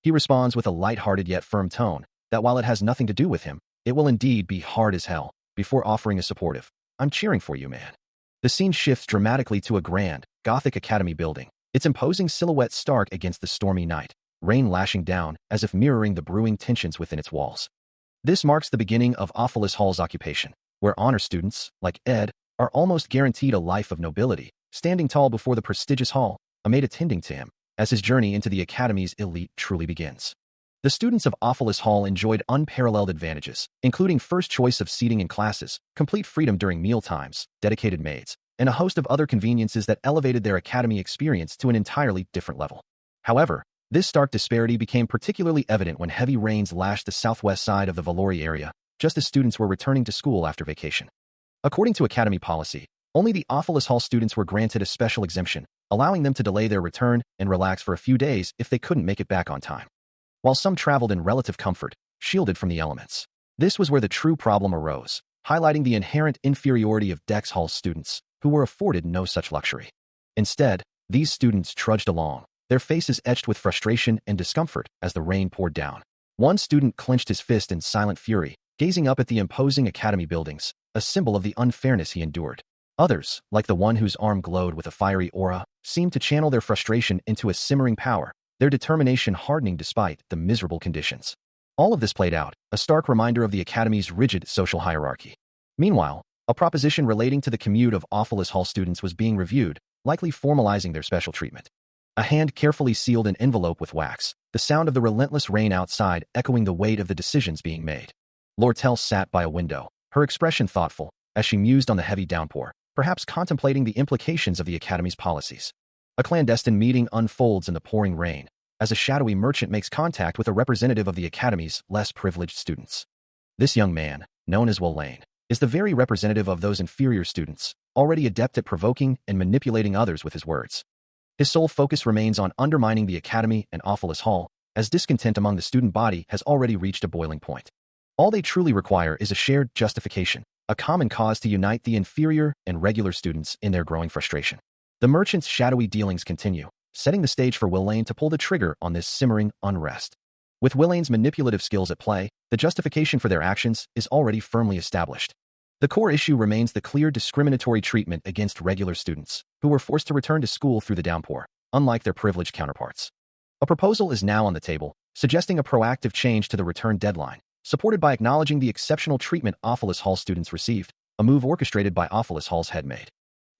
He responds with a light-hearted yet firm tone, that while it has nothing to do with him, it will indeed be hard as hell, before offering a supportive, "I'm cheering for you, man." The scene shifts dramatically to a grand, Gothic academy building, its imposing silhouette stark against the stormy night, rain lashing down as if mirroring the brewing tensions within its walls. This marks the beginning of Ophilus Hall's occupation, where honor students, like Ed, are almost guaranteed a life of nobility, standing tall before the prestigious hall, a maid attending to him, as his journey into the academy's elite truly begins. The students of Ophilus Hall enjoyed unparalleled advantages, including first choice of seating in classes, complete freedom during meal times, dedicated maids, and a host of other conveniences that elevated their academy experience to an entirely different level. However, this stark disparity became particularly evident when heavy rains lashed the southwest side of the Valori area, just as students were returning to school after vacation. According to academy policy, only the Ophilus Hall students were granted a special exemption, allowing them to delay their return and relax for a few days if they couldn't make it back on time. While some traveled in relative comfort, shielded from the elements. This was where the true problem arose, highlighting the inherent inferiority of Dex Hall's students, who were afforded no such luxury. Instead, these students trudged along, their faces etched with frustration and discomfort as the rain poured down. One student clenched his fist in silent fury, gazing up at the imposing academy buildings, a symbol of the unfairness he endured. Others, like the one whose arm glowed with a fiery aura, seemed to channel their frustration into a simmering power, their determination hardening despite the miserable conditions. All of this played out, a stark reminder of the academy's rigid social hierarchy. Meanwhile, a proposition relating to the commute of Ophilus Hall students was being reviewed, likely formalizing their special treatment. A hand carefully sealed an envelope with wax, the sound of the relentless rain outside echoing the weight of the decisions being made. Lortel sat by a window, her expression thoughtful, as she mused on the heavy downpour, perhaps contemplating the implications of the academy's policies. A clandestine meeting unfolds in the pouring rain, as a shadowy merchant makes contact with a representative of the academy's less privileged students. This young man, known as Wayne, is the very representative of those inferior students, already adept at provoking and manipulating others with his words. His sole focus remains on undermining the academy and Ophilus Hall, as discontent among the student body has already reached a boiling point. All they truly require is a shared justification, a common cause to unite the inferior and regular students in their growing frustration. The merchant's shadowy dealings continue, setting the stage for Wayne to pull the trigger on this simmering unrest. With Wayne's manipulative skills at play, the justification for their actions is already firmly established. The core issue remains the clear discriminatory treatment against regular students, who were forced to return to school through the downpour, unlike their privileged counterparts. A proposal is now on the table, suggesting a proactive change to the return deadline, supported by acknowledging the exceptional treatment Ophilus Hall students received, a move orchestrated by Ophilus Hall's head maid.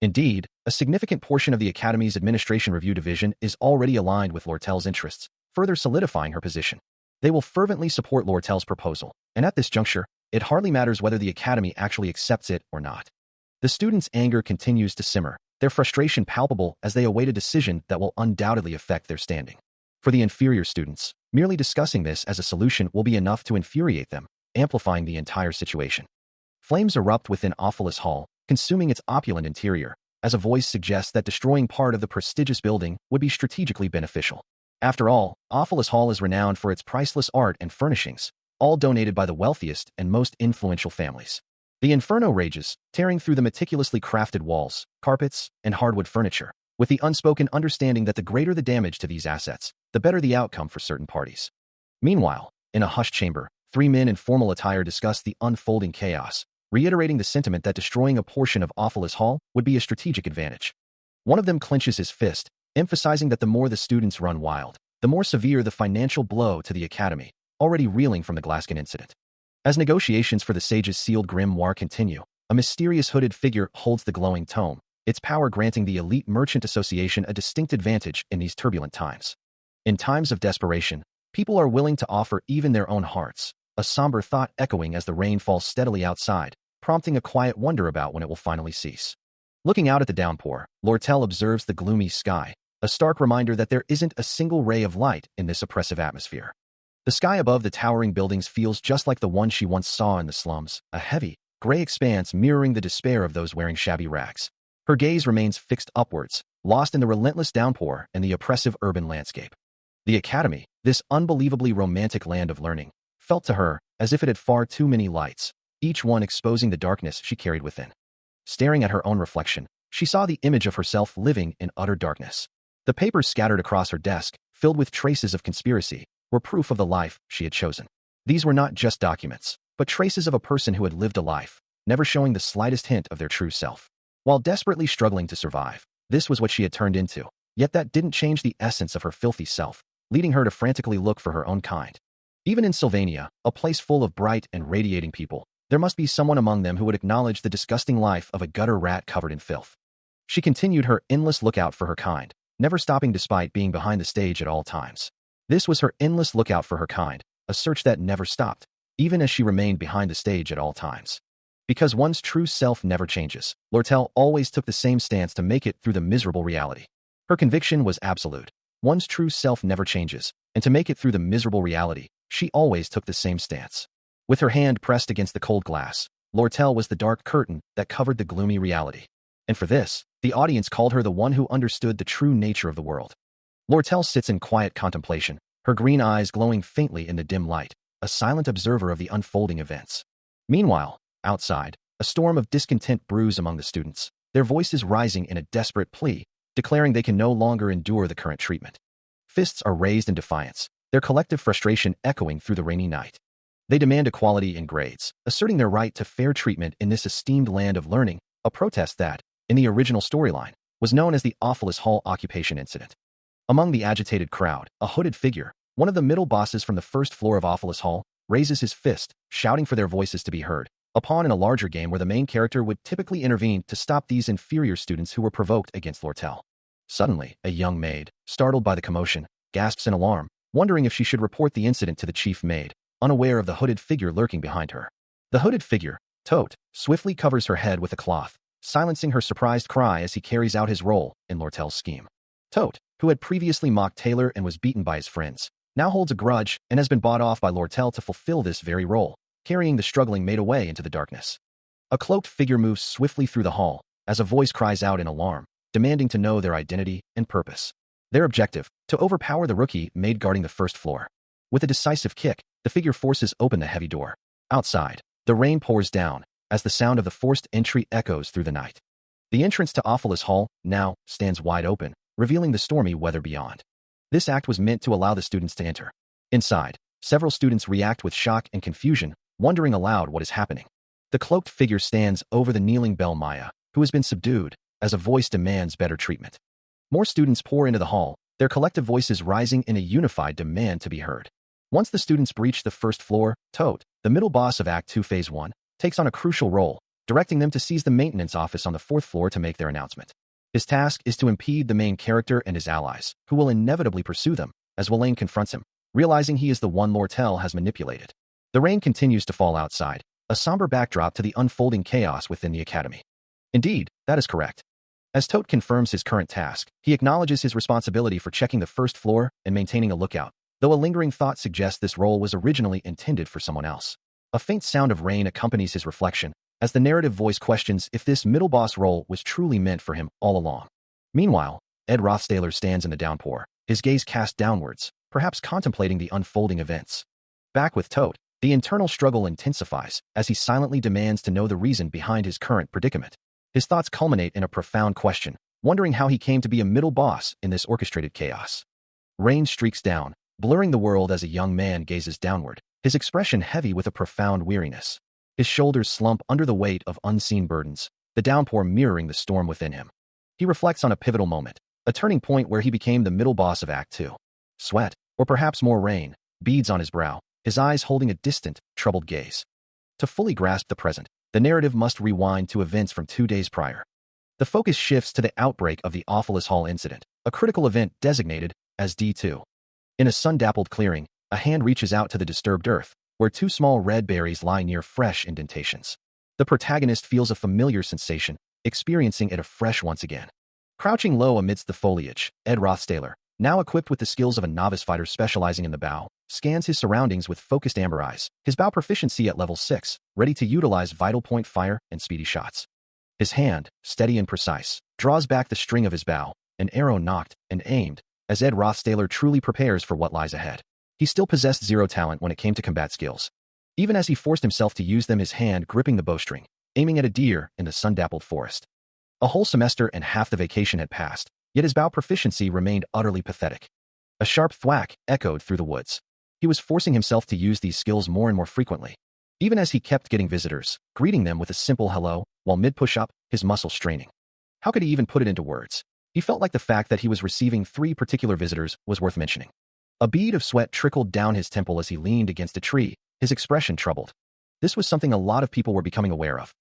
Indeed, a significant portion of the Academy's Administration Review Division is already aligned with Lortel's interests, further solidifying her position. They will fervently support Lortel's proposal, and at this juncture, it hardly matters whether the Academy actually accepts it or not. The students' anger continues to simmer, their frustration palpable as they await a decision that will undoubtedly affect their standing. For the inferior students, merely discussing this as a solution will be enough to infuriate them, amplifying the entire situation. Flames erupt within Ophilus Hall, consuming its opulent interior, as a voice suggests that destroying part of the prestigious building would be strategically beneficial. After all, Ophilus Hall is renowned for its priceless art and furnishings, all donated by the wealthiest and most influential families. The inferno rages, tearing through the meticulously crafted walls, carpets, and hardwood furniture, with the unspoken understanding that the greater the damage to these assets, the better the outcome for certain parties. Meanwhile, in a hushed chamber, three men in formal attire discuss the unfolding chaos, reiterating the sentiment that destroying a portion of Awfulus Hall would be a strategic advantage. One of them clenches his fist, emphasizing that the more the students run wild, the more severe the financial blow to the academy, already reeling from the Glasgow incident. As negotiations for the sage's sealed grimoire continue, a mysterious hooded figure holds the glowing tome, its power granting the elite merchant association a distinct advantage in these turbulent times. In times of desperation, people are willing to offer even their own hearts, a somber thought echoing as the rain falls steadily outside, prompting a quiet wonder about when it will finally cease. Looking out at the downpour, Lortel observes the gloomy sky, a stark reminder that there isn't a single ray of light in this oppressive atmosphere. The sky above the towering buildings feels just like the one she once saw in the slums, a heavy, gray expanse mirroring the despair of those wearing shabby rags. Her gaze remains fixed upwards, lost in the relentless downpour and the oppressive urban landscape. The academy, this unbelievably romantic land of learning, felt to her as if it had far too many lights, each one exposing the darkness she carried within. Staring at her own reflection, she saw the image of herself living in utter darkness. The papers scattered across her desk, filled with traces of conspiracy, were proof of the life she had chosen. These were not just documents, but traces of a person who had lived a life, never showing the slightest hint of their true self. While desperately struggling to survive, this was what she had turned into, yet that didn't change the essence of her filthy self, leading her to frantically look for her own kind. Even in Sylvania, a place full of bright and radiating people, there must be someone among them who would acknowledge the disgusting life of a gutter rat covered in filth. She continued her endless lookout for her kind, never stopping despite being behind the stage at all times. This was her endless lookout for her kind, a search that never stopped, even as she remained behind the stage at all times. Because one's true self never changes, Lortel always took the same stance to make it through the miserable reality. Her conviction was absolute. One's true self never changes, and to make it through the miserable reality, she always took the same stance. With her hand pressed against the cold glass, Lortel was the dark curtain that covered the gloomy reality. And for this, the audience called her the one who understood the true nature of the world. Lortel sits in quiet contemplation, her green eyes glowing faintly in the dim light, a silent observer of the unfolding events. Meanwhile, outside, a storm of discontent brews among the students, their voices rising in a desperate plea, declaring they can no longer endure the current treatment. Fists are raised in defiance, their collective frustration echoing through the rainy night. They demand equality in grades, asserting their right to fair treatment in this esteemed land of learning, a protest that, in the original storyline, was known as the Awfulus Hall occupation incident. Among the agitated crowd, a hooded figure, one of the middle bosses from the first floor of Awfulus Hall, raises his fist, shouting for their voices to be heard, a pawn in a larger game where the main character would typically intervene to stop these inferior students who were provoked against Lortel. Suddenly, a young maid, startled by the commotion, gasps in alarm, wondering if she should report the incident to the chief maid, unaware of the hooded figure lurking behind her. The hooded figure, Tote, swiftly covers her head with a cloth, silencing her surprised cry as he carries out his role in Lortel's scheme. Tote, who had previously mocked Taylor and was beaten by his friends, now holds a grudge and has been bought off by Lortel to fulfill this very role, carrying the struggling maid away into the darkness. A cloaked figure moves swiftly through the hall, as a voice cries out in alarm, demanding to know their identity and purpose. Their objective, to overpower the rookie maid guarding the first floor. With a decisive kick, the figure forces open the heavy door. Outside, the rain pours down, as the sound of the forced entry echoes through the night. The entrance to Awfulus Hall, now, stands wide open, revealing the stormy weather beyond. This act was meant to allow the students to enter. Inside, several students react with shock and confusion, wondering aloud what is happening. The cloaked figure stands over the kneeling Belle Maya, who has been subdued, as a voice demands better treatment. More students pour into the hall, their collective voices rising in a unified demand to be heard. Once the students breach the first floor, Tote, the middle boss of Act 2 Phase 1, takes on a crucial role, directing them to seize the maintenance office on the fourth floor to make their announcement. His task is to impede the main character and his allies, who will inevitably pursue them, as Welaine confronts him, realizing he is the one Lortel has manipulated. The rain continues to fall outside, a somber backdrop to the unfolding chaos within the academy. Indeed, that is correct. As Tote confirms his current task, he acknowledges his responsibility for checking the first floor and maintaining a lookout, though a lingering thought suggests this role was originally intended for someone else. A faint sound of rain accompanies his reflection, as the narrative voice questions if this middle boss role was truly meant for him all along. Meanwhile, Ed Rothstaler stands in the downpour, his gaze cast downwards, perhaps contemplating the unfolding events. Back with Tote, the internal struggle intensifies as he silently demands to know the reason behind his current predicament. His thoughts culminate in a profound question, wondering how he came to be a middle boss in this orchestrated chaos. Rain streaks down, blurring the world as a young man gazes downward, his expression heavy with a profound weariness. His shoulders slump under the weight of unseen burdens, the downpour mirroring the storm within him. He reflects on a pivotal moment, a turning point where he became the middle boss of Act 2. Sweat, or perhaps more rain, beads on his brow, his eyes holding a distant, troubled gaze. To fully grasp the present, the narrative must rewind to events from 2 days prior. The focus shifts to the outbreak of the Awfulest Hall incident, a critical event designated as D2. In a sun-dappled clearing, a hand reaches out to the disturbed earth, where 2 small red berries lie near fresh indentations. The protagonist feels a familiar sensation, experiencing it afresh once again. Crouching low amidst the foliage, Ed Rothstaler, now equipped with the skills of a novice fighter specializing in the bow, scans his surroundings with focused amber eyes, his bow proficiency at level 6, ready to utilize vital point fire and speedy shots. His hand, steady and precise, draws back the string of his bow, an arrow nocked and aimed, as Ed Rothstaler truly prepares for what lies ahead. He still possessed zero talent when it came to combat skills. Even as he forced himself to use them, his hand gripping the bowstring, aiming at a deer in the sun-dappled forest. A whole semester and half the vacation had passed, yet his bow proficiency remained utterly pathetic. A sharp thwack echoed through the woods. He was forcing himself to use these skills more and more frequently, even as he kept getting visitors, greeting them with a simple hello, while mid-push-up, his muscles straining. How could he even put it into words? He felt like the fact that he was receiving 3 particular visitors was worth mentioning. A bead of sweat trickled down his temple as he leaned against a tree, his expression troubled. This was something a lot of people were becoming aware of.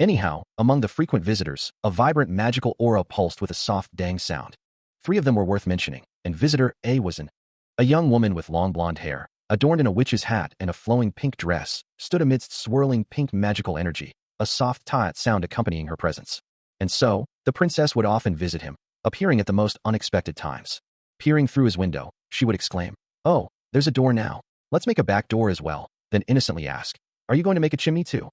Anyhow, among the frequent visitors, a vibrant magical aura pulsed with a soft dang sound. 3 of them were worth mentioning, and visitor A was a young woman with long blonde hair, adorned in a witch's hat and a flowing pink dress, stood amidst swirling pink magical energy, a soft tight sound accompanying her presence. And so, the princess would often visit him, appearing at the most unexpected times. Peering through his window, she would exclaim, "Oh, there's a door now. Let's make a back door as well," then innocently ask, "Are you going to make a chimney too?"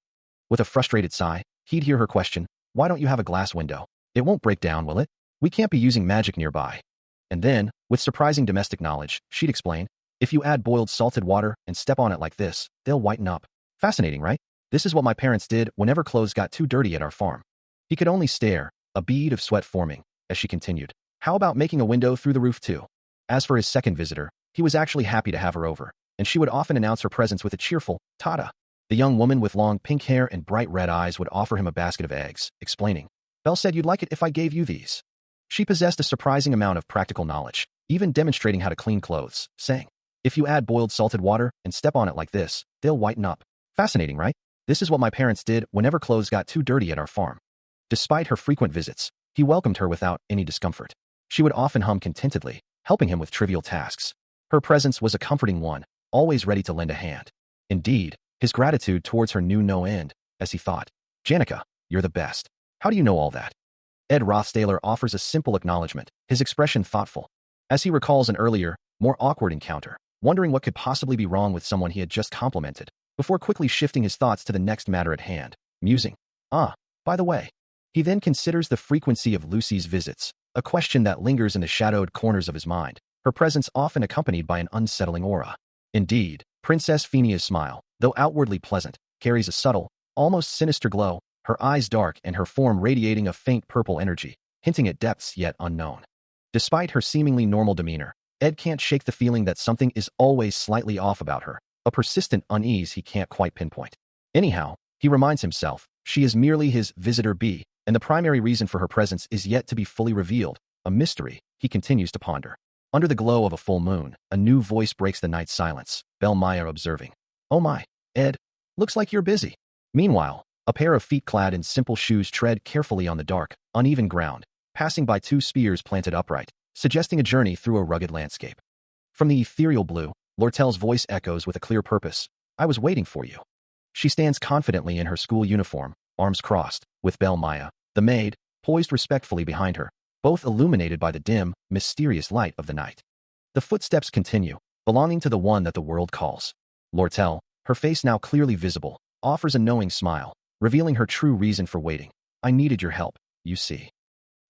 With a frustrated sigh, he'd hear her question, "Why don't you have a glass window? It won't break down, will it? We can't be using magic nearby." And then, with surprising domestic knowledge, she'd explain, "If you add boiled salted water and step on it like this, they'll whiten up." Fascinating, right? This is what my parents did whenever clothes got too dirty at our farm. He could only stare, a bead of sweat forming, as she continued, "How about making a window through the roof too?" As for his second visitor, he was actually happy to have her over, and she would often announce her presence with a cheerful, "Tada." The young woman with long pink hair and bright red eyes would offer him a basket of eggs, explaining, "Belle said you'd like it if I gave you these." She possessed a surprising amount of practical knowledge, even demonstrating how to clean clothes, saying, "If you add boiled salted water and step on it like this, they'll whiten up." Fascinating, right? This is what my parents did whenever clothes got too dirty at our farm. Despite her frequent visits, he welcomed her without any discomfort. She would often hum contentedly, helping him with trivial tasks. Her presence was a comforting one, always ready to lend a hand. Indeed, his gratitude towards her knew no end, as he thought, "Janica, you're the best. How do you know all that?" Ed Rothstaler offers a simple acknowledgement, his expression thoughtful, as he recalls an earlier, more awkward encounter, wondering what could possibly be wrong with someone he had just complimented, before quickly shifting his thoughts to the next matter at hand, musing, by the way." He then considers the frequency of Lucy's visits, a question that lingers in the shadowed corners of his mind, her presence often accompanied by an unsettling aura. Indeed, Princess Phenia's smile, though outwardly pleasant, carries a subtle, almost sinister glow, her eyes dark and her form radiating a faint purple energy, hinting at depths yet unknown. Despite her seemingly normal demeanor, Ed can't shake the feeling that something is always slightly off about her, a persistent unease he can't quite pinpoint. Anyhow, he reminds himself, she is merely his visitor B, and the primary reason for her presence is yet to be fully revealed, a mystery he continues to ponder. Under the glow of a full moon, a new voice breaks the night's silence, Belle Maya observing, "Oh my, Ed, looks like you're busy." Meanwhile, a pair of feet clad in simple shoes tread carefully on the dark, uneven ground, passing by 2 spears planted upright, suggesting a journey through a rugged landscape. From the ethereal blue, Lortel's voice echoes with a clear purpose, "I was waiting for you." She stands confidently in her school uniform, arms crossed, with Belle Maya, the maid, poised respectfully behind her, both illuminated by the dim, mysterious light of the night. The footsteps continue, belonging to the one that the world calls. Lortel, her face now clearly visible, offers a knowing smile, revealing her true reason for waiting. "I needed your help, you see."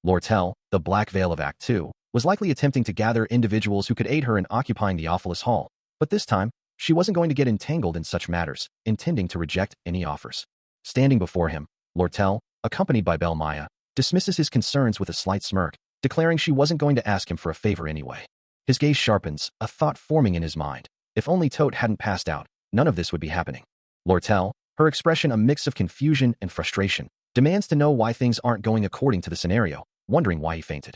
Lortel, the Black Veil of Act 2, was likely attempting to gather individuals who could aid her in occupying the Awfulest Hall, but this time, she wasn't going to get entangled in such matters, intending to reject any offers. Standing before him, Lortel, accompanied by Belle Maya, dismisses his concerns with a slight smirk, declaring she wasn't going to ask him for a favor anyway. His gaze sharpens, a thought forming in his mind. If only Tote hadn't passed out, none of this would be happening. Lortel, her expression a mix of confusion and frustration, demands to know why things aren't going according to the scenario, wondering why he fainted.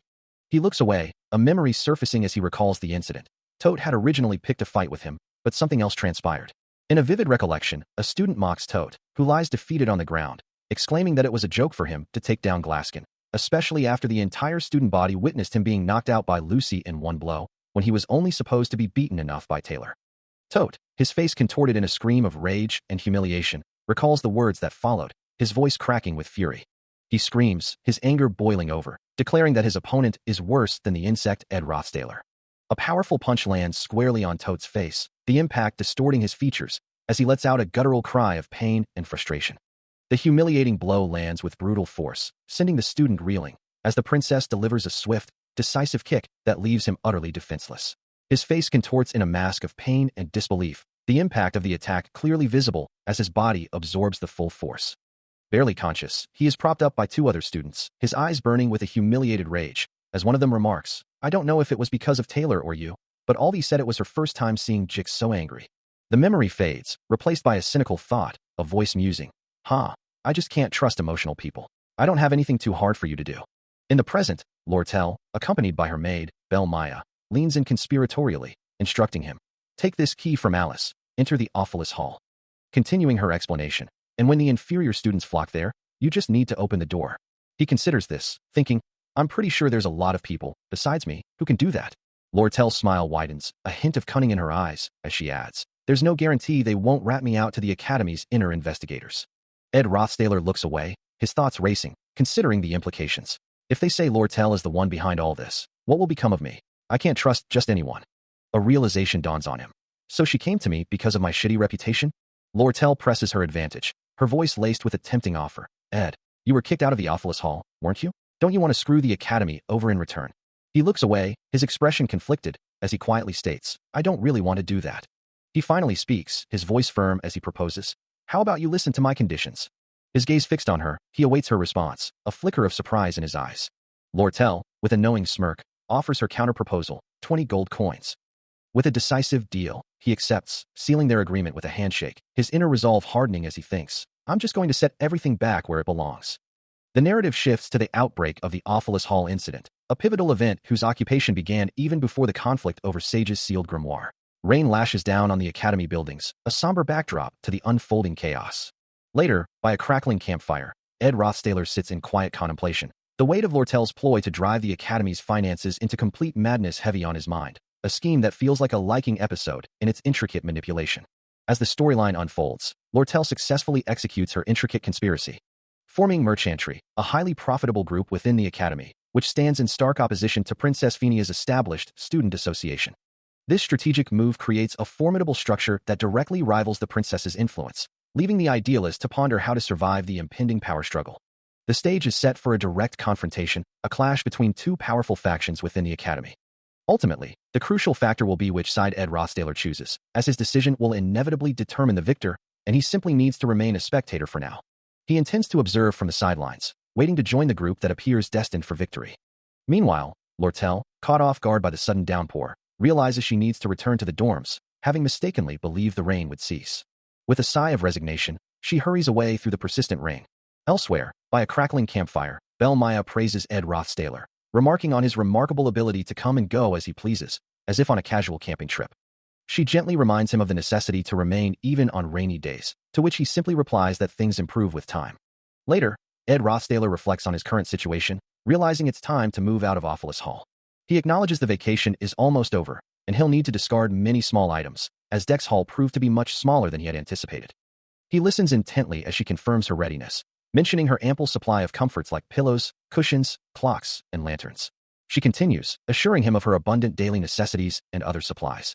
He looks away, a memory surfacing as he recalls the incident. Tote had originally picked a fight with him, but something else transpired. In a vivid recollection, a student mocks Tote, who lies defeated on the ground, exclaiming that it was a joke for him to take down Glaskin, especially after the entire student body witnessed him being knocked out by Lucy in one blow, when he was only supposed to be beaten enough by Taylor. Tote, his face contorted in a scream of rage and humiliation, recalls the words that followed, his voice cracking with fury. He screams, his anger boiling over, declaring that his opponent is worse than the insect Ed Rothstaler. A powerful punch lands squarely on Tote's face, the impact distorting his features as he lets out a guttural cry of pain and frustration. The humiliating blow lands with brutal force, sending the student reeling, as the princess delivers a swift, decisive kick that leaves him utterly defenseless. His face contorts in a mask of pain and disbelief, the impact of the attack clearly visible as his body absorbs the full force. Barely conscious, he is propped up by two other students, his eyes burning with a humiliated rage, as one of them remarks, "I don't know if it was because of Taylor or you, but Aldi said it was her first time seeing Jix so angry." The memory fades, replaced by a cynical thought, a voice musing, I just can't trust emotional people. I don't have anything too hard for you to do." In the present, Lortel, accompanied by her maid, Belle Maya, leans in conspiratorially, instructing him, "Take this key from Alice, enter the Awfulest Hall." Continuing her explanation, "And when the inferior students flock there, you just need to open the door." He considers this, thinking, "I'm pretty sure there's a lot of people, besides me, who can do that." Lortel's smile widens, a hint of cunning in her eyes, as she adds, "There's no guarantee they won't rat me out to the Academy's inner investigators." Ed Rothstaler looks away, his thoughts racing, considering the implications. If they say Lortel is the one behind all this, what will become of me? I can't trust just anyone. A realization dawns on him. So she came to me because of my shitty reputation? Lortel presses her advantage, her voice laced with a tempting offer. "Ed, you were kicked out of the Awfulest Hall, weren't you? Don't you want to screw the Academy over in return?" He looks away, his expression conflicted, as he quietly states, "I don't really want to do that." He finally speaks, his voice firm as he proposes, "How about you listen to my conditions?" His gaze fixed on her, he awaits her response, a flicker of surprise in his eyes. Lortel, with a knowing smirk, offers her counter-proposal, 20 gold coins. With a decisive deal, he accepts, sealing their agreement with a handshake, his inner resolve hardening as he thinks, "I'm just going to set everything back where it belongs." The narrative shifts to the outbreak of the Awfulest Hall incident, a pivotal event whose occupation began even before the conflict over Sage's sealed grimoire. Rain lashes down on the Academy buildings, a somber backdrop to the unfolding chaos. Later, by a crackling campfire, Ed Rothstaler sits in quiet contemplation, the weight of Lortel's ploy to drive the Academy's finances into complete madness heavy on his mind, a scheme that feels like a liking episode in its intricate manipulation. As the storyline unfolds, Lortel successfully executes her intricate conspiracy, forming Merchantry, a highly profitable group within the Academy, which stands in stark opposition to Princess Phenia's established student association. This strategic move creates a formidable structure that directly rivals the princess's influence, leaving the idealist to ponder how to survive the impending power struggle. The stage is set for a direct confrontation, a clash between two powerful factions within the Academy. Ultimately, the crucial factor will be which side Ed Rothstaler chooses, as his decision will inevitably determine the victor, and he simply needs to remain a spectator for now. He intends to observe from the sidelines, waiting to join the group that appears destined for victory. Meanwhile, Lortel, caught off guard by the sudden downpour, realizes she needs to return to the dorms, having mistakenly believed the rain would cease. With a sigh of resignation, she hurries away through the persistent rain. Elsewhere, by a crackling campfire, Belle Maya praises Ed Rothstaler, remarking on his remarkable ability to come and go as he pleases, as if on a casual camping trip. She gently reminds him of the necessity to remain even on rainy days, to which he simply replies that things improve with time. Later, Ed Rothstaler reflects on his current situation, realizing it's time to move out of Awfulest Hall. He acknowledges the vacation is almost over, and he'll need to discard many small items, as Dex Hall proved to be much smaller than he had anticipated. He listens intently as she confirms her readiness, mentioning her ample supply of comforts like pillows, cushions, clocks, and lanterns. She continues, assuring him of her abundant daily necessities and other supplies.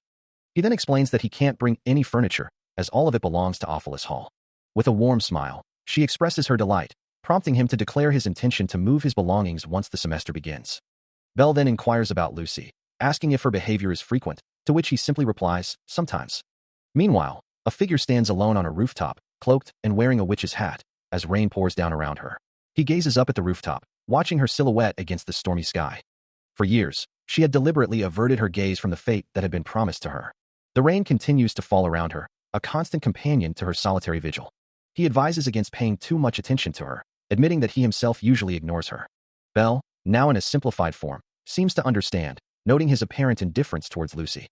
He then explains that he can't bring any furniture, as all of it belongs to Awfulest Hall. With a warm smile, she expresses her delight, prompting him to declare his intention to move his belongings once the semester begins. Belle then inquires about Lucy, asking if her behavior is frequent, to which he simply replies, "Sometimes." Meanwhile, a figure stands alone on a rooftop, cloaked and wearing a witch's hat, as rain pours down around her. He gazes up at the rooftop, watching her silhouette against the stormy sky. For years, she had deliberately averted her gaze from the fate that had been promised to her. The rain continues to fall around her, a constant companion to her solitary vigil. He advises against paying too much attention to her, admitting that he himself usually ignores her. Belle, now in a simplified form, seems to understand, noting his apparent indifference towards Lucy.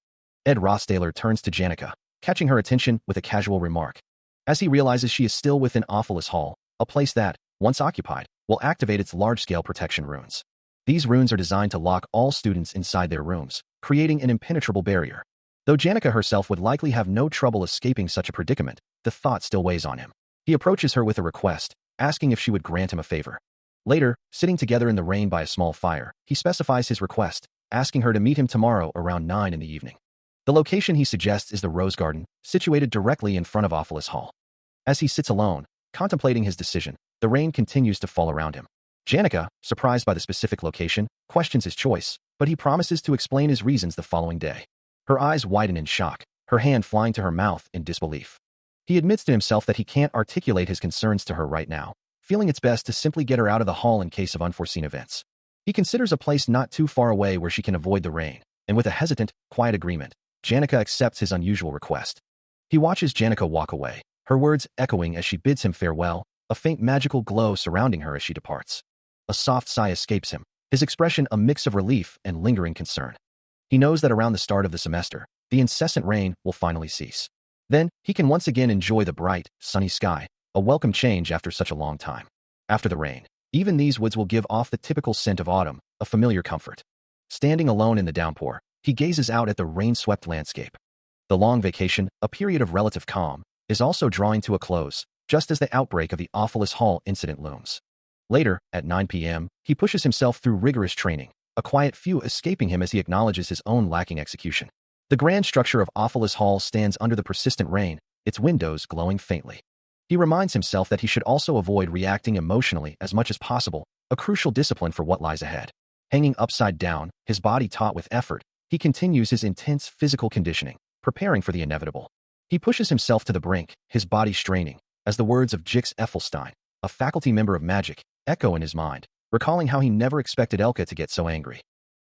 Ed Rossdaler turns to Janica, catching her attention with a casual remark. As he realizes she is still within Awfulus Hall, a place that, once occupied, will activate its large-scale protection runes. These runes are designed to lock all students inside their rooms, creating an impenetrable barrier. Though Janica herself would likely have no trouble escaping such a predicament, the thought still weighs on him. He approaches her with a request, asking if she would grant him a favor. Later, sitting together in the rain by a small fire, he specifies his request, asking her to meet him tomorrow around 9 in the evening. The location he suggests is the Rose Garden, situated directly in front of Awfulus Hall. As he sits alone, contemplating his decision, the rain continues to fall around him. Janica, surprised by the specific location, questions his choice, but he promises to explain his reasons the following day. Her eyes widen in shock, her hand flying to her mouth in disbelief. He admits to himself that he can't articulate his concerns to her right now, feeling it's best to simply get her out of the hall in case of unforeseen events. He considers a place not too far away where she can avoid the rain, and with a hesitant, quiet agreement, Janica accepts his unusual request. He watches Janica walk away, her words echoing as she bids him farewell, a faint magical glow surrounding her as she departs. A soft sigh escapes him, his expression a mix of relief and lingering concern. He knows that around the start of the semester, the incessant rain will finally cease. Then, he can once again enjoy the bright, sunny sky, a welcome change after such a long time. After the rain, even these woods will give off the typical scent of autumn, a familiar comfort. Standing alone in the downpour, he gazes out at the rain-swept landscape. The long vacation, a period of relative calm, is also drawing to a close, just as the outbreak of the Awfulus Hall incident looms. Later, at 9 p.m., he pushes himself through rigorous training, a quiet few escaping him as he acknowledges his own lacking execution. The grand structure of Awfulus Hall stands under the persistent rain, its windows glowing faintly. He reminds himself that he should also avoid reacting emotionally as much as possible, a crucial discipline for what lies ahead. Hanging upside down, his body taut with effort, he continues his intense physical conditioning, preparing for the inevitable. He pushes himself to the brink, his body straining, as the words of Jix Effelstein, a faculty member of magic, echo in his mind, recalling how he never expected Elka to get so angry.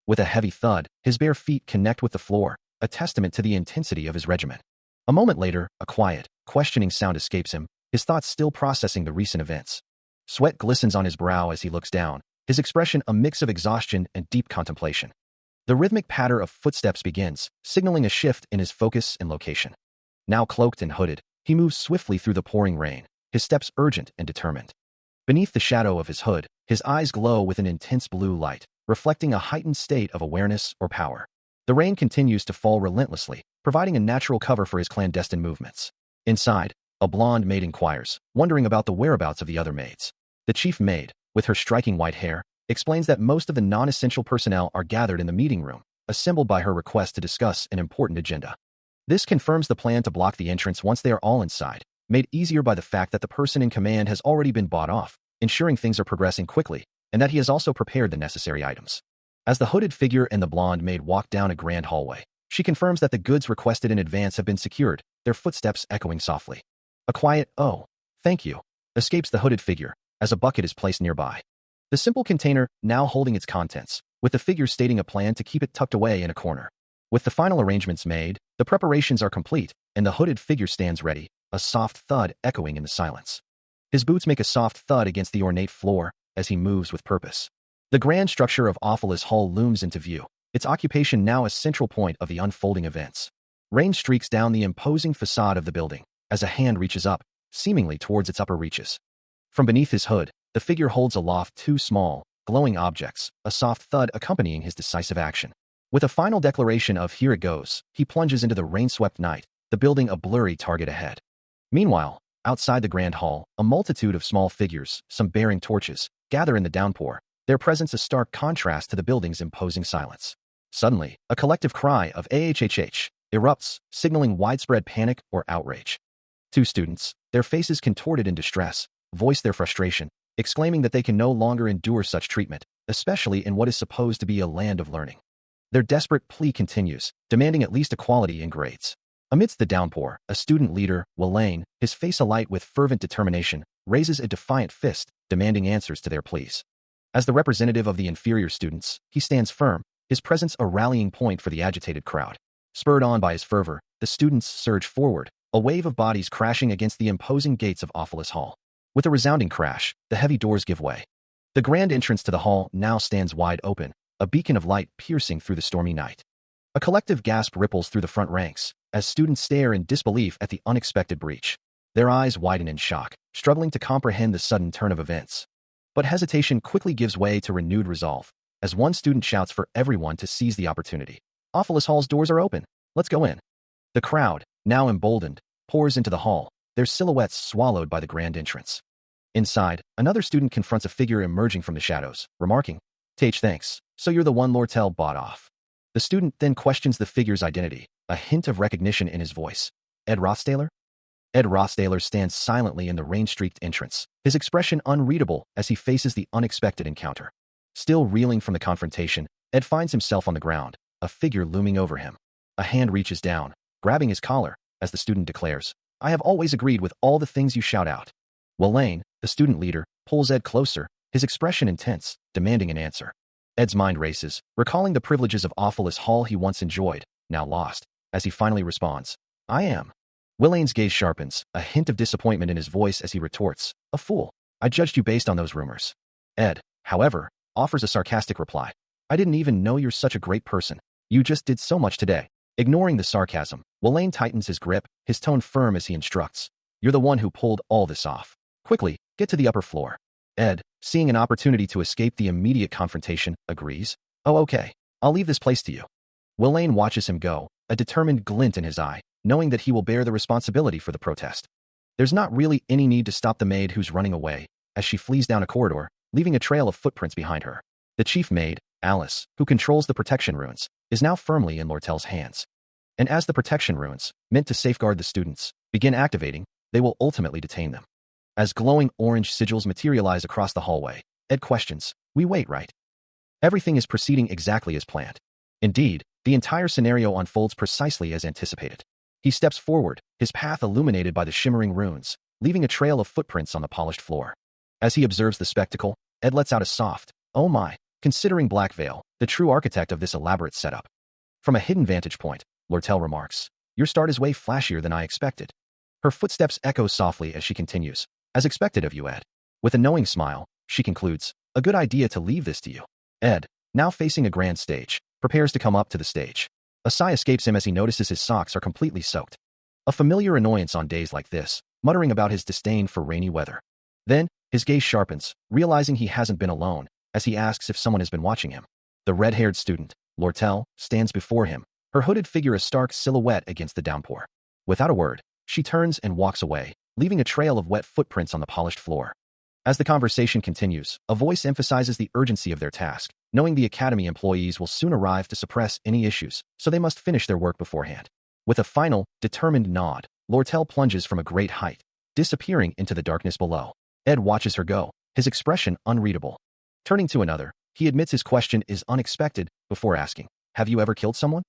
With a heavy thud, his bare feet connect with the floor, a testament to the intensity of his regimen. A moment later, a quiet, questioning sound escapes him, his thoughts still processing the recent events. Sweat glistens on his brow as he looks down, his expression a mix of exhaustion and deep contemplation. The rhythmic patter of footsteps begins, signaling a shift in his focus and location. Now cloaked and hooded, he moves swiftly through the pouring rain, his steps urgent and determined. Beneath the shadow of his hood, his eyes glow with an intense blue light, reflecting a heightened state of awareness or power. The rain continues to fall relentlessly, providing a natural cover for his clandestine movements. Inside, a blonde maid inquires, wondering about the whereabouts of the other maids. The chief maid, with her striking white hair, explains that most of the non-essential personnel are gathered in the meeting room, assembled by her request to discuss an important agenda. This confirms the plan to block the entrance once they are all inside, made easier by the fact that the person in command has already been bought off, ensuring things are progressing quickly, and that he has also prepared the necessary items. As the hooded figure and the blonde maid walk down a grand hallway, she confirms that the goods requested in advance have been secured, their footsteps echoing softly. A quiet, "Oh, thank you," escapes the hooded figure, as a bucket is placed nearby. The simple container now holding its contents, with the figure stating a plan to keep it tucked away in a corner. With the final arrangements made, the preparations are complete, and the hooded figure stands ready, a soft thud echoing in the silence. His boots make a soft thud against the ornate floor as he moves with purpose. The grand structure of Awfulus Hall looms into view, its occupation now a central point of the unfolding events. Rain streaks down the imposing facade of the building, as a hand reaches up, seemingly towards its upper reaches. From beneath his hood, the figure holds aloft two small, glowing objects, a soft thud accompanying his decisive action. With a final declaration of "here it goes," he plunges into the rain-swept night, the building a blurry target ahead. Meanwhile, outside the grand hall, a multitude of small figures, some bearing torches, gather in the downpour, their presence a stark contrast to the building's imposing silence. Suddenly, a collective cry of "AHHH" erupts, signaling widespread panic or outrage. Two students, their faces contorted in distress, voice their frustration, exclaiming that they can no longer endure such treatment, especially in what is supposed to be a land of learning. Their desperate plea continues, demanding at least equality in grades. Amidst the downpour, a student leader, Wallane, his face alight with fervent determination, raises a defiant fist, demanding answers to their pleas. As the representative of the inferior students, he stands firm, his presence a rallying point for the agitated crowd. Spurred on by his fervor, the students surge forward, a wave of bodies crashing against the imposing gates of Awfulest Hall. With a resounding crash, the heavy doors give way. The grand entrance to the hall now stands wide open, a beacon of light piercing through the stormy night. A collective gasp ripples through the front ranks as students stare in disbelief at the unexpected breach. Their eyes widen in shock, struggling to comprehend the sudden turn of events. But hesitation quickly gives way to renewed resolve, as one student shouts for everyone to seize the opportunity. Awfulest Hall's doors are open. Let's go in. The crowd, now emboldened, pours into the hall, their silhouettes swallowed by the grand entrance. Inside, another student confronts a figure emerging from the shadows, remarking, Thanks, so you're the one Lortel bought off." The student then questions the figure's identity, a hint of recognition in his voice. Ed Rothstaler? Ed Rothstaler stands silently in the rain-streaked entrance, his expression unreadable as he faces the unexpected encounter. Still reeling from the confrontation, Ed finds himself on the ground, a figure looming over him. A hand reaches down, grabbing his collar, as the student declares, "I have always agreed with all the things you shout out." Wayne, the student leader, pulls Ed closer, his expression intense, demanding an answer. Ed's mind races, recalling the privileges of Awfulest Hall he once enjoyed, now lost, as he finally responds, "I am." Wayne's gaze sharpens, a hint of disappointment in his voice as he retorts, "A fool. I judged you based on those rumors." Ed, however, offers a sarcastic reply. "I didn't even know you're such a great person. You just did so much today." Ignoring the sarcasm, Wayne tightens his grip, his tone firm as he instructs, "You're the one who pulled all this off. Quickly, get to the upper floor." Ed, seeing an opportunity to escape the immediate confrontation, agrees. "Oh, okay. I'll leave this place to you." Wayne watches him go, a determined glint in his eye, knowing that he will bear the responsibility for the protest. There's not really any need to stop the maid who's running away, as she flees down a corridor, leaving a trail of footprints behind her. The chief maid, Alice, who controls the protection runes, is now firmly in Lortel's hands. And as the protection runes, meant to safeguard the students, begin activating, they will ultimately detain them. As glowing orange sigils materialize across the hallway, Ed questions, "We wait, right?" Everything is proceeding exactly as planned. Indeed, the entire scenario unfolds precisely as anticipated. He steps forward, his path illuminated by the shimmering runes, leaving a trail of footprints on the polished floor. As he observes the spectacle, Ed lets out a soft, "Oh my," considering Black Veil, the true architect of this elaborate setup. From a hidden vantage point, Lortel remarks, "Your start is way flashier than I expected." Her footsteps echo softly as she continues, "As expected of you, Ed." With a knowing smile, she concludes, "A good idea to leave this to you." Ed, now facing a grand stage, prepares to come up to the stage. A sigh escapes him as he notices his socks are completely soaked. A familiar annoyance on days like this, muttering about his disdain for rainy weather. Then, his gaze sharpens, realizing he hasn't been alone, as he asks if someone has been watching him. The red-haired student, Lortel, stands before him, her hooded figure a stark silhouette against the downpour. Without a word, she turns and walks away, leaving a trail of wet footprints on the polished floor. As the conversation continues, a voice emphasizes the urgency of their task, knowing the academy employees will soon arrive to suppress any issues, so they must finish their work beforehand. With a final, determined nod, Lortel plunges from a great height, disappearing into the darkness below. Ed watches her go, his expression unreadable. Turning to another, he admits his question is unexpected before asking, "Have you ever killed someone?"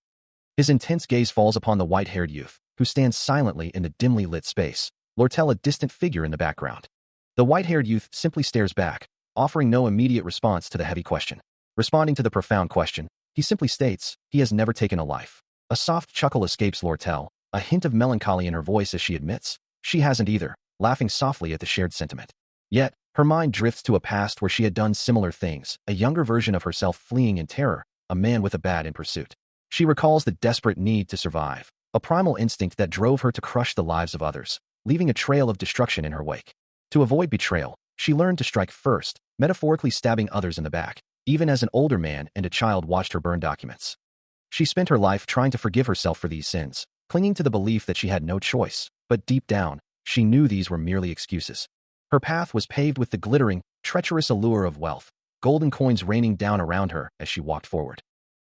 His intense gaze falls upon the white-haired youth, who stands silently in the dimly lit space, Lortel a distant figure in the background. The white-haired youth simply stares back, offering no immediate response to the heavy question. Responding to the profound question, he simply states, he has never taken a life. A soft chuckle escapes Lortel, a hint of melancholy in her voice as she admits, she hasn't either, laughing softly at the shared sentiment. Yet, her mind drifts to a past where she had done similar things, a younger version of herself fleeing in terror, a man with a bat in pursuit. She recalls the desperate need to survive, a primal instinct that drove her to crush the lives of others, leaving a trail of destruction in her wake. To avoid betrayal, she learned to strike first, metaphorically stabbing others in the back, even as an older man and a child watched her burn documents. She spent her life trying to forgive herself for these sins, clinging to the belief that she had no choice, but deep down, she knew these were merely excuses. Her path was paved with the glittering, treacherous allure of wealth, golden coins raining down around her as she walked forward.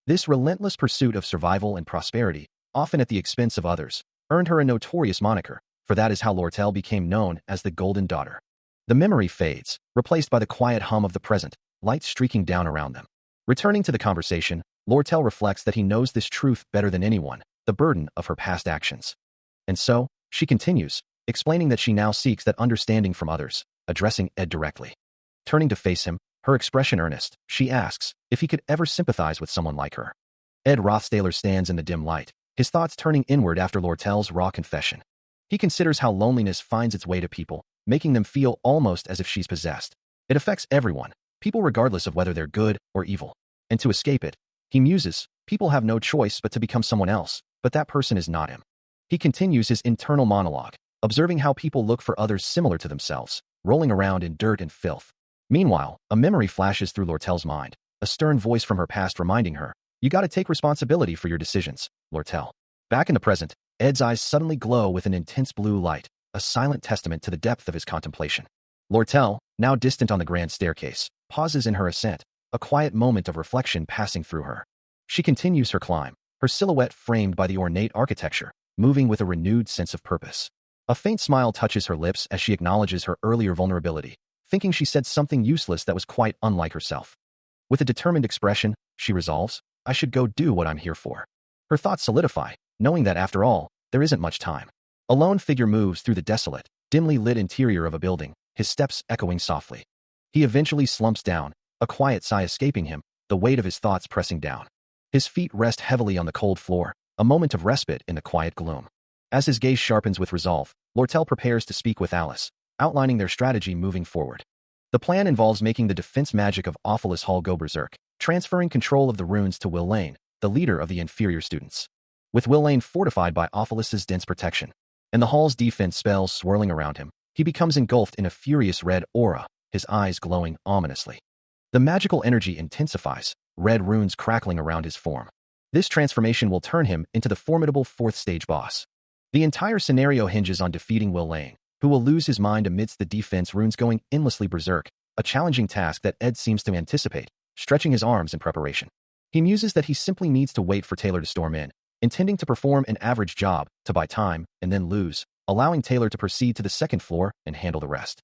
This relentless pursuit of survival and prosperity, often at the expense of others, earned her a notorious moniker, for that is how Lortel became known as the Golden Daughter. The memory fades, replaced by the quiet hum of the present, light streaking down around them. Returning to the conversation, Lortel reflects that he knows this truth better than anyone, the burden of her past actions. And so, she continues, explaining that she now seeks that understanding from others, addressing Ed directly. Turning to face him, her expression earnest, she asks if he could ever sympathize with someone like her. Ed Rothstaler stands in the dim light, his thoughts turning inward after Lortel's raw confession. He considers how loneliness finds its way to people, making them feel almost as if she's possessed. It affects everyone, people regardless of whether they're good or evil. And to escape it, he muses, people have no choice but to become someone else, but that person is not him. He continues his internal monologue, observing how people look for others similar to themselves, rolling around in dirt and filth. Meanwhile, a memory flashes through Lortel's mind, a stern voice from her past reminding her, you gotta take responsibility for your decisions, Lortel. Back in the present, Ed's eyes suddenly glow with an intense blue light, a silent testament to the depth of his contemplation. Lortel, now distant on the grand staircase, pauses in her ascent, a quiet moment of reflection passing through her. She continues her climb, her silhouette framed by the ornate architecture, moving with a renewed sense of purpose. A faint smile touches her lips as she acknowledges her earlier vulnerability, thinking she said something useless that was quite unlike herself. With a determined expression, she resolves, I should go do what I'm here for. Her thoughts solidify, knowing that after all, there isn't much time. A lone figure moves through the desolate, dimly lit interior of a building, his steps echoing softly. He eventually slumps down, a quiet sigh escaping him, the weight of his thoughts pressing down. His feet rest heavily on the cold floor, a moment of respite in the quiet gloom. As his gaze sharpens with resolve, Lortel prepares to speak with Alice, outlining their strategy moving forward. The plan involves making the defense magic of Awfulus Hall go berserk, transferring control of the runes to Will Lane, the leader of the inferior students. With Will Lane fortified by Awfulus's dense protection, and the hall's defense spells swirling around him, he becomes engulfed in a furious red aura, his eyes glowing ominously. The magical energy intensifies, red runes crackling around his form. This transformation will turn him into the formidable fourth-stage boss. The entire scenario hinges on defeating Will Lane, who will lose his mind amidst the defense runes going endlessly berserk, a challenging task that Ed seems to anticipate, stretching his arms in preparation. He muses that he simply needs to wait for Taylor to storm in, intending to perform an average job, to buy time, and then lose, allowing Taylor to proceed to the second floor and handle the rest.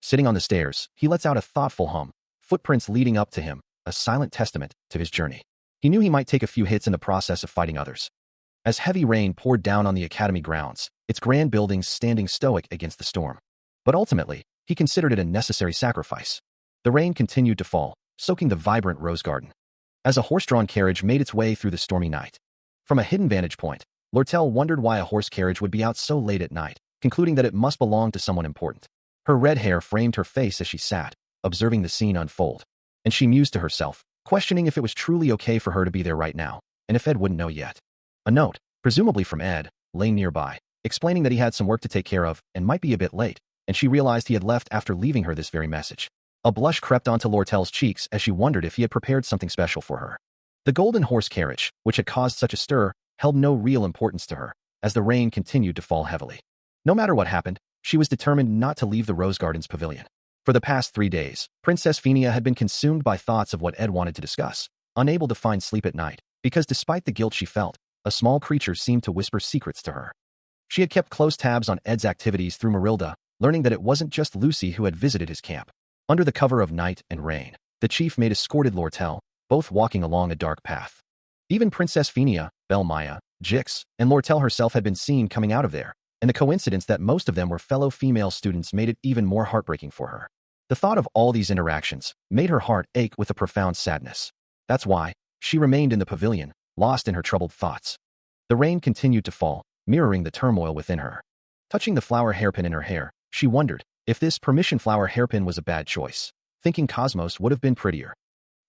Sitting on the stairs, he lets out a thoughtful hum, footprints leading up to him, a silent testament to his journey. He knew he might take a few hits in the process of fighting others. As heavy rain poured down on the academy grounds, its grand buildings standing stoic against the storm. But ultimately, he considered it a necessary sacrifice. The rain continued to fall, soaking the vibrant rose garden. As a horse-drawn carriage made its way through the stormy night. From a hidden vantage point, Lortel wondered why a horse carriage would be out so late at night, concluding that it must belong to someone important. Her red hair framed her face as she sat, observing the scene unfold. And she mused to herself, questioning if it was truly okay for her to be there right now, and if Ed wouldn't know yet. A note, presumably from Ed, lay nearby, explaining that he had some work to take care of and might be a bit late, and she realized he had left after leaving her this very message. A blush crept onto Lortel's cheeks as she wondered if he had prepared something special for her. The golden horse carriage, which had caused such a stir, held no real importance to her, as the rain continued to fall heavily. No matter what happened, she was determined not to leave the Rose Garden's pavilion. For the past 3 days, Princess Phenia had been consumed by thoughts of what Ed wanted to discuss, unable to find sleep at night, because despite the guilt she felt, a small creature seemed to whisper secrets to her. She had kept close tabs on Ed's activities through Marilda, learning that it wasn't just Lucy who had visited his camp. Under the cover of night and rain, the chief maid escorted Lortel, both walking along a dark path. Even Princess Phenia, Belle Maya, Jix, and Lortel herself had been seen coming out of there, and the coincidence that most of them were fellow female students made it even more heartbreaking for her. The thought of all these interactions made her heart ache with a profound sadness. That's why she remained in the pavilion, lost in her troubled thoughts. The rain continued to fall, mirroring the turmoil within her. Touching the flower hairpin in her hair, she wondered if this permission flower hairpin was a bad choice, thinking Cosmos would have been prettier.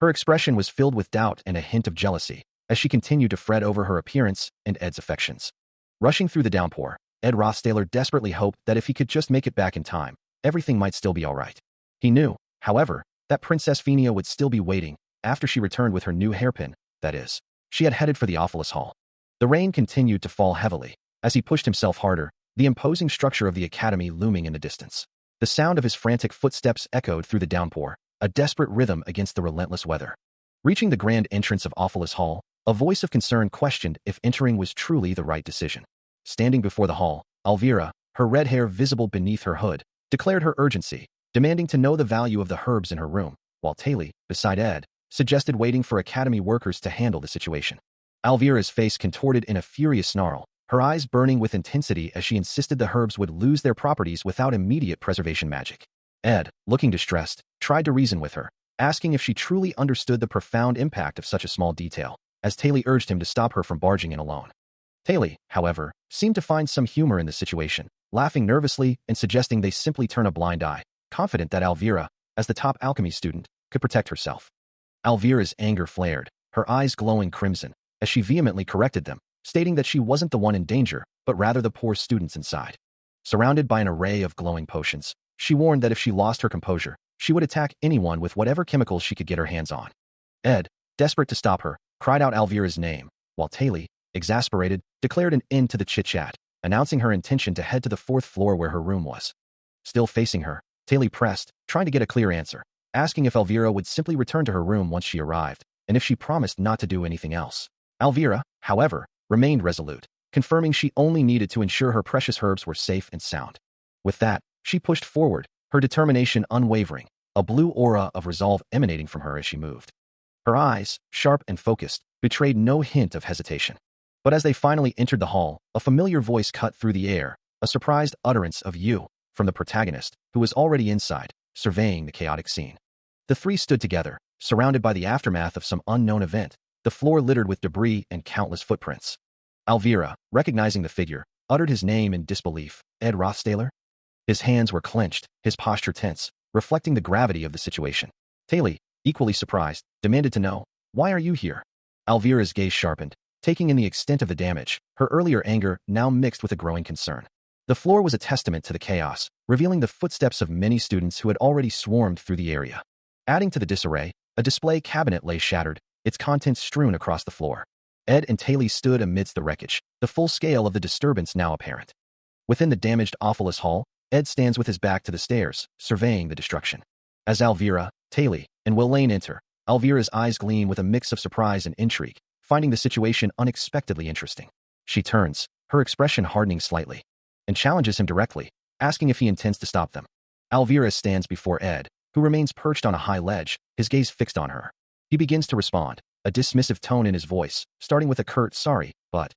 Her expression was filled with doubt and a hint of jealousy, as she continued to fret over her appearance and Ed's affections. Rushing through the downpour, Ed Rothstaler desperately hoped that if he could just make it back in time, everything might still be all right. He knew, however, that Princess Phenia would still be waiting after she returned with her new hairpin, that is. She had headed for the Awfulus Hall. The rain continued to fall heavily. As he pushed himself harder, the imposing structure of the academy looming in the distance. The sound of his frantic footsteps echoed through the downpour, a desperate rhythm against the relentless weather. Reaching the grand entrance of Awfulus Hall, a voice of concern questioned if entering was truly the right decision. Standing before the hall, Alvira, her red hair visible beneath her hood, declared her urgency, demanding to know the value of the herbs in her room, while Taylor, beside Ed, suggested waiting for academy workers to handle the situation. Alvira's face contorted in a furious snarl, her eyes burning with intensity as she insisted the herbs would lose their properties without immediate preservation magic. Ed, looking distressed, tried to reason with her, asking if she truly understood the profound impact of such a small detail, as Taylor urged him to stop her from barging in alone. Taylor, however, seemed to find some humor in the situation, laughing nervously and suggesting they simply turn a blind eye, confident that Elvira, as the top alchemy student, could protect herself. Elvira's anger flared, her eyes glowing crimson, as she vehemently corrected them, stating that she wasn't the one in danger, but rather the poor students inside. Surrounded by an array of glowing potions, she warned that if she lost her composure, she would attack anyone with whatever chemicals she could get her hands on. Ed, desperate to stop her, cried out Elvira's name, while Taylor, exasperated, declared an end to the chit-chat, announcing her intention to head to the 4th floor where her room was. Still facing her, Taylor pressed, trying to get a clear answer, asking if Elvira would simply return to her room once she arrived, and if she promised not to do anything else. Elvira, however, remained resolute, confirming she only needed to ensure her precious herbs were safe and sound. With that, she pushed forward, her determination unwavering, a blue aura of resolve emanating from her as she moved. Her eyes, sharp and focused, betrayed no hint of hesitation. But as they finally entered the hall, a familiar voice cut through the air, a surprised utterance of "you" from the protagonist, who was already inside, surveying the chaotic scene. The three stood together, surrounded by the aftermath of some unknown event, the floor littered with debris and countless footprints. Elvira, recognizing the figure, uttered his name in disbelief. Ed Rothstaler? His hands were clenched, his posture tense, reflecting the gravity of the situation. Taylor, equally surprised, demanded to know, "Why are you here?" Elvira's gaze sharpened, taking in the extent of the damage, her earlier anger now mixed with a growing concern. The floor was a testament to the chaos, revealing the footsteps of many students who had already swarmed through the area. Adding to the disarray, a display cabinet lay shattered, its contents strewn across the floor. Ed and Taylor stood amidst the wreckage, the full scale of the disturbance now apparent. Within the damaged Awfulous Hall, Ed stands with his back to the stairs, surveying the destruction. As Elvira, Taylor, and Will Lane enter, Elvira's eyes gleam with a mix of surprise and intrigue, finding the situation unexpectedly interesting. She turns, her expression hardening slightly, and challenges him directly, asking if he intends to stop them. Elvira stands before Ed, who remains perched on a high ledge, his gaze fixed on her. He begins to respond, a dismissive tone in his voice, starting with a curt "sorry, but,"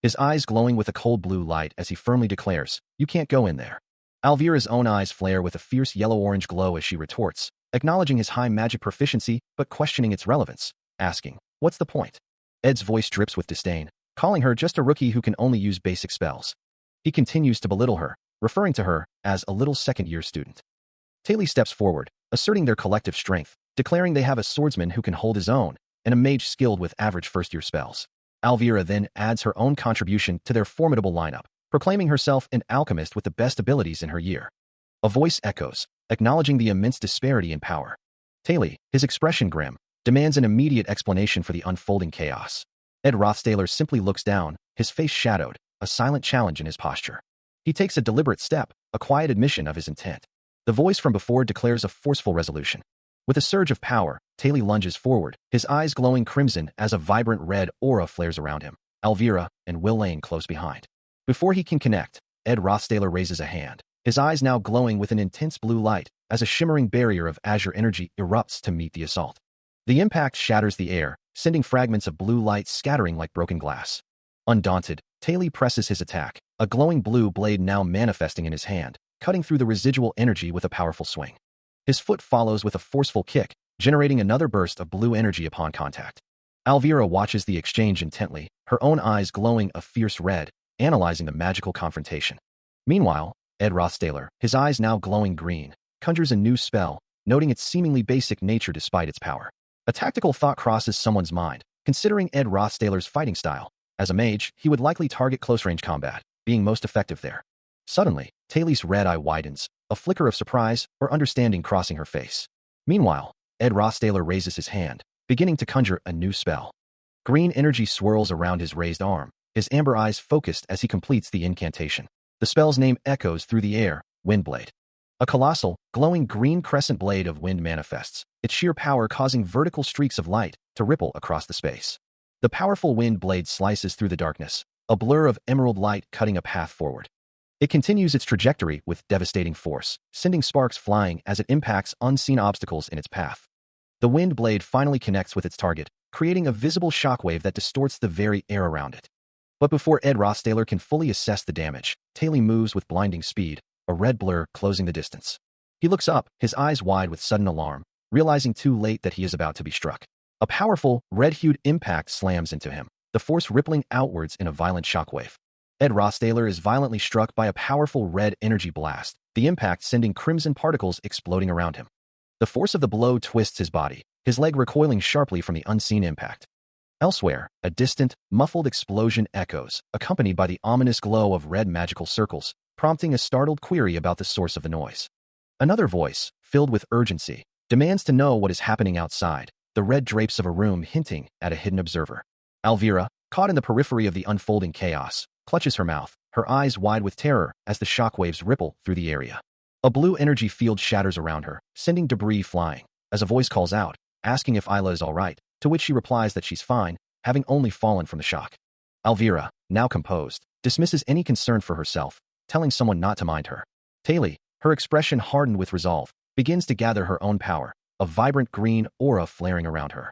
his eyes glowing with a cold blue light as he firmly declares, "You can't go in there." Elvira's own eyes flare with a fierce yellow-orange glow as she retorts, acknowledging his high magic proficiency but questioning its relevance, asking, "What's the point?" Ed's voice drips with disdain, calling her just a rookie who can only use basic spells. He continues to belittle her, referring to her as a little second-year student. Taylor steps forward, asserting their collective strength, declaring they have a swordsman who can hold his own, and a mage skilled with average first-year spells. Elvira then adds her own contribution to their formidable lineup, proclaiming herself an alchemist with the best abilities in her year. A voice echoes, acknowledging the immense disparity in power. Taylor, his expression grim, demands an immediate explanation for the unfolding chaos. Ed Rothstaler simply looks down, his face shadowed, a silent challenge in his posture. He takes a deliberate step, a quiet admission of his intent. The voice from before declares a forceful resolution. With a surge of power, Taylor lunges forward, his eyes glowing crimson as a vibrant red aura flares around him. Elvira and Will Lane close behind. Before he can connect, Ed Rothstaler raises a hand, his eyes now glowing with an intense blue light as a shimmering barrier of azure energy erupts to meet the assault. The impact shatters the air, sending fragments of blue light scattering like broken glass. Undaunted, Taylor presses his attack, a glowing blue blade now manifesting in his hand, cutting through the residual energy with a powerful swing. His foot follows with a forceful kick, generating another burst of blue energy upon contact. Elvira watches the exchange intently, her own eyes glowing a fierce red, analyzing the magical confrontation. Meanwhile, Ed Rothstaler, his eyes now glowing green, conjures a new spell, noting its seemingly basic nature despite its power. A tactical thought crosses someone's mind, considering Ed Rothstaler's fighting style. As a mage, he would likely target close-range combat, being most effective there. Suddenly, Taylor's red eye widens, a flicker of surprise or understanding crossing her face. Meanwhile, Ed Rothstaler raises his hand, beginning to conjure a new spell. Green energy swirls around his raised arm, his amber eyes focused as he completes the incantation. The spell's name echoes through the air, Windblade. A colossal, glowing green crescent blade of wind manifests, its sheer power causing vertical streaks of light to ripple across the space. The powerful wind blade slices through the darkness, a blur of emerald light cutting a path forward. It continues its trajectory with devastating force, sending sparks flying as it impacts unseen obstacles in its path. The wind blade finally connects with its target, creating a visible shockwave that distorts the very air around it. But before Ed Rothstaler can fully assess the damage, Taylor moves with blinding speed, a red blur closing the distance. He looks up, his eyes wide with sudden alarm, realizing too late that he is about to be struck. A powerful, red-hued impact slams into him, the force rippling outwards in a violent shockwave. Ed Rossdaler is violently struck by a powerful red energy blast, the impact sending crimson particles exploding around him. The force of the blow twists his body, his leg recoiling sharply from the unseen impact. Elsewhere, a distant, muffled explosion echoes, accompanied by the ominous glow of red magical circles, prompting a startled query about the source of the noise. Another voice, filled with urgency, demands to know what is happening outside, the red drapes of a room hinting at a hidden observer. Alvira, caught in the periphery of the unfolding chaos, clutches her mouth, her eyes wide with terror as the shockwaves ripple through the area. A blue energy field shatters around her, sending debris flying, as a voice calls out, asking if Isla is all right, to which she replies that she's fine, having only fallen from the shock. Alvira, now composed, dismisses any concern for herself, telling someone not to mind her. Taylor, her expression hardened with resolve, begins to gather her own power, a vibrant green aura flaring around her.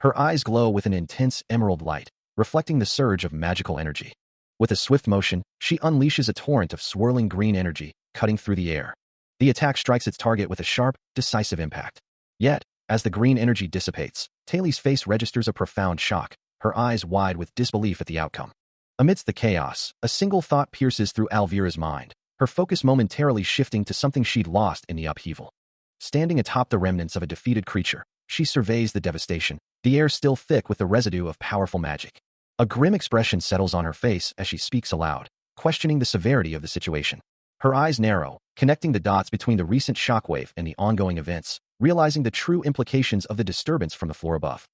Her eyes glow with an intense emerald light, reflecting the surge of magical energy. With a swift motion, she unleashes a torrent of swirling green energy, cutting through the air. The attack strikes its target with a sharp, decisive impact. Yet, as the green energy dissipates, Taylor's face registers a profound shock, her eyes wide with disbelief at the outcome. Amidst the chaos, a single thought pierces through Alvira's mind, her focus momentarily shifting to something she'd lost in the upheaval. Standing atop the remnants of a defeated creature, she surveys the devastation, the air still thick with the residue of powerful magic. A grim expression settles on her face as she speaks aloud, questioning the severity of the situation. Her eyes narrow, connecting the dots between the recent shockwave and the ongoing events, realizing the true implications of the disturbance from the floor above.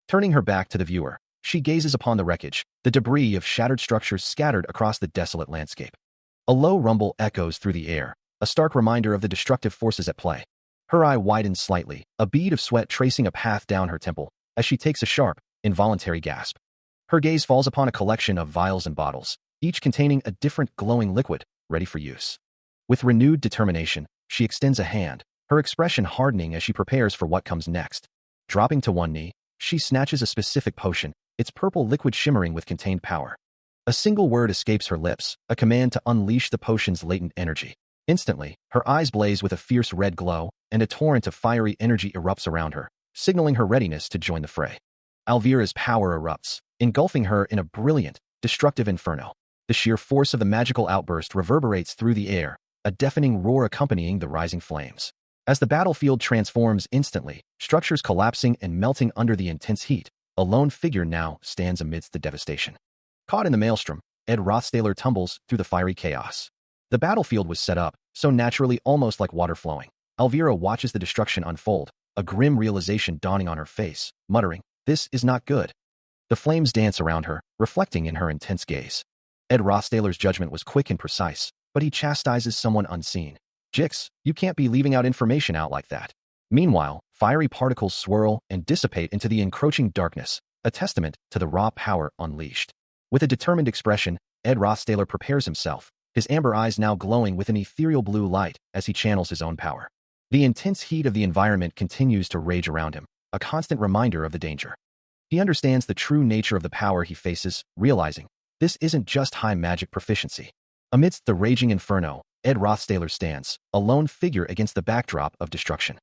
Turning her back to the viewer, she gazes upon the wreckage, the debris of shattered structures scattered across the desolate landscape. A low rumble echoes through the air, a stark reminder of the destructive forces at play. Her eye widens slightly, a bead of sweat tracing a path down her temple, as she takes a sharp, involuntary gasp. Her gaze falls upon a collection of vials and bottles, each containing a different glowing liquid, ready for use. With renewed determination, she extends a hand, her expression hardening as she prepares for what comes next. Dropping to one knee, she snatches a specific potion, its purple liquid shimmering with contained power. A single word escapes her lips, a command to unleash the potion's latent energy. Instantly, her eyes blaze with a fierce red glow, and a torrent of fiery energy erupts around her, signaling her readiness to join the fray. Alvira's power erupts, engulfing her in a brilliant, destructive inferno. The sheer force of the magical outburst reverberates through the air, a deafening roar accompanying the rising flames. As the battlefield transforms instantly, structures collapsing and melting under the intense heat, a lone figure now stands amidst the devastation. Caught in the maelstrom, Ed Rothstaler tumbles through the fiery chaos. The battlefield was set up, so naturally almost like water flowing. Alvira watches the destruction unfold, a grim realization dawning on her face, muttering, "This is not good." The flames dance around her, reflecting in her intense gaze. Ed Rothstaler's judgment was quick and precise, but he chastises someone unseen. "Jix, you can't be leaving out information out like that." Meanwhile, fiery particles swirl and dissipate into the encroaching darkness, a testament to the raw power unleashed. With a determined expression, Ed Rothstaler prepares himself, his amber eyes now glowing with an ethereal blue light as he channels his own power. The intense heat of the environment continues to rage around him, a constant reminder of the danger. He understands the true nature of the power he faces, realizing this isn't just high magic proficiency. Amidst the raging inferno, Ed Rothstaler stands, a lone figure against the backdrop of destruction.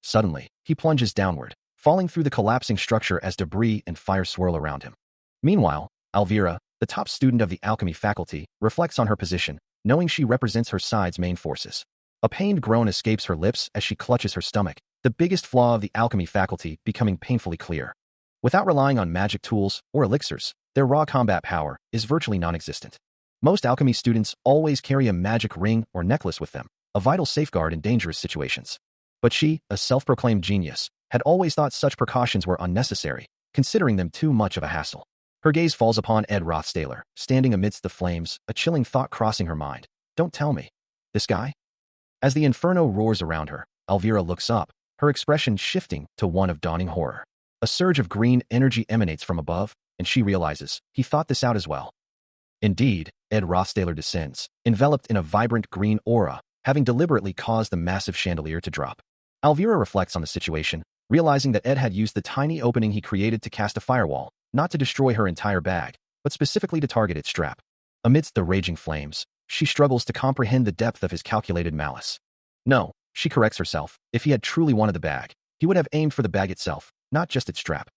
Suddenly, he plunges downward, falling through the collapsing structure as debris and fire swirl around him. Meanwhile, Alvira, the top student of the alchemy faculty, reflects on her position, knowing she represents her side's main forces. A pained groan escapes her lips as she clutches her stomach, the biggest flaw of the alchemy faculty becoming painfully clear. Without relying on magic tools or elixirs, their raw combat power is virtually non-existent. Most alchemy students always carry a magic ring or necklace with them, a vital safeguard in dangerous situations. But she, a self-proclaimed genius, had always thought such precautions were unnecessary, considering them too much of a hassle. Her gaze falls upon Ed Rothstaler, standing amidst the flames, a chilling thought crossing her mind. Don't tell me. This guy? As the inferno roars around her, Alvira looks up, her expression shifting to one of dawning horror. A surge of green energy emanates from above, and she realizes he thought this out as well. Indeed, Ed Rothstaler descends, enveloped in a vibrant green aura, having deliberately caused the massive chandelier to drop. Alvira reflects on the situation, realizing that Ed had used the tiny opening he created to cast a firewall, not to destroy her entire bag, but specifically to target its strap. Amidst the raging flames, she struggles to comprehend the depth of his calculated malice. No, she corrects herself, if he had truly wanted the bag, he would have aimed for the bag itself, not just its strap.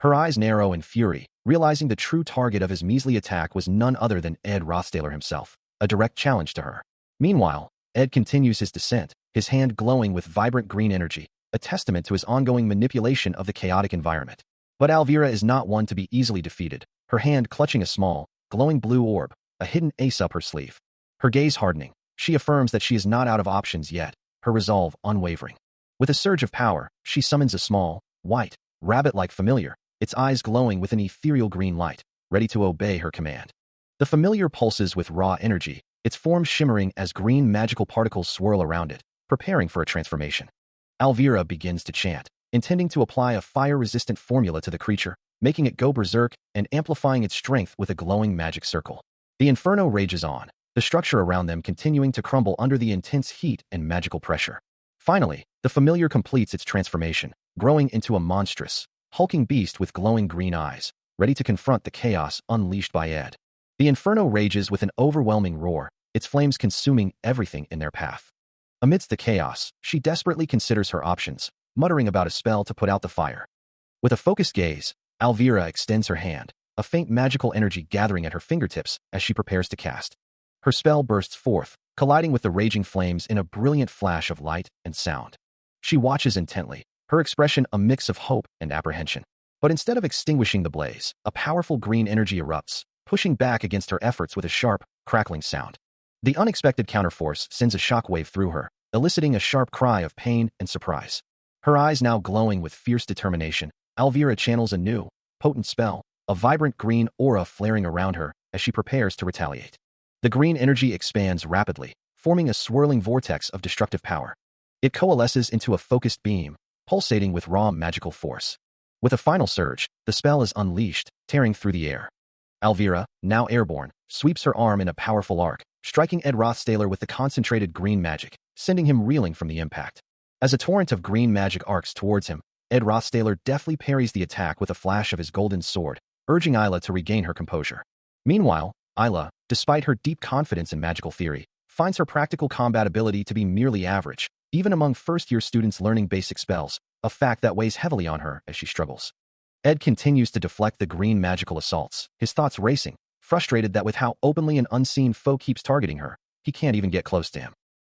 Her eyes narrow in fury, realizing the true target of his measly attack was none other than Ed Rothstaler himself, a direct challenge to her. Meanwhile, Ed continues his descent, his hand glowing with vibrant green energy, a testament to his ongoing manipulation of the chaotic environment. But Alvira is not one to be easily defeated, her hand clutching a small, glowing blue orb, a hidden ace up her sleeve. Her gaze hardening, she affirms that she is not out of options yet, her resolve unwavering. With a surge of power, she summons a small, white, rabbit-like familiar, its eyes glowing with an ethereal green light, ready to obey her command. The familiar pulses with raw energy, its form shimmering as green magical particles swirl around it, preparing for a transformation. Alvira begins to chant, intending to apply a fire-resistant formula to the creature, making it go berserk and amplifying its strength with a glowing magic circle. The inferno rages on, the structure around them continuing to crumble under the intense heat and magical pressure. Finally, the familiar completes its transformation, growing into a monstrous, hulking beast with glowing green eyes, ready to confront the chaos unleashed by Ed. The inferno rages with an overwhelming roar, its flames consuming everything in their path. Amidst the chaos, she desperately considers her options, muttering about a spell to put out the fire. With a focused gaze, Alvira extends her hand, a faint magical energy gathering at her fingertips as she prepares to cast. Her spell bursts forth, colliding with the raging flames in a brilliant flash of light and sound. She watches intently, her expression a mix of hope and apprehension. But instead of extinguishing the blaze, a powerful green energy erupts, pushing back against her efforts with a sharp, crackling sound. The unexpected counterforce sends a shockwave through her, eliciting a sharp cry of pain and surprise. Her eyes now glowing with fierce determination, Alvira channels a new, potent spell, a vibrant green aura flaring around her as she prepares to retaliate. The green energy expands rapidly, forming a swirling vortex of destructive power. It coalesces into a focused beam, pulsating with raw magical force. With a final surge, the spell is unleashed, tearing through the air. Alvira, now airborne, sweeps her arm in a powerful arc, striking Ed Rothstaler with the concentrated green magic, sending him reeling from the impact. As a torrent of green magic arcs towards him, Ed Rothstaler deftly parries the attack with a flash of his golden sword, urging Isla to regain her composure. Meanwhile, Isla, despite her deep confidence in magical theory, finds her practical combat ability to be merely average, even among first-year students learning basic spells, a fact that weighs heavily on her as she struggles. Ed continues to deflect the green magical assaults, his thoughts racing, frustrated that with how openly an unseen foe keeps targeting her, he can't even get close to him.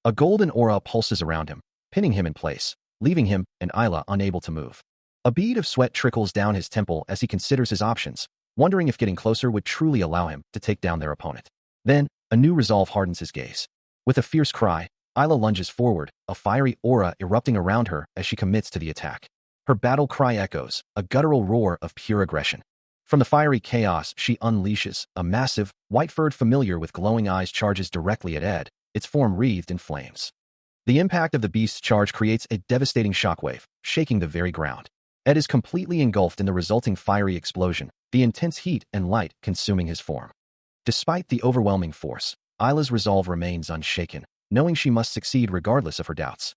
A golden aura pulses around him, pinning him in place, leaving him and Isla unable to move. A bead of sweat trickles down his temple as he considers his options, wondering if getting closer would truly allow him to take down their opponent. Then, a new resolve hardens his gaze. With a fierce cry, Isla lunges forward, a fiery aura erupting around her as she commits to the attack. Her battle cry echoes, a guttural roar of pure aggression. From the fiery chaos she unleashes, a massive, white-furred familiar with glowing eyes charges directly at Ed, its form wreathed in flames. The impact of the beast's charge creates a devastating shockwave, shaking the very ground. Ed is completely engulfed in the resulting fiery explosion, the intense heat and light consuming his form. Despite the overwhelming force, Isla's resolve remains unshaken, knowing she must succeed regardless of her doubts.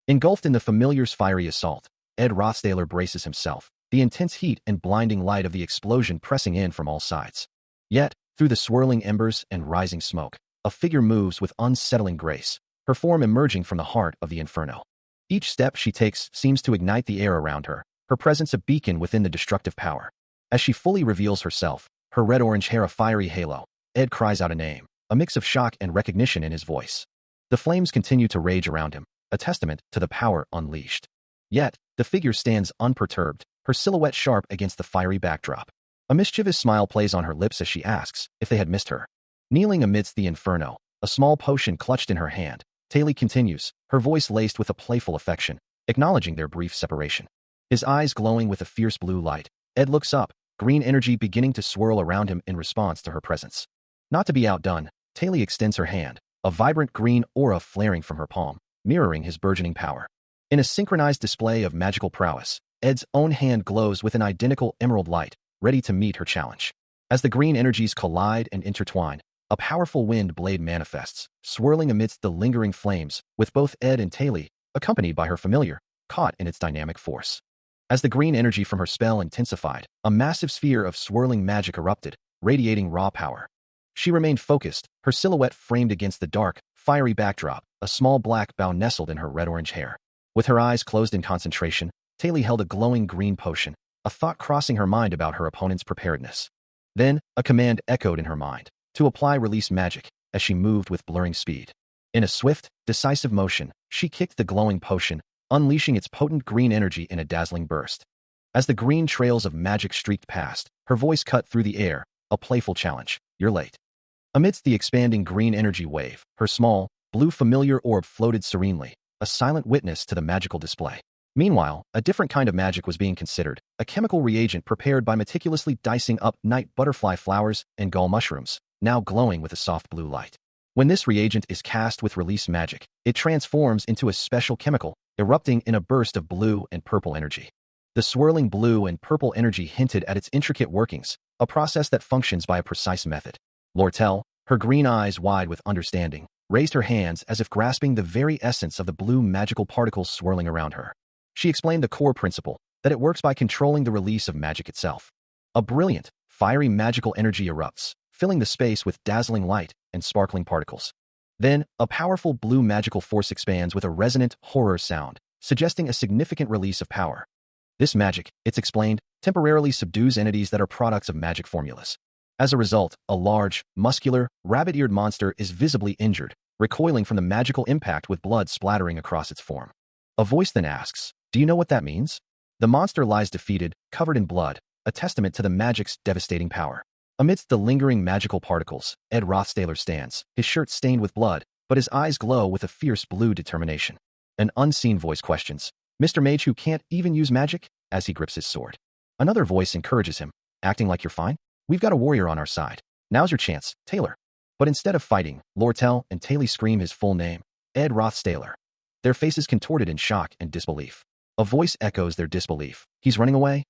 Engulfed in the familiar's fiery assault, Ed Rothstaler braces himself, the intense heat and blinding light of the explosion pressing in from all sides. Yet, through the swirling embers and rising smoke, a figure moves with unsettling grace, her form emerging from the heart of the inferno. Each step she takes seems to ignite the air around her, her presence a beacon within the destructive power. As she fully reveals herself, her red-orange hair a fiery halo, Ed cries out a name, a mix of shock and recognition in his voice. The flames continue to rage around him, a testament to the power unleashed. Yet, the figure stands unperturbed, her silhouette sharp against the fiery backdrop. A mischievous smile plays on her lips as she asks if they had missed her. Kneeling amidst the inferno, a small potion clutched in her hand, Taylor continues, her voice laced with a playful affection, acknowledging their brief separation. His eyes glowing with a fierce blue light, Ed looks up, green energy beginning to swirl around him in response to her presence. Not to be outdone, Taylor extends her hand, a vibrant green aura flaring from her palm, mirroring his burgeoning power. In a synchronized display of magical prowess, Ed's own hand glows with an identical emerald light, ready to meet her challenge. As the green energies collide and intertwine, a powerful wind blade manifests, swirling amidst the lingering flames, with both Ed and Taylor, accompanied by her familiar, caught in its dynamic force. As the green energy from her spell intensified, a massive sphere of swirling magic erupted, radiating raw power. She remained focused, her silhouette framed against the dark, fiery backdrop, a small black bow nestled in her red-orange hair. With her eyes closed in concentration, Taylor held a glowing green potion, a thought crossing her mind about her opponent's preparedness. Then, a command echoed in her mind, to apply release magic, as she moved with blurring speed. In a swift, decisive motion, she kicked the glowing potion, unleashing its potent green energy in a dazzling burst. As the green trails of magic streaked past, her voice cut through the air, a playful challenge. You're late. Amidst the expanding green energy wave, her small, blue familiar orb floated serenely, a silent witness to the magical display. Meanwhile, a different kind of magic was being considered, a chemical reagent prepared by meticulously dicing up night butterfly flowers and gull mushrooms, now glowing with a soft blue light. When this reagent is cast with release magic, it transforms into a special chemical, erupting in a burst of blue and purple energy. The swirling blue and purple energy hinted at its intricate workings, a process that functions by a precise method. Lortel, her green eyes wide with understanding, raised her hands as if grasping the very essence of the blue magical particles swirling around her. She explained the core principle, that it works by controlling the release of magic itself. A brilliant, fiery magical energy erupts, filling the space with dazzling light and sparkling particles. Then, a powerful blue magical force expands with a resonant horror sound, suggesting a significant release of power. This magic, it's explained, temporarily subdues entities that are products of magic formulas. As a result, a large, muscular, rabbit-eared monster is visibly injured, recoiling from the magical impact with blood splattering across its form. A voice then asks, "Do you know what that means?" The monster lies defeated, covered in blood, a testament to the magic's devastating power. Amidst the lingering magical particles, Ed Rothstaler stands, his shirt stained with blood, but his eyes glow with a fierce blue determination. An unseen voice questions, "Mr. Mage who can't even use magic?" as he grips his sword. Another voice encourages him, "Acting like you're fine? We've got a warrior on our side. Now's your chance, Taylor." But instead of fighting, Lortel and Taylor scream his full name, Ed Rothstaler. Their faces contorted in shock and disbelief. A voice echoes their disbelief. "He's running away?"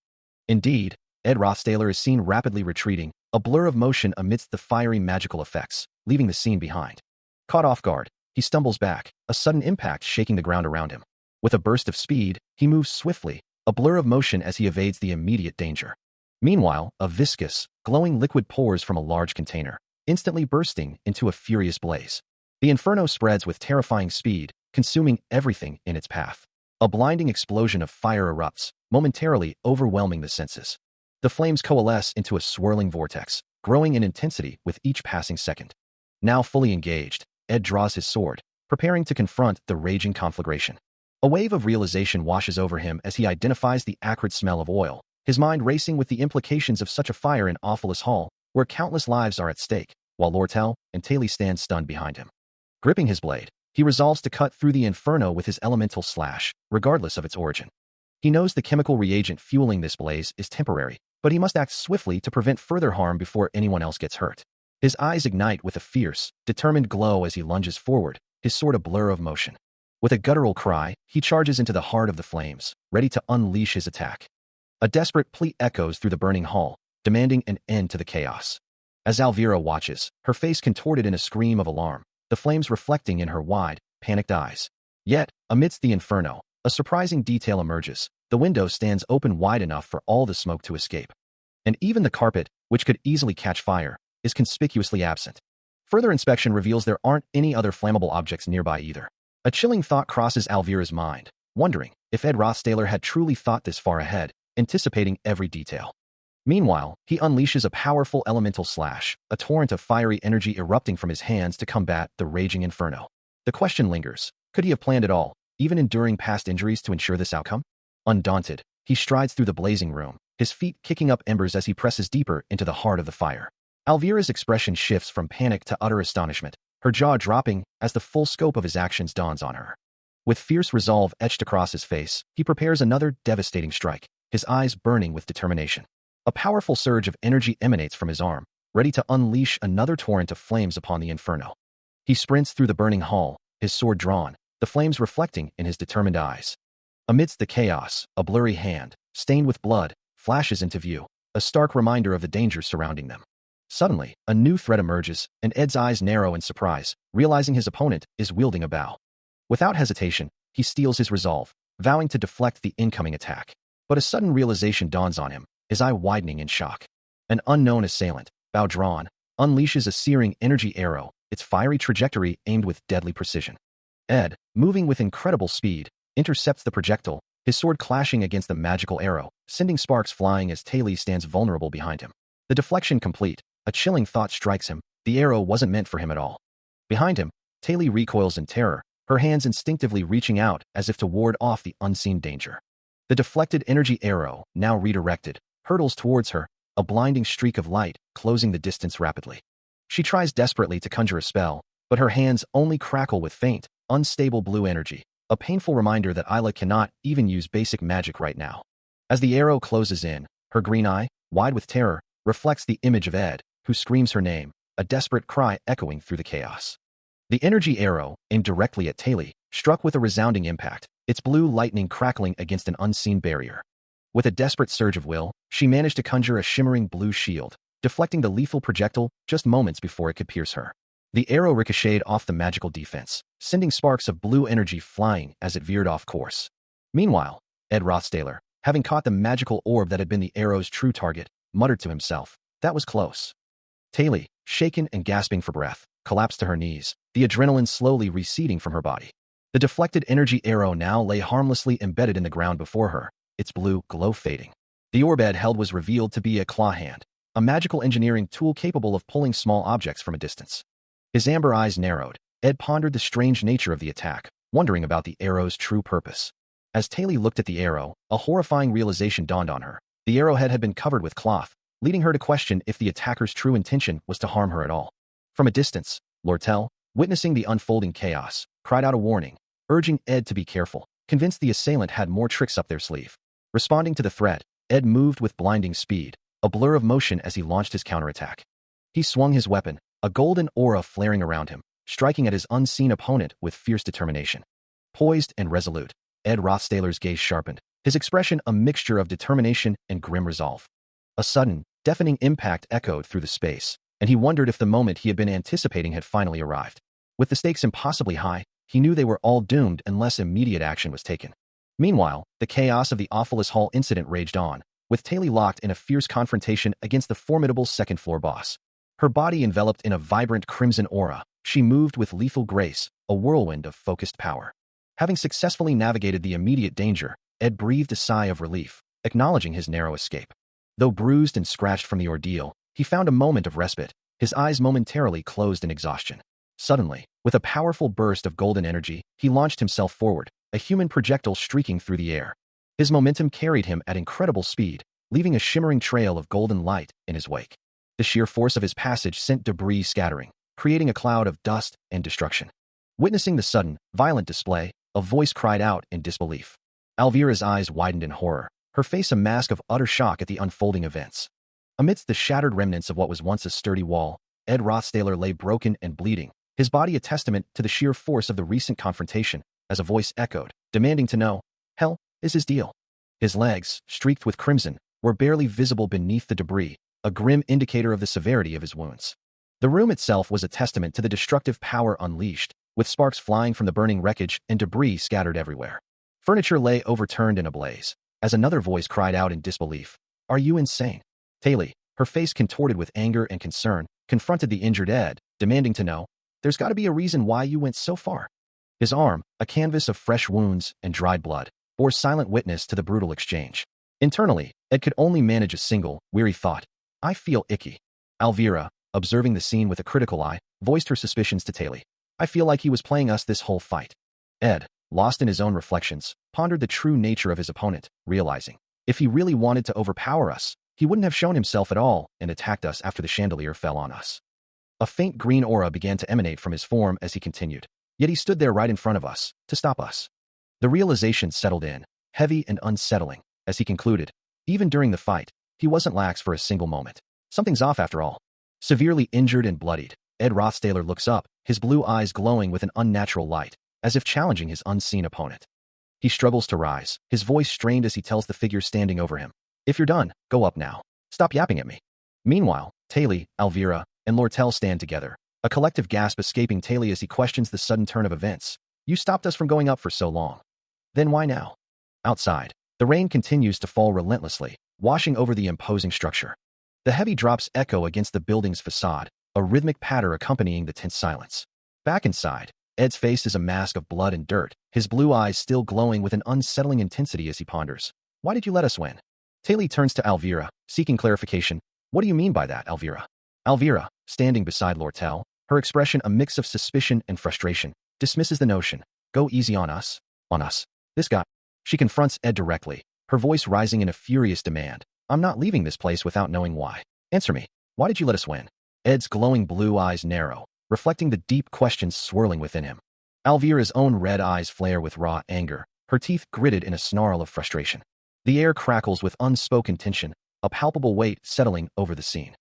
Indeed, Ed Rothstaler is seen rapidly retreating, a blur of motion amidst the fiery magical effects, leaving the scene behind. Caught off guard, he stumbles back, a sudden impact shaking the ground around him. With a burst of speed, he moves swiftly, a blur of motion as he evades the immediate danger. Meanwhile, a viscous, glowing liquid pours from a large container, instantly bursting into a furious blaze. The inferno spreads with terrifying speed, consuming everything in its path. A blinding explosion of fire erupts, momentarily overwhelming the senses. The flames coalesce into a swirling vortex, growing in intensity with each passing second. Now fully engaged, Ed draws his sword, preparing to confront the raging conflagration. A wave of realization washes over him as he identifies the acrid smell of oil, his mind racing with the implications of such a fire in Awfulest Hall, where countless lives are at stake, while Lortel and Taylor stand stunned behind him. Gripping his blade, he resolves to cut through the inferno with his elemental slash, regardless of its origin. He knows the chemical reagent fueling this blaze is temporary, but he must act swiftly to prevent further harm before anyone else gets hurt. His eyes ignite with a fierce, determined glow as he lunges forward, his sword a blur of motion. With a guttural cry, he charges into the heart of the flames, ready to unleash his attack. A desperate plea echoes through the burning hall, demanding an end to the chaos. As Alvira watches, her face contorted in a scream of alarm, the flames reflecting in her wide, panicked eyes. Yet, amidst the inferno, a surprising detail emerges. The window stands open wide enough for all the smoke to escape. And even the carpet, which could easily catch fire, is conspicuously absent. Further inspection reveals there aren't any other flammable objects nearby either. A chilling thought crosses Alvira's mind, wondering if Ed Rothstaler had truly thought this far ahead, anticipating every detail. Meanwhile, he unleashes a powerful elemental slash, a torrent of fiery energy erupting from his hands to combat the raging inferno. The question lingers, could he have planned it all, even enduring past injuries to ensure this outcome? Undaunted, he strides through the blazing room, his feet kicking up embers as he presses deeper into the heart of the fire. Alvira's expression shifts from panic to utter astonishment, her jaw dropping as the full scope of his actions dawns on her. With fierce resolve etched across his face, he prepares another devastating strike, his eyes burning with determination. A powerful surge of energy emanates from his arm, ready to unleash another torrent of flames upon the inferno. He sprints through the burning hall, his sword drawn, the flames reflecting in his determined eyes. Amidst the chaos, a blurry hand, stained with blood, flashes into view, a stark reminder of the dangers surrounding them. Suddenly, a new threat emerges, and Ed's eyes narrow in surprise, realizing his opponent is wielding a bow. Without hesitation, he steels his resolve, vowing to deflect the incoming attack. But a sudden realization dawns on him, his eye widening in shock. An unknown assailant, bow drawn, unleashes a searing energy arrow, its fiery trajectory aimed with deadly precision. Ed, moving with incredible speed, intercepts the projectile, his sword clashing against the magical arrow, sending sparks flying as Taylor stands vulnerable behind him. The deflection complete, a chilling thought strikes him. The arrow wasn't meant for him at all. Behind him, Taylor recoils in terror, her hands instinctively reaching out as if to ward off the unseen danger. The deflected energy arrow, now redirected, hurtles towards her, a blinding streak of light, closing the distance rapidly. She tries desperately to conjure a spell, but her hands only crackle with faint, unstable blue energy, a painful reminder that Isla cannot even use basic magic right now. As the arrow closes in, her green eye, wide with terror, reflects the image of Ed, who screams her name, a desperate cry echoing through the chaos. The energy arrow, aimed directly at Taylor, struck with a resounding impact, its blue lightning crackling against an unseen barrier. With a desperate surge of will, she managed to conjure a shimmering blue shield, deflecting the lethal projectile just moments before it could pierce her. The arrow ricocheted off the magical defense, sending sparks of blue energy flying as it veered off course. Meanwhile, Ed Rothstaler, having caught the magical orb that had been the arrow's true target, muttered to himself, "That was close." Taylor, shaken and gasping for breath, collapsed to her knees, the adrenaline slowly receding from her body. The deflected energy arrow now lay harmlessly embedded in the ground before her, its blue glow fading. The orb Ed held was revealed to be a claw hand, a magical engineering tool capable of pulling small objects from a distance. His amber eyes narrowed. Ed pondered the strange nature of the attack, wondering about the arrow's true purpose. As Taylor looked at the arrow, a horrifying realization dawned on her. The arrowhead had been covered with cloth, leading her to question if the attacker's true intention was to harm her at all. From a distance, Lortel, witnessing the unfolding chaos, cried out a warning, urging Ed to be careful, convinced the assailant had more tricks up their sleeve. Responding to the threat, Ed moved with blinding speed, a blur of motion as he launched his counterattack. He swung his weapon, a golden aura flaring around him, striking at his unseen opponent with fierce determination. Poised and resolute, Ed Rothstaler's gaze sharpened, his expression a mixture of determination and grim resolve. A sudden, deafening impact echoed through the space, and he wondered if the moment he had been anticipating had finally arrived. With the stakes impossibly high, he knew they were all doomed unless immediate action was taken. Meanwhile, the chaos of the Awfulest Hall incident raged on, with Taylor locked in a fierce confrontation against the formidable second-floor boss. Her body enveloped in a vibrant crimson aura, she moved with lethal grace, a whirlwind of focused power. Having successfully navigated the immediate danger, Ed breathed a sigh of relief, acknowledging his narrow escape. Though bruised and scratched from the ordeal, he found a moment of respite, his eyes momentarily closed in exhaustion. Suddenly, with a powerful burst of golden energy, he launched himself forward, a human projectile streaking through the air. His momentum carried him at incredible speed, leaving a shimmering trail of golden light in his wake. The sheer force of his passage sent debris scattering, creating a cloud of dust and destruction. Witnessing the sudden, violent display, a voice cried out in disbelief. Alvira's eyes widened in horror, her face a mask of utter shock at the unfolding events. Amidst the shattered remnants of what was once a sturdy wall, Ed Rothstaler lay broken and bleeding, his body a testament to the sheer force of the recent confrontation, as a voice echoed, demanding to know, "Hell is his deal?" His legs, streaked with crimson, were barely visible beneath the debris, a grim indicator of the severity of his wounds. The room itself was a testament to the destructive power unleashed, with sparks flying from the burning wreckage and debris scattered everywhere. Furniture lay overturned in a blaze, as another voice cried out in disbelief, "Are you insane?" Taylor, her face contorted with anger and concern, confronted the injured Ed, demanding to know, "There's got to be a reason why you went so far." His arm, a canvas of fresh wounds and dried blood, bore silent witness to the brutal exchange. Internally, Ed could only manage a single, weary thought. "I feel icky." Alvira, observing the scene with a critical eye, voiced her suspicions to Taylor. "I feel like he was playing us this whole fight." Ed, lost in his own reflections, pondered the true nature of his opponent, realizing, if he really wanted to overpower us, he wouldn't have shown himself at all and attacked us after the chandelier fell on us. A faint green aura began to emanate from his form as he continued. Yet he stood there right in front of us, to stop us. The realization settled in, heavy and unsettling, as he concluded. Even during the fight, he wasn't lax for a single moment. Something's off after all. Severely injured and bloodied, Ed Rothstaler looks up, his blue eyes glowing with an unnatural light, as if challenging his unseen opponent. He struggles to rise, his voice strained as he tells the figure standing over him, "If you're done, go up now. Stop yapping at me." Meanwhile, Taylor, Alvira, and Lortel stand together, a collective gasp escaping Taylor as he questions the sudden turn of events. "You stopped us from going up for so long. Then why now?" Outside, the rain continues to fall relentlessly, washing over the imposing structure. The heavy drops echo against the building's facade, a rhythmic patter accompanying the tense silence. Back inside, Ed's face is a mask of blood and dirt, his blue eyes still glowing with an unsettling intensity as he ponders. Why did you let us win? Taylor turns to Alvira, seeking clarification. What do you mean by that, Alvira? Alvira, standing beside Lortel, her expression a mix of suspicion and frustration, dismisses the notion. Go easy on us. On us. This guy. She confronts Ed directly, her voice rising in a furious demand. I'm not leaving this place without knowing why. Answer me. Why did you let us win? Ed's glowing blue eyes narrow, reflecting the deep questions swirling within him. Alvira's own red eyes flare with raw anger, her teeth gritted in a snarl of frustration. The air crackles with unspoken tension, a palpable weight settling over the scene.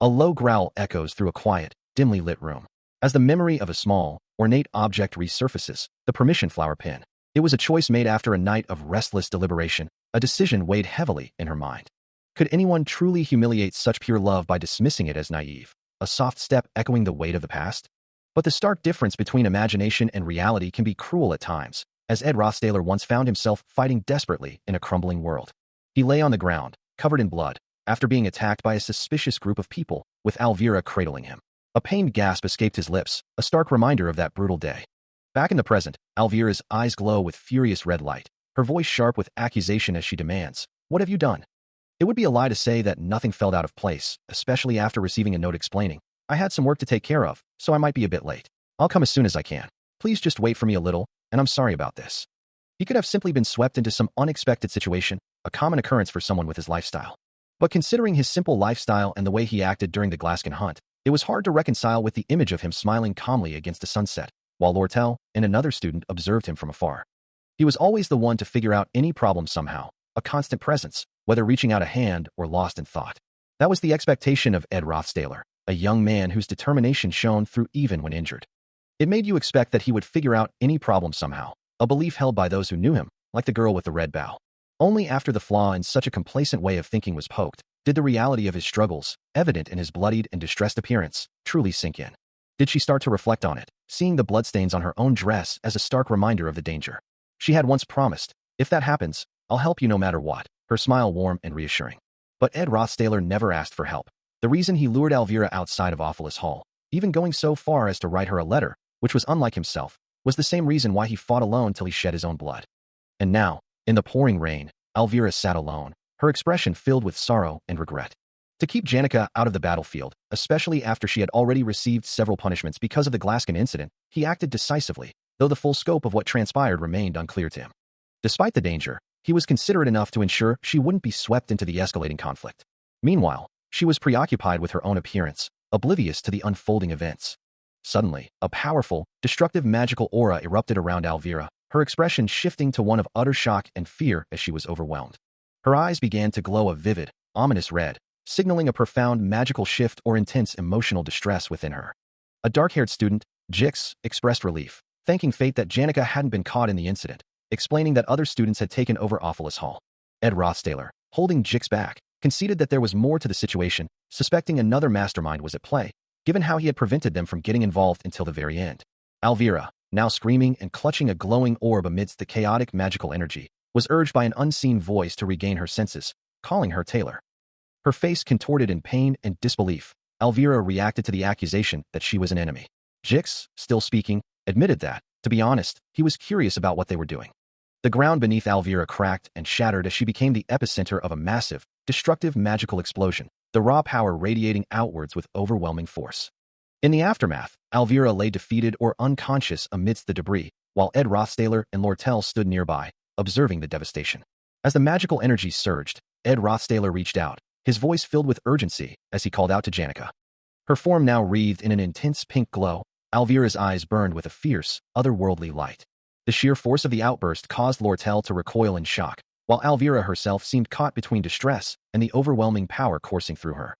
A low growl echoes through a quiet, dimly lit room. As the memory of a small, ornate object resurfaces, the permission flower pin. It was a choice made after a night of restless deliberation, a decision weighed heavily in her mind. Could anyone truly humiliate such pure love by dismissing it as naive? A soft step echoing the weight of the past? But the stark difference between imagination and reality can be cruel at times, as Ed Rothstaler once found himself fighting desperately in a crumbling world. He lay on the ground, covered in blood, after being attacked by a suspicious group of people, with Alvira cradling him. A pained gasp escaped his lips, a stark reminder of that brutal day. Back in the present, Alvira's eyes glow with furious red light, her voice sharp with accusation as she demands, "What have you done?" It would be a lie to say that nothing felt out of place, especially after receiving a note explaining, "I had some work to take care of, so I might be a bit late. I'll come as soon as I can. Please just wait for me a little, and I'm sorry about this." He could have simply been swept into some unexpected situation, a common occurrence for someone with his lifestyle. But considering his simple lifestyle and the way he acted during the Glaskin hunt, it was hard to reconcile with the image of him smiling calmly against the sunset, while Lortel and another student observed him from afar. He was always the one to figure out any problem somehow, a constant presence, whether reaching out a hand or lost in thought. That was the expectation of Ed Rothstaler, a young man whose determination shone through even when injured. It made you expect that he would figure out any problem somehow, a belief held by those who knew him, like the girl with the red bow. Only after the flaw in such a complacent way of thinking was poked, did the reality of his struggles, evident in his bloodied and distressed appearance, truly sink in. Did she start to reflect on it, seeing the bloodstains on her own dress as a stark reminder of the danger? She had once promised, "If that happens, I'll help you no matter what," her smile warm and reassuring. But Ed Rothstaler never asked for help. The reason he lured Alvira outside of Ophelis Hall, even going so far as to write her a letter, which was unlike himself, was the same reason why he fought alone till he shed his own blood. And now, in the pouring rain, Alvira sat alone, her expression filled with sorrow and regret. To keep Janica out of the battlefield, especially after she had already received several punishments because of the Glaskin incident, he acted decisively, though the full scope of what transpired remained unclear to him. Despite the danger, he was considerate enough to ensure she wouldn't be swept into the escalating conflict. Meanwhile, she was preoccupied with her own appearance, oblivious to the unfolding events. Suddenly, a powerful, destructive magical aura erupted around Alvira, her expression shifting to one of utter shock and fear as she was overwhelmed. Her eyes began to glow a vivid, ominous red, signaling a profound magical shift or intense emotional distress within her. A dark-haired student, Jix, expressed relief, thanking fate that Janica hadn't been caught in the incident, explaining that other students had taken over Ophelis Hall. Ed Rothstaler, holding Jix back, conceded that there was more to the situation, suspecting another mastermind was at play, given how he had prevented them from getting involved until the very end. Alvira, now screaming and clutching a glowing orb amidst the chaotic magical energy, was urged by an unseen voice to regain her senses, calling her Taylor. Her face contorted in pain and disbelief, Alvira reacted to the accusation that she was an enemy. Jix, still speaking, admitted that, to be honest, he was curious about what they were doing. The ground beneath Alvira cracked and shattered as she became the epicenter of a massive, destructive magical explosion, the raw power radiating outwards with overwhelming force. In the aftermath, Alvira lay defeated or unconscious amidst the debris, while Ed Rothstaler and Lortel stood nearby, observing the devastation. As the magical energy surged, Ed Rothstaler reached out, his voice filled with urgency as he called out to Janica. Her form now wreathed in an intense pink glow, Alvira's eyes burned with a fierce, otherworldly light. The sheer force of the outburst caused Lortel to recoil in shock, while Alvira herself seemed caught between distress and the overwhelming power coursing through her.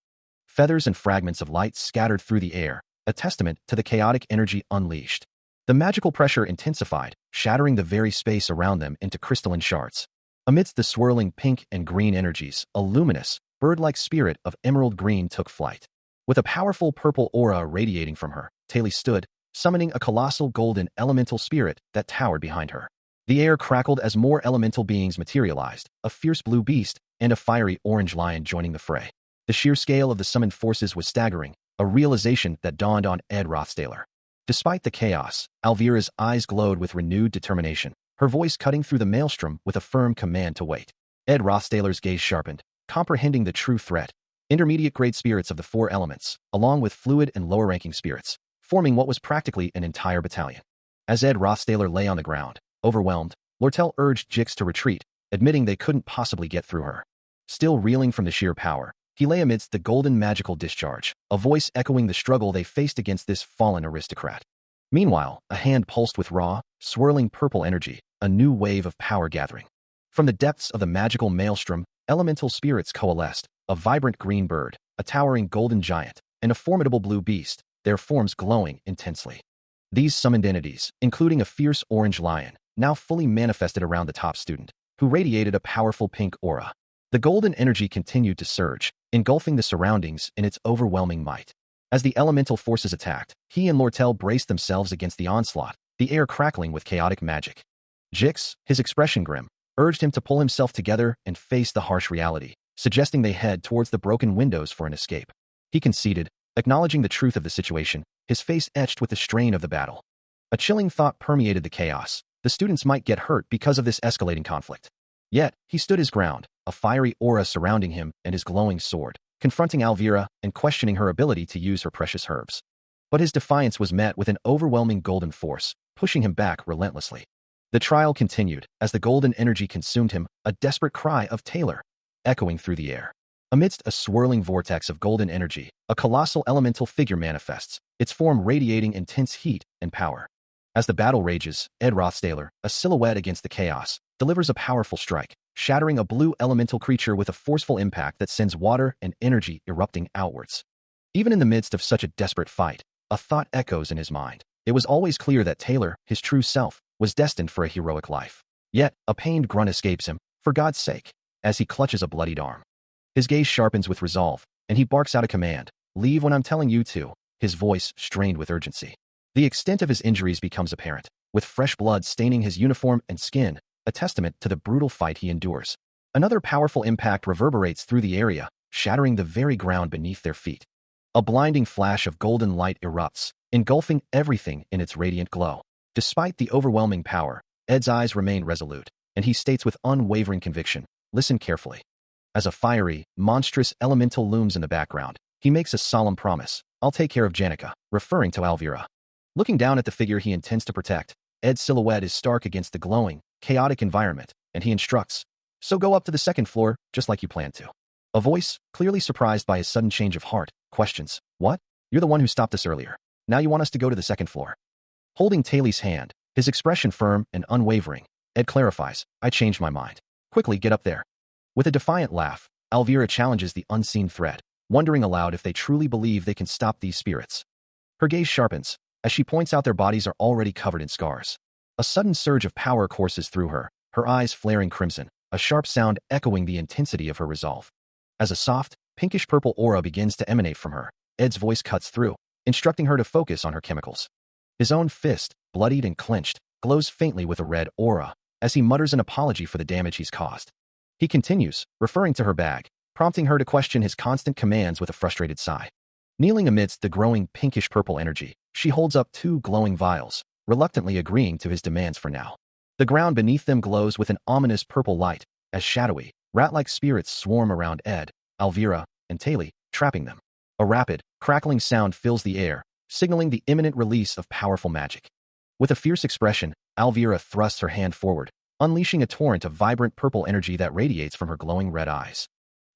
Feathers and fragments of light scattered through the air, a testament to the chaotic energy unleashed. The magical pressure intensified, shattering the very space around them into crystalline shards. Amidst the swirling pink and green energies, a luminous, bird-like spirit of emerald green took flight. With a powerful purple aura radiating from her, Taylor stood, summoning a colossal golden elemental spirit that towered behind her. The air crackled as more elemental beings materialized, a fierce blue beast and a fiery orange lion joining the fray. The sheer scale of the summoned forces was staggering, a realization that dawned on Ed Rothstaler. Despite the chaos, Alvira's eyes glowed with renewed determination, her voice cutting through the maelstrom with a firm command to wait. Ed Rothstaler's gaze sharpened, comprehending the true threat. Intermediate-grade spirits of the four elements, along with fluid and lower-ranking spirits, forming what was practically an entire battalion. As Ed Rothstaler lay on the ground, overwhelmed, Lortel urged Jix to retreat, admitting they couldn't possibly get through her. Still reeling from the sheer power, he lay amidst the golden magical discharge, a voice echoing the struggle they faced against this fallen aristocrat. Meanwhile, a hand pulsed with raw, swirling purple energy, a new wave of power gathering. From the depths of the magical maelstrom, elemental spirits coalesced, a vibrant green bird, a towering golden giant, and a formidable blue beast, their forms glowing intensely. These summoned entities, including a fierce orange lion, now fully manifested around the top student, who radiated a powerful pink aura. The golden energy continued to surge, engulfing the surroundings in its overwhelming might. As the elemental forces attacked, he and Lortel braced themselves against the onslaught, the air crackling with chaotic magic. Jix, his expression grim, urged him to pull himself together and face the harsh reality, suggesting they head towards the broken windows for an escape. He conceded, acknowledging the truth of the situation, his face etched with the strain of the battle. A chilling thought permeated the chaos. The students might get hurt because of this escalating conflict. Yet, he stood his ground, a fiery aura surrounding him and his glowing sword, confronting Alvira and questioning her ability to use her precious herbs. But his defiance was met with an overwhelming golden force, pushing him back relentlessly. The trial continued, as the golden energy consumed him, a desperate cry of Taylor, echoing through the air. Amidst a swirling vortex of golden energy, a colossal elemental figure manifests, its form radiating intense heat and power. As the battle rages, Ed Rothstaler, a silhouette against the chaos, delivers a powerful strike, shattering a blue elemental creature with a forceful impact that sends water and energy erupting outwards. Even in the midst of such a desperate fight, a thought echoes in his mind. It was always clear that Taylor, his true self, was destined for a heroic life. Yet, a pained grunt escapes him, for God's sake, as he clutches a bloodied arm. His gaze sharpens with resolve, and he barks out a command, "Leave when I'm telling you to," his voice strained with urgency. The extent of his injuries becomes apparent, with fresh blood staining his uniform and skin, a testament to the brutal fight he endures. Another powerful impact reverberates through the area, shattering the very ground beneath their feet. A blinding flash of golden light erupts, engulfing everything in its radiant glow. Despite the overwhelming power, Ed's eyes remain resolute, and he states with unwavering conviction, "Listen carefully." As a fiery, monstrous elemental looms in the background, he makes a solemn promise, "I'll take care of Janica," referring to Alvira. Looking down at the figure he intends to protect, Ed's silhouette is stark against the glowing, chaotic environment, and he instructs, "So go up to the second floor, just like you planned to." A voice, clearly surprised by his sudden change of heart, questions, "What? You're the one who stopped us earlier. Now you want us to go to the second floor?" Holding Taylor's hand, his expression firm and unwavering, Ed clarifies, "I changed my mind. Quickly get up there." With a defiant laugh, Alvira challenges the unseen threat, wondering aloud if they truly believe they can stop these spirits. Her gaze sharpens, as she points out their bodies are already covered in scars. A sudden surge of power courses through her, her eyes flaring crimson, a sharp sound echoing the intensity of her resolve. As a soft, pinkish-purple aura begins to emanate from her, Ed's voice cuts through, instructing her to focus on her chemicals. His own fist, bloodied and clenched, glows faintly with a red aura, as he mutters an apology for the damage he's caused. He continues, referring to her bag, prompting her to question his constant commands with a frustrated sigh. Kneeling amidst the growing pinkish-purple energy, she holds up two glowing vials, reluctantly agreeing to his demands for now. The ground beneath them glows with an ominous purple light, as shadowy, rat-like spirits swarm around Ed, Alvira, and Taylor, trapping them. A rapid, crackling sound fills the air, signaling the imminent release of powerful magic. With a fierce expression, Alvira thrusts her hand forward, unleashing a torrent of vibrant purple energy that radiates from her glowing red eyes.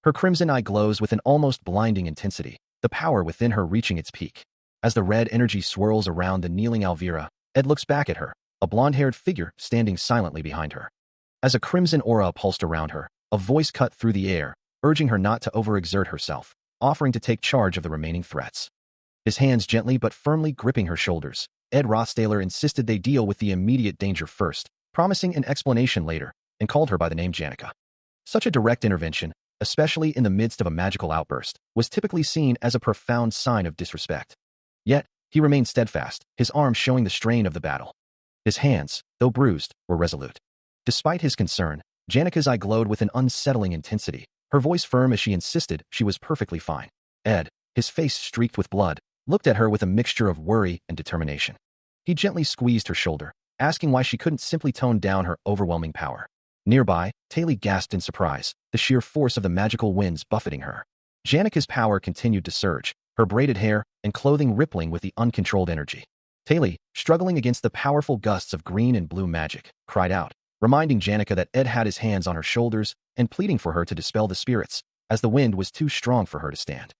Her crimson eye glows with an almost blinding intensity, the power within her reaching its peak. As the red energy swirls around the kneeling Alvira, Ed looks back at her, a blonde-haired figure standing silently behind her. As a crimson aura pulsed around her, a voice cut through the air, urging her not to overexert herself, offering to take charge of the remaining threats. His hands gently but firmly gripping her shoulders, Ed Rothstaler insisted they deal with the immediate danger first, promising an explanation later, and called her by the name Janica. Such a direct intervention, especially in the midst of a magical outburst, was typically seen as a profound sign of disrespect. Yet, he remained steadfast, his arms showing the strain of the battle. His hands, though bruised, were resolute. Despite his concern, Janica's eye glowed with an unsettling intensity, her voice firm as she insisted she was perfectly fine. Ed, his face streaked with blood, looked at her with a mixture of worry and determination. He gently squeezed her shoulder, asking why she couldn't simply tone down her overwhelming power. Nearby, Taylor gasped in surprise, the sheer force of the magical winds buffeting her. Janika's power continued to surge, her braided hair and clothing rippling with the uncontrolled energy. Taylor, struggling against the powerful gusts of green and blue magic, cried out, reminding Janika that Ed had his hands on her shoulders and pleading for her to dispel the spirits, as the wind was too strong for her to stand.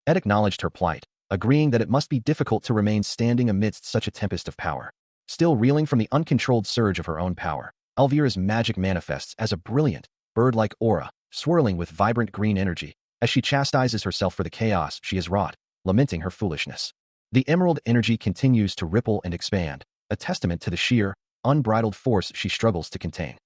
Ed acknowledged her plight, agreeing that it must be difficult to remain standing amidst such a tempest of power. Still reeling from the uncontrolled surge of her own power, Elvira's magic manifests as a brilliant, bird-like aura, swirling with vibrant green energy, as she chastises herself for the chaos she has wrought, lamenting her foolishness. The emerald energy continues to ripple and expand, a testament to the sheer, unbridled force she struggles to contain.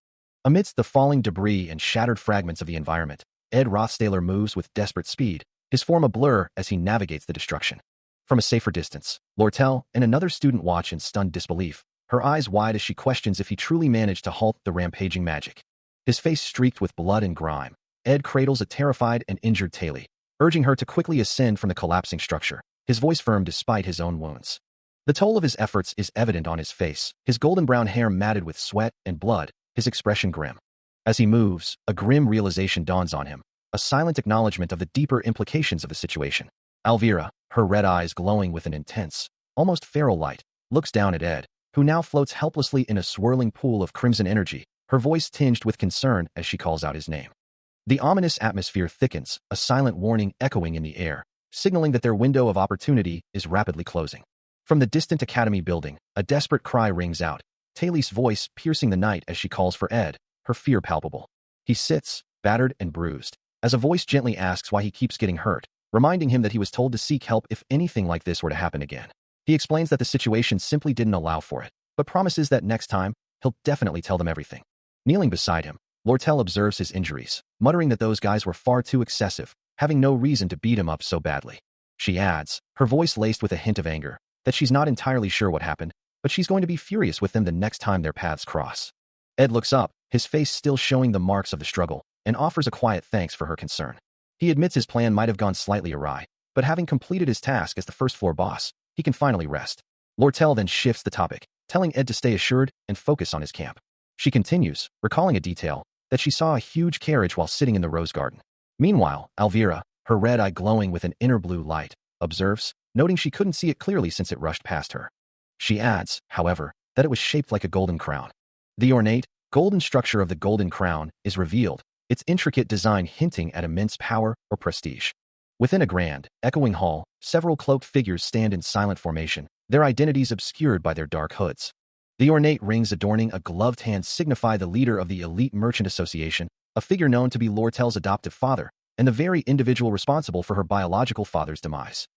Amidst the falling debris and shattered fragments of the environment, Ed Rothstaler moves with desperate speed, his form a blur as he navigates the destruction. From a safer distance, Lortel and another student watch in stunned disbelief, her eyes wide as she questions if he truly managed to halt the rampaging magic. His face streaked with blood and grime, Ed cradles a terrified and injured Taylor, urging her to quickly ascend from the collapsing structure, his voice firm despite his own wounds. The toll of his efforts is evident on his face, his golden brown hair matted with sweat and blood, his expression grim. As he moves, a grim realization dawns on him, a silent acknowledgement of the deeper implications of the situation. Elvira, her red eyes glowing with an intense, almost feral light, looks down at Ed, who now floats helplessly in a swirling pool of crimson energy, her voice tinged with concern as she calls out his name. The ominous atmosphere thickens, a silent warning echoing in the air, signaling that their window of opportunity is rapidly closing. From the distant academy building, a desperate cry rings out, Taylor's voice piercing the night as she calls for Ed, her fear palpable. He sits, battered and bruised, as a voice gently asks why he keeps getting hurt, reminding him that he was told to seek help if anything like this were to happen again. He explains that the situation simply didn't allow for it, but promises that next time, he'll definitely tell them everything. Kneeling beside him, Lortel observes his injuries, muttering that those guys were far too excessive, having no reason to beat him up so badly. She adds, her voice laced with a hint of anger, that she's not entirely sure what happened, but she's going to be furious with them the next time their paths cross. Ed looks up, his face still showing the marks of the struggle, and offers a quiet thanks for her concern. He admits his plan might have gone slightly awry, but having completed his task as the first-floor boss, he can finally rest. Lortel then shifts the topic, telling Ed to stay assured and focus on his camp. She continues, recalling a detail, that she saw a huge carriage while sitting in the rose garden. Meanwhile, Elvira, her red eye glowing with an inner blue light, observes, noting she couldn't see it clearly since it rushed past her. She adds, however, that it was shaped like a golden crown. The ornate, golden structure of the golden crown is revealed, its intricate design hinting at immense power or prestige. Within a grand, echoing hall, several cloaked figures stand in silent formation, their identities obscured by their dark hoods. The ornate rings adorning a gloved hand signify the leader of the Elite Merchant Association, a figure known to be Lortel's adoptive father, and the very individual responsible for her biological father's demise.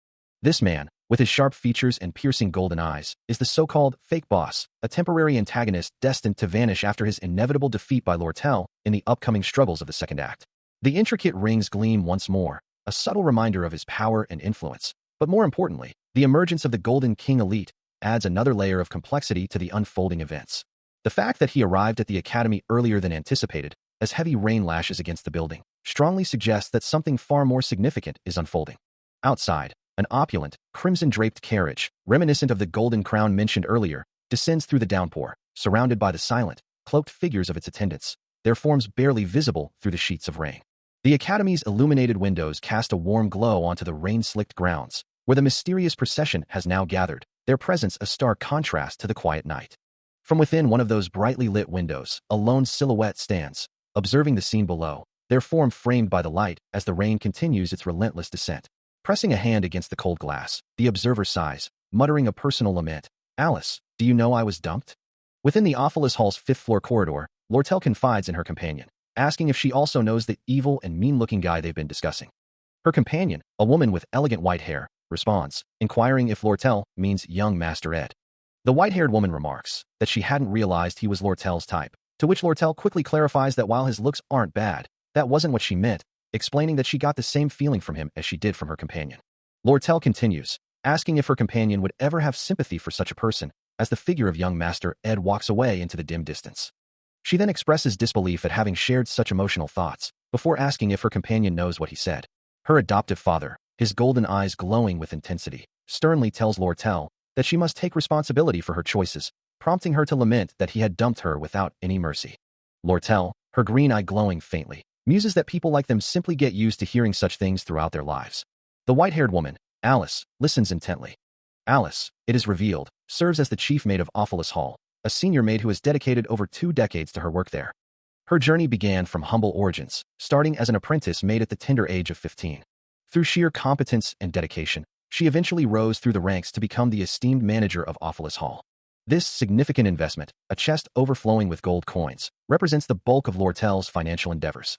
This man, with his sharp features and piercing golden eyes, is the so-called fake boss, a temporary antagonist destined to vanish after his inevitable defeat by Lortel in the upcoming struggles of the second act. The intricate rings gleam once more, a subtle reminder of his power and influence, but more importantly, the emergence of the Golden King Elite adds another layer of complexity to the unfolding events. The fact that he arrived at the academy earlier than anticipated, as heavy rain lashes against the building, strongly suggests that something far more significant is unfolding. Outside, an opulent, crimson-draped carriage, reminiscent of the golden crown mentioned earlier, descends through the downpour, surrounded by the silent, cloaked figures of its attendants, their forms barely visible through the sheets of rain. The academy's illuminated windows cast a warm glow onto the rain-slicked grounds, where the mysterious procession has now gathered, their presence a stark contrast to the quiet night. From within one of those brightly lit windows, a lone silhouette stands, observing the scene below, their form framed by the light as the rain continues its relentless descent. Pressing a hand against the cold glass, the observer sighs, muttering a personal lament. Alice, do you know I was dumped? Within the Ophelis Hall's fifth-floor corridor, Lortel confides in her companion, asking if she also knows the evil and mean-looking guy they've been discussing. Her companion, a woman with elegant white hair, responds, inquiring if Lortel means young Master Ed. The white-haired woman remarks that she hadn't realized he was Lortel's type, to which Lortel quickly clarifies that while his looks aren't bad, that wasn't what she meant, explaining that she got the same feeling from him as she did from her companion. Lortel continues, asking if her companion would ever have sympathy for such a person, as the figure of young Master Ed walks away into the dim distance. She then expresses disbelief at having shared such emotional thoughts, before asking if her companion knows what he said. Her adoptive father, his golden eyes glowing with intensity, sternly tells Lortel that she must take responsibility for her choices, prompting her to lament that he had dumped her without any mercy. Lortel, her green eye glowing faintly, muses that people like them simply get used to hearing such things throughout their lives. The white-haired woman, Alice, listens intently. Alice, it is revealed, serves as the chief maid of Awfulus Hall, a senior maid who has dedicated over 2 decades to her work there. Her journey began from humble origins, starting as an apprentice maid at the tender age of 15. Through sheer competence and dedication, she eventually rose through the ranks to become the esteemed manager of Awfulus Hall. This significant investment, a chest overflowing with gold coins, represents the bulk of Lortel's financial endeavors.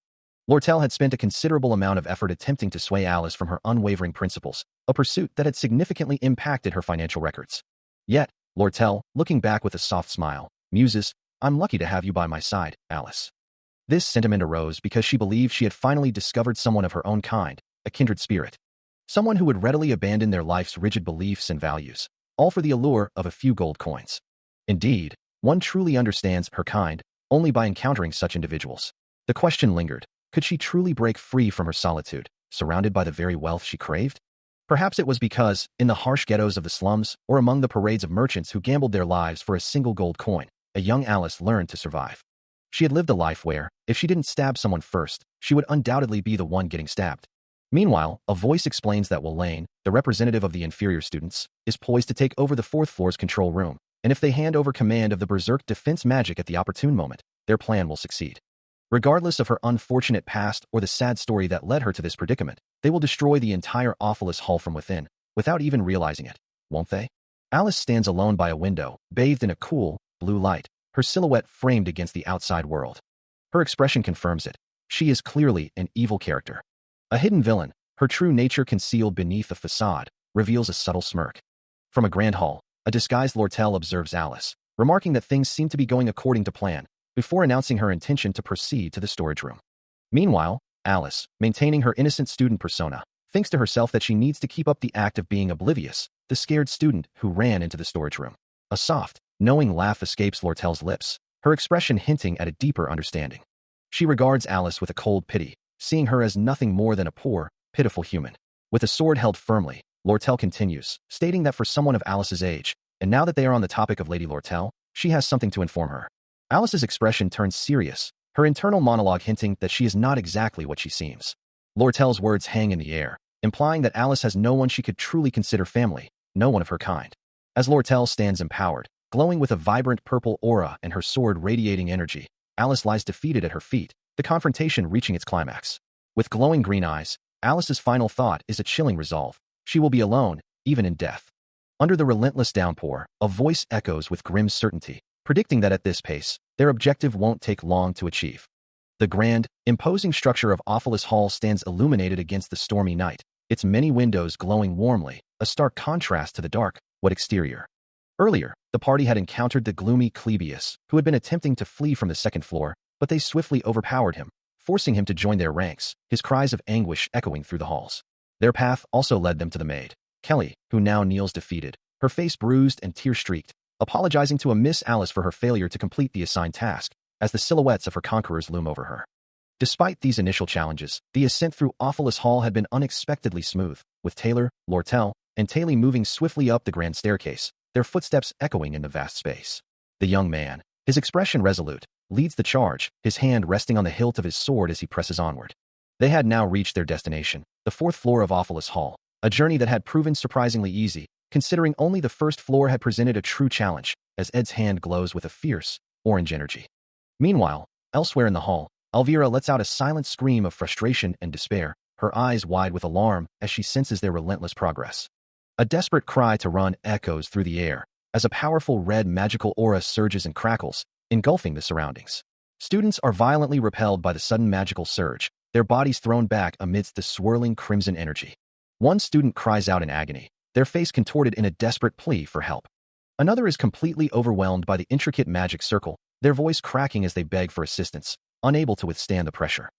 Lortel had spent a considerable amount of effort attempting to sway Alice from her unwavering principles, a pursuit that had significantly impacted her financial records. Yet, Lortel, looking back with a soft smile, muses, "I'm lucky to have you by my side, Alice." This sentiment arose because she believed she had finally discovered someone of her own kind, a kindred spirit. Someone who would readily abandon their life's rigid beliefs and values, all for the allure of a few gold coins. Indeed, one truly understands her kind only by encountering such individuals. The question lingered, could she truly break free from her solitude, surrounded by the very wealth she craved? Perhaps it was because, in the harsh ghettos of the slums, or among the parades of merchants who gambled their lives for a single gold coin, a young Alice learned to survive. She had lived a life where, if she didn't stab someone first, she would undoubtedly be the one getting stabbed. Meanwhile, a voice explains that Will Lane, the representative of the inferior students, is poised to take over the 4th floor's control room, and if they hand over command of the Berserk defense magic at the opportune moment, their plan will succeed. Regardless of her unfortunate past or the sad story that led her to this predicament, they will destroy the entire Awfulus Hall from within, without even realizing it, won't they? Alice stands alone by a window, bathed in a cool, blue light, her silhouette framed against the outside world. Her expression confirms it. She is clearly an evil character. A hidden villain, her true nature concealed beneath a facade, reveals a subtle smirk. From a grand hall, a disguised Lortel observes Alice, remarking that things seem to be going according to plan, before announcing her intention to proceed to the storage room. Meanwhile, Alice, maintaining her innocent student persona, thinks to herself that she needs to keep up the act of being oblivious, the scared student who ran into the storage room. A soft, knowing laugh escapes Lortel's lips, her expression hinting at a deeper understanding. She regards Alice with a cold pity, seeing her as nothing more than a poor, pitiful human. With a sword held firmly, Lortel continues, stating that for someone of Alice's age, and now that they are on the topic of Lady Lortel, she has something to inform her. Alice's expression turns serious, her internal monologue hinting that she is not exactly what she seems. Lortel's words hang in the air, implying that Alice has no one she could truly consider family, no one of her kind. As Lortel stands empowered, glowing with a vibrant purple aura and her sword radiating energy, Alice lies defeated at her feet, the confrontation reaching its climax. With glowing green eyes, Alice's final thought is a chilling resolve. She will be alone, even in death. Under the relentless downpour, a voice echoes with grim certainty, predicting that at this pace, their objective won't take long to achieve. The grand, imposing structure of Awfulus Hall stands illuminated against the stormy night, its many windows glowing warmly, a stark contrast to the dark, wet exterior. Earlier, the party had encountered the gloomy Clebius, who had been attempting to flee from the 2nd floor, but they swiftly overpowered him, forcing him to join their ranks, his cries of anguish echoing through the halls. Their path also led them to the maid, Kelly, who now kneels defeated, her face bruised and tear-streaked, apologizing to a Miss Alice for her failure to complete the assigned task, as the silhouettes of her conquerors loom over her. Despite these initial challenges, the ascent through Awfulus Hall had been unexpectedly smooth, with Taylor, Lortel, and Taylor moving swiftly up the grand staircase, their footsteps echoing in the vast space. The young man, his expression resolute, leads the charge, his hand resting on the hilt of his sword as he presses onward. They had now reached their destination, the 4th floor of Awfulus Hall, a journey that had proven surprisingly easy, considering only the 1st floor had presented a true challenge, as Ed's hand glows with a fierce, orange energy. Meanwhile, elsewhere in the hall, Elvira lets out a silent scream of frustration and despair, her eyes wide with alarm as she senses their relentless progress. A desperate cry to run echoes through the air, as a powerful red magical aura surges and crackles, engulfing the surroundings. Students are violently repelled by the sudden magical surge, their bodies thrown back amidst the swirling crimson energy. One student cries out in agony, their face contorted in a desperate plea for help. Another is completely overwhelmed by the intricate magic circle, their voice cracking as they beg for assistance, unable to withstand the pressure.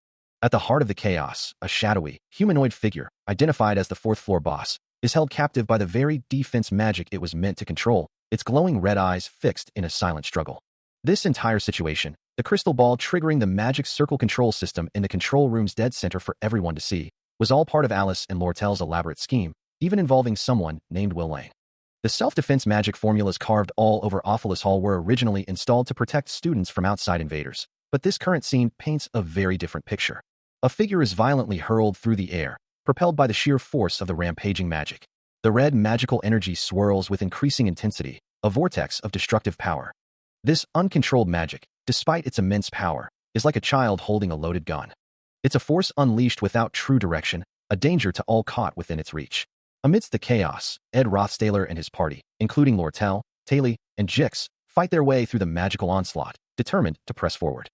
At the heart of the chaos, a shadowy, humanoid figure, identified as the 4th floor boss, is held captive by the very defense magic it was meant to control, its glowing red eyes fixed in a silent struggle. This entire situation, the crystal ball triggering the magic circle control system in the control room's dead center for everyone to see, was all part of Alice and Lortel's elaborate scheme, even involving someone named Will Lane. The self-defense magic formulas carved all over Awfulus Hall were originally installed to protect students from outside invaders, but this current scene paints a very different picture. A figure is violently hurled through the air, propelled by the sheer force of the rampaging magic. The red magical energy swirls with increasing intensity, a vortex of destructive power. This uncontrolled magic, despite its immense power, is like a child holding a loaded gun. It's a force unleashed without true direction, a danger to all caught within its reach. Amidst the chaos, Ed Rothstaler and his party, including Lortel, Taylor, and Jix, fight their way through the magical onslaught, determined to press forward.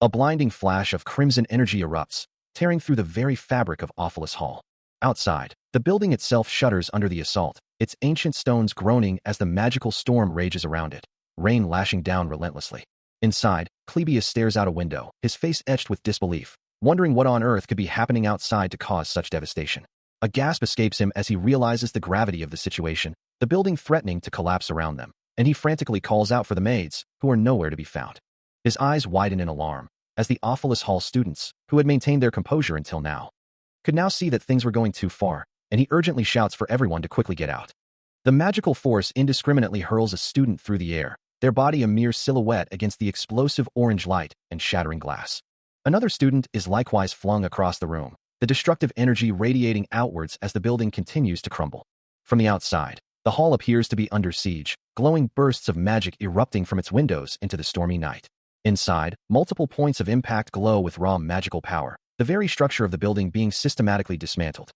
A blinding flash of crimson energy erupts, tearing through the very fabric of Awfulus Hall. Outside, the building itself shudders under the assault, its ancient stones groaning as the magical storm rages around it, rain lashing down relentlessly. Inside, Clebius stares out a window, his face etched with disbelief, wondering what on earth could be happening outside to cause such devastation. A gasp escapes him as he realizes the gravity of the situation, the building threatening to collapse around them, and he frantically calls out for the maids, who are nowhere to be found. His eyes widen in alarm, as the Awfulus Hall students, who had maintained their composure until now, could now see that things were going too far, and he urgently shouts for everyone to quickly get out. The magical force indiscriminately hurls a student through the air, their body a mere silhouette against the explosive orange light and shattering glass. Another student is likewise flung across the room, the destructive energy radiating outwards as the building continues to crumble. From the outside, the hall appears to be under siege, glowing bursts of magic erupting from its windows into the stormy night. Inside, multiple points of impact glow with raw magical power, the very structure of the building being systematically dismantled.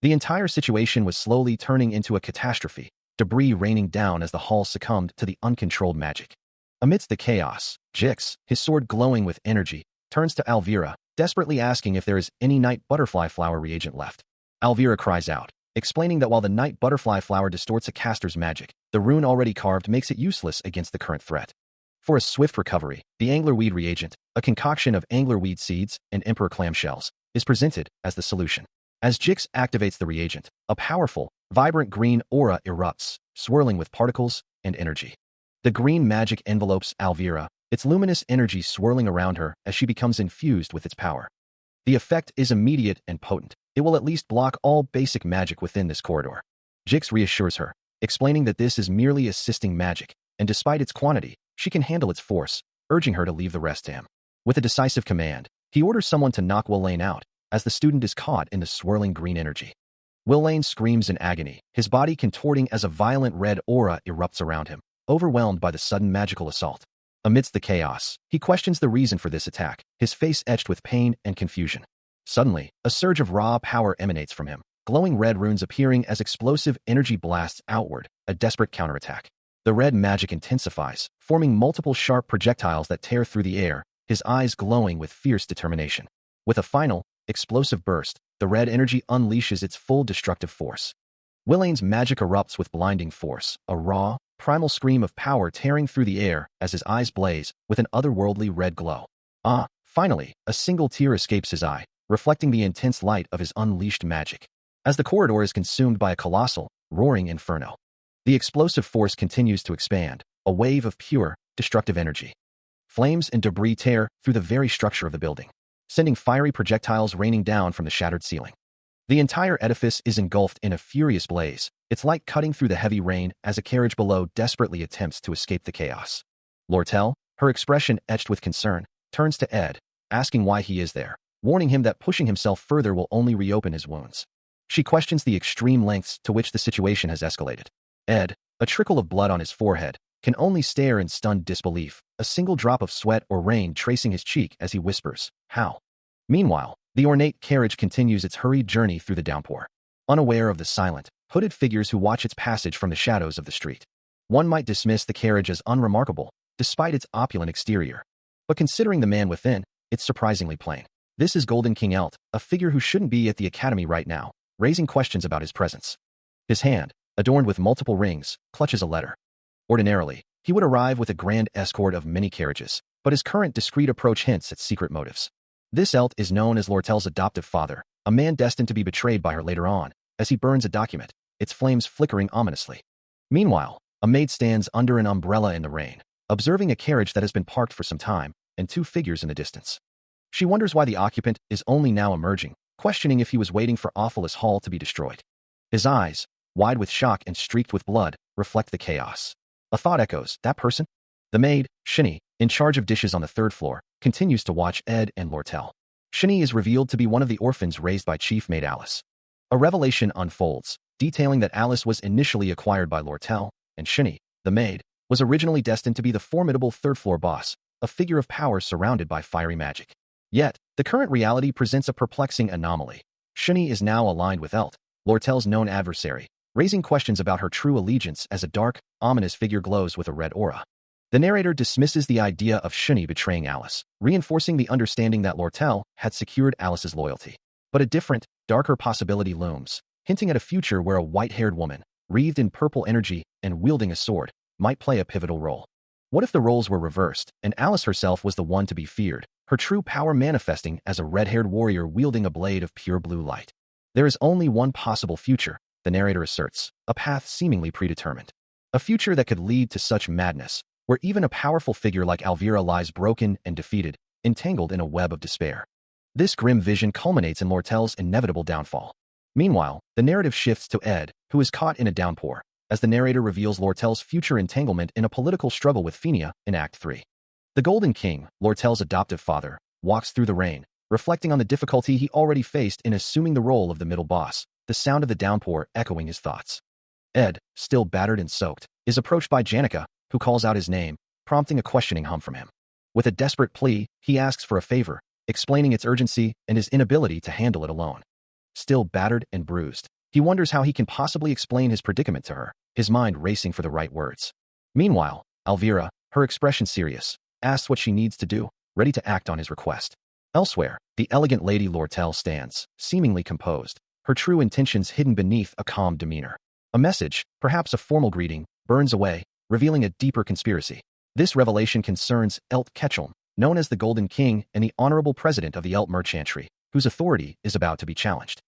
The entire situation was slowly turning into a catastrophe, debris raining down as the hall succumbed to the uncontrolled magic. Amidst the chaos, Jix, his sword glowing with energy, turns to Alvira, desperately asking if there is any night butterfly flower reagent left. Alvira cries out, explaining that while the night butterfly flower distorts a caster's magic, the rune already carved makes it useless against the current threat. For a swift recovery, the anglerweed reagent, a concoction of anglerweed seeds and emperor clamshells, is presented as the solution. As Jix activates the reagent, a powerful, vibrant green aura erupts, swirling with particles and energy. The green magic envelopes Alvira, its luminous energy swirling around her as she becomes infused with its power. The effect is immediate and potent. It will at least block all basic magic within this corridor. Jix reassures her, explaining that this is merely assisting magic, and despite its quantity, she can handle its force, urging her to leave the rest to him. With a decisive command, he orders someone to knock Will Lane out, as the student is caught in the swirling green energy. Will Lane screams in agony, his body contorting as a violent red aura erupts around him, overwhelmed by the sudden magical assault. Amidst the chaos, he questions the reason for this attack, his face etched with pain and confusion. Suddenly, a surge of raw power emanates from him, glowing red runes appearing as explosive energy blasts outward, a desperate counterattack. The red magic intensifies, forming multiple sharp projectiles that tear through the air, his eyes glowing with fierce determination. With a final, explosive burst, the red energy unleashes its full destructive force. Will Lane's magic erupts with blinding force, a raw, primal scream of power tearing through the air as his eyes blaze with an otherworldly red glow. Finally, a single tear escapes his eye, reflecting the intense light of his unleashed magic. As the corridor is consumed by a colossal, roaring inferno, the explosive force continues to expand, a wave of pure, destructive energy. Flames and debris tear through the very structure of the building, sending fiery projectiles raining down from the shattered ceiling. The entire edifice is engulfed in a furious blaze, its light cutting through the heavy rain as a carriage below desperately attempts to escape the chaos. Lortel, her expression etched with concern, turns to Ed, asking why he is there, warning him that pushing himself further will only reopen his wounds. She questions the extreme lengths to which the situation has escalated. Ed, a trickle of blood on his forehead, can only stare in stunned disbelief, a single drop of sweat or rain tracing his cheek as he whispers, "How?" Meanwhile, the ornate carriage continues its hurried journey through the downpour, unaware of the silent, hooded figures who watch its passage from the shadows of the street. One might dismiss the carriage as unremarkable, despite its opulent exterior. But considering the man within, it's surprisingly plain. This is Golden King Elt, a figure who shouldn't be at the academy right now, raising questions about his presence. His hand, adorned with multiple rings, clutches a letter. Ordinarily, he would arrive with a grand escort of many carriages, but his current discreet approach hints at secret motives. This Elt is known as Lortel's adoptive father, a man destined to be betrayed by her later on, as he burns a document, its flames flickering ominously. Meanwhile, a maid stands under an umbrella in the rain, observing a carriage that has been parked for some time, and two figures in the distance. She wonders why the occupant is only now emerging, questioning if he was waiting for Awfulus Hall to be destroyed. His eyes, wide with shock and streaked with blood, reflect the chaos. A thought echoes, that person? The maid, Shinny, in charge of dishes on the third floor, continues to watch Ed and Lortel. Shinny is revealed to be one of the orphans raised by Chief Maid Alice. A revelation unfolds, detailing that Alice was initially acquired by Lortel, and Shinny, the maid, was originally destined to be the formidable third-floor boss, a figure of power surrounded by fiery magic. Yet, the current reality presents a perplexing anomaly. Shinny is now aligned with Elt, Lortel's known adversary, raising questions about her true allegiance as a dark, ominous figure glows with a red aura. The narrator dismisses the idea of Shinny betraying Alice, reinforcing the understanding that Lortel had secured Alice's loyalty. But a different, darker possibility looms, hinting at a future where a white-haired woman, wreathed in purple energy and wielding a sword, might play a pivotal role. What if the roles were reversed, and Alice herself was the one to be feared, her true power manifesting as a red-haired warrior wielding a blade of pure blue light? There is only one possible future, the narrator asserts, a path seemingly predetermined. A future that could lead to such madness, where even a powerful figure like Alvira lies broken and defeated, entangled in a web of despair. This grim vision culminates in Lortel's inevitable downfall. Meanwhile, the narrative shifts to Ed, who is caught in a downpour, as the narrator reveals Lortel's future entanglement in a political struggle with Fenia in Act 3. The Golden King, Lortel's adoptive father, walks through the rain, reflecting on the difficulty he already faced in assuming the role of the middle boss, the sound of the downpour echoing his thoughts. Ed, still battered and soaked, is approached by Janica, who calls out his name, prompting a questioning hum from him. With a desperate plea, he asks for a favor, explaining its urgency and his inability to handle it alone. Still battered and bruised, he wonders how he can possibly explain his predicament to her, his mind racing for the right words. Meanwhile, Alvira, her expression serious, asks what she needs to do, ready to act on his request. Elsewhere, the elegant Lady Lortel stands, seemingly composed, her true intentions hidden beneath a calm demeanor. A message, perhaps a formal greeting, burns away, revealing a deeper conspiracy. This revelation concerns Elt Ketchum, known as the Golden King and the honorable president of the Elt Merchantry, whose authority is about to be challenged.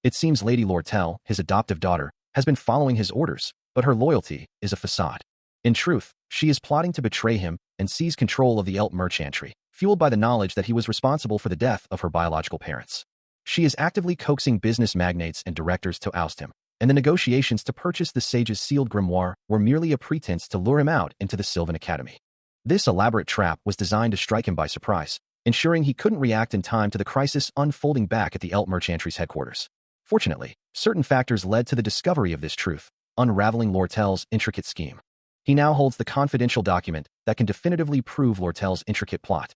It seems Lady Lortel, his adoptive daughter, has been following his orders, but her loyalty is a facade. In truth, she is plotting to betray him and seize control of the Elt Merchantry, fueled by the knowledge that he was responsible for the death of her biological parents. She is actively coaxing business magnates and directors to oust him, and the negotiations to purchase the sage's sealed grimoire were merely a pretense to lure him out into the Sylvan Academy. This elaborate trap was designed to strike him by surprise, ensuring he couldn't react in time to the crisis unfolding back at the Elt Merchantry's headquarters. Fortunately, certain factors led to the discovery of this truth, unraveling Lortel's intricate scheme. He now holds the confidential document that can definitively prove Lortel's intricate plot.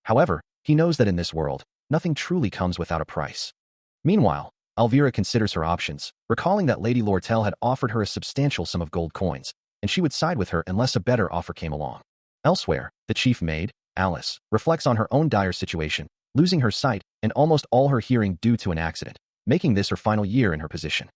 However, he knows that in this world, nothing truly comes without a price. Meanwhile, Alvira considers her options, recalling that Lady Lortel had offered her a substantial sum of gold coins, and she would side with her unless a better offer came along. Elsewhere, the chief maid, Alice, reflects on her own dire situation, losing her sight and almost all her hearing due to an accident, making this her final year in her position.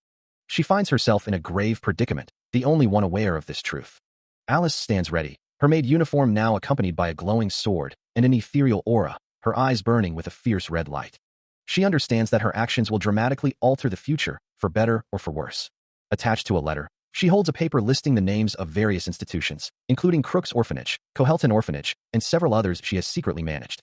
She finds herself in a grave predicament, the only one aware of this truth. Alice stands ready, her maid uniform now accompanied by a glowing sword and an ethereal aura, her eyes burning with a fierce red light. She understands that her actions will dramatically alter the future, for better or for worse. Attached to a letter, she holds a paper listing the names of various institutions, including Crook's Orphanage, Cohelton Orphanage, and several others she has secretly managed.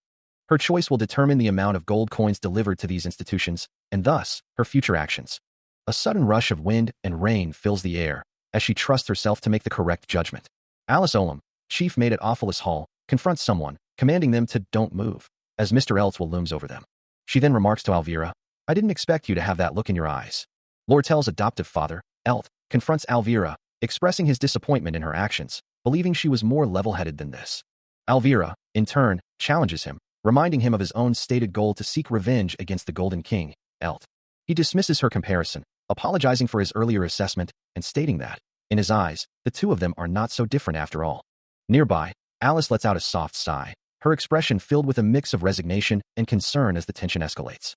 Her choice will determine the amount of gold coins delivered to these institutions, and thus, her future actions. A sudden rush of wind and rain fills the air, as she trusts herself to make the correct judgment. Alice Olam, chief maid at Ophelis Hall, confronts someone, commanding them to don't move, as Mr. Eltswell looms over them. She then remarks to Alvira, "I didn't expect you to have that look in your eyes." Lortel's adoptive father, Elt, confronts Alvira, expressing his disappointment in her actions, believing she was more level-headed than this. Alvira, in turn, challenges him, reminding him of his own stated goal to seek revenge against the Golden King, Elt. He dismisses her comparison, apologizing for his earlier assessment and stating that, in his eyes, the two of them are not so different after all. Nearby, Alice lets out a soft sigh, her expression filled with a mix of resignation and concern as the tension escalates.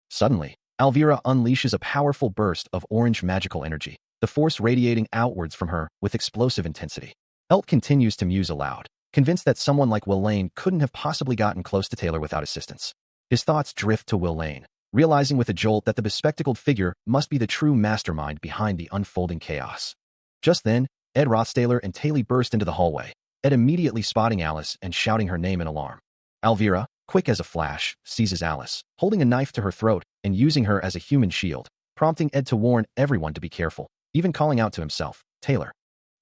Suddenly, Alvira unleashes a powerful burst of orange magical energy, the force radiating outwards from her with explosive intensity. Elt continues to muse aloud, convinced that someone like Will Lane couldn't have possibly gotten close to Taylor without assistance. His thoughts drift to Will Lane, realizing with a jolt that the bespectacled figure must be the true mastermind behind the unfolding chaos. Just then, Ed Rothstaler and Taylor burst into the hallway, Ed immediately spotting Alice and shouting her name in alarm. Alvira, quick as a flash, seizes Alice, holding a knife to her throat and using her as a human shield, prompting Ed to warn everyone to be careful, even calling out to himself, Taylor.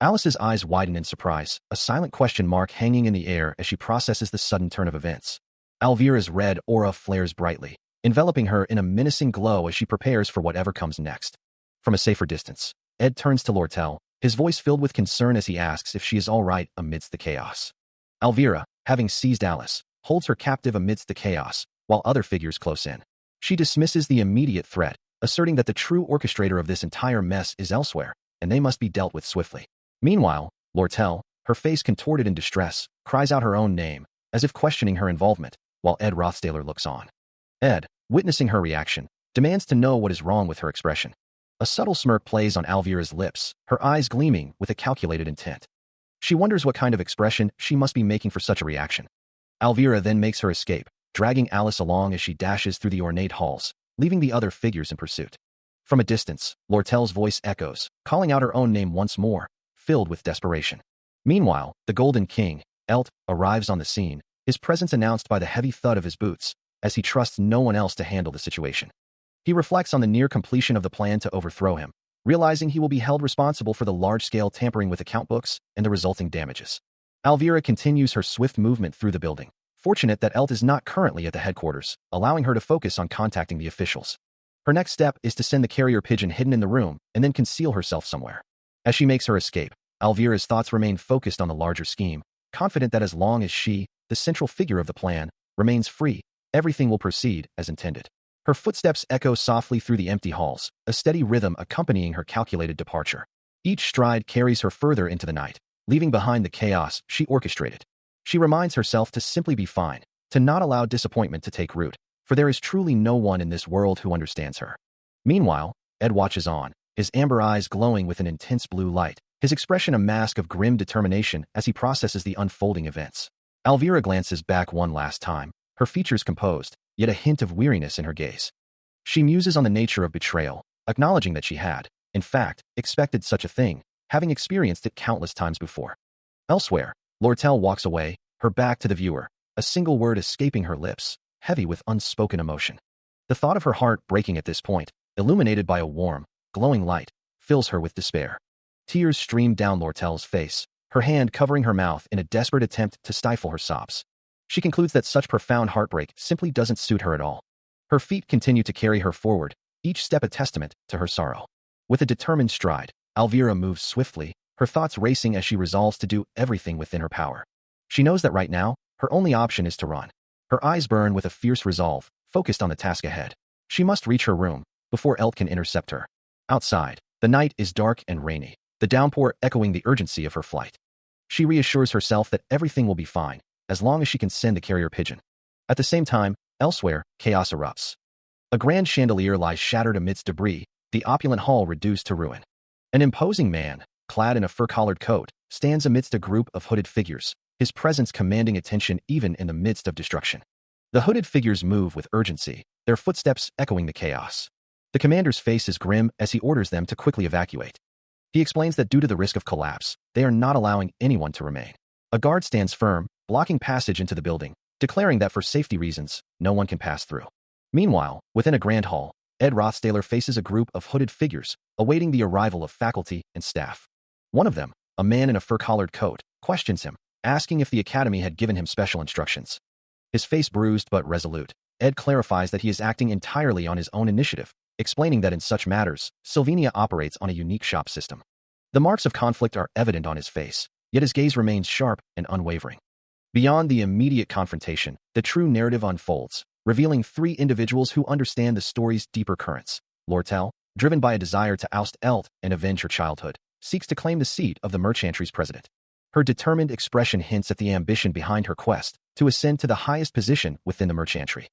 Alice's eyes widen in surprise, a silent question mark hanging in the air as she processes the sudden turn of events. Alvira's red aura flares brightly, enveloping her in a menacing glow as she prepares for whatever comes next. From a safer distance, Ed turns to Lortel, his voice filled with concern as he asks if she is all right amidst the chaos. Alvira, having seized Alice, holds her captive amidst the chaos, while other figures close in. She dismisses the immediate threat, asserting that the true orchestrator of this entire mess is elsewhere, and they must be dealt with swiftly. Meanwhile, Lortel, her face contorted in distress, cries out her own name, as if questioning her involvement, while Ed Rothstaler looks on. Ed, witnessing her reaction, demands to know what is wrong with her expression. A subtle smirk plays on Alvira's lips, her eyes gleaming with a calculated intent. She wonders what kind of expression she must be making for such a reaction. Alvira then makes her escape, dragging Alice along as she dashes through the ornate halls, leaving the other figures in pursuit. From a distance, Lortel's voice echoes, calling out her own name once more, filled with desperation. Meanwhile, the Golden King, Elt, arrives on the scene, his presence announced by the heavy thud of his boots, as he trusts no one else to handle the situation. He reflects on the near completion of the plan to overthrow him, realizing he will be held responsible for the large-scale tampering with account books and the resulting damages. Alvira continues her swift movement through the building, fortunate that Elt is not currently at the headquarters, allowing her to focus on contacting the officials. Her next step is to send the carrier pigeon hidden in the room and then conceal herself somewhere. As she makes her escape, Alvira's thoughts remain focused on the larger scheme, confident that as long as she, the central figure of the plan, remains free, everything will proceed as intended. Her footsteps echo softly through the empty halls, a steady rhythm accompanying her calculated departure. Each stride carries her further into the night, leaving behind the chaos she orchestrated. She reminds herself to simply be fine, to not allow disappointment to take root, for there is truly no one in this world who understands her. Meanwhile, Ed watches on, his amber eyes glowing with an intense blue light, his expression a mask of grim determination as he processes the unfolding events. Alvira glances back one last time, her features composed, yet a hint of weariness in her gaze. She muses on the nature of betrayal, acknowledging that she had, in fact, expected such a thing, having experienced it countless times before. Elsewhere, Lortel walks away, her back to the viewer, a single word escaping her lips, heavy with unspoken emotion. The thought of her heart breaking at this point, illuminated by a warm, glowing light, fills her with despair. Tears stream down Lortel's face, her hand covering her mouth in a desperate attempt to stifle her sobs. She concludes that such profound heartbreak simply doesn't suit her at all. Her feet continue to carry her forward, each step a testament to her sorrow. With a determined stride, Alvira moves swiftly, her thoughts racing as she resolves to do everything within her power. She knows that right now, her only option is to run. Her eyes burn with a fierce resolve, focused on the task ahead. She must reach her room before Elt can intercept her. Outside, the night is dark and rainy, the downpour echoing the urgency of her flight. She reassures herself that everything will be fine, as long as she can send the carrier pigeon. At the same time, elsewhere, chaos erupts. A grand chandelier lies shattered amidst debris, the opulent hall reduced to ruin. An imposing man, clad in a fur-collared coat, stands amidst a group of hooded figures, his presence commanding attention even in the midst of destruction. The hooded figures move with urgency, their footsteps echoing the chaos. The commander's face is grim as he orders them to quickly evacuate. He explains that due to the risk of collapse, they are not allowing anyone to remain. A guard stands firm, blocking passage into the building, declaring that for safety reasons, no one can pass through. Meanwhile, within a grand hall, Ed Rothstaler faces a group of hooded figures, awaiting the arrival of faculty and staff. One of them, a man in a fur-collared coat, questions him, asking if the academy had given him special instructions. His face bruised but resolute, Ed clarifies that he is acting entirely on his own initiative, explaining that in such matters, Sylvania operates on a unique shop system. The marks of conflict are evident on his face, yet his gaze remains sharp and unwavering. Beyond the immediate confrontation, the true narrative unfolds, revealing three individuals who understand the story's deeper currents. Lortel, driven by a desire to oust Elt and avenge her childhood, seeks to claim the seat of the merchantry's president. Her determined expression hints at the ambition behind her quest to ascend to the highest position within the merchantry.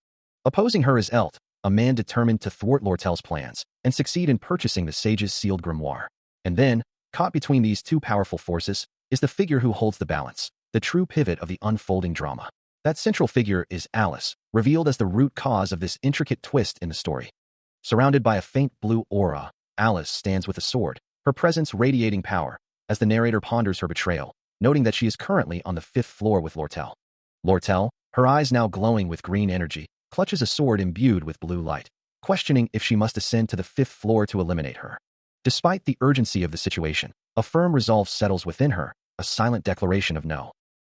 Opposing her is Elt, a man determined to thwart Lortel's plans and succeed in purchasing the sage's sealed grimoire. And then, caught between these two powerful forces, is the figure who holds the balance, the true pivot of the unfolding drama. That central figure is Alice, revealed as the root cause of this intricate twist in the story. Surrounded by a faint blue aura, Alice stands with a sword, her presence radiating power, as the narrator ponders her betrayal, noting that she is currently on the 5th floor with Lortel. Lortel, her eyes now glowing with green energy, clutches a sword imbued with blue light. questioning if she must ascend to the 5th floor to eliminate her. Despite the urgency of the situation, a firm resolve settles within her, a silent declaration of no.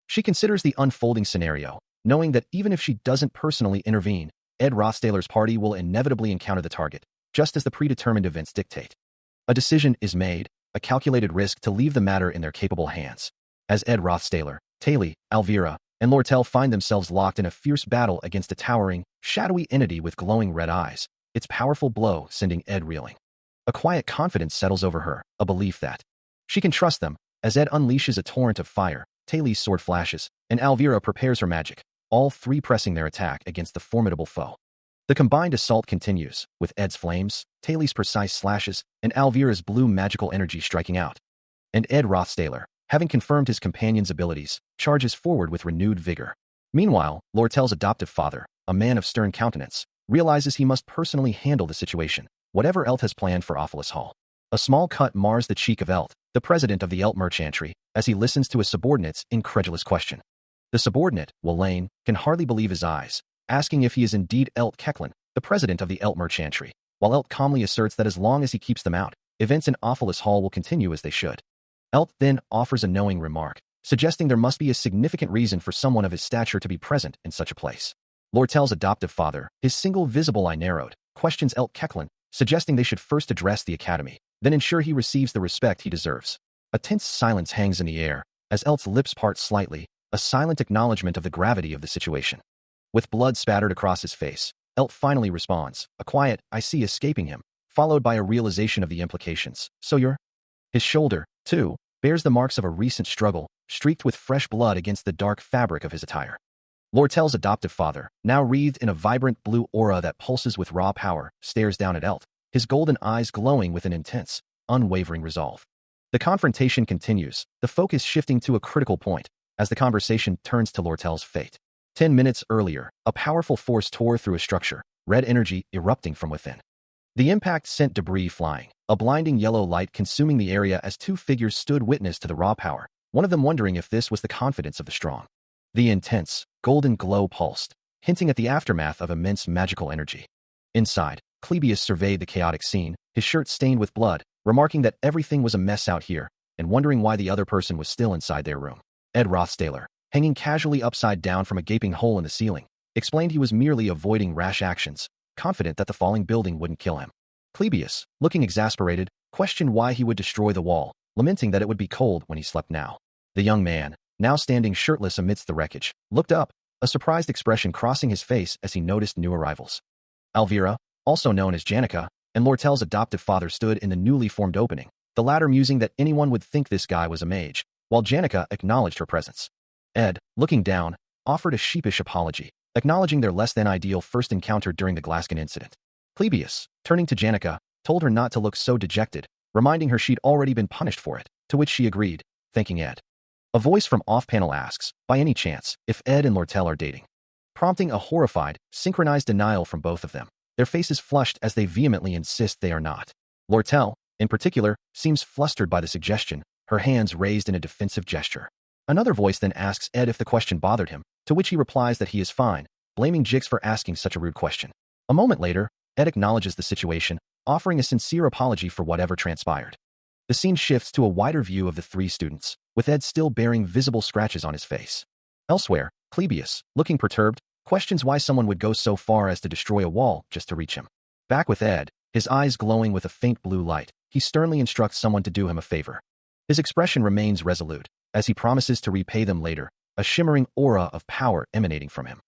She considers the unfolding scenario, knowing that even if she doesn't personally intervene, Ed Rothsayler's party will inevitably encounter the target, just as the predetermined events dictate. A decision is made, a calculated risk to leave the matter in their capable hands. As Ed Rothsaler, Taylor, Alvira, and Lortel find themselves locked in a fierce battle against a towering, shadowy entity with glowing red eyes, its powerful blow sending Ed reeling. A quiet confidence settles over her, a belief that she can trust them. As Ed unleashes a torrent of fire, Taylor's sword flashes, and Alvira prepares her magic, all three pressing their attack against the formidable foe. The combined assault continues, with Ed's flames, Taylor's precise slashes, and Alvira's blue magical energy striking out. And Ed Rothsaler, having confirmed his companion's abilities, charges forward with renewed vigor. Meanwhile, Lortel's adoptive father, a man of stern countenance, realizes he must personally handle the situation, whatever Elt has planned for Ophelis Hall. A small cut mars the cheek of Elt, the president of the Elt merchantry, as he listens to his subordinate's incredulous question. The subordinate, Wallane, can hardly believe his eyes, asking if he is indeed Elt Kecklin, the president of the Elt merchantry, while Elt calmly asserts that as long as he keeps them out, events in Ophelis Hall will continue as they should. Elt then offers a knowing remark, suggesting there must be a significant reason for someone of his stature to be present in such a place. Lortel's adoptive father, his single visible eye narrowed, questions Elt Kecklin, suggesting they should first address the academy, then ensure he receives the respect he deserves. A tense silence hangs in the air, as Elt's lips part slightly, a silent acknowledgement of the gravity of the situation. With blood spattered across his face, Elt finally responds, a quiet, "I see," escaping him, followed by a realization of the implications. "So you're—" His shoulder, too, bears the marks of a recent struggle, streaked with fresh blood against the dark fabric of his attire. Lortel's adoptive father, now wreathed in a vibrant blue aura that pulses with raw power, stares down at Elt, his golden eyes glowing with an intense, unwavering resolve. The confrontation continues, the focus shifting to a critical point, as the conversation turns to Lortel's fate. 10 minutes earlier, a powerful force tore through a structure, red energy erupting from within. The impact sent debris flying, a blinding yellow light consuming the area as two figures stood witness to the raw power, one of them wondering if this was the confidence of the strong. The intense, golden glow pulsed, hinting at the aftermath of immense magical energy. Inside, Clebius surveyed the chaotic scene, his shirt stained with blood, remarking that everything was a mess out here, and wondering why the other person was still inside their room. Ed Rothsaler, hanging casually upside down from a gaping hole in the ceiling, explained he was merely avoiding rash actions, confident that the falling building wouldn't kill him. Clebius, looking exasperated, questioned why he would destroy the wall, lamenting that it would be cold when he slept now. The young man, now standing shirtless amidst the wreckage, looked up, a surprised expression crossing his face as he noticed new arrivals. Alvira, also known as Janica, and Lortel's adoptive father stood in the newly formed opening, the latter musing that anyone would think this guy was a mage, while Janica acknowledged her presence. Ed, looking down, offered a sheepish apology, acknowledging their less-than-ideal first encounter during the Glasgow incident. Clebius, turning to Janica, told her not to look so dejected, reminding her she'd already been punished for it, to which she agreed, thanking Ed. A voice from off-panel asks, by any chance, if Ed and Lortel are dating, prompting a horrified, synchronized denial from both of them, their faces flushed as they vehemently insist they are not. Lortel, in particular, seems flustered by the suggestion, her hands raised in a defensive gesture. Another voice then asks Ed if the question bothered him, to which he replies that he is fine, blaming Jix for asking such a rude question. A moment later, Ed acknowledges the situation, offering a sincere apology for whatever transpired. The scene shifts to a wider view of the three students, with Ed still bearing visible scratches on his face. Elsewhere, Clebius, looking perturbed, questions why someone would go so far as to destroy a wall just to reach him. Back with Ed, his eyes glowing with a faint blue light, he sternly instructs someone to do him a favor. His expression remains resolute, as he promises to repay them later, a shimmering aura of power emanating from him.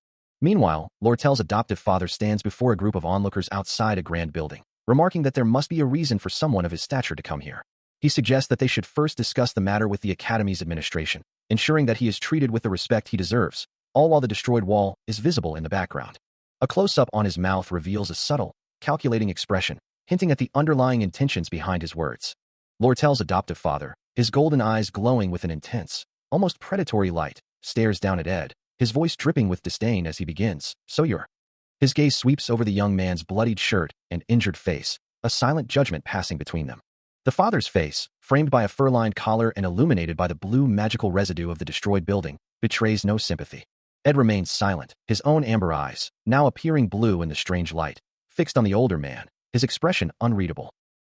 Meanwhile, Lortel's adoptive father stands before a group of onlookers outside a grand building, remarking that there must be a reason for someone of his stature to come here. He suggests that they should first discuss the matter with the Academy's administration, ensuring that he is treated with the respect he deserves, all while the destroyed wall is visible in the background. A close-up on his mouth reveals a subtle, calculating expression, hinting at the underlying intentions behind his words. Lortel's adoptive father, his golden eyes glowing with an intense, almost predatory light, stares down at Ed, his voice dripping with disdain as he begins, "So you're—" His gaze sweeps over the young man's bloodied shirt and injured face, a silent judgment passing between them. The father's face, framed by a fur-lined collar and illuminated by the blue magical residue of the destroyed building, betrays no sympathy. Ed remains silent, his own amber eyes, now appearing blue in the strange light, fixed on the older man, his expression unreadable.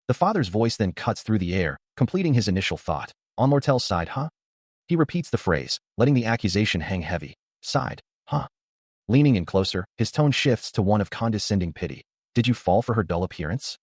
The father's voice then cuts through the air, completing his initial thought. On Lortel's side, huh? He repeats the phrase, letting the accusation hang heavy. Side, huh? Leaning in closer, his tone shifts to one of condescending pity. Did you fall for her dull appearance?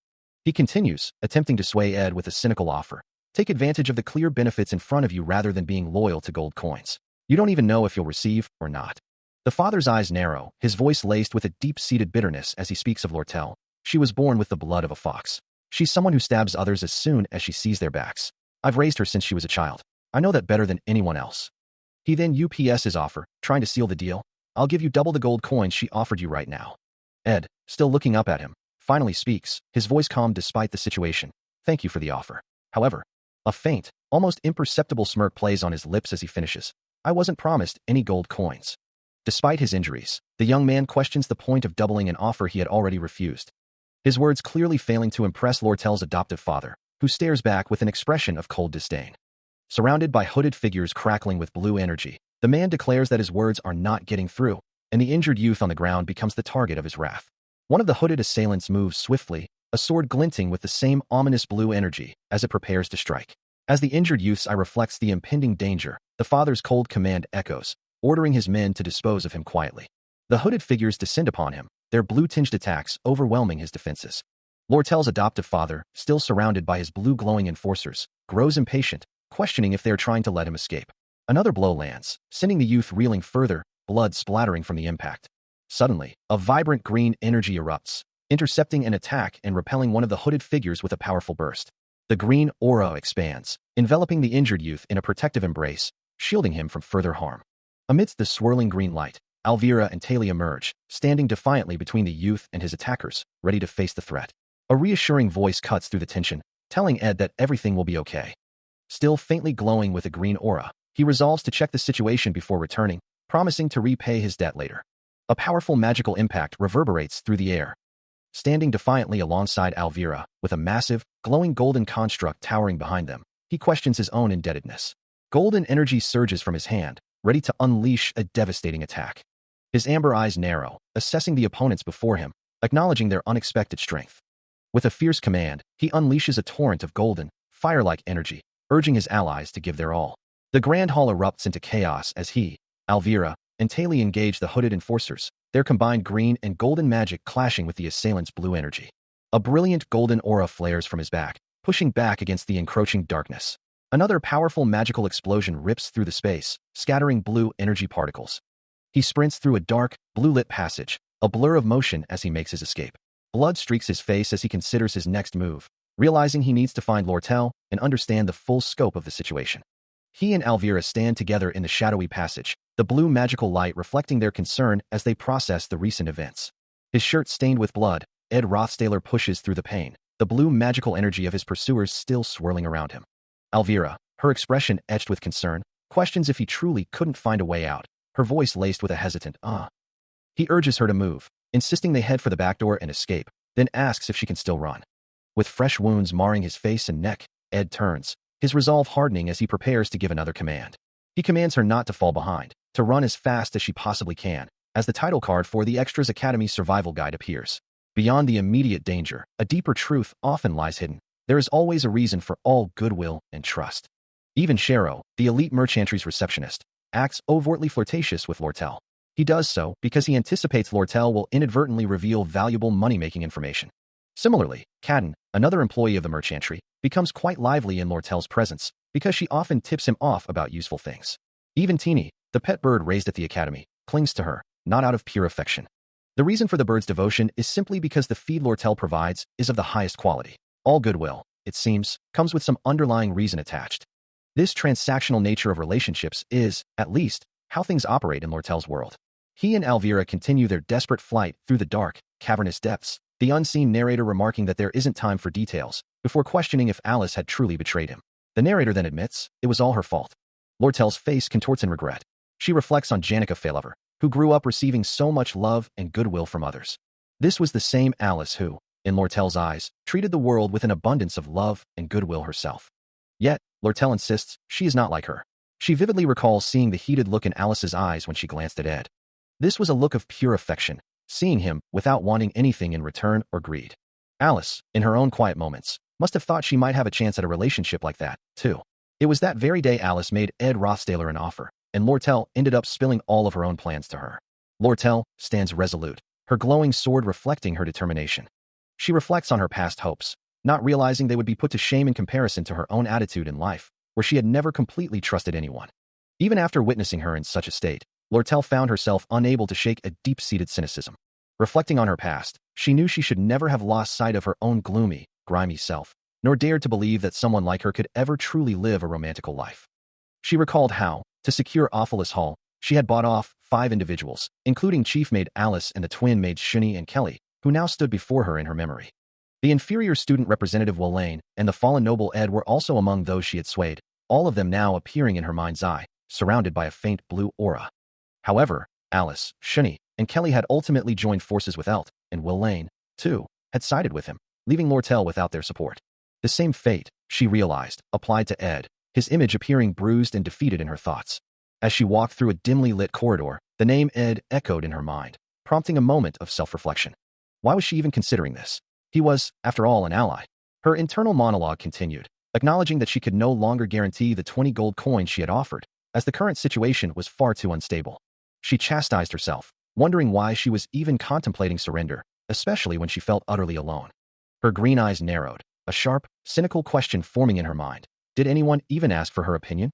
He continues, attempting to sway Ed with a cynical offer. Take advantage of the clear benefits in front of you rather than being loyal to gold coins. You don't even know if you'll receive or not. The father's eyes narrow, his voice laced with a deep-seated bitterness as he speaks of Lortel. She was born with the blood of a fox. She's someone who stabs others as soon as she sees their backs. I've raised her since she was a child. I know that better than anyone else. He then UPS his offer, trying to seal the deal. I'll give you double the gold coins she offered you right now. Ed, still looking up at him, finally speaks, his voice calm despite the situation. Thank you for the offer. However, a faint, almost imperceptible smirk plays on his lips as he finishes. I wasn't promised any gold coins. Despite his injuries, the young man questions the point of doubling an offer he had already refused. His words clearly failing to impress Lortel's adoptive father, who stares back with an expression of cold disdain. Surrounded by hooded figures crackling with blue energy, the man declares that his words are not getting through, and the injured youth on the ground becomes the target of his wrath. One of the hooded assailants moves swiftly, a sword glinting with the same ominous blue energy as it prepares to strike. As the injured youth's eye reflects the impending danger, the father's cold command echoes, ordering his men to dispose of him quietly. The hooded figures descend upon him, their blue-tinged attacks overwhelming his defenses. Lortel's adoptive father, still surrounded by his blue-glowing enforcers, grows impatient, questioning if they are trying to let him escape. Another blow lands, sending the youth reeling further, blood splattering from the impact. Suddenly, a vibrant green energy erupts, intercepting an attack and repelling one of the hooded figures with a powerful burst. The green aura expands, enveloping the injured youth in a protective embrace, shielding him from further harm. Amidst the swirling green light, Alvira and Talia emerge, standing defiantly between the youth and his attackers, ready to face the threat. A reassuring voice cuts through the tension, telling Ed that everything will be okay. Still faintly glowing with a green aura, he resolves to check the situation before returning, promising to repay his debt later. A powerful magical impact reverberates through the air. Standing defiantly alongside Alvira, with a massive, glowing golden construct towering behind them, he questions his own indebtedness. Golden energy surges from his hand, ready to unleash a devastating attack. His amber eyes narrow, assessing the opponents before him, acknowledging their unexpected strength. With a fierce command, he unleashes a torrent of golden, fire-like energy, urging his allies to give their all. The Grand Hall erupts into chaos as he, Alvira, and Talia engage the hooded enforcers, their combined green and golden magic clashing with the assailant's blue energy. A brilliant golden aura flares from his back, pushing back against the encroaching darkness. Another powerful magical explosion rips through the space, scattering blue energy particles. He sprints through a dark, blue-lit passage, a blur of motion as he makes his escape. Blood streaks his face as he considers his next move, realizing he needs to find Lortel and understand the full scope of the situation. He and Alvira stand together in the shadowy passage, the blue magical light reflecting their concern as they process the recent events. His shirt stained with blood, Ed Rothstaler pushes through the pain, the blue magical energy of his pursuers still swirling around him. Alvira, her expression etched with concern, questions if he truly couldn't find a way out, her voice laced with a hesitant, He urges her to move, insisting they head for the back door and escape, then asks if she can still run. With fresh wounds marring his face and neck, Ed turns, his resolve hardening as he prepares to give another command. He commands her not to fall behind, to run as fast as she possibly can, as the title card for the Extras Academy Survival Guide appears. Beyond the immediate danger, a deeper truth often lies hidden. There is always a reason for all goodwill and trust. Even Shero, the elite merchantry's receptionist, acts overtly flirtatious with Lortel. He does so because he anticipates Lortel will inadvertently reveal valuable money-making information. Similarly, Cadden, another employee of the merchantry, becomes quite lively in Lortel's presence because she often tips him off about useful things. Even Teeny, the pet bird raised at the academy, clings to her, not out of pure affection. The reason for the bird's devotion is simply because the feed Lortel provides is of the highest quality. All goodwill, it seems, comes with some underlying reason attached. This transactional nature of relationships is, at least, how things operate in Lortel's world. He and Alvira continue their desperate flight through the dark, cavernous depths, the unseen narrator remarking that there isn't time for details, before questioning if Alice had truly betrayed him. The narrator then admits it was all her fault. Lortel's face contorts in regret. She reflects on Janica Failover, who grew up receiving so much love and goodwill from others. This was the same Alice who, in Lortel's eyes, treated the world with an abundance of love and goodwill herself. Yet, Lortel insists she is not like her. She vividly recalls seeing the heated look in Alice's eyes when she glanced at Ed. This was a look of pure affection, seeing him without wanting anything in return or greed. Alice, in her own quiet moments, must have thought she might have a chance at a relationship like that, too. It was that very day Alice made Ed Rothstaler an offer, and Lortel ended up spilling all of her own plans to her. Lortel stands resolute, her glowing sword reflecting her determination. She reflects on her past hopes, not realizing they would be put to shame in comparison to her own attitude in life, where she had never completely trusted anyone. Even after witnessing her in such a state, Lortel found herself unable to shake a deep-seated cynicism. Reflecting on her past, she knew she should never have lost sight of her own gloomy, grimy self, nor dared to believe that someone like her could ever truly live a romantical life. She recalled how, to secure Ophelis Hall, she had bought off 5 individuals, including chief maid Alice and the twin maids Shuni and Kelly, who now stood before her in her memory. The inferior student representative Wolaine and the fallen noble Ed were also among those she had swayed, all of them now appearing in her mind's eye, surrounded by a faint blue aura. However, Alice, Shuni, and Kelly had ultimately joined forces with Elt, and Wolaine, too, had sided with him, leaving Lortel without their support. The same fate, she realized, applied to Ed, his image appearing bruised and defeated in her thoughts. As she walked through a dimly lit corridor, the name Ed echoed in her mind, prompting a moment of self-reflection. Why was she even considering this? He was, after all, an ally. Her internal monologue continued, acknowledging that she could no longer guarantee the 20 gold coins she had offered, as the current situation was far too unstable. She chastised herself, wondering why she was even contemplating surrender, especially when she felt utterly alone. Her green eyes narrowed, a sharp, cynical question forming in her mind. Did anyone even ask for her opinion?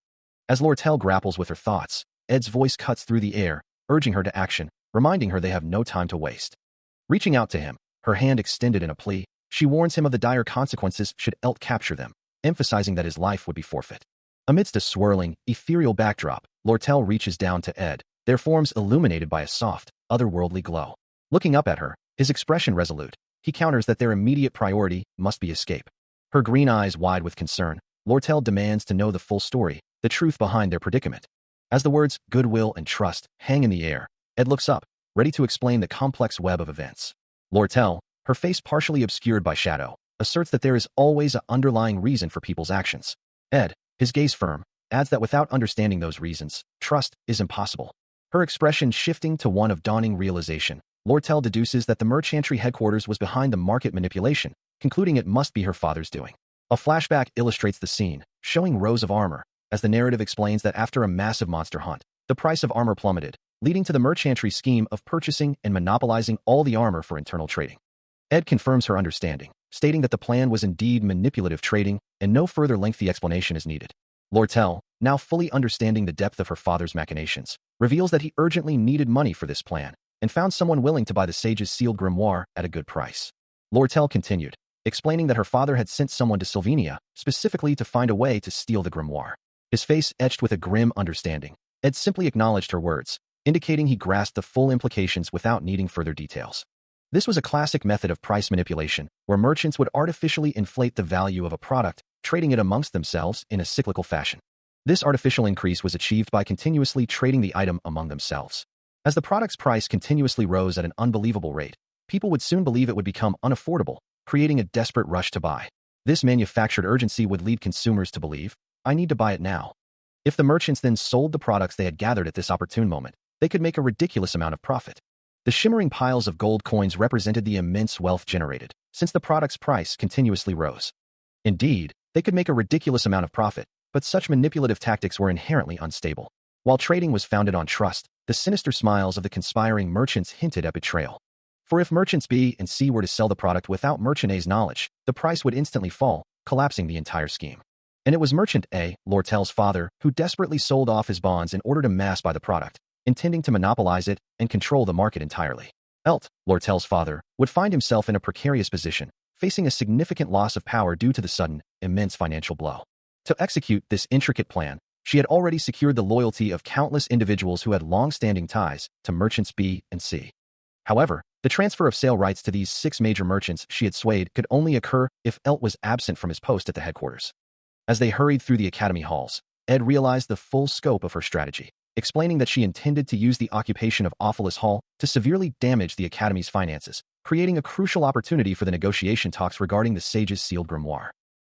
As Lortel grapples with her thoughts, Ed's voice cuts through the air, urging her to action, reminding her they have no time to waste. Reaching out to him, her hand extended in a plea, she warns him of the dire consequences should Elt capture them, emphasizing that his life would be forfeit. Amidst a swirling, ethereal backdrop, Lortel reaches down to Ed, their forms illuminated by a soft, otherworldly glow. Looking up at her, his expression resolute, he counters that their immediate priority must be escape. Her green eyes wide with concern, Lortel demands to know the full story, the truth behind their predicament. As the words goodwill and trust hang in the air, Ed looks up, ready to explain the complex web of events. Lortel, her face partially obscured by shadow, asserts that there is always an underlying reason for people's actions. Ed, his gaze firm, adds that without understanding those reasons, trust is impossible. Her expression shifting to one of dawning realization, Lortel deduces that the merchantry headquarters was behind the market manipulation, concluding it must be her father's doing. A flashback illustrates the scene, showing rows of armor, as the narrative explains that after a massive monster hunt, the price of armor plummeted, leading to the merchantry scheme of purchasing and monopolizing all the armor for internal trading. Ed confirms her understanding, stating that the plan was indeed manipulative trading and no further lengthy explanation is needed. Lortel, now fully understanding the depth of her father's machinations, reveals that he urgently needed money for this plan and found someone willing to buy the sage's sealed grimoire at a good price. Lortel continued, explaining that her father had sent someone to Sylvania specifically to find a way to steal the grimoire. His face etched with a grim understanding, Ed simply acknowledged her words, indicating he grasped the full implications without needing further details. This was a classic method of price manipulation, where merchants would artificially inflate the value of a product, trading it amongst themselves in a cyclical fashion. This artificial increase was achieved by continuously trading the item among themselves. As the product's price continuously rose at an unbelievable rate, people would soon believe it would become unaffordable, creating a desperate rush to buy. This manufactured urgency would lead consumers to believe, I need to buy it now. If the merchants then sold the products they had gathered at this opportune moment, they could make a ridiculous amount of profit. The shimmering piles of gold coins represented the immense wealth generated, since the product's price continuously rose. Indeed, they could make a ridiculous amount of profit, but such manipulative tactics were inherently unstable. While trading was founded on trust, the sinister smiles of the conspiring merchants hinted at betrayal. For if merchants B and C were to sell the product without merchant A's knowledge, the price would instantly fall, collapsing the entire scheme. And it was merchant A, Lortel's father, who desperately sold off his bonds in order to mass buy the product, intending to monopolize it and control the market entirely. Elt, Lortel's father, would find himself in a precarious position, facing a significant loss of power due to the sudden, immense financial blow. To execute this intricate plan, she had already secured the loyalty of countless individuals who had long-standing ties to merchants B and C. However, the transfer of sale rights to these 6 major merchants she had swayed could only occur if Elt was absent from his post at the headquarters. As they hurried through the academy halls, Ed realized the full scope of her strategy, explaining that she intended to use the occupation of Ophelis Hall to severely damage the academy's finances, creating a crucial opportunity for the negotiation talks regarding the sage's sealed grimoire.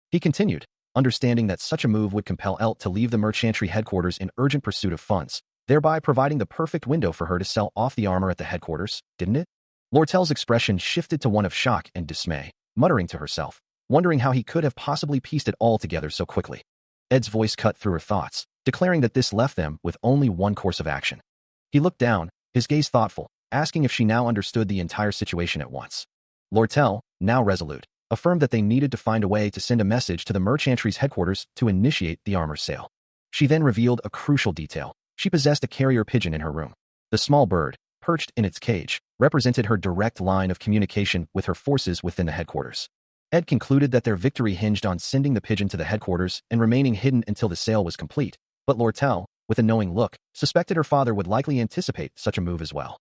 He continued, understanding that such a move would compel Elt to leave the merchantry headquarters in urgent pursuit of funds, thereby providing the perfect window for her to sell off the armor at the headquarters, didn't it? Lortel's expression shifted to one of shock and dismay, muttering to herself, wondering how he could have possibly pieced it all together so quickly. Ed's voice cut through her thoughts, declaring that this left them with only one course of action. He looked down, his gaze thoughtful, asking if she now understood the entire situation at once. Lortel, now resolute, affirmed that they needed to find a way to send a message to the merchantry's headquarters to initiate the armor sale. She then revealed a crucial detail. She possessed a carrier pigeon in her room. The small bird, perched in its cage, represented her direct line of communication with her forces within the headquarters. Ed concluded that their victory hinged on sending the pigeon to the headquarters and remaining hidden until the sale was complete, but Lortel, with a knowing look, suspected her father would likely anticipate such a move as well.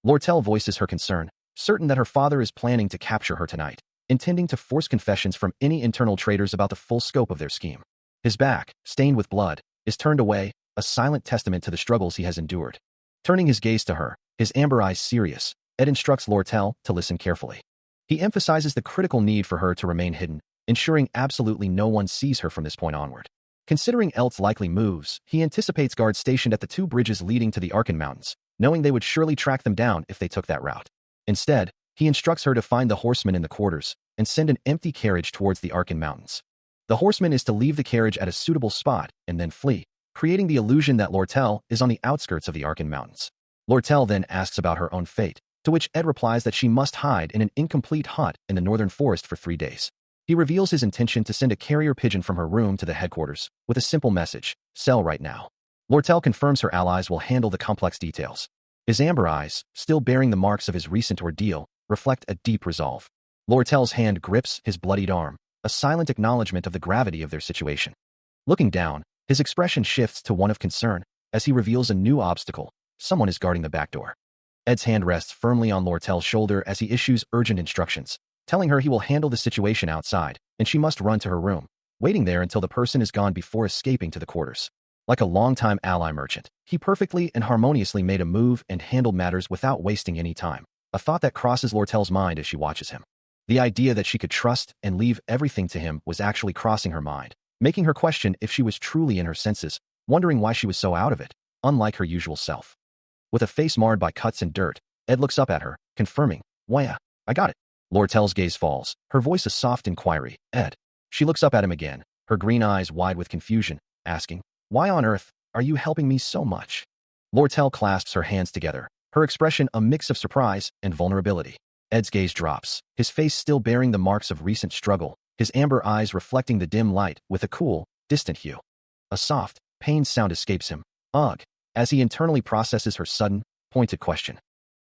Lortel voices her concern, certain that her father is planning to capture her tonight, intending to force confessions from any internal traitors about the full scope of their scheme. His back, stained with blood, is turned away, a silent testament to the struggles he has endured. Turning his gaze to her, his amber eyes serious, Ed instructs Lortel to listen carefully. He emphasizes the critical need for her to remain hidden, ensuring absolutely no one sees her from this point onward. Considering Elt's likely moves, he anticipates guards stationed at the two bridges leading to the Arkan Mountains, knowing they would surely track them down if they took that route. Instead, he instructs her to find the horseman in the quarters and send an empty carriage towards the Arkan Mountains. The horseman is to leave the carriage at a suitable spot and then flee, creating the illusion that Lortel is on the outskirts of the Arkan Mountains. Lortel then asks about her own fate, to which Ed replies that she must hide in an incomplete hut in the northern forest for 3 days. He reveals his intention to send a carrier pigeon from her room to the headquarters, with a simple message: sell right now. Lortel confirms her allies will handle the complex details. His amber eyes, still bearing the marks of his recent ordeal, reflect a deep resolve. Lortel's hand grips his bloodied arm, a silent acknowledgement of the gravity of their situation. Looking down, his expression shifts to one of concern, as he reveals a new obstacle: someone is guarding the back door. Ed's hand rests firmly on Lortel's shoulder as he issues urgent instructions, telling her he will handle the situation outside, and she must run to her room, waiting there until the person is gone before escaping to the quarters. Like a longtime ally merchant, he perfectly and harmoniously made a move and handled matters without wasting any time, a thought that crosses Lortel's mind as she watches him. The idea that she could trust and leave everything to him was actually crossing her mind, making her question if she was truly in her senses, wondering why she was so out of it, unlike her usual self. With a face marred by cuts and dirt, Ed looks up at her, confirming, "Why, yeah, I got it." Lortel's gaze falls, her voice a soft inquiry, "Ed." She looks up at him again, her green eyes wide with confusion, asking, "Why on earth are you helping me so much?" Lortel clasps her hands together, her expression a mix of surprise and vulnerability. Ed's gaze drops, his face still bearing the marks of recent struggle, his amber eyes reflecting the dim light with a cool, distant hue. A soft, pained sound escapes him, "Ugh," as he internally processes her sudden, pointed question.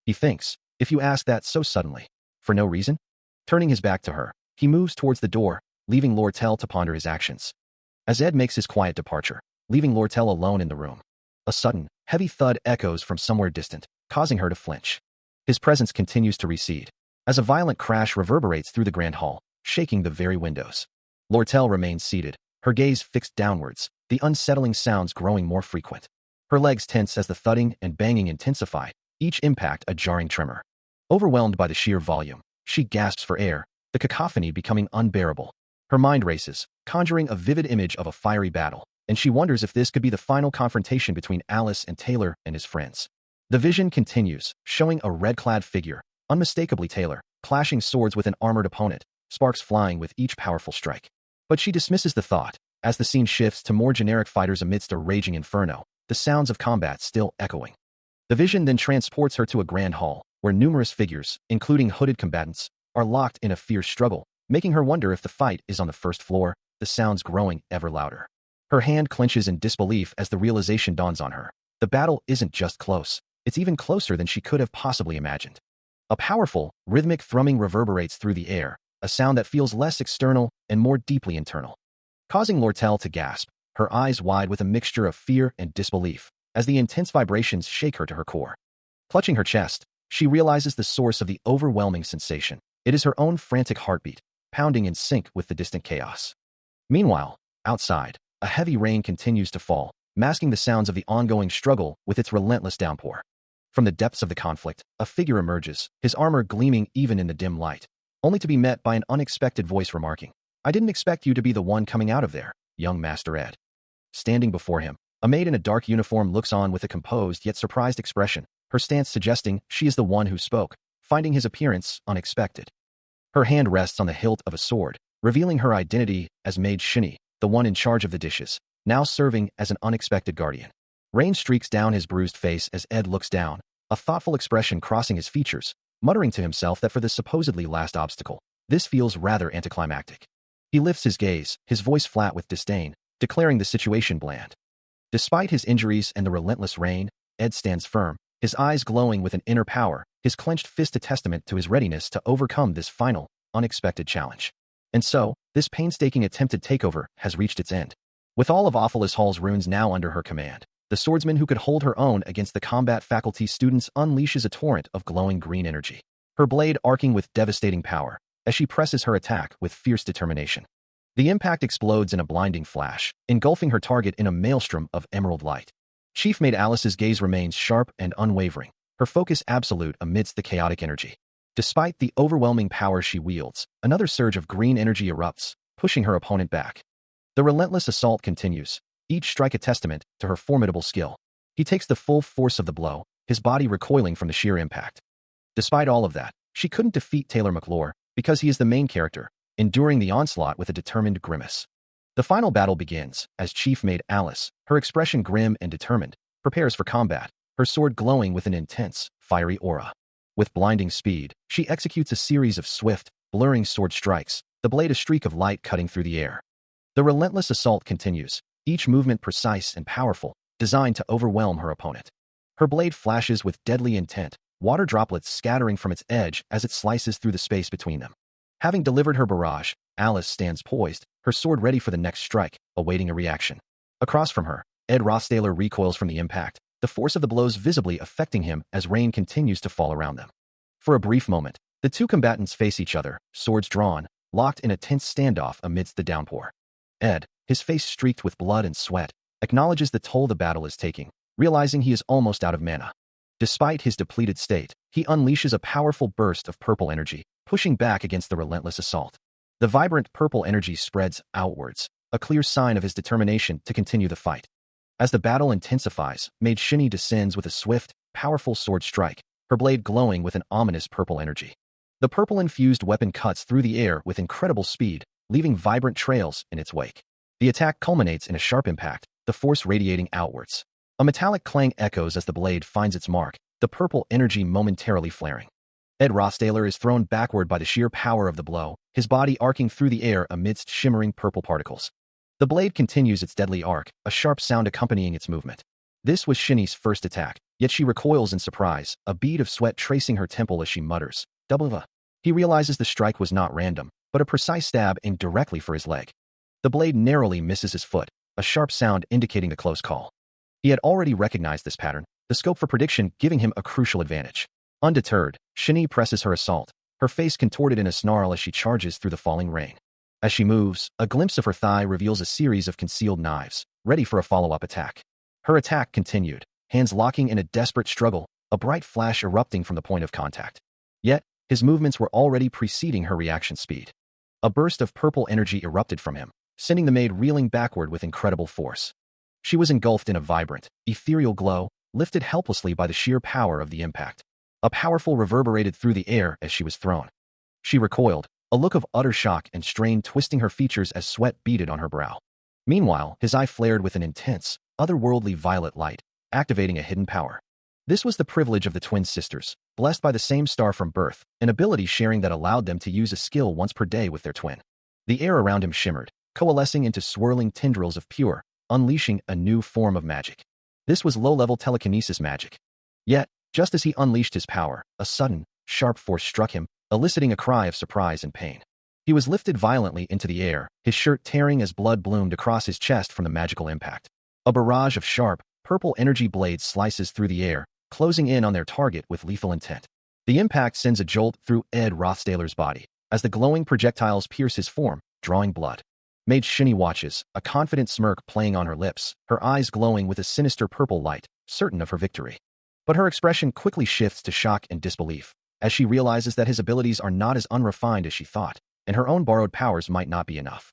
He thinks, if you ask that so suddenly, for no reason? Turning his back to her, he moves towards the door, leaving Lortel to ponder his actions. As Ed makes his quiet departure, leaving Lortel alone in the room, a sudden, heavy thud echoes from somewhere distant, causing her to flinch. His presence continues to recede, as a violent crash reverberates through the grand hall, shaking the very windows. Lortel remains seated, her gaze fixed downwards, the unsettling sounds growing more frequent. Her legs tense as the thudding and banging intensify, each impact a jarring tremor. Overwhelmed by the sheer volume, she gasps for air, the cacophony becoming unbearable. Her mind races, conjuring a vivid image of a fiery battle, and she wonders if this could be the final confrontation between Alice and Taylor and his friends. The vision continues, showing a red-clad figure, unmistakably Taylor, clashing swords with an armored opponent, sparks flying with each powerful strike. But she dismisses the thought, as the scene shifts to more generic fighters amidst a raging inferno, the sounds of combat still echoing. The vision then transports her to a grand hall, where numerous figures, including hooded combatants, are locked in a fierce struggle, making her wonder if the fight is on the first floor, the sounds growing ever louder. Her hand clenches in disbelief as the realization dawns on her. The battle isn't just close, it's even closer than she could have possibly imagined. A powerful, rhythmic thrumming reverberates through the air, a sound that feels less external and more deeply internal. Causing Lortel to gasp, her eyes wide with a mixture of fear and disbelief, as the intense vibrations shake her to her core. Clutching her chest, she realizes the source of the overwhelming sensation. It is her own frantic heartbeat, pounding in sync with the distant chaos. Meanwhile, outside, a heavy rain continues to fall, masking the sounds of the ongoing struggle with its relentless downpour. From the depths of the conflict, a figure emerges, his armor gleaming even in the dim light, only to be met by an unexpected voice remarking, "I didn't expect you to be the one coming out of there, young Master Ed." Standing before him, a maid in a dark uniform looks on with a composed yet surprised expression, her stance suggesting she is the one who spoke, finding his appearance unexpected. Her hand rests on the hilt of a sword, revealing her identity as Maid Shinny, the one in charge of the dishes, now serving as an unexpected guardian. Rain streaks down his bruised face as Ed looks down, a thoughtful expression crossing his features, muttering to himself that for this supposedly last obstacle, this feels rather anticlimactic. He lifts his gaze, his voice flat with disdain, declaring the situation bland. Despite his injuries and the relentless rain, Ed stands firm, his eyes glowing with an inner power, his clenched fist a testament to his readiness to overcome this final, unexpected challenge. And so, this painstaking attempted takeover has reached its end. With all of Awfulus Hall's runes now under her command, the swordsman who could hold her own against the combat faculty students unleashes a torrent of glowing green energy, her blade arcing with devastating power as she presses her attack with fierce determination. The impact explodes in a blinding flash, engulfing her target in a maelstrom of emerald light. Chief Maid Alice's gaze remains sharp and unwavering, her focus absolute amidst the chaotic energy. Despite the overwhelming power she wields, another surge of green energy erupts, pushing her opponent back. The relentless assault continues, each strike a testament to her formidable skill. He takes the full force of the blow, his body recoiling from the sheer impact. Despite all of that, she couldn't defeat Taylor McClure because he is the main character, enduring the onslaught with a determined grimace. The final battle begins as Chief Maid Alice, her expression grim and determined, prepares for combat, her sword glowing with an intense, fiery aura. With blinding speed, she executes a series of swift, blurring sword strikes, the blade a streak of light cutting through the air. The relentless assault continues, each movement precise and powerful, designed to overwhelm her opponent. Her blade flashes with deadly intent, water droplets scattering from its edge as it slices through the space between them. Having delivered her barrage, Alice stands poised, her sword ready for the next strike, awaiting a reaction. Across from her, Ed Rossdaler recoils from the impact, the force of the blows visibly affecting him as rain continues to fall around them. For a brief moment, the two combatants face each other, swords drawn, locked in a tense standoff amidst the downpour. Ed, his face streaked with blood and sweat, acknowledges the toll the battle is taking, realizing he is almost out of mana. Despite his depleted state, he unleashes a powerful burst of purple energy, pushing back against the relentless assault. The vibrant purple energy spreads outwards, a clear sign of his determination to continue the fight. As the battle intensifies, Maid Shinny descends with a swift, powerful sword strike, her blade glowing with an ominous purple energy. The purple-infused weapon cuts through the air with incredible speed, leaving vibrant trails in its wake. The attack culminates in a sharp impact, the force radiating outwards. A metallic clang echoes as the blade finds its mark, the purple energy momentarily flaring. Ed Rossdaler is thrown backward by the sheer power of the blow, his body arcing through the air amidst shimmering purple particles. The blade continues its deadly arc, a sharp sound accompanying its movement. This was Shinny's first attack, yet she recoils in surprise, a bead of sweat tracing her temple as she mutters, "Double." He realizes the strike was not random, but a precise stab aimed directly for his leg. The blade narrowly misses his foot, a sharp sound indicating a close call. He had already recognized this pattern, the scope for prediction giving him a crucial advantage. Undeterred, Shinny presses her assault, her face contorted in a snarl as she charges through the falling rain. As she moves, a glimpse of her thigh reveals a series of concealed knives, ready for a follow-up attack. Her attack continued, hands locking in a desperate struggle, a bright flash erupting from the point of contact. Yet, his movements were already preceding her reaction speed. A burst of purple energy erupted from him, sending the maid reeling backward with incredible force. She was engulfed in a vibrant, ethereal glow, lifted helplessly by the sheer power of the impact. A powerful reverberated through the air as she was thrown. She recoiled, a look of utter shock and strain twisting her features as sweat beaded on her brow. Meanwhile, his eye flared with an intense, otherworldly violet light, activating a hidden power. This was the privilege of the twin sisters, blessed by the same star from birth, an ability sharing that allowed them to use a skill once per day with their twin. The air around him shimmered, coalescing into swirling tendrils of pure, unleashing a new form of magic. This was low-level telekinesis magic. Yet, just as he unleashed his power, a sudden, sharp force struck him, eliciting a cry of surprise and pain. He was lifted violently into the air, his shirt tearing as blood bloomed across his chest from the magical impact. A barrage of sharp, purple energy blades slices through the air, closing in on their target with lethal intent. The impact sends a jolt through Ed Rothsdaler's body, as the glowing projectiles pierce his form, drawing blood. Maid Shinny watches, a confident smirk playing on her lips, her eyes glowing with a sinister purple light, certain of her victory. But her expression quickly shifts to shock and disbelief, as she realizes that his abilities are not as unrefined as she thought, and her own borrowed powers might not be enough.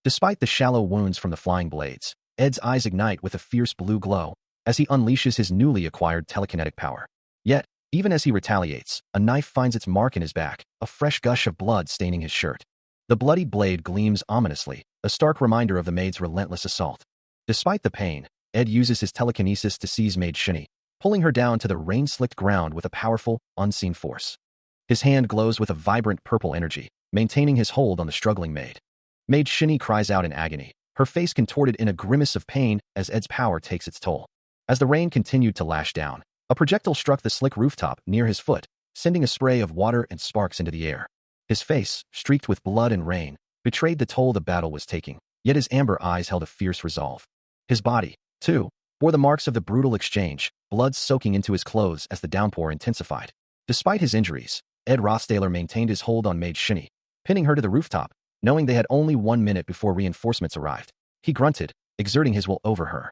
Despite the shallow wounds from the flying blades, Ed's eyes ignite with a fierce blue glow, as he unleashes his newly acquired telekinetic power. Yet, Even as he retaliates, a knife finds its mark in his back, a fresh gush of blood staining his shirt. The bloodied blade gleams ominously, a stark reminder of the maid's relentless assault. Despite the pain, Ed uses his telekinesis to seize Maid Shinny, pulling her down to the rain-slicked ground with a powerful, unseen force. His hand glows with a vibrant purple energy, maintaining his hold on the struggling maid. Maid Shinny cries out in agony, her face contorted in a grimace of pain as Ed's power takes its toll. As the rain continued to lash down, a projectile struck the slick rooftop near his foot, sending a spray of water and sparks into the air. His face, streaked with blood and rain, betrayed the toll the battle was taking, yet his amber eyes held a fierce resolve. His body, too, bore the marks of the brutal exchange, blood soaking into his clothes as the downpour intensified. Despite his injuries, Ed Rossdaler maintained his hold on Maid Shinny, pinning her to the rooftop, knowing they had only 1 minute before reinforcements arrived. He grunted, exerting his will over her.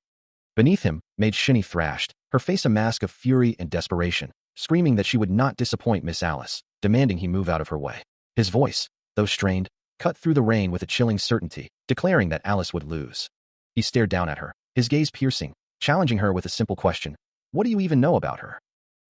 Beneath him, Maid Shinny thrashed, her face a mask of fury and desperation, screaming that she would not disappoint Miss Alice, demanding he move out of her way. His voice, though strained, cut through the rain with a chilling certainty, declaring that Alice would lose. He stared down at her, his gaze piercing, challenging her with a simple question. What do you even know about her?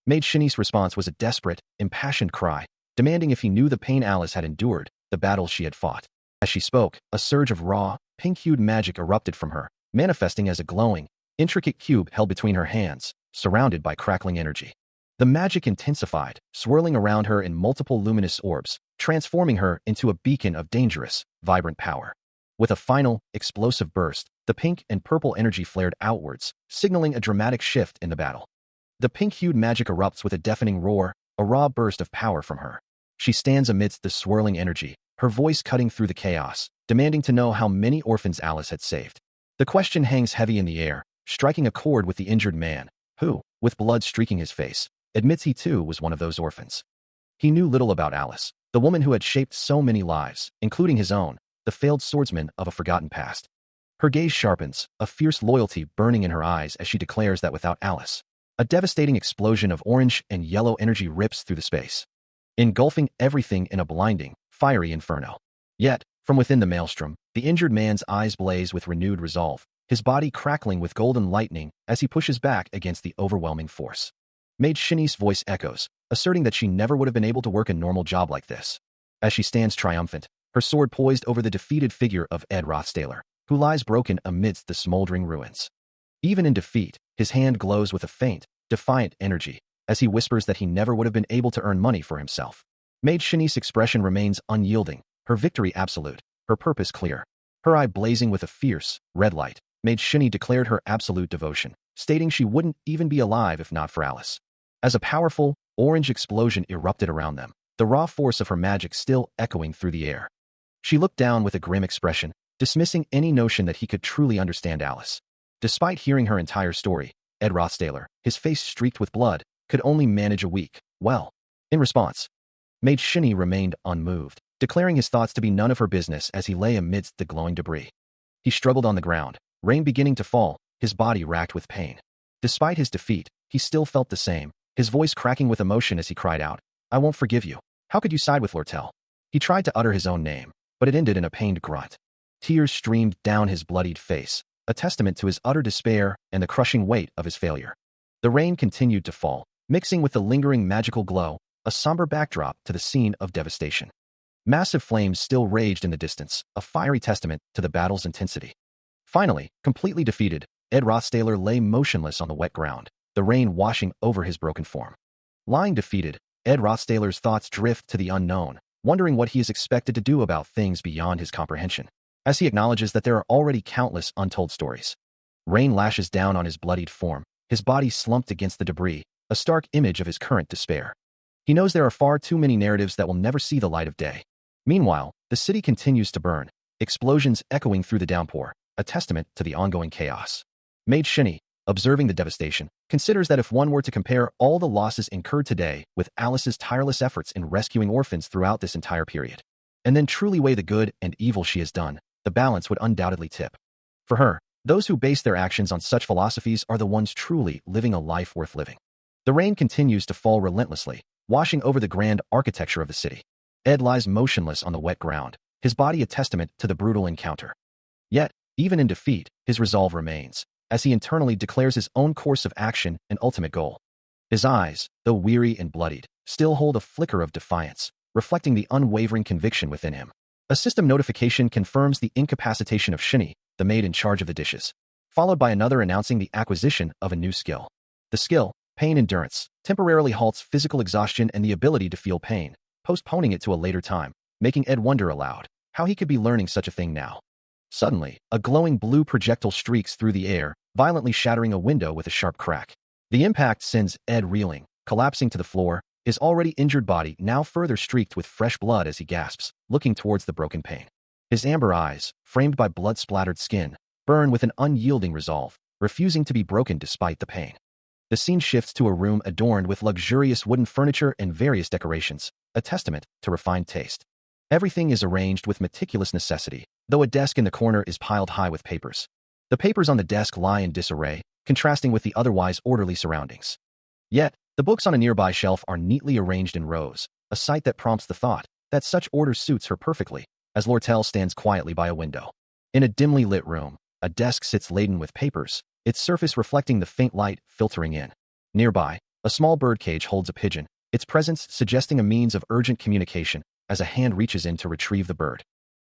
Maid Shinny's response was a desperate, impassioned cry, demanding if he knew the pain Alice had endured, the battles she had fought. As she spoke, a surge of raw, pink-hued magic erupted from her, manifesting as a glowing, intricate cube held between her hands, surrounded by crackling energy. The magic intensified, swirling around her in multiple luminous orbs, transforming her into a beacon of dangerous, vibrant power. With a final, explosive burst, the pink and purple energy flared outwards, signaling a dramatic shift in the battle. The pink-hued magic erupts with a deafening roar, a raw burst of power from her. She stands amidst the swirling energy, her voice cutting through the chaos, demanding to know how many orphans Alice had saved. The question hangs heavy in the air, striking a chord with the injured man, who, with blood streaking his face, admits he too was one of those orphans. He knew little about Alice, the woman who had shaped so many lives, including his own, the failed swordsman of a forgotten past. Her gaze sharpens, a fierce loyalty burning in her eyes as she declares that without Alice, a devastating explosion of orange and yellow energy rips through the space, engulfing everything in a blinding, fiery inferno. Yet, from within the maelstrom, the injured man's eyes blaze with renewed resolve, his body crackling with golden lightning as he pushes back against the overwhelming force. Maid Shinny's voice echoes, asserting that she never would have been able to work a normal job like this. As she stands triumphant, her sword poised over the defeated figure of Ed Rothstaler, who lies broken amidst the smoldering ruins. Even in defeat, his hand glows with a faint, defiant energy, as he whispers that he never would have been able to earn money for himself. Maid Shinny's expression remains unyielding, her victory absolute, her purpose clear. Her eye blazing with a fierce, red light, Maid Shinny declared her absolute devotion, stating she wouldn't even be alive if not for Alice. As a powerful, orange explosion erupted around them, the raw force of her magic still echoing through the air. She looked down with a grim expression, dismissing any notion that he could truly understand Alice. Despite hearing her entire story, Ed Rothstaler, his face streaked with blood, could only manage a weak, well. In response, Maid Shinny remained unmoved, declaring his thoughts to be none of her business as he lay amidst the glowing debris. He struggled on the ground, rain beginning to fall, his body racked with pain. Despite his defeat, he still felt the same, his voice cracking with emotion as he cried out, "I won't forgive you. How could you side with Lortel?" He tried to utter his own name, but it ended in a pained grunt. Tears streamed down his bloodied face, a testament to his utter despair and the crushing weight of his failure. The rain continued to fall, mixing with the lingering magical glow, a somber backdrop to the scene of devastation. Massive flames still raged in the distance, a fiery testament to the battle's intensity. Finally, completely defeated, Ed Rothstaler lay motionless on the wet ground, the rain washing over his broken form. Lying defeated, Ed Rothstaler's thoughts drift to the unknown, wondering what he is expected to do about things beyond his comprehension. As he acknowledges that there are already countless untold stories. Rain lashes down on his bloodied form, his body slumped against the debris, a stark image of his current despair. He knows there are far too many narratives that will never see the light of day. Meanwhile, the city continues to burn, explosions echoing through the downpour, a testament to the ongoing chaos. Maid Shinny, observing the devastation, considers that if one were to compare all the losses incurred today with Alice's tireless efforts in rescuing orphans throughout this entire period, and then truly weigh the good and evil she has done, the balance would undoubtedly tip. For her, those who base their actions on such philosophies are the ones truly living a life worth living. The rain continues to fall relentlessly, washing over the grand architecture of the city. Ed lies motionless on the wet ground, his body a testament to the brutal encounter. Yet, even in defeat, his resolve remains, as he internally declares his own course of action and ultimate goal. His eyes, though weary and bloodied, still hold a flicker of defiance, reflecting the unwavering conviction within him. A system notification confirms the incapacitation of Shinny, the maid in charge of the dishes, followed by another announcing the acquisition of a new skill. The skill, Pain Endurance, temporarily halts physical exhaustion and the ability to feel pain, postponing it to a later time, making Ed wonder aloud how he could be learning such a thing now. Suddenly, a glowing blue projectile streaks through the air, violently shattering a window with a sharp crack. The impact sends Ed reeling, collapsing to the floor, his already injured body now further streaked with fresh blood as he gasps, looking towards the broken pane. His amber eyes, framed by blood-splattered skin, burn with an unyielding resolve, refusing to be broken despite the pain. The scene shifts to a room adorned with luxurious wooden furniture and various decorations, a testament to refined taste. Everything is arranged with meticulous necessity, though a desk in the corner is piled high with papers. The papers on the desk lie in disarray, contrasting with the otherwise orderly surroundings. Yet, the books on a nearby shelf are neatly arranged in rows, a sight that prompts the thought that such order suits her perfectly, as Lortel stands quietly by a window. In a dimly lit room, a desk sits laden with papers, its surface reflecting the faint light filtering in. Nearby, a small birdcage holds a pigeon, its presence suggesting a means of urgent communication as a hand reaches in to retrieve the bird.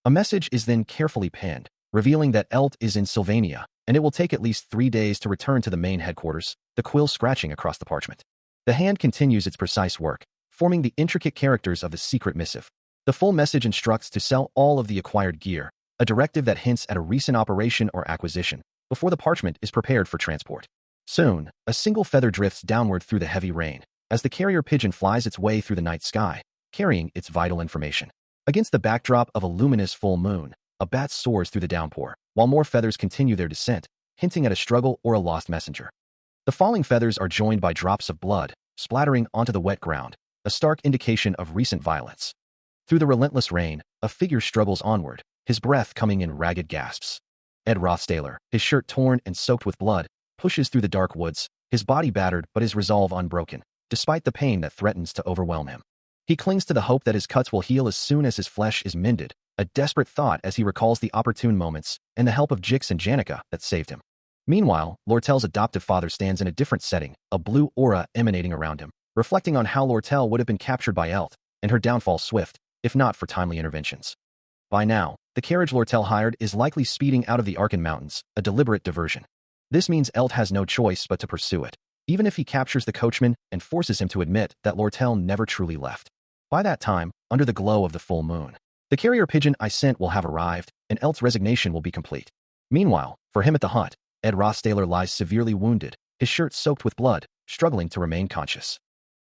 A message is then carefully penned, revealing that Elt is in Sylvania, and it will take at least 3 days to return to the main headquarters, the quill scratching across the parchment. The hand continues its precise work, forming the intricate characters of the secret missive. The full message instructs to sell all of the acquired gear, a directive that hints at a recent operation or acquisition, before the parchment is prepared for transport. Soon, a single feather drifts downward through the heavy rain, as the carrier pigeon flies its way through the night sky, carrying its vital information. Against the backdrop of a luminous full moon, a bat soars through the downpour, while more feathers continue their descent, hinting at a struggle or a lost messenger. The falling feathers are joined by drops of blood, splattering onto the wet ground, a stark indication of recent violence. Through the relentless rain, a figure struggles onward, his breath coming in ragged gasps. Ed Rothstaler, his shirt torn and soaked with blood, pushes through the dark woods, his body battered but his resolve unbroken, despite the pain that threatens to overwhelm him. He clings to the hope that his cuts will heal as soon as his flesh is mended, a desperate thought as he recalls the opportune moments and the help of Jix and Janica that saved him. Meanwhile, Lortel's adoptive father stands in a different setting, a blue aura emanating around him, reflecting on how Lortel would have been captured by Elt, and her downfall swift, if not for timely interventions. By now, the carriage Lortel hired is likely speeding out of the Arkan Mountains, a deliberate diversion. This means Elt has no choice but to pursue it, even if he captures the coachman and forces him to admit that Lortel never truly left. By that time, under the glow of the full moon, the carrier pigeon I sent will have arrived, and Elt's resignation will be complete. Meanwhile, for him at the hut, Ed Rothstaler lies severely wounded, his shirt soaked with blood, struggling to remain conscious.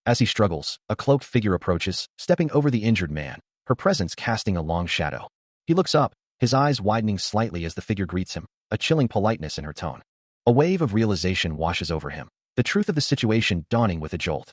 As he struggles, a cloaked figure approaches, stepping over the injured man, her presence casting a long shadow. He looks up, his eyes widening slightly as the figure greets him, a chilling politeness in her tone. A wave of realization washes over him, the truth of the situation dawning with a jolt.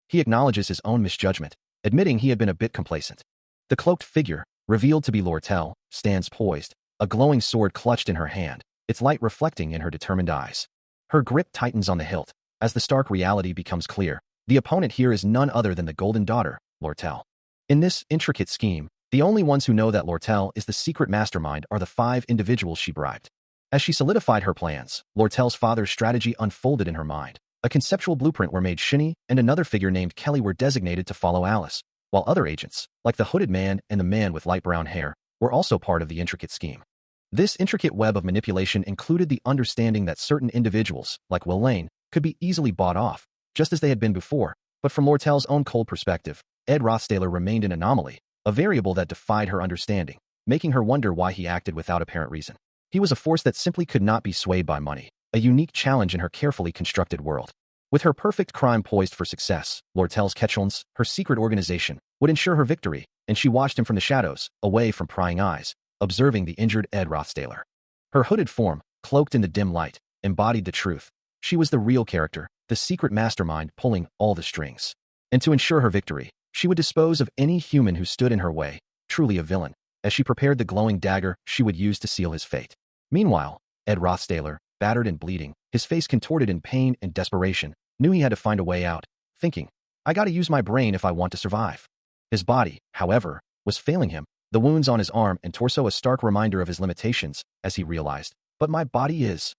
He acknowledges his own misjudgment, admitting he had been a bit complacent. The cloaked figure, revealed to be Lortel, stands poised, a glowing sword clutched in her hand, its light reflecting in her determined eyes. Her grip tightens on the hilt. As the stark reality becomes clear, the opponent here is none other than the Golden Daughter, Lortel. In this intricate scheme, the only ones who know that Lortel is the secret mastermind are the 5 individuals she bribed. As she solidified her plans, Lortel's father's strategy unfolded in her mind. A conceptual blueprint where Maid Shinny and another figure named Kelly were designated to follow Alice, while other agents, like the hooded man and the man with light brown hair, were also part of the intricate scheme. This intricate web of manipulation included the understanding that certain individuals, like Will Lane, could be easily bought off, just as they had been before, but from Lortel's own cold perspective, Ed Rothstaler remained an anomaly, a variable that defied her understanding, making her wonder why he acted without apparent reason. He was a force that simply could not be swayed by money, a unique challenge in her carefully constructed world. With her perfect crime poised for success, Lortel's Ketchulns, her secret organization, would ensure her victory, and she watched him from the shadows, away from prying eyes, observing the injured Ed Rothstaler. Her hooded form, cloaked in the dim light, embodied the truth. She was the real character, the secret mastermind pulling all the strings. And to ensure her victory, she would dispose of any human who stood in her way, truly a villain, as she prepared the glowing dagger she would use to seal his fate. Meanwhile, Ed Rothstaler, battered and bleeding, his face contorted in pain and desperation, knew he had to find a way out, thinking, I gotta use my brain if I want to survive. His body, however, was failing him, the wounds on his arm and torso a stark reminder of his limitations, as he realized, but my body is.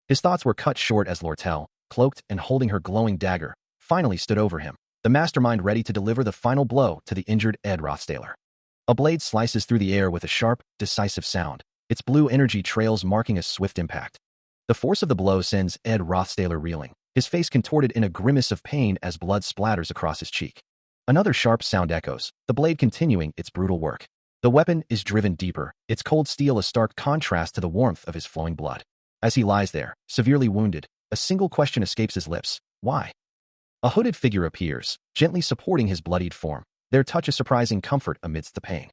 His thoughts were cut short as Lortel, cloaked and holding her glowing dagger, finally stood over him, the mastermind ready to deliver the final blow to the injured Ed Rothstaler. A blade slices through the air with a sharp, decisive sound, its blue energy trails marking a swift impact. The force of the blow sends Ed Rothstaler reeling, his face contorted in a grimace of pain as blood splatters across his cheek. Another sharp sound echoes, the blade continuing its brutal work. The weapon is driven deeper, its cold steel a stark contrast to the warmth of his flowing blood. As he lies there, severely wounded, a single question escapes his lips: why? A hooded figure appears, gently supporting his bloodied form, their touch a surprising comfort amidst the pain.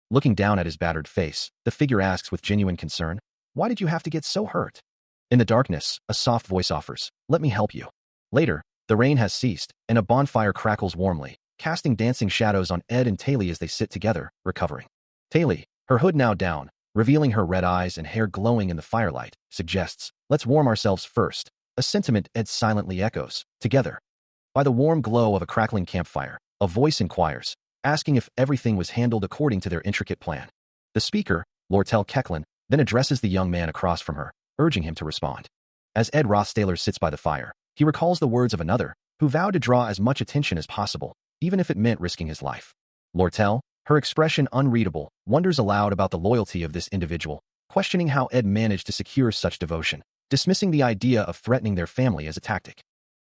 Looking down at his battered face, the figure asks with genuine concern, "Why did you have to get so hurt?" In the darkness, a soft voice offers, "Let me help you." Later, the rain has ceased, and a bonfire crackles warmly, casting dancing shadows on Ed and Taylor as they sit together, recovering. Taylor, her hood now down, revealing her red eyes and hair glowing in the firelight, suggests, "Let's warm ourselves first," a sentiment Ed silently echoes, together. By the warm glow of a crackling campfire, a voice inquires, asking if everything was handled according to their intricate plan. The speaker, Lortel Kecklin, then addresses the young man across from her, urging him to respond. As Ed Rothstaler sits by the fire, he recalls the words of another, who vowed to draw as much attention as possible, even if it meant risking his life. Lortel, her expression unreadable, wonders aloud about the loyalty of this individual, questioning how Ed managed to secure such devotion, dismissing the idea of threatening their family as a tactic.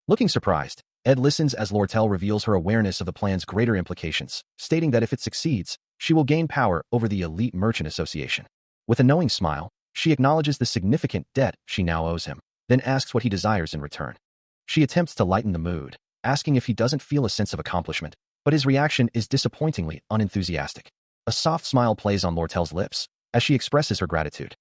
Looking surprised, Ed listens as Lortel reveals her awareness of the plan's greater implications, stating that if it succeeds, she will gain power over the elite merchant association. With a knowing smile, she acknowledges the significant debt she now owes him, then asks what he desires in return. She attempts to lighten the mood, asking if he doesn't feel a sense of accomplishment, but his reaction is disappointingly unenthusiastic. A soft smile plays on Lortel's lips as she expresses her gratitude.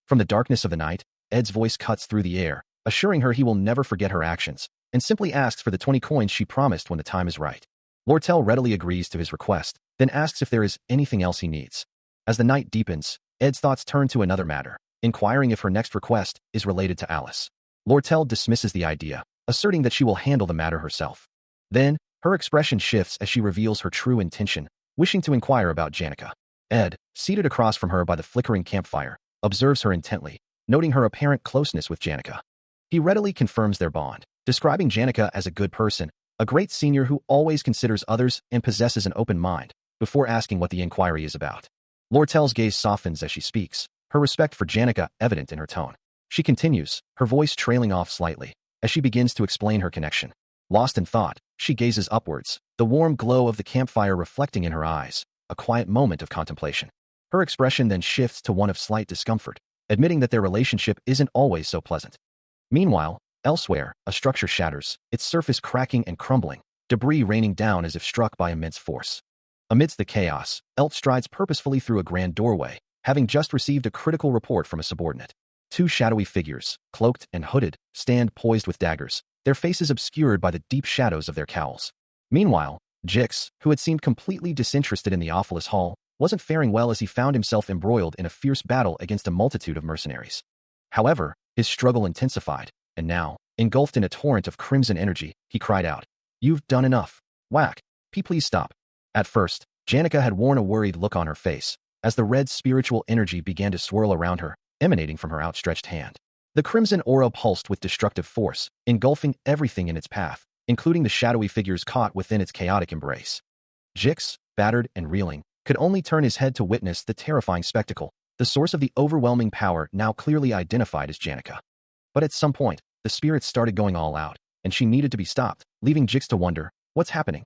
From the darkness of the night, Ed's voice cuts through the air, assuring her he will never forget her actions, and simply asks for the 20 coins she promised when the time is right. Lortel readily agrees to his request, then asks if there is anything else he needs. As the night deepens, Ed's thoughts turn to another matter, inquiring if her next request is related to Alice. Lortel dismisses the idea, asserting that she will handle the matter herself. Then, her expression shifts as she reveals her true intention, wishing to inquire about Janica. Ed, seated across from her by the flickering campfire, observes her intently, noting her apparent closeness with Janica. He readily confirms their bond, describing Janica as a good person, a great senior who always considers others and possesses an open mind, before asking what the inquiry is about. Lortel's gaze softens as she speaks, her respect for Janica evident in her tone. She continues, her voice trailing off slightly, as she begins to explain her connection. Lost in thought, she gazes upwards, the warm glow of the campfire reflecting in her eyes, a quiet moment of contemplation. Her expression then shifts to one of slight discomfort, admitting that their relationship isn't always so pleasant. Meanwhile, elsewhere, a structure shatters, its surface cracking and crumbling, debris raining down as if struck by immense force. Amidst the chaos, Elt strides purposefully through a grand doorway, having just received a critical report from a subordinate. Two shadowy figures, cloaked and hooded, stand poised with daggers, their faces obscured by the deep shadows of their cowls. Meanwhile, Jix, who had seemed completely disinterested in the awfulest hall, wasn't faring well as he found himself embroiled in a fierce battle against a multitude of mercenaries. However, his struggle intensified, and now, engulfed in a torrent of crimson energy, he cried out, "You've done enough. Whack. Please stop." At first, Janica had worn a worried look on her face, as the red spiritual energy began to swirl around her, emanating from her outstretched hand. The crimson aura pulsed with destructive force, engulfing everything in its path, including the shadowy figures caught within its chaotic embrace. Jix, battered and reeling, could only turn his head to witness the terrifying spectacle, the source of the overwhelming power now clearly identified as Janica. But at some point, the spirits started going all out, and she needed to be stopped, leaving Jix to wonder, what's happening?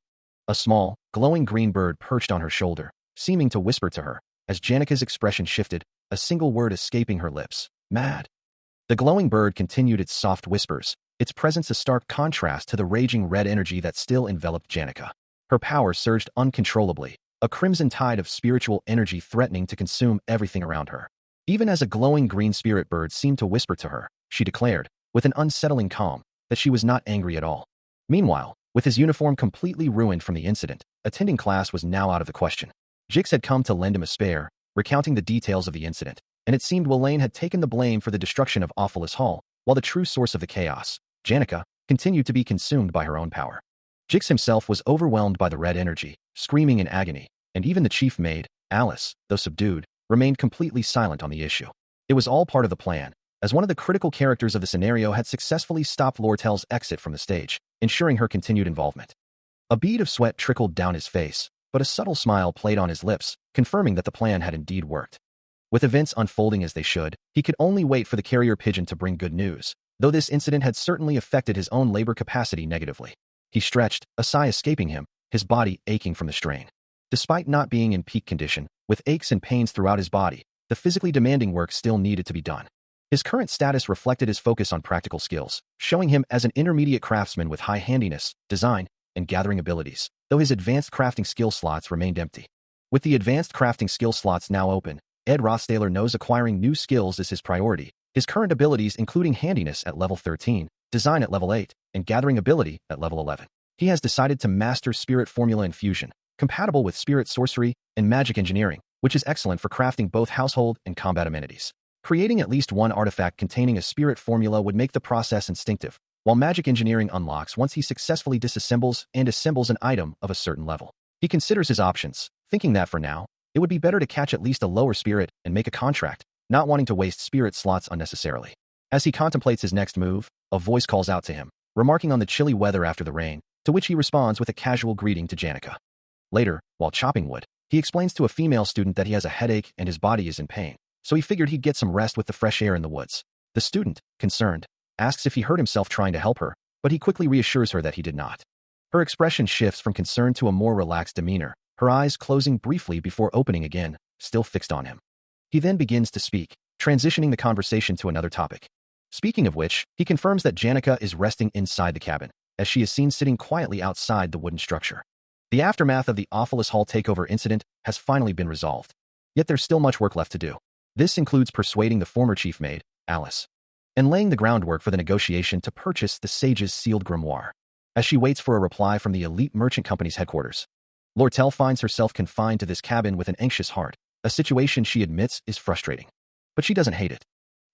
A small, glowing green bird perched on her shoulder, seeming to whisper to her, as Janica's expression shifted, a single word escaping her lips, "Mad." The glowing bird continued its soft whispers, its presence a stark contrast to the raging red energy that still enveloped Janica. Her power surged uncontrollably, a crimson tide of spiritual energy threatening to consume everything around her. Even as a glowing green spirit bird seemed to whisper to her, she declared, with an unsettling calm, that she was not angry at all. Meanwhile, with his uniform completely ruined from the incident, attending class was now out of the question. Jix had come to lend him a spare, recounting the details of the incident, and it seemed Welaine had taken the blame for the destruction of Awfulest Hall, while the true source of the chaos, Janica, continued to be consumed by her own power. Jix himself was overwhelmed by the red energy, screaming in agony, and even the chief maid, Alice, though subdued, remained completely silent on the issue. It was all part of the plan, as one of the critical characters of the scenario had successfully stopped Lortel's exit from the stage, ensuring her continued involvement. A bead of sweat trickled down his face, but a subtle smile played on his lips, confirming that the plan had indeed worked. With events unfolding as they should, he could only wait for the carrier pigeon to bring good news, though this incident had certainly affected his own labor capacity negatively. He stretched, a sigh escaping him, his body aching from the strain. Despite not being in peak condition, with aches and pains throughout his body, the physically demanding work still needed to be done. His current status reflected his focus on practical skills, showing him as an intermediate craftsman with high handiness, design, and gathering abilities, though his advanced crafting skill slots remained empty. With the advanced crafting skill slots now open, Ed Rothstaler knows acquiring new skills is his priority. His current abilities including handiness at level 13, design at level 8, and gathering ability at level 11. He has decided to master Spirit Formula Infusion, compatible with Spirit Sorcery and Magic Engineering, which is excellent for crafting both household and combat amenities. Creating at least one artifact containing a Spirit Formula would make the process instinctive, while Magic Engineering unlocks once he successfully disassembles and assembles an item of a certain level. He considers his options, thinking that for now, it would be better to catch at least a lower spirit and make a contract, not wanting to waste spirit slots unnecessarily. As he contemplates his next move, a voice calls out to him, remarking on the chilly weather after the rain, to which he responds with a casual greeting to Janica. Later, while chopping wood, he explains to a female student that he has a headache and his body is in pain, so he figured he'd get some rest with the fresh air in the woods. The student, concerned, asks if he hurt himself trying to help her, but he quickly reassures her that he did not. Her expression shifts from concern to a more relaxed demeanor, her eyes closing briefly before opening again, still fixed on him. He then begins to speak, transitioning the conversation to another topic. Speaking of which, he confirms that Janica is resting inside the cabin, as she is seen sitting quietly outside the wooden structure. The aftermath of the Awfulous Hall takeover incident has finally been resolved. Yet there's still much work left to do. This includes persuading the former chief maid, Alice, and laying the groundwork for the negotiation to purchase the sage's sealed grimoire. As she waits for a reply from the elite merchant company's headquarters, Lortel finds herself confined to this cabin with an anxious heart, a situation she admits is frustrating. But she doesn't hate it.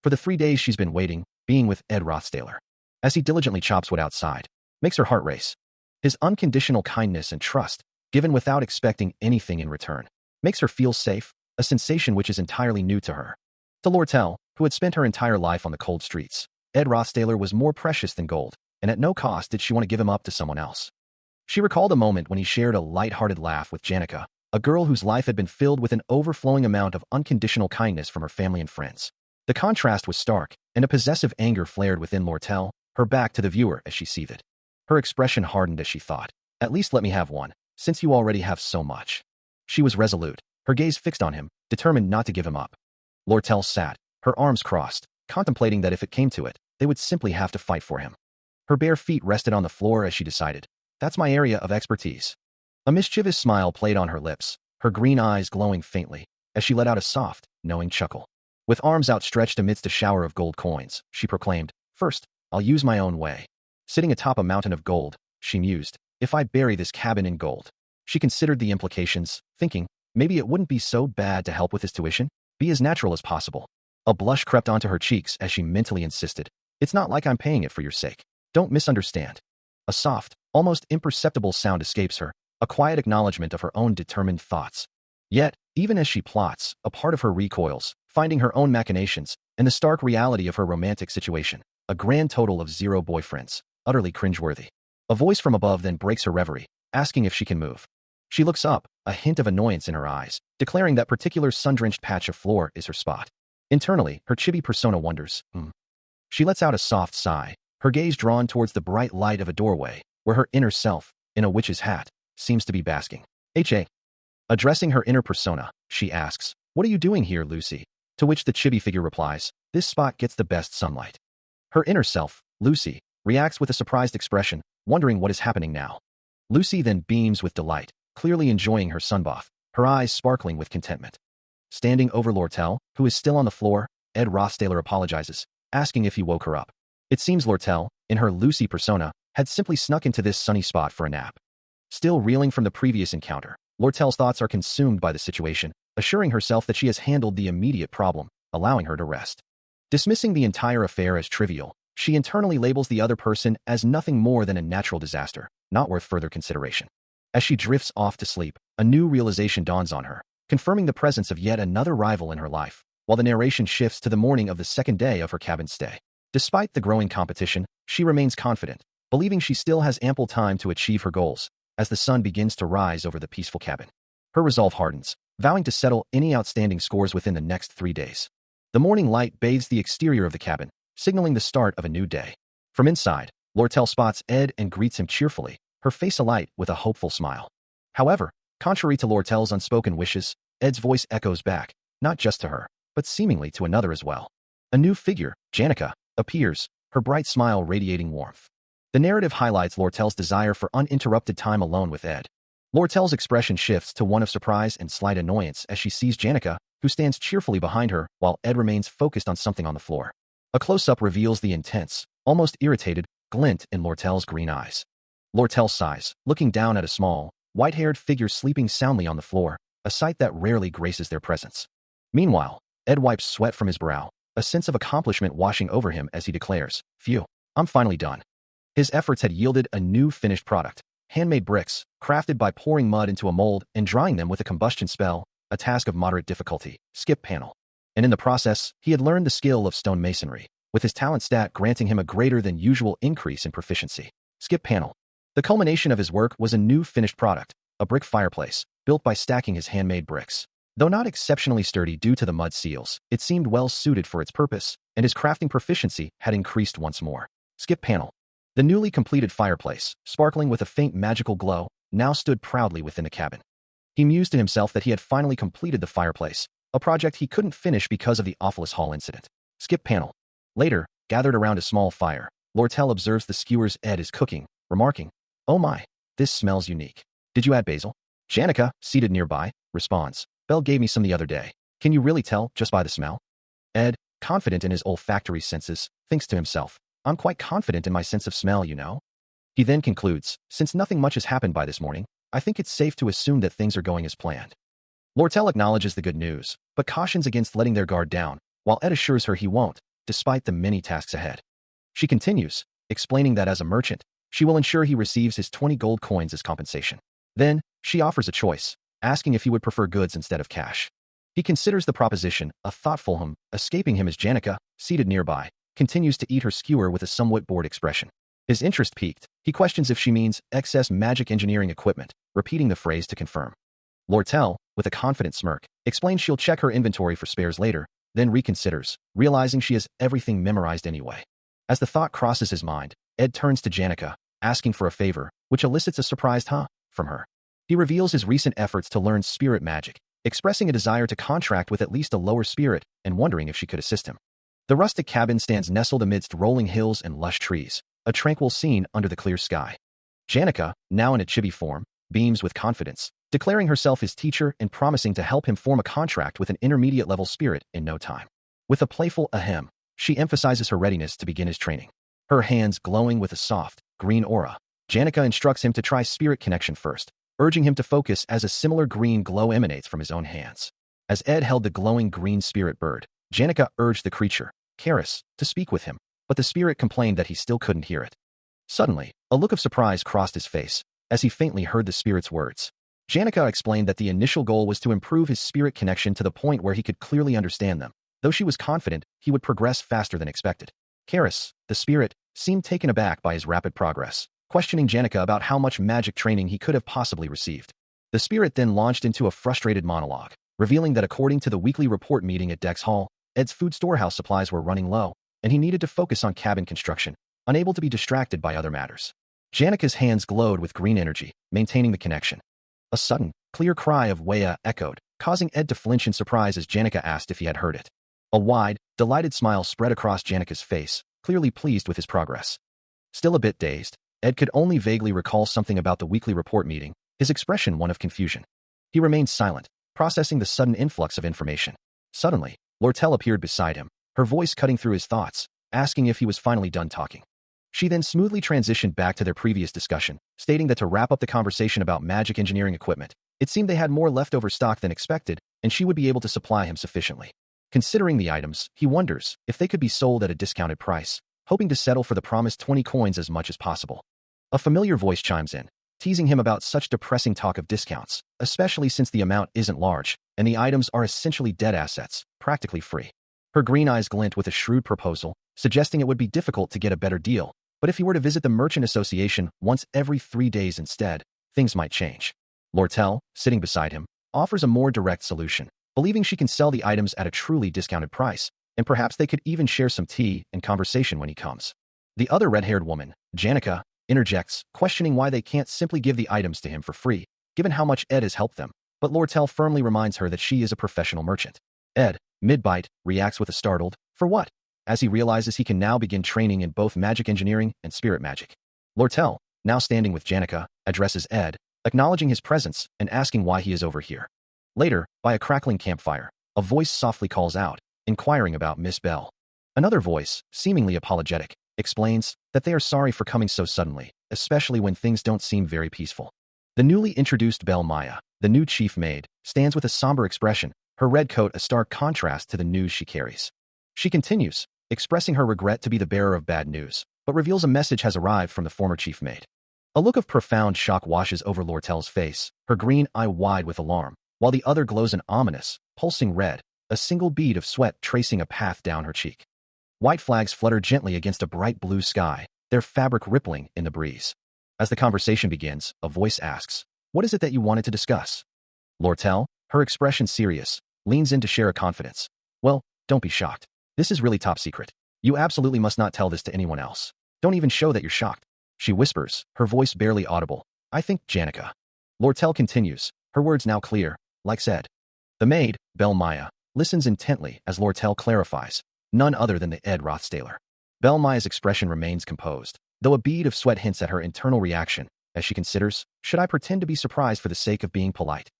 For the 3 days she's been waiting, being with Ed Rothstaler, as he diligently chops wood outside, makes her heart race. His unconditional kindness and trust, given without expecting anything in return, makes her feel safe, a sensation which is entirely new to her. To Lortel, who had spent her entire life on the cold streets, Ed Rothstaler was more precious than gold, and at no cost did she want to give him up to someone else. She recalled a moment when he shared a light-hearted laugh with Janica, a girl whose life had been filled with an overflowing amount of unconditional kindness from her family and friends. The contrast was stark, and a possessive anger flared within Lortel, her back to the viewer as she seethed. Her expression hardened as she thought, "At least let me have one, since you already have so much." She was resolute, her gaze fixed on him, determined not to give him up. Lortel sat, her arms crossed, contemplating that if it came to it, they would simply have to fight for him. Her bare feet rested on the floor as she decided, "That's my area of expertise." A mischievous smile played on her lips, her green eyes glowing faintly, as she let out a soft, knowing chuckle. With arms outstretched amidst a shower of gold coins, she proclaimed, "First, I'll use my own way." Sitting atop a mountain of gold, she mused, "If I bury this cabin in gold." She considered the implications, thinking, maybe it wouldn't be so bad to help with his tuition, be as natural as possible. A blush crept onto her cheeks as she mentally insisted, "It's not like I'm paying it for your sake. Don't misunderstand." A soft, almost imperceptible sound escapes her, a quiet acknowledgement of her own determined thoughts. Yet, even as she plots, a part of her recoils, finding her own machinations, and the stark reality of her romantic situation, a grand total of 0 boyfriends, utterly cringeworthy. A voice from above then breaks her reverie, asking if she can move. She looks up, a hint of annoyance in her eyes, declaring that particular sun-drenched patch of floor is her spot. Internally, her chibi persona wonders, She lets out a soft sigh, her gaze drawn towards the bright light of a doorway, where her inner self, in a witch's hat, seems to be basking. Addressing her inner persona, she asks, "What are you doing here, Lucy?" To which the chibi figure replies, "This spot gets the best sunlight." Her inner self, Lucy, reacts with a surprised expression, wondering what is happening now. Lucy then beams with delight, clearly enjoying her sunbath, her eyes sparkling with contentment. Standing over Lortel, who is still on the floor, Ed Rothstaler apologizes, asking if he woke her up. It seems Lortel, in her Lucy persona, had simply snuck into this sunny spot for a nap. Still reeling from the previous encounter, Lortel's thoughts are consumed by the situation, assuring herself that she has handled the immediate problem, allowing her to rest. Dismissing the entire affair as trivial, she internally labels the other person as nothing more than a natural disaster, not worth further consideration. As she drifts off to sleep, a new realization dawns on her, confirming the presence of yet another rival in her life, while the narration shifts to the morning of the second day of her cabin stay. Despite the growing competition, she remains confident, believing she still has ample time to achieve her goals as the sun begins to rise over the peaceful cabin. Her resolve hardens, vowing to settle any outstanding scores within the next 3 days. The morning light bathes the exterior of the cabin, signaling the start of a new day. From inside, Lortel spots Ed and greets him cheerfully, her face alight with a hopeful smile. However, contrary to Lortel's unspoken wishes, Ed's voice echoes back, not just to her, but seemingly to another as well. A new figure, Janica, appears, her bright smile radiating warmth. The narrative highlights Lortel's desire for uninterrupted time alone with Ed. Lortel's expression shifts to one of surprise and slight annoyance as she sees Janica, who stands cheerfully behind her while Ed remains focused on something on the floor. A close-up reveals the intense, almost irritated, glint in Lortel's green eyes. Lortel sighs, looking down at a small, white-haired figure sleeping soundly on the floor, a sight that rarely graces their presence. Meanwhile, Ed wipes sweat from his brow, a sense of accomplishment washing over him as he declares, "Phew, I'm finally done." His efforts had yielded a new finished product, handmade bricks, crafted by pouring mud into a mold and drying them with a combustion spell, a task of moderate difficulty, skip panel. And in the process, he had learned the skill of stone masonry, with his talent stat granting him a greater than usual increase in proficiency. Skip panel. The culmination of his work was a new finished product, a brick fireplace, built by stacking his handmade bricks. Though not exceptionally sturdy due to the mud seals, it seemed well suited for its purpose, and his crafting proficiency had increased once more. Skip panel. The newly completed fireplace, sparkling with a faint magical glow, now stood proudly within the cabin. He mused to himself that he had finally completed the fireplace, a project he couldn't finish because of the Awfulest Hall incident. Skip panel. Later, gathered around a small fire, Lortel observes the skewers Ed is cooking, remarking, "Oh my, this smells unique. Did you add basil?" Janica, seated nearby, responds, "Belle gave me some the other day. Can you really tell just by the smell?" Ed, confident in his olfactory senses, thinks to himself, "I'm quite confident in my sense of smell, you know." He then concludes, "Since nothing much has happened by this morning, I think it's safe to assume that things are going as planned." Lortel acknowledges the good news, but cautions against letting their guard down, while Ed assures her he won't, despite the many tasks ahead. She continues, explaining that as a merchant, she will ensure he receives his 20 gold coins as compensation. Then, she offers a choice, asking if he would prefer goods instead of cash. He considers the proposition, a thoughtful hum, escaping him as Janica, seated nearby, continues to eat her skewer with a somewhat bored expression. His interest piqued, he questions if she means excess magic engineering equipment, repeating the phrase to confirm. Lortel, with a confident smirk, explains she'll check her inventory for spares later, then reconsiders, realizing she has everything memorized anyway. As the thought crosses his mind, Ed turns to Janica, asking for a favor, which elicits a surprised "huh" from her. He reveals his recent efforts to learn spirit magic, expressing a desire to contract with at least a lower spirit and wondering if she could assist him. The rustic cabin stands nestled amidst rolling hills and lush trees, a tranquil scene under the clear sky. Janica, now in a chibi form, beams with confidence, declaring herself his teacher and promising to help him form a contract with an intermediate-level spirit in no time. With a playful ahem, she emphasizes her readiness to begin his training. Her hands glowing with a soft, green aura, Janica instructs him to try spirit connection first, urging him to focus as a similar green glow emanates from his own hands. As Ed held the glowing green spirit bird, Janica urged the creature, Karis, to speak with him, but the spirit complained that he still couldn't hear it. Suddenly, a look of surprise crossed his face, as he faintly heard the spirit's words. Janica explained that the initial goal was to improve his spirit connection to the point where he could clearly understand them, though she was confident he would progress faster than expected. Karis, the spirit, seemed taken aback by his rapid progress, questioning Janica about how much magic training he could have possibly received. The spirit then launched into a frustrated monologue, revealing that according to the weekly report meeting at Dex Hall, Ed's food storehouse supplies were running low, and he needed to focus on cabin construction, unable to be distracted by other matters. Janica's hands glowed with green energy, maintaining the connection. A sudden, clear cry of "Wea" echoed, causing Ed to flinch in surprise as Janica asked if he had heard it. A wide, delighted smile spread across Janica's face, clearly pleased with his progress. Still a bit dazed, Ed could only vaguely recall something about the weekly report meeting, his expression one of confusion. He remained silent, processing the sudden influx of information. Suddenly, Lortel appeared beside him, her voice cutting through his thoughts, asking if he was finally done talking. She then smoothly transitioned back to their previous discussion, stating that to wrap up the conversation about magic engineering equipment, it seemed they had more leftover stock than expected, and she would be able to supply him sufficiently. Considering the items, he wonders if they could be sold at a discounted price, hoping to settle for the promised 20 coins as much as possible. A familiar voice chimes in, teasing him about such depressing talk of discounts, especially since the amount isn't large, and the items are essentially dead assets, practically free. Her green eyes glint with a shrewd proposal, suggesting it would be difficult to get a better deal, But if he were to visit the Merchant Association once every 3 days instead, things might change. Lortel, sitting beside him, offers a more direct solution, believing she can sell the items at a truly discounted price, and perhaps they could even share some tea and conversation when he comes. The other red-haired woman, Janica, interjects, questioning why they can't simply give the items to him for free, given how much Ed has helped them, but Lortel firmly reminds her that she is a professional merchant. Ed, mid-bite, reacts with a startled, "For what?" as he realizes he can now begin training in both magic engineering and spirit magic. Lortel, now standing with Janica, addresses Ed, acknowledging his presence and asking why he is over here. Later, by a crackling campfire, a voice softly calls out, inquiring about Miss Bell. Another voice, seemingly apologetic, explains that they are sorry for coming so suddenly, especially when things don't seem very peaceful. The newly introduced Belle Maya, the new chief maid, stands with a somber expression, her red coat a stark contrast to the news she carries. She continues, expressing her regret to be the bearer of bad news, but reveals a message has arrived from the former chief maid. A look of profound shock washes over Lortel's face, her green eye wide with alarm, while the other glows an ominous, pulsing red, a single bead of sweat tracing a path down her cheek. White flags flutter gently against a bright blue sky, their fabric rippling in the breeze. As the conversation begins, a voice asks, "What is it that you wanted to discuss?" Lortel, her expression serious, leans in to share a confidence. "Well, don't be shocked. This is really top secret. You absolutely must not tell this to anyone else. Don't even show that you're shocked." She whispers, her voice barely audible. "I think Janica." Lortel continues, her words now clear, like said. The maid, Belle Maya, listens intently as Lortel clarifies, none other than the Ed Rothstaler. Belle Maya's expression remains composed, though a bead of sweat hints at her internal reaction, as she considers, should I pretend to be surprised for the sake of being polite?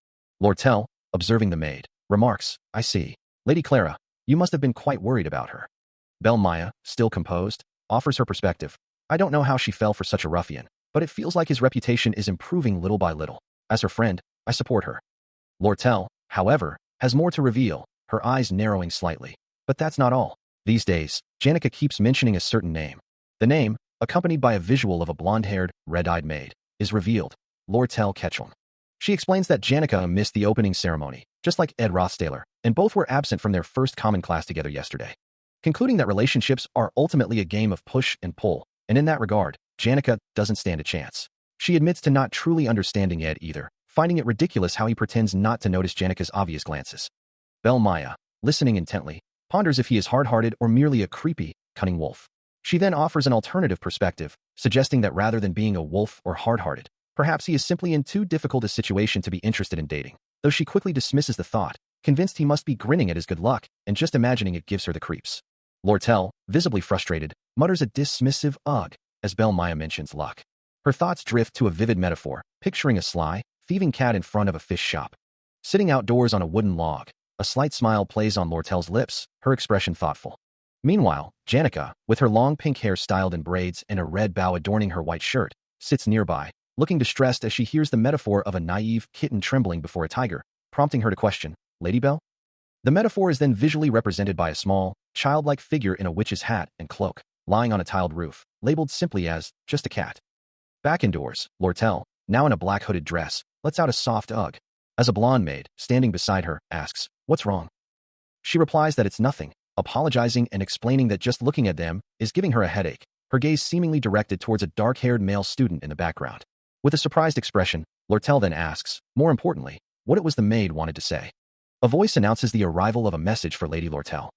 Lortel, observing the maid, remarks, "I see. Lady Clara, you must have been quite worried about her." Belle Maya, still composed, offers her perspective. "I don't know how she fell for such a ruffian, but it feels like his reputation is improving little by little. As her friend, I support her." Lortel, however, has more to reveal, her eyes narrowing slightly. But that's not all. These days, Janica keeps mentioning a certain name. The name, accompanied by a visual of a blonde-haired, red-eyed maid, is revealed, Lortel Ketchum. She explains that Janica missed the opening ceremony, just like Ed Rothstaler, and both were absent from their first common class together yesterday. Concluding that relationships are ultimately a game of push and pull, and in that regard, Janica doesn't stand a chance. She admits to not truly understanding Ed either, finding it ridiculous how he pretends not to notice Janica's obvious glances. Belle Maya, listening intently, ponders if he is hard-hearted or merely a creepy, cunning wolf. She then offers an alternative perspective, suggesting that rather than being a wolf or hard-hearted, perhaps he is simply in too difficult a situation to be interested in dating, though she quickly dismisses the thought, convinced he must be grinning at his good luck, and just imagining it gives her the creeps. Lortel, visibly frustrated, mutters a dismissive ugh as Belle Maya mentions luck. Her thoughts drift to a vivid metaphor, picturing a sly, thieving cat in front of a fish shop. Sitting outdoors on a wooden log, a slight smile plays on Lortel's lips, her expression thoughtful. Meanwhile, Janica, with her long pink hair styled in braids and a red bow adorning her white shirt, sits nearby, looking distressed as she hears the metaphor of a naive kitten trembling before a tiger, prompting her to question, "Lady Belle?" The metaphor is then visually represented by a small, childlike figure in a witch's hat and cloak, lying on a tiled roof, labeled simply as, "just a cat." Back indoors, Lortel, now in a black hooded dress, lets out a soft ugh, as a blonde maid, standing beside her, asks, "What's wrong?" She replies that it's nothing, apologizing and explaining that just looking at them is giving her a headache, her gaze seemingly directed towards a dark-haired male student in the background. With a surprised expression, Lortel then asks, more importantly, what it was the maid wanted to say. A voice announces the arrival of a message for Lady Lortel.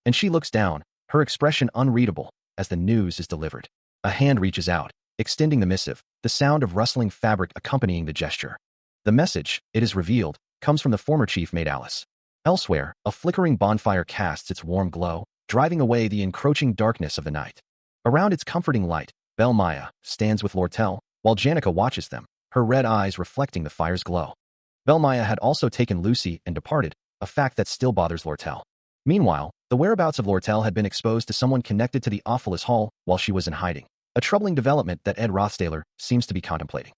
And she looks down, her expression unreadable, as the news is delivered. A hand reaches out, extending the missive, the sound of rustling fabric accompanying the gesture. The message, it is revealed, comes from the former chief maid Alice. Elsewhere, a flickering bonfire casts its warm glow, driving away the encroaching darkness of the night. Around its comforting light, Belle Maya stands with Lortel, while Janica watches them, her red eyes reflecting the fire's glow. Belle Maya had also taken Lucy and departed, a fact that still bothers Lortel. Meanwhile, the whereabouts of Lortel had been exposed to someone connected to the Awfulest Hall while she was in hiding, a troubling development that Ed Rothstaler seems to be contemplating.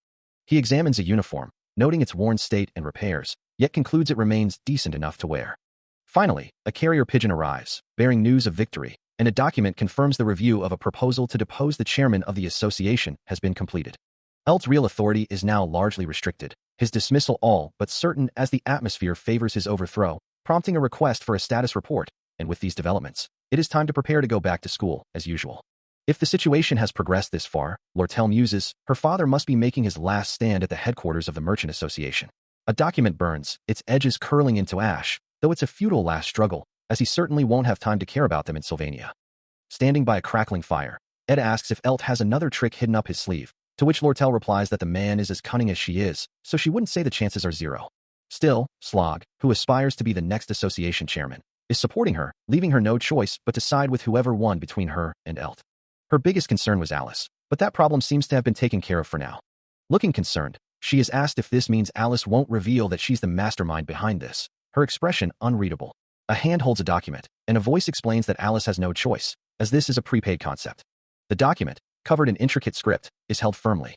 He examines a uniform, noting its worn state and repairs, yet concludes it remains decent enough to wear. Finally, a carrier pigeon arrives, bearing news of victory, and a document confirms the review of a proposal to depose the chairman of the association has been completed. Elt's real authority is now largely restricted, his dismissal all but certain as the atmosphere favors his overthrow, prompting a request for a status report, and with these developments, it is time to prepare to go back to school, as usual. If the situation has progressed this far, Lortel muses, her father must be making his last stand at the headquarters of the Merchant Association. A document burns, its edges curling into ash, though it's a futile last struggle, as he certainly won't have time to care about them in Sylvania. Standing by a crackling fire, Ed asks if Elt has another trick hidden up his sleeve, to which Lortel replies that the man is as cunning as she is, so she wouldn't say the chances are zero. Still, Slog, who aspires to be the next association chairman, is supporting her, leaving her no choice but to side with whoever won between her and Elt. Her biggest concern was Alice, but that problem seems to have been taken care of for now. Looking concerned, she is asked if this means Alice won't reveal that she's the mastermind behind this, her expression unreadable. A hand holds a document, and a voice explains that Alice has no choice, as this is a prepaid concept. The document, covered in intricate script, is held firmly.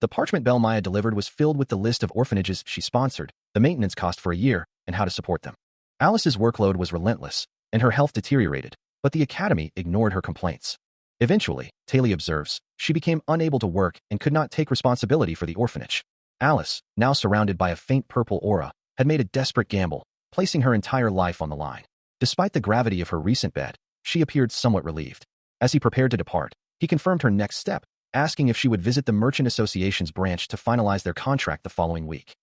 The parchment Belle Maya delivered was filled with the list of orphanages she sponsored, the maintenance cost for a year, and how to support them. Alice's workload was relentless, and her health deteriorated, but the academy ignored her complaints. Eventually, Taylor observes, she became unable to work and could not take responsibility for the orphanage. Alice, now surrounded by a faint purple aura, had made a desperate gamble, placing her entire life on the line. Despite the gravity of her recent bet, she appeared somewhat relieved. As he prepared to depart, he confirmed her next step, asking if she would visit the Merchant Association's branch to finalize their contract the following week.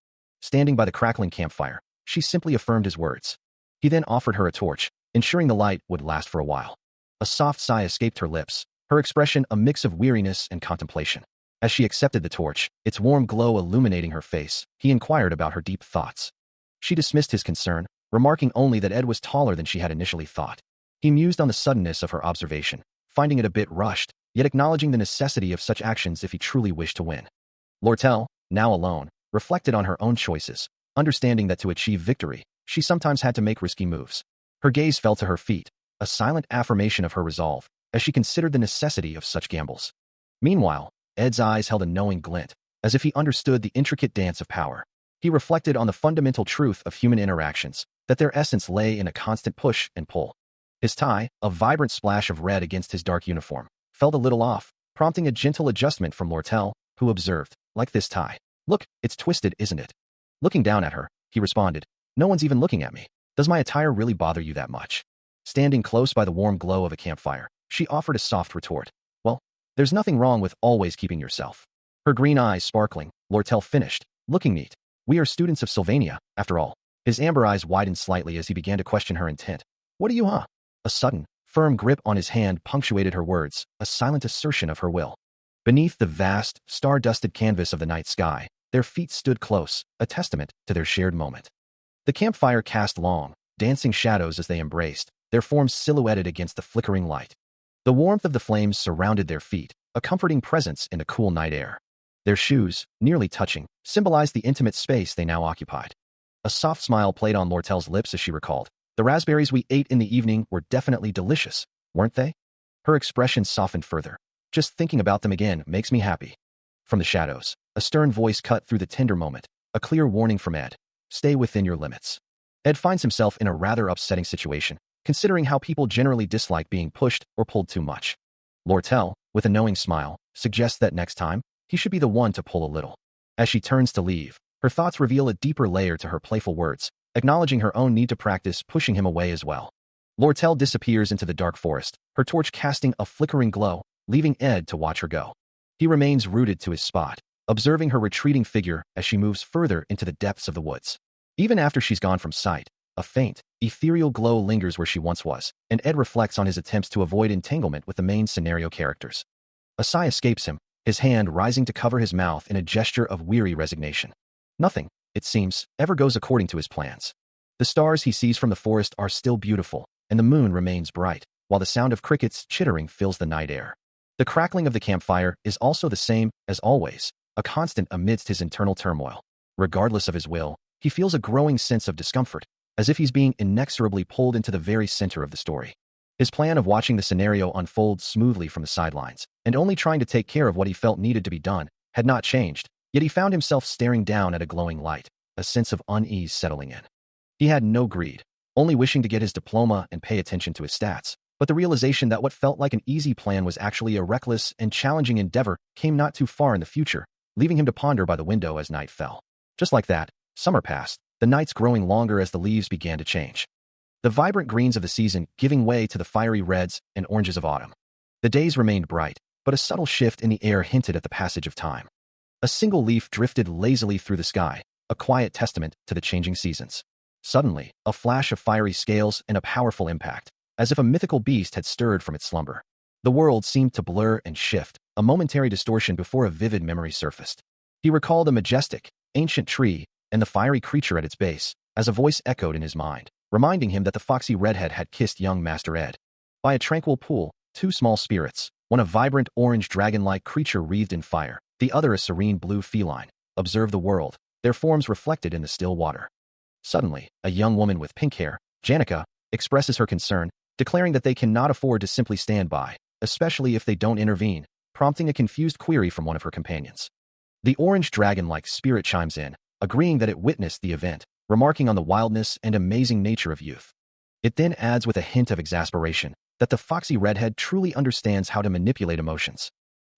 Standing by the crackling campfire, she simply affirmed his words. He then offered her a torch, ensuring the light would last for a while. A soft sigh escaped her lips, her expression a mix of weariness and contemplation. As she accepted the torch, its warm glow illuminating her face, he inquired about her deep thoughts. She dismissed his concern, remarking only that Ed was taller than she had initially thought. He mused on the suddenness of her observation, finding it a bit rushed, yet acknowledging the necessity of such actions if he truly wished to win. Lortel, now alone, reflected on her own choices, understanding that to achieve victory, she sometimes had to make risky moves. Her gaze fell to her feet, a silent affirmation of her resolve, as she considered the necessity of such gambles. Meanwhile, Ed's eyes held a knowing glint, as if he understood the intricate dance of power. He reflected on the fundamental truth of human interactions, that their essence lay in a constant push and pull. His tie, a vibrant splash of red against his dark uniform, felt a little off, prompting a gentle adjustment from Lortel, who observed, like this tie. Look, it's twisted, isn't it? Looking down at her, he responded, no one's even looking at me. Does my attire really bother you that much? Standing close by the warm glow of a campfire, she offered a soft retort. Well, there's nothing wrong with always keeping yourself. Her green eyes sparkling, Lortel finished, looking neat. We are students of Sylvania, after all. His amber eyes widened slightly as he began to question her intent. What do you, huh? A sudden, firm grip on his hand punctuated her words, a silent assertion of her will. Beneath the vast, star-dusted canvas of the night sky, their feet stood close, a testament to their shared moment. The campfire cast long, dancing shadows as they embraced, their forms silhouetted against the flickering light. The warmth of the flames surrounded their feet, a comforting presence in the cool night air. Their shoes, nearly touching, symbolized the intimate space they now occupied. A soft smile played on Lortel's lips as she recalled. The raspberries we ate in the evening were definitely delicious, weren't they? Her expression softened further. Just thinking about them again makes me happy. From the shadows, a stern voice cut through the tender moment, a clear warning from Ed. Stay within your limits. Ed finds himself in a rather upsetting situation, considering how people generally dislike being pushed or pulled too much. Lortel, with a knowing smile, suggests that next time, he should be the one to pull a little. As she turns to leave, her thoughts reveal a deeper layer to her playful words, acknowledging her own need to practice pushing him away as well. Lortel disappears into the dark forest, her torch casting a flickering glow, leaving Ed to watch her go. He remains rooted to his spot, observing her retreating figure as she moves further into the depths of the woods. Even after she's gone from sight, a faint, ethereal glow lingers where she once was, and Ed reflects on his attempts to avoid entanglement with the main scenario characters. A sigh escapes him, his hand rising to cover his mouth in a gesture of weary resignation. Nothing, it seems, ever goes according to his plans. The stars he sees from the forest are still beautiful, and the moon remains bright, while the sound of crickets chittering fills the night air. The crackling of the campfire is also the same, as always, a constant amidst his internal turmoil. Regardless of his will, he feels a growing sense of discomfort, as if he's being inexorably pulled into the very center of the story. His plan of watching the scenario unfold smoothly from the sidelines, and only trying to take care of what he felt needed to be done, had not changed, yet he found himself staring down at a glowing light, a sense of unease settling in. He had no greed, only wishing to get his diploma and pay attention to his stats, but the realization that what felt like an easy plan was actually a reckless and challenging endeavor came not too far in the future, leaving him to ponder by the window as night fell. Just like that, summer passed, the nights growing longer as the leaves began to change. The vibrant greens of the season giving way to the fiery reds and oranges of autumn. The days remained bright, but a subtle shift in the air hinted at the passage of time. A single leaf drifted lazily through the sky, a quiet testament to the changing seasons. Suddenly, a flash of fiery scales and a powerful impact, as if a mythical beast had stirred from its slumber. The world seemed to blur and shift, a momentary distortion before a vivid memory surfaced. He recalled a majestic, ancient tree and the fiery creature at its base, as a voice echoed in his mind, reminding him that the foxy redhead had kissed young Master Ed. By a tranquil pool, two small spirits, one a vibrant orange dragon-like creature wreathed in fire, the other a serene blue feline, observed the world, their forms reflected in the still water. Suddenly, a young woman with pink hair, Janica, expresses her concern, declaring that they cannot afford to simply stand by, especially if they don't intervene, prompting a confused query from one of her companions. The orange dragon-like spirit chimes in, agreeing that it witnessed the event, remarking on the wildness and amazing nature of youth. It then adds with a hint of exasperation that the foxy redhead truly understands how to manipulate emotions.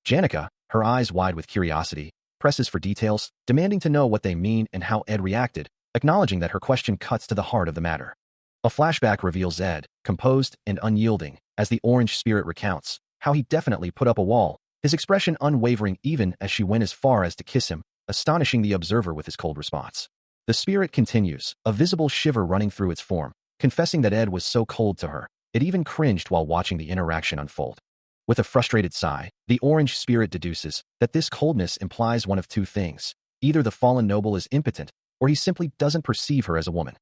Janica, her eyes wide with curiosity, presses for details, demanding to know what they mean and how Ed reacted, acknowledging that her question cuts to the heart of the matter. A flashback reveals Ed, composed and unyielding, as the orange spirit recounts how he definitely put up a wall, his expression unwavering even as she went as far as to kiss him, astonishing the observer with his cold response. The spirit continues, a visible shiver running through its form, confessing that Ed was so cold to her, it even cringed while watching the interaction unfold. With a frustrated sigh, the orange spirit deduces that this coldness implies one of two things. Either the fallen noble is impotent, or he simply doesn't perceive her as a woman.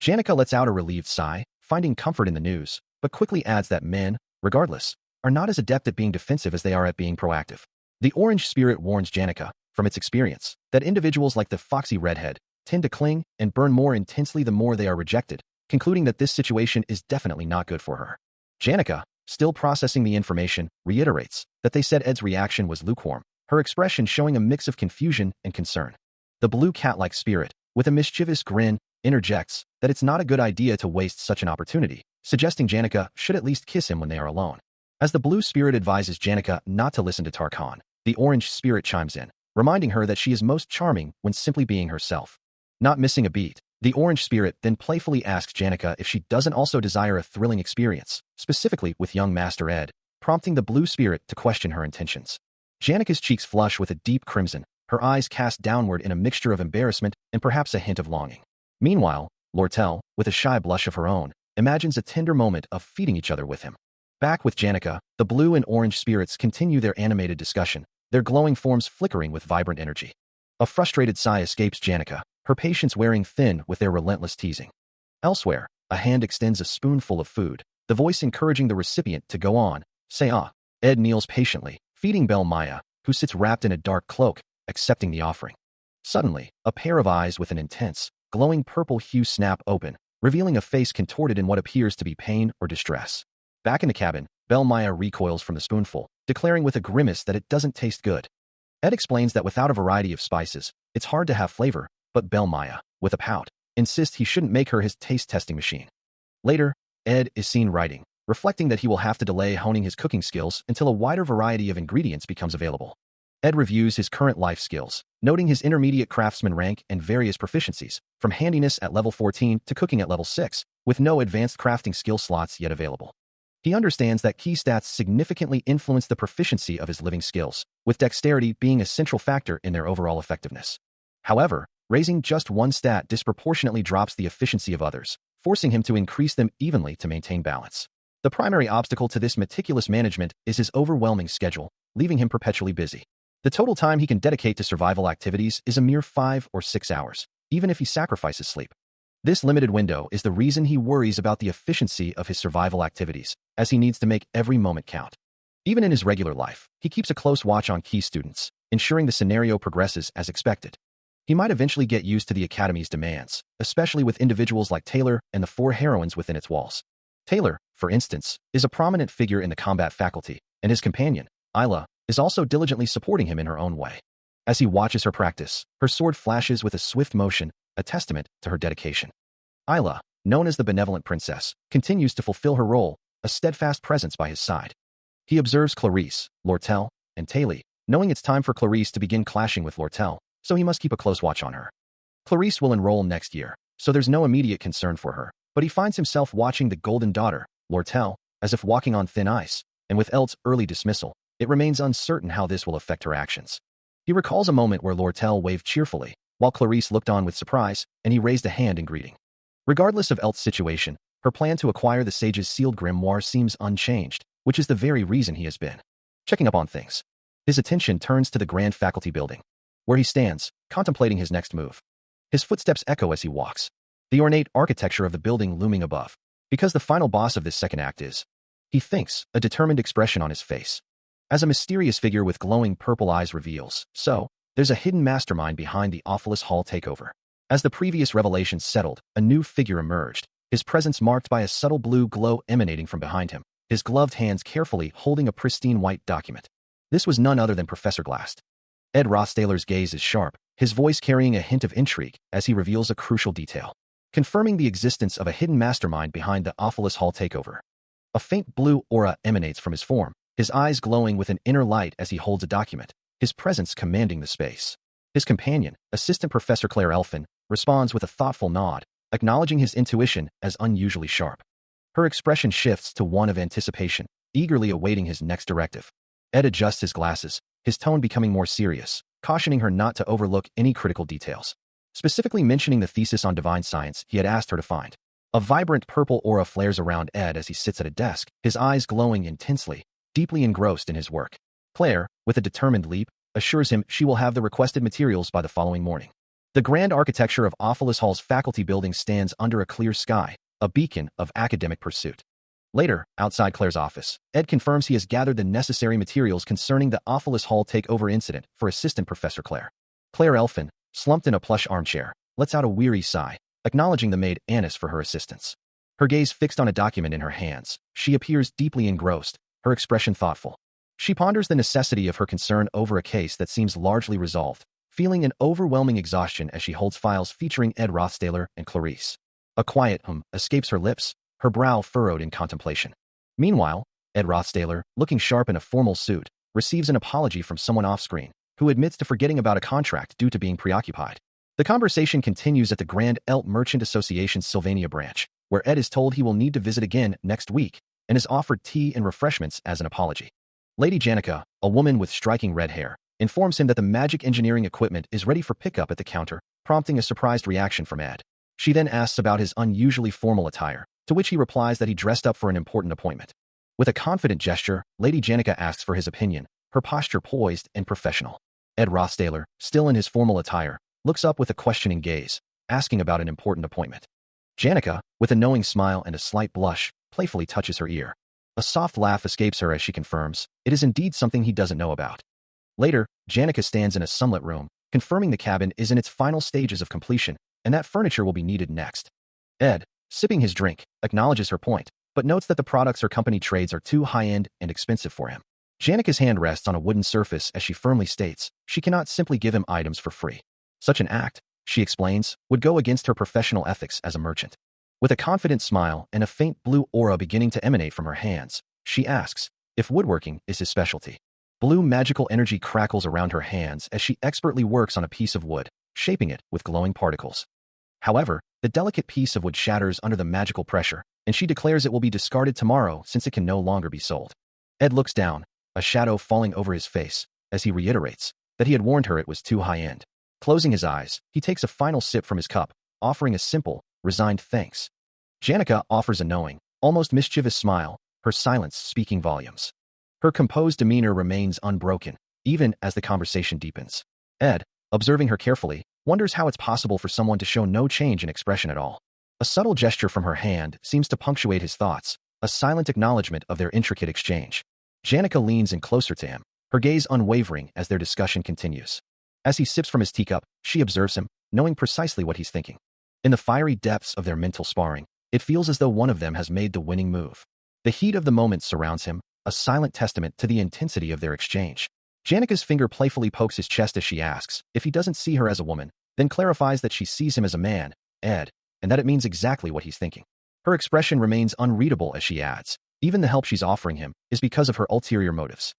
Janica lets out a relieved sigh, finding comfort in the news, but quickly adds that men, regardless, are not as adept at being defensive as they are at being proactive. The orange spirit warns Janica, from its experience, that individuals like the foxy redhead tend to cling and burn more intensely the more they are rejected, concluding that this situation is definitely not good for her. Janica, still processing the information, reiterates that they said Ed's reaction was lukewarm, her expression showing a mix of confusion and concern. The blue cat-like spirit, with a mischievous grin, interjects that it's not a good idea to waste such an opportunity, suggesting Janica should at least kiss him when they are alone. As the blue spirit advises Janica not to listen to Tarkan, the orange spirit chimes in, reminding her that she is most charming when simply being herself. Not missing a beat, the orange spirit then playfully asks Janica if she doesn't also desire a thrilling experience, specifically with young Master Ed, prompting the blue spirit to question her intentions. Janica's cheeks flush with a deep crimson, her eyes cast downward in a mixture of embarrassment and perhaps a hint of longing. Meanwhile, Lortel, with a shy blush of her own, imagines a tender moment of feeding each other with him. Back with Janica, the blue and orange spirits continue their animated discussion, their glowing forms flickering with vibrant energy. A frustrated sigh escapes Janica, her patience wearing thin with their relentless teasing. Elsewhere, a hand extends a spoonful of food, the voice encouraging the recipient to go on, say ah. Ed kneels patiently, feeding Belle Maya, who sits wrapped in a dark cloak, accepting the offering. Suddenly, a pair of eyes with an intense, glowing purple hue snap open, revealing a face contorted in what appears to be pain or distress. Back in the cabin, Belle Maya recoils from the spoonful, declaring with a grimace that it doesn't taste good. Ed explains that without a variety of spices, it's hard to have flavor, but Belle Maya, with a pout, insists he shouldn't make her his taste-testing machine. Later, Ed is seen writing, reflecting that he will have to delay honing his cooking skills until a wider variety of ingredients becomes available. Ed reviews his current life skills, noting his intermediate craftsman rank and various proficiencies, from handiness at level 14 to cooking at level 6, with no advanced crafting skill slots yet available. He understands that key stats significantly influence the proficiency of his living skills, with dexterity being a central factor in their overall effectiveness. However, raising just one stat disproportionately drops the efficiency of others, forcing him to increase them evenly to maintain balance. The primary obstacle to this meticulous management is his overwhelming schedule, leaving him perpetually busy. The total time he can dedicate to survival activities is a mere 5 or 6 hours, even if he sacrifices sleep. This limited window is the reason he worries about the efficiency of his survival activities, as he needs to make every moment count. Even in his regular life, he keeps a close watch on key students, ensuring the scenario progresses as expected. He might eventually get used to the Academy's demands, especially with individuals like Taylor and the 4 heroines within its walls. Taylor, for instance, is a prominent figure in the combat faculty, and his companion, Isla, is also diligently supporting him in her own way. As he watches her practice, her sword flashes with a swift motion, a testament to her dedication. Isla, known as the Benevolent Princess, continues to fulfill her role, a steadfast presence by his side. He observes Clarice, Lortel, and Taylor, knowing it's time for Clarice to begin clashing with Lortel, so he must keep a close watch on her. Clarice will enroll next year, so there's no immediate concern for her, but he finds himself watching the Golden Daughter, Lortel, as if walking on thin ice, and with Ed's early dismissal, it remains uncertain how this will affect her actions. He recalls a moment where Lortel waved cheerfully, while Clarice looked on with surprise, and he raised a hand in greeting. Regardless of Ed's situation, her plan to acquire the sage's sealed grimoire seems unchanged, which is the very reason he has been checking up on things. His attention turns to the Grand Faculty building, where he stands, contemplating his next move. His footsteps echo as he walks, the ornate architecture of the building looming above. Because the final boss of this second act is, he thinks, a determined expression on his face. As a mysterious figure with glowing purple eyes reveals, so, there's a hidden mastermind behind the Awfulest Hall takeover. As the previous revelations settled, a new figure emerged, his presence marked by a subtle blue glow emanating from behind him, his gloved hands carefully holding a pristine white document. This was none other than Professor Glast. Ed Rothstaler's gaze is sharp, his voice carrying a hint of intrigue as he reveals a crucial detail, confirming the existence of a hidden mastermind behind the Awfulest Hall takeover. A faint blue aura emanates from his form, his eyes glowing with an inner light as he holds a document, his presence commanding the space. His companion, Assistant Professor Claire Elfin, responds with a thoughtful nod, acknowledging his intuition as unusually sharp. Her expression shifts to one of anticipation, eagerly awaiting his next directive. Ed adjusts his glasses, his tone becoming more serious, cautioning her not to overlook any critical details, specifically mentioning the thesis on divine science he had asked her to find. A vibrant purple aura flares around Ed as he sits at a desk, his eyes glowing intensely, deeply engrossed in his work. Claire, with a determined leap, assures him she will have the requested materials by the following morning. The grand architecture of Awfulest Hall's faculty building stands under a clear sky, a beacon of academic pursuit. Later, outside Claire's office, Ed confirms he has gathered the necessary materials concerning the Awfulest Hall takeover incident for Assistant Professor Claire. Claire Elfin, slumped in a plush armchair, lets out a weary sigh, acknowledging the maid Annis for her assistance. Her gaze fixed on a document in her hands, she appears deeply engrossed, her expression thoughtful. She ponders the necessity of her concern over a case that seems largely resolved, feeling an overwhelming exhaustion as she holds files featuring Ed Rothstaler and Clarice. A quiet escapes her lips, her brow furrowed in contemplation. Meanwhile, Ed Rothstaler, looking sharp in a formal suit, receives an apology from someone off-screen, who admits to forgetting about a contract due to being preoccupied. The conversation continues at the Grand Elt Merchant Association's Sylvania branch, where Ed is told he will need to visit again next week, and is offered tea and refreshments as an apology. Lady Janica, a woman with striking red hair, informs him that the magic engineering equipment is ready for pickup at the counter, prompting a surprised reaction from Ed. She then asks about his unusually formal attire, to which he replies that he dressed up for an important appointment. With a confident gesture, Lady Janica asks for his opinion, her posture poised and professional. Ed Rothstaler, still in his formal attire, looks up with a questioning gaze, asking about an important appointment. Janica, with a knowing smile and a slight blush, playfully touches her ear. A soft laugh escapes her as she confirms, it is indeed something he doesn't know about. Later, Janica stands in a sunlit room, confirming the cabin is in its final stages of completion, and that furniture will be needed next. Ed, sipping his drink, acknowledges her point, but notes that the products her company trades are too high-end and expensive for him. Janica's hand rests on a wooden surface as she firmly states, she cannot simply give him items for free. Such an act, she explains, would go against her professional ethics as a merchant. With a confident smile and a faint blue aura beginning to emanate from her hands, she asks if woodworking is his specialty. Blue magical energy crackles around her hands as she expertly works on a piece of wood, shaping it with glowing particles. However, the delicate piece of wood shatters under the magical pressure, and she declares it will be discarded tomorrow since it can no longer be sold. Ed looks down, a shadow falling over his face, as he reiterates that he had warned her it was too high-end. Closing his eyes, he takes a final sip from his cup, offering a simple, resigned thanks. Janica offers a knowing, almost mischievous smile, her silence speaking volumes. Her composed demeanor remains unbroken, even as the conversation deepens. Ed, observing her carefully, wonders how it's possible for someone to show no change in expression at all. A subtle gesture from her hand seems to punctuate his thoughts, a silent acknowledgement of their intricate exchange. Janica leans in closer to him, her gaze unwavering as their discussion continues. As he sips from his teacup, she observes him, knowing precisely what he's thinking. In the fiery depths of their mental sparring, it feels as though one of them has made the winning move. The heat of the moment surrounds him, a silent testament to the intensity of their exchange. Janica's finger playfully pokes his chest as she asks if he doesn't see her as a woman, then clarifies that she sees him as a man, Ed, and that it means exactly what he's thinking. Her expression remains unreadable as she adds, even the help she's offering him is because of her ulterior motives.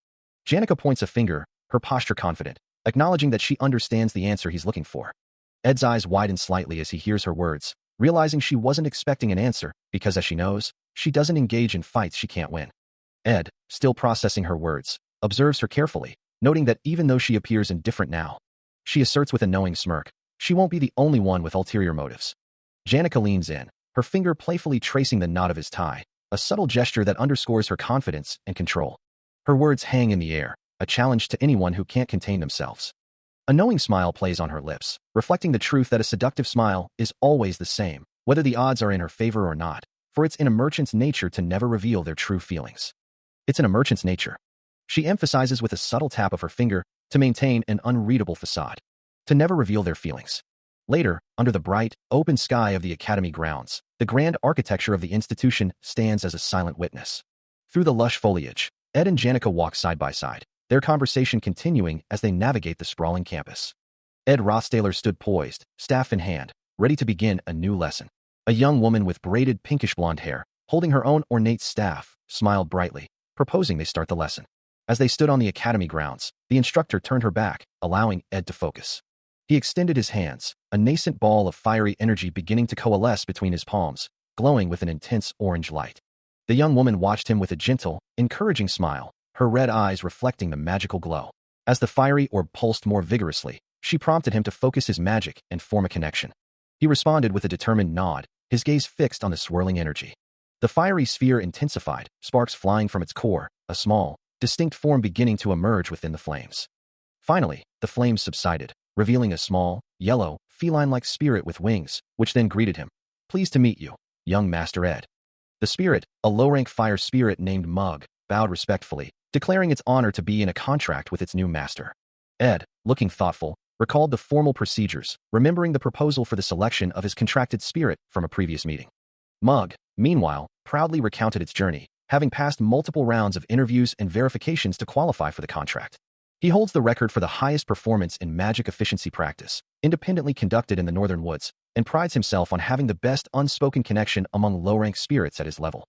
Janica points a finger, her posture confident, acknowledging that she understands the answer he's looking for. Ed's eyes widen slightly as he hears her words, realizing she wasn't expecting an answer because, as she knows, she doesn't engage in fights she can't win. Ed, still processing her words, observes her carefully, noting that even though she appears indifferent now, she asserts with a knowing smirk, she won't be the only one with ulterior motives. Janica leans in, her finger playfully tracing the knot of his tie, a subtle gesture that underscores her confidence and control. Her words hang in the air, a challenge to anyone who can't contain themselves. A knowing smile plays on her lips, reflecting the truth that a seductive smile is always the same, whether the odds are in her favor or not, for it's in a merchant's nature to never reveal their true feelings. It's in a merchant's nature. She emphasizes with a subtle tap of her finger to maintain an unreadable facade, to never reveal their feelings. Later, under the bright, open sky of the academy grounds, the grand architecture of the institution stands as a silent witness. Through the lush foliage, Ed and Janica walk side by side, their conversation continuing as they navigate the sprawling campus. Ed Rothstaler stood poised, staff in hand, ready to begin a new lesson. A young woman with braided pinkish blonde hair, holding her own ornate staff, smiled brightly, proposing they start the lesson. As they stood on the academy grounds, the instructor turned her back, allowing Ed to focus. He extended his hands, a nascent ball of fiery energy beginning to coalesce between his palms, glowing with an intense orange light. The young woman watched him with a gentle, encouraging smile, her red eyes reflecting the magical glow. As the fiery orb pulsed more vigorously, she prompted him to focus his magic and form a connection. He responded with a determined nod, his gaze fixed on the swirling energy. The fiery sphere intensified, sparks flying from its core, a small, distinct form beginning to emerge within the flames. Finally, the flames subsided, revealing a small, yellow, feline-like spirit with wings, which then greeted him. "Pleased to meet you, young Master Ed." The spirit, a low-rank fire spirit named Mug, bowed respectfully, declaring its honor to be in a contract with its new master. Ed, looking thoughtful, recalled the formal procedures, remembering the proposal for the selection of his contracted spirit from a previous meeting. Mug, meanwhile, proudly recounted its journey, having passed multiple rounds of interviews and verifications to qualify for the contract. He holds the record for the highest performance in magic efficiency practice, independently conducted in the Northern Woods, and prides himself on having the best unspoken connection among low-rank spirits at his level.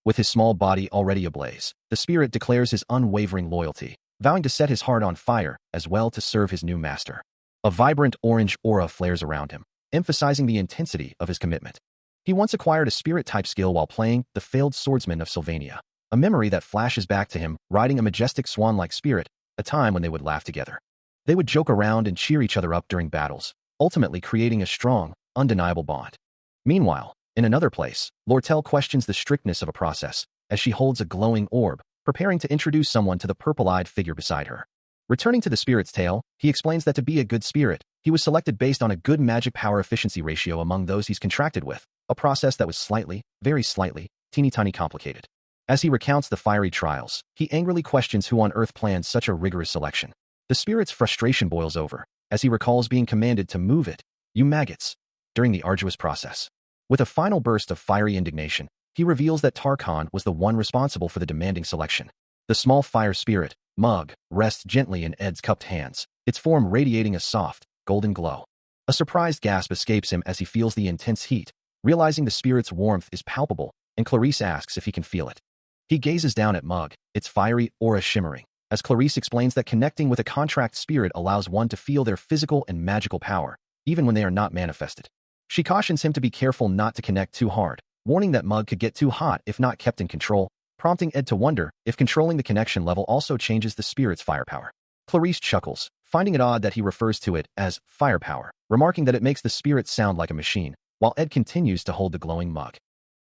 With his small body already ablaze, the spirit declares his unwavering loyalty, vowing to set his heart on fire as well to serve his new master. A vibrant orange aura flares around him, emphasizing the intensity of his commitment. He once acquired a spirit-type skill while playing the failed swordsman of Sylvania, a memory that flashes back to him riding a majestic swan-like spirit, a time when they would laugh together. They would joke around and cheer each other up during battles, ultimately creating a strong, undeniable bond. Meanwhile, in another place, Lortel questions the strictness of a process, as she holds a glowing orb, preparing to introduce someone to the purple-eyed figure beside her. Returning to the spirit's tale, he explains that to be a good spirit, he was selected based on a good magic power efficiency ratio among those he's contracted with, a process that was slightly, very slightly, teeny-tiny complicated. As he recounts the fiery trials, he angrily questions who on earth planned such a rigorous selection. The spirit's frustration boils over, as he recalls being commanded to move it, "You maggots," during the arduous process. With a final burst of fiery indignation, he reveals that Tarkhan was the one responsible for the demanding selection. The small fire spirit, Mug, rests gently in Ed's cupped hands, its form radiating a soft, golden glow. A surprised gasp escapes him as he feels the intense heat, realizing the spirit's warmth is palpable, and Clarice asks if he can feel it. He gazes down at Mug, its fiery aura shimmering, as Clarice explains that connecting with a contract spirit allows one to feel their physical and magical power, even when they are not manifested. She cautions him to be careful not to connect too hard, warning that Mug could get too hot if not kept in control, prompting Ed to wonder if controlling the connection level also changes the spirit's firepower. Clarice chuckles, finding it odd that he refers to it as firepower, remarking that it makes the spirit sound like a machine, while Ed continues to hold the glowing Mug.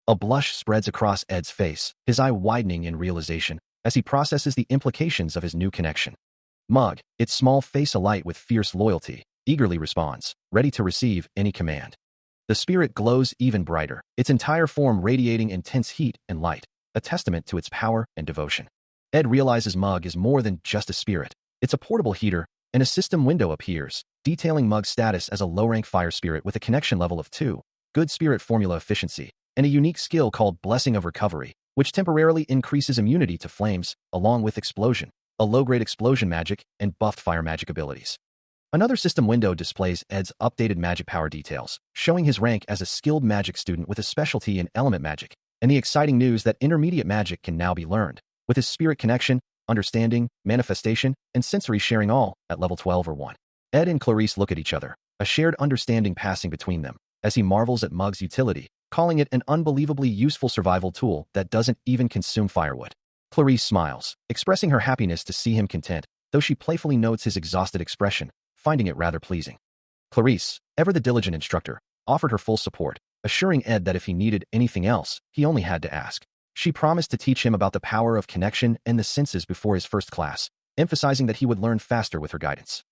A blush spreads across Ed's face, his eye widening in realization, as he processes the implications of his new connection. Mug, its small face alight with fierce loyalty, eagerly responds, ready to receive any command. The spirit glows even brighter, its entire form radiating intense heat and light, a testament to its power and devotion. Ed realizes Mug is more than just a spirit. It's a portable heater, and a system window appears, detailing Mug's status as a low-rank fire spirit with a connection level of 2, good spirit formula efficiency, and a unique skill called Blessing of Recovery, which temporarily increases immunity to flames, along with Explosion, a low-grade explosion magic, and buffed fire magic abilities. Another system window displays Ed's updated magic power details, showing his rank as a skilled magic student with a specialty in element magic, and the exciting news that intermediate magic can now be learned, with his spirit connection, understanding, manifestation, and sensory sharing all at level 12 or 1. Ed and Clarice look at each other, a shared understanding passing between them, as he marvels at Mug's utility, calling it an unbelievably useful survival tool that doesn't even consume firewood. Clarice smiles, expressing her happiness to see him content, though she playfully notes his exhausted expression, finding it rather pleasing. Clarice, ever the diligent instructor, offered her full support, assuring Ed that if he needed anything else, he only had to ask. She promised to teach him about the power of connection and the senses before his first class, emphasizing that he would learn faster with her guidance.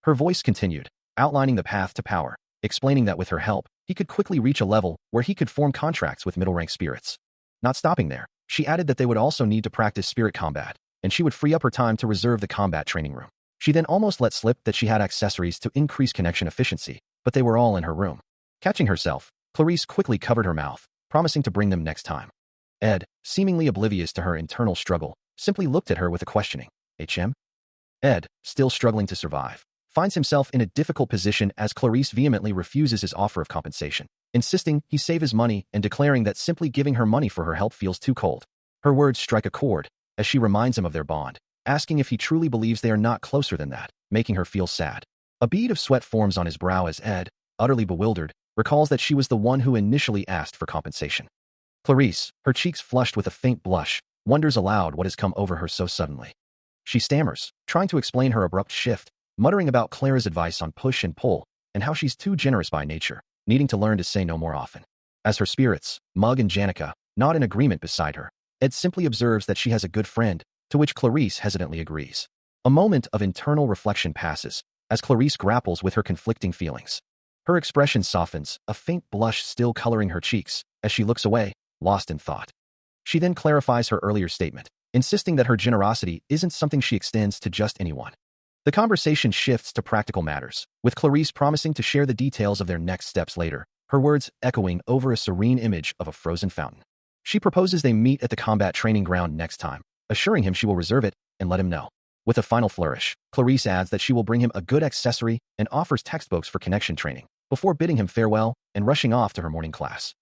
Her voice continued, outlining the path to power, explaining that with her help, he could quickly reach a level where he could form contracts with middle-rank spirits. Not stopping there, she added that they would also need to practice spirit combat, and she would free up her time to reserve the combat training room. She then almost let slip that she had accessories to increase connection efficiency, but they were all in her room. Catching herself, Clarice quickly covered her mouth, promising to bring them next time. Ed, seemingly oblivious to her internal struggle, simply looked at her with a questioning, "HM?" Ed, still struggling to survive, finds himself in a difficult position as Clarice vehemently refuses his offer of compensation, insisting he save his money and declaring that simply giving her money for her help feels too cold. Her words strike a chord as she reminds him of their bond, asking if he truly believes they are not closer than that, making her feel sad. A bead of sweat forms on his brow as Ed, utterly bewildered, recalls that she was the one who initially asked for compensation. Clarice, her cheeks flushed with a faint blush, wonders aloud what has come over her so suddenly. She stammers, trying to explain her abrupt shift, muttering about Clara's advice on push and pull, and how she's too generous by nature, needing to learn to say no more often. As her spirits, Mug and Janica, nod in agreement beside her, Ed simply observes that she has a good friend, to which Clarice hesitantly agrees. A moment of internal reflection passes, as Clarice grapples with her conflicting feelings. Her expression softens, a faint blush still coloring her cheeks, as she looks away, lost in thought. She then clarifies her earlier statement, insisting that her generosity isn't something she extends to just anyone. The conversation shifts to practical matters, with Clarice promising to share the details of their next steps later, her words echoing over a serene image of a frozen fountain. She proposes they meet at the combat training ground next time, assuring him she will reserve it and let him know. With a final flourish, Clarice adds that she will bring him a good accessory and offers textbooks for connection training, before bidding him farewell and rushing off to her morning class.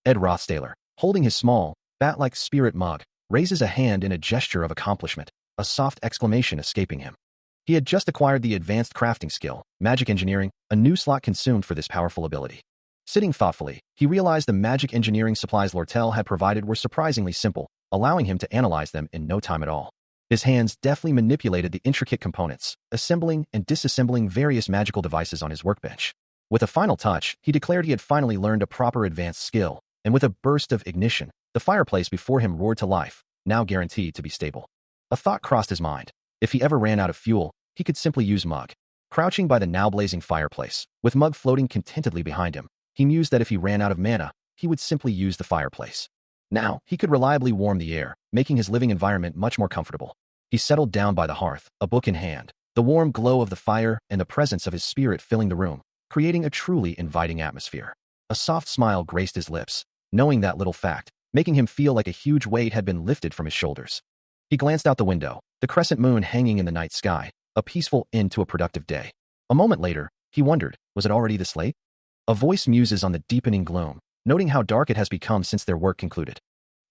Ed Rothstaler, holding his small, bat-like spirit mug, raises a hand in a gesture of accomplishment, a soft exclamation escaping him. He had just acquired the advanced crafting skill, magic engineering, a new slot consumed for this powerful ability. Sitting thoughtfully, he realized the magic engineering supplies Lortel had provided were surprisingly simple, allowing him to analyze them in no time at all. His hands deftly manipulated the intricate components, assembling and disassembling various magical devices on his workbench. With a final touch, he declared he had finally learned a proper advanced skill, and with a burst of ignition, the fireplace before him roared to life, now guaranteed to be stable. A thought crossed his mind. If he ever ran out of fuel, he could simply use Mug. Crouching by the now blazing fireplace, with Mug floating contentedly behind him, he mused that if he ran out of mana, he would simply use the fireplace. Now, he could reliably warm the air, making his living environment much more comfortable. He settled down by the hearth, a book in hand, the warm glow of the fire and the presence of his spirit filling the room, creating a truly inviting atmosphere. A soft smile graced his lips, knowing that little fact, making him feel like a huge weight had been lifted from his shoulders. He glanced out the window, the crescent moon hanging in the night sky, a peaceful end to a productive day. A moment later, he wondered, was it already this late? A voice muses on the deepening gloom, noting how dark it has become since their work concluded.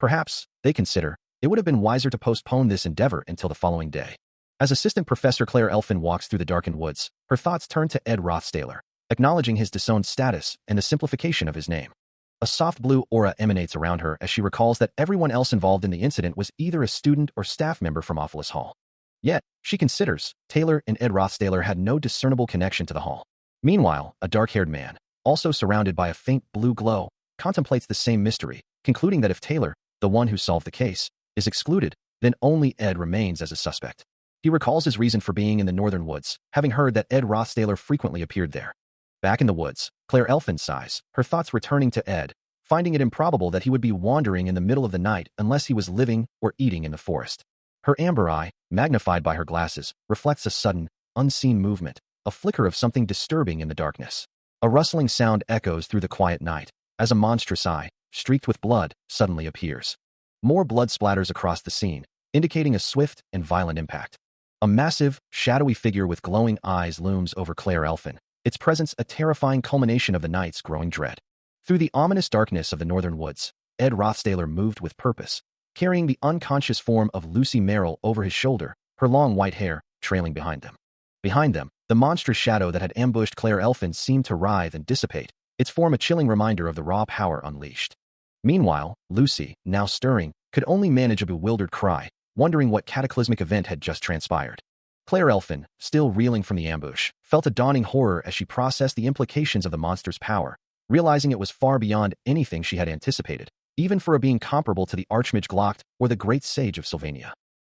Perhaps, they consider, it would have been wiser to postpone this endeavor until the following day. As Assistant Professor Claire Elfin walks through the darkened woods, her thoughts turn to Ed Rothstaler, acknowledging his disowned status and the simplification of his name. A soft blue aura emanates around her as she recalls that everyone else involved in the incident was either a student or staff member from Ophilus Hall. Yet, she considers, Taylor and Ed Rothstaler had no discernible connection to the hall. Meanwhile, a dark-haired man, also surrounded by a faint blue glow, contemplates the same mystery, concluding that if Taylor, the one who solved the case, is excluded, then only Ed remains as a suspect. He recalls his reason for being in the northern woods, having heard that Ed Rothstaler frequently appeared there. Back in the woods, Claire Elfin sighs, her thoughts returning to Ed, finding it improbable that he would be wandering in the middle of the night unless he was living or eating in the forest. Her amber eye, magnified by her glasses, reflects a sudden, unseen movement, a flicker of something disturbing in the darkness. A rustling sound echoes through the quiet night, as a monstrous eye, streaked with blood, suddenly appears. More blood splatters across the scene, indicating a swift and violent impact. A massive, shadowy figure with glowing eyes looms over Claire Elfin, its presence a terrifying culmination of the night's growing dread. Through the ominous darkness of the northern woods, Ed Rothstaler moved with purpose, carrying the unconscious form of Lucy Merrill over his shoulder, her long white hair trailing behind them. Behind them, the monstrous shadow that had ambushed Claire Elfin seemed to writhe and dissipate, its form a chilling reminder of the raw power unleashed. Meanwhile, Lucy, now stirring, could only manage a bewildered cry, wondering what cataclysmic event had just transpired. Claire Elfin, still reeling from the ambush, felt a dawning horror as she processed the implications of the monster's power, realizing it was far beyond anything she had anticipated, even for a being comparable to the Archmage Glocht or the Great Sage of Sylvania.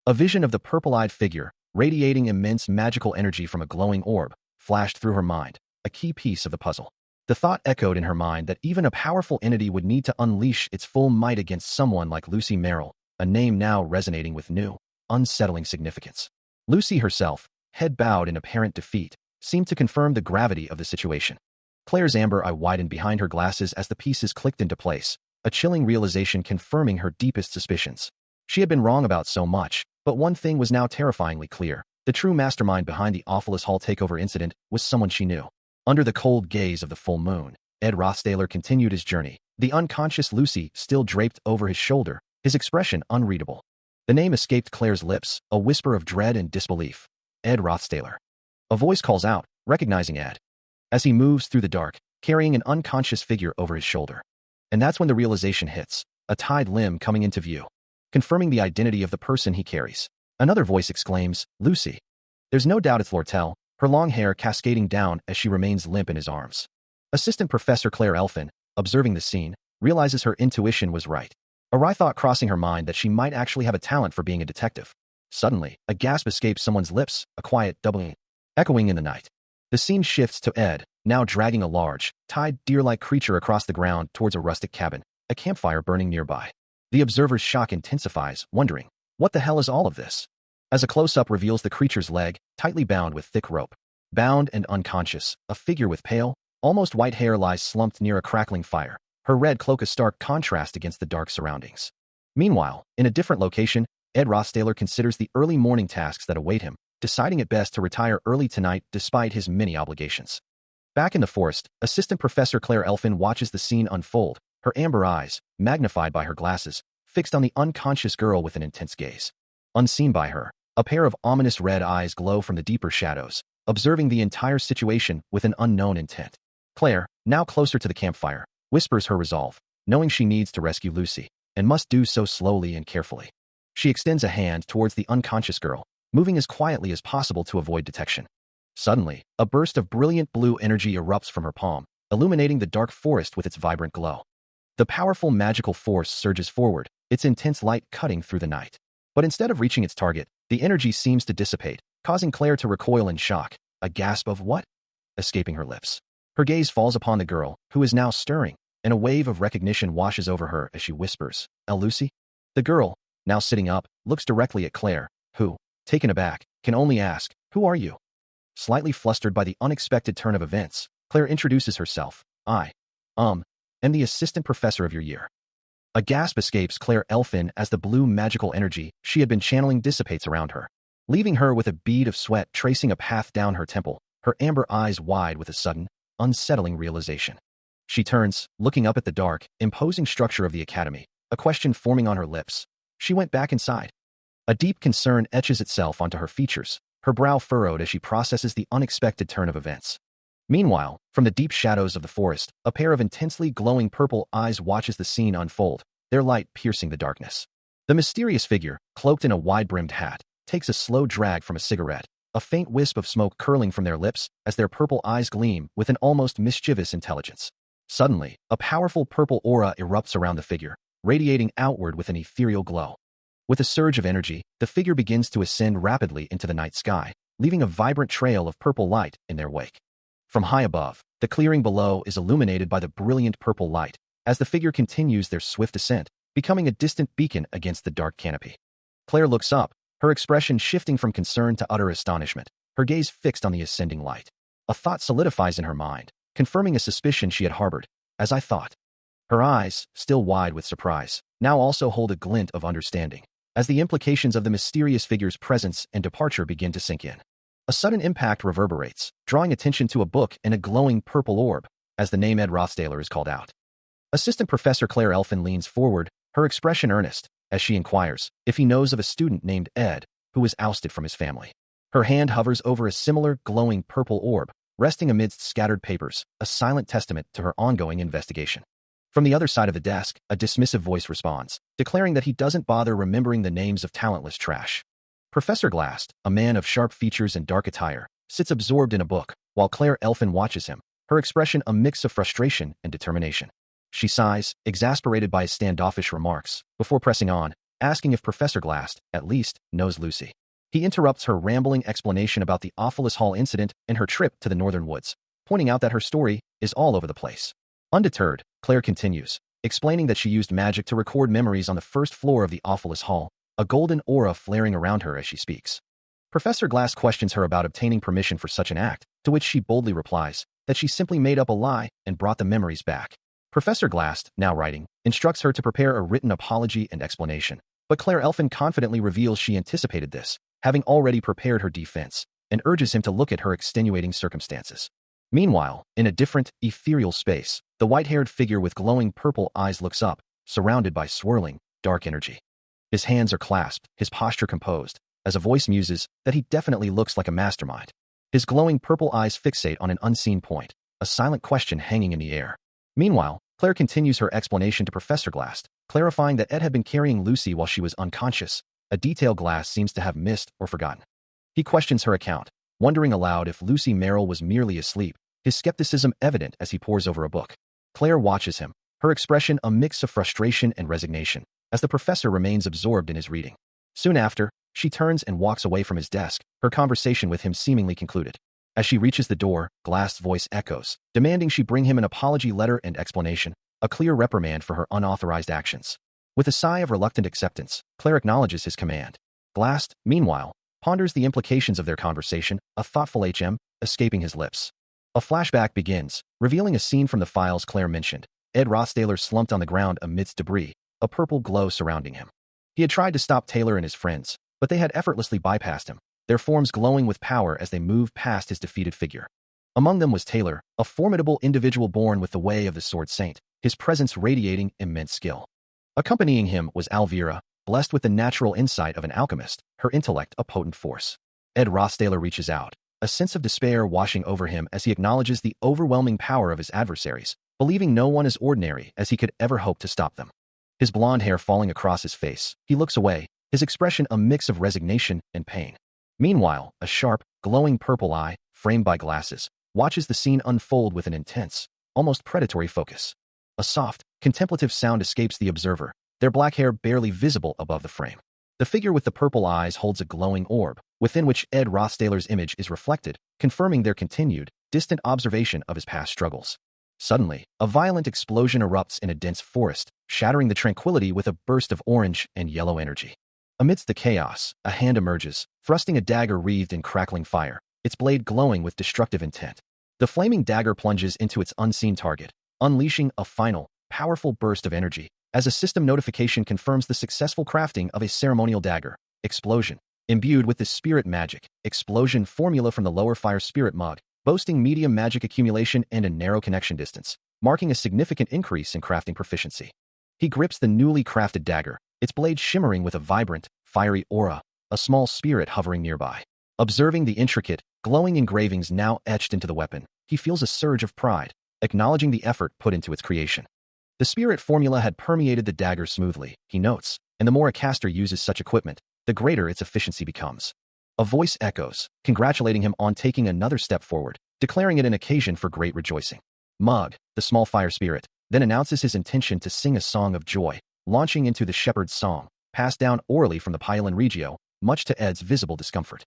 A vision of the purple-eyed figure, radiating immense magical energy from a glowing orb, flashed through her mind, a key piece of the puzzle. The thought echoed in her mind that even a powerful entity would need to unleash its full might against someone like Lucy Merrill, a name now resonating with new, unsettling significance. Lucy herself, head bowed in apparent defeat, seemed to confirm the gravity of the situation. Claire's amber eye widened behind her glasses as the pieces clicked into place, a chilling realization confirming her deepest suspicions. She had been wrong about so much, but one thing was now terrifyingly clear. The true mastermind behind the Awfulest Hall takeover incident was someone she knew. Under the cold gaze of the full moon, Ed Rothstaler continued his journey, the unconscious Lucy still draped over his shoulder, his expression unreadable. The name escaped Claire's lips, a whisper of dread and disbelief. Ed Rothstaler. A voice calls out, recognizing Ed, as he moves through the dark, carrying an unconscious figure over his shoulder. And that's when the realization hits, a tied limb coming into view, confirming the identity of the person he carries. Another voice exclaims, Lucy. There's no doubt it's Lortel, her long hair cascading down as she remains limp in his arms. Assistant Professor Claire Elfin, observing the scene, realizes her intuition was right. A wry thought crossing her mind that she might actually have a talent for being a detective. Suddenly, a gasp escapes someone's lips, a quiet doubling, echoing in the night. The scene shifts to Ed, now dragging a large, tied deer-like creature across the ground towards a rustic cabin, a campfire burning nearby. The observer's shock intensifies, wondering, what the hell is all of this? As a close-up reveals the creature's leg, tightly bound with thick rope. Bound and unconscious, a figure with pale, almost white hair lies slumped near a crackling fire, her red cloak a stark contrast against the dark surroundings. Meanwhile, in a different location, Ed Rothstaler considers the early morning tasks that await him, deciding it best to retire early tonight despite his many obligations. Back in the forest, Assistant Professor Claire Elfin watches the scene unfold, her amber eyes, magnified by her glasses, fixed on the unconscious girl with an intense gaze. Unseen by her, a pair of ominous red eyes glow from the deeper shadows, observing the entire situation with an unknown intent. Claire, now closer to the campfire, whispers her resolve, knowing she needs to rescue Lucy, and must do so slowly and carefully. She extends a hand towards the unconscious girl, moving as quietly as possible to avoid detection. Suddenly, a burst of brilliant blue energy erupts from her palm, illuminating the dark forest with its vibrant glow. The powerful magical force surges forward, its intense light cutting through the night. But instead of reaching its target, the energy seems to dissipate, causing Claire to recoil in shock, a gasp of what? Escaping her lips. Her gaze falls upon the girl, who is now stirring, and a wave of recognition washes over her as she whispers, Lucy? The girl, now sitting up, looks directly at Claire, who, taken aback, can only ask, who are you? Slightly flustered by the unexpected turn of events, Claire introduces herself, I am the assistant professor of your year. A gasp escapes Claire Elfin as the blue magical energy she had been channeling dissipates around her, leaving her with a bead of sweat tracing a path down her temple, her amber eyes wide with a sudden, unsettling realization. She turns, looking up at the dark, imposing structure of the academy, a question forming on her lips. She went back inside. A deep concern etches itself onto her features, her brow furrowed as she processes the unexpected turn of events. Meanwhile, from the deep shadows of the forest, a pair of intensely glowing purple eyes watches the scene unfold, their light piercing the darkness. The mysterious figure, cloaked in a wide-brimmed hat, takes a slow drag from a cigarette, a faint wisp of smoke curling from their lips as their purple eyes gleam with an almost mischievous intelligence. Suddenly, a powerful purple aura erupts around the figure, radiating outward with an ethereal glow. With a surge of energy, the figure begins to ascend rapidly into the night sky, leaving a vibrant trail of purple light in their wake. From high above, the clearing below is illuminated by the brilliant purple light, as the figure continues their swift ascent, becoming a distant beacon against the dark canopy. Claire looks up, her expression shifting from concern to utter astonishment, her gaze fixed on the ascending light. A thought solidifies in her mind, confirming a suspicion she had harbored, as I thought. Her eyes, still wide with surprise, now also hold a glint of understanding, as the implications of the mysterious figure's presence and departure begin to sink in. A sudden impact reverberates, drawing attention to a book and a glowing purple orb, as the name Ed Rothstaler is called out. Assistant Professor Claire Elfin leans forward, her expression earnest, as she inquires if he knows of a student named Ed, who was ousted from his family. Her hand hovers over a similar glowing purple orb, resting amidst scattered papers, a silent testament to her ongoing investigation. From the other side of the desk, a dismissive voice responds, declaring that he doesn't bother remembering the names of talentless trash. Professor Glass, a man of sharp features and dark attire, sits absorbed in a book, while Claire Elfin watches him, her expression a mix of frustration and determination. She sighs, exasperated by his standoffish remarks, before pressing on, asking if Professor Glass, at least, knows Lucy. He interrupts her rambling explanation about the Awfulest Hall incident and her trip to the northern woods, pointing out that her story is all over the place. Undeterred, Claire continues, explaining that she used magic to record memories on the first floor of the Awfulest Hall, a golden aura flaring around her as she speaks. Professor Glass questions her about obtaining permission for such an act, to which she boldly replies that she simply made up a lie and brought the memories back. Professor Glass, now writing, instructs her to prepare a written apology and explanation, but Claire Elfin confidently reveals she anticipated this, having already prepared her defense, and urges him to look at her extenuating circumstances. Meanwhile, in a different, ethereal space, the white-haired figure with glowing purple eyes looks up, surrounded by swirling, dark energy. His hands are clasped, his posture composed, as a voice muses that he definitely looks like a mastermind. His glowing purple eyes fixate on an unseen point, a silent question hanging in the air. Meanwhile, Claire continues her explanation to Professor Glass, clarifying that Ed had been carrying Lucy while she was unconscious, a detail Glass seems to have missed or forgotten. He questions her account, wondering aloud if Lucy Merrill was merely asleep, his skepticism evident as he pores over a book. Claire watches him, her expression a mix of frustration and resignation, as the professor remains absorbed in his reading. Soon after, she turns and walks away from his desk, her conversation with him seemingly concluded. As she reaches the door, Glass' voice echoes, demanding she bring him an apology letter and explanation, a clear reprimand for her unauthorized actions. With a sigh of reluctant acceptance, Claire acknowledges his command. Glass, meanwhile, ponders the implications of their conversation, a thoughtful escaping his lips. A flashback begins, revealing a scene from the files Claire mentioned. Ed Rothstaler slumped on the ground amidst debris, a purple glow surrounding him. He had tried to stop Taylor and his friends, but they had effortlessly bypassed him, their forms glowing with power as they moved past his defeated figure. Among them was Taylor, a formidable individual born with the way of the Sword Saint, his presence radiating immense skill. Accompanying him was Alvira, blessed with the natural insight of an alchemist, her intellect a potent force. Ed Rothstaler reaches out, a sense of despair washing over him as he acknowledges the overwhelming power of his adversaries, believing no one is ordinary as he could ever hope to stop them. His blonde hair falling across his face, he looks away, his expression a mix of resignation and pain. Meanwhile, a sharp, glowing purple eye, framed by glasses, watches the scene unfold with an intense, almost predatory focus. A soft, contemplative sound escapes the observer, their black hair barely visible above the frame. The figure with the purple eyes holds a glowing orb, within which Ed Rothstaler's image is reflected, confirming their continued, distant observation of his past struggles. Suddenly, a violent explosion erupts in a dense forest, shattering the tranquility with a burst of orange and yellow energy. Amidst the chaos, a hand emerges, thrusting a dagger wreathed in crackling fire, its blade glowing with destructive intent. The flaming dagger plunges into its unseen target, unleashing a final, powerful burst of energy, as a system notification confirms the successful crafting of a ceremonial dagger. Explosion. Imbued with the spirit magic, explosion formula from the lower fire spirit mug, boasting medium magic accumulation and a narrow connection distance, marking a significant increase in crafting proficiency. He grips the newly crafted dagger, its blade shimmering with a vibrant, fiery aura, a small spirit hovering nearby. Observing the intricate, glowing engravings now etched into the weapon, he feels a surge of pride, acknowledging the effort put into its creation. The spirit formula had permeated the dagger smoothly, he notes, and the more a caster uses such equipment, the greater its efficiency becomes. A voice echoes, congratulating him on taking another step forward, declaring it an occasion for great rejoicing. Mug, the small fire spirit, then announces his intention to sing a song of joy, launching into the shepherd's song, passed down orally from the Pylon Regio, much to Ed's visible discomfort.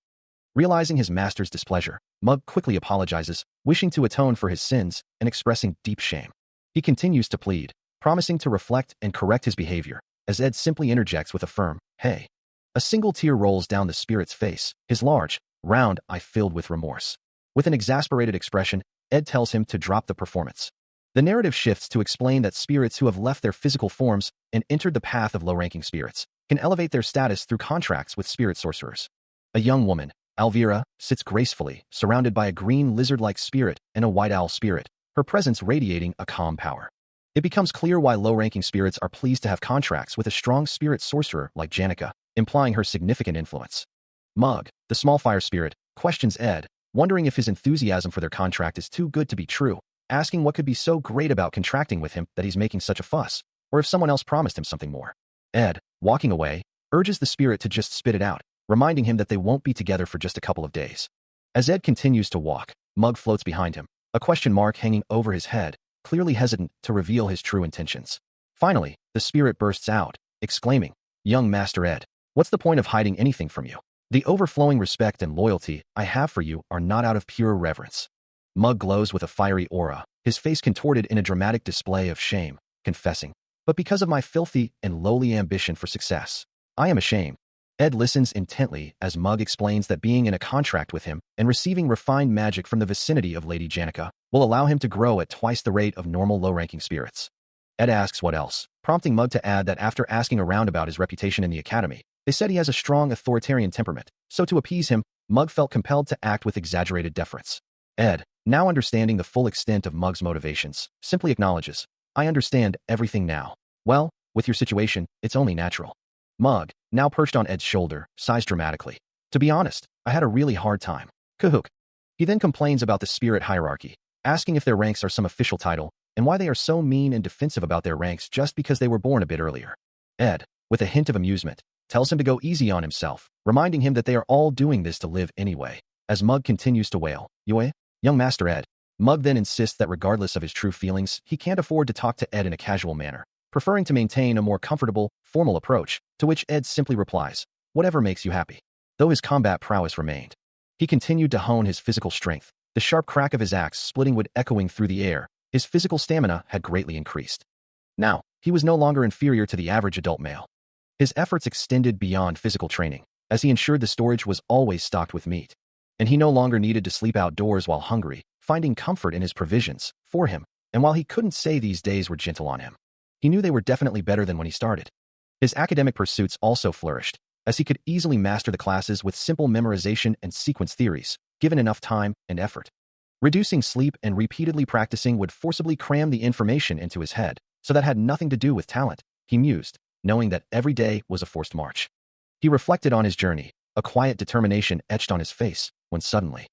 Realizing his master's displeasure, Mug quickly apologizes, wishing to atone for his sins and expressing deep shame. He continues to plead, promising to reflect and correct his behavior, as Ed simply interjects with a firm, "Hey." A single tear rolls down the spirit's face, his large, round eye filled with remorse. With an exasperated expression, Ed tells him to drop the performance. The narrative shifts to explain that spirits who have left their physical forms and entered the path of low-ranking spirits can elevate their status through contracts with spirit sorcerers. A young woman, Alvira, sits gracefully, surrounded by a green lizard-like spirit and a white owl spirit, her presence radiating a calm power. It becomes clear why low-ranking spirits are pleased to have contracts with a strong spirit sorcerer like Janica, implying her significant influence. Mug, the small fire spirit, questions Ed, wondering if his enthusiasm for their contract is too good to be true, asking what could be so great about contracting with him that he's making such a fuss, or if someone else promised him something more. Ed, walking away, urges the spirit to just spit it out, reminding him that they won't be together for just a couple of days. As Ed continues to walk, Mug floats behind him, a question mark hanging over his head, clearly hesitant to reveal his true intentions. Finally, the spirit bursts out, exclaiming, "Young Master Ed, what's the point of hiding anything from you? The overflowing respect and loyalty I have for you are not out of pure reverence." Mug glows with a fiery aura, his face contorted in a dramatic display of shame, confessing, "But because of my filthy and lowly ambition for success, I am ashamed." Ed listens intently as Mug explains that being in a contract with him and receiving refined magic from the vicinity of Lady Janica will allow him to grow at twice the rate of normal low-ranking spirits. Ed asks what else, prompting Mug to add that after asking around about his reputation in the academy, they said he has a strong authoritarian temperament, so to appease him, Mug felt compelled to act with exaggerated deference. Ed, now understanding the full extent of Mug's motivations, simply acknowledges, "I understand everything now. Well, with your situation, it's only natural." Mug, now perched on Ed's shoulder, sighs dramatically. "To be honest, I had a really hard time. Kahook." He then complains about the spirit hierarchy, asking if their ranks are some official title, and why they are so mean and defensive about their ranks just because they were born a bit earlier. Ed, with a hint of amusement, tells him to go easy on himself, reminding him that they are all doing this to live anyway. As Mug continues to wail, "Yoe, young Master Ed," Mug then insists that regardless of his true feelings, he can't afford to talk to Ed in a casual manner, preferring to maintain a more comfortable, formal approach, to which Ed simply replies, "Whatever makes you happy." Though his combat prowess remained, he continued to hone his physical strength. The sharp crack of his axe splitting wood echoing through the air, his physical stamina had greatly increased. Now, he was no longer inferior to the average adult male. His efforts extended beyond physical training, as he ensured the storage was always stocked with meat. And he no longer needed to sleep outdoors while hungry, finding comfort in his provisions for him, and while he couldn't say these days were gentle on him, he knew they were definitely better than when he started. His academic pursuits also flourished, as he could easily master the classes with simple memorization and sequence theories, given enough time and effort. Reducing sleep and repeatedly practicing would forcibly cram the information into his head, so that had nothing to do with talent, he mused, knowing that every day was a forced march. He reflected on his journey, a quiet determination etched on his face, when suddenly,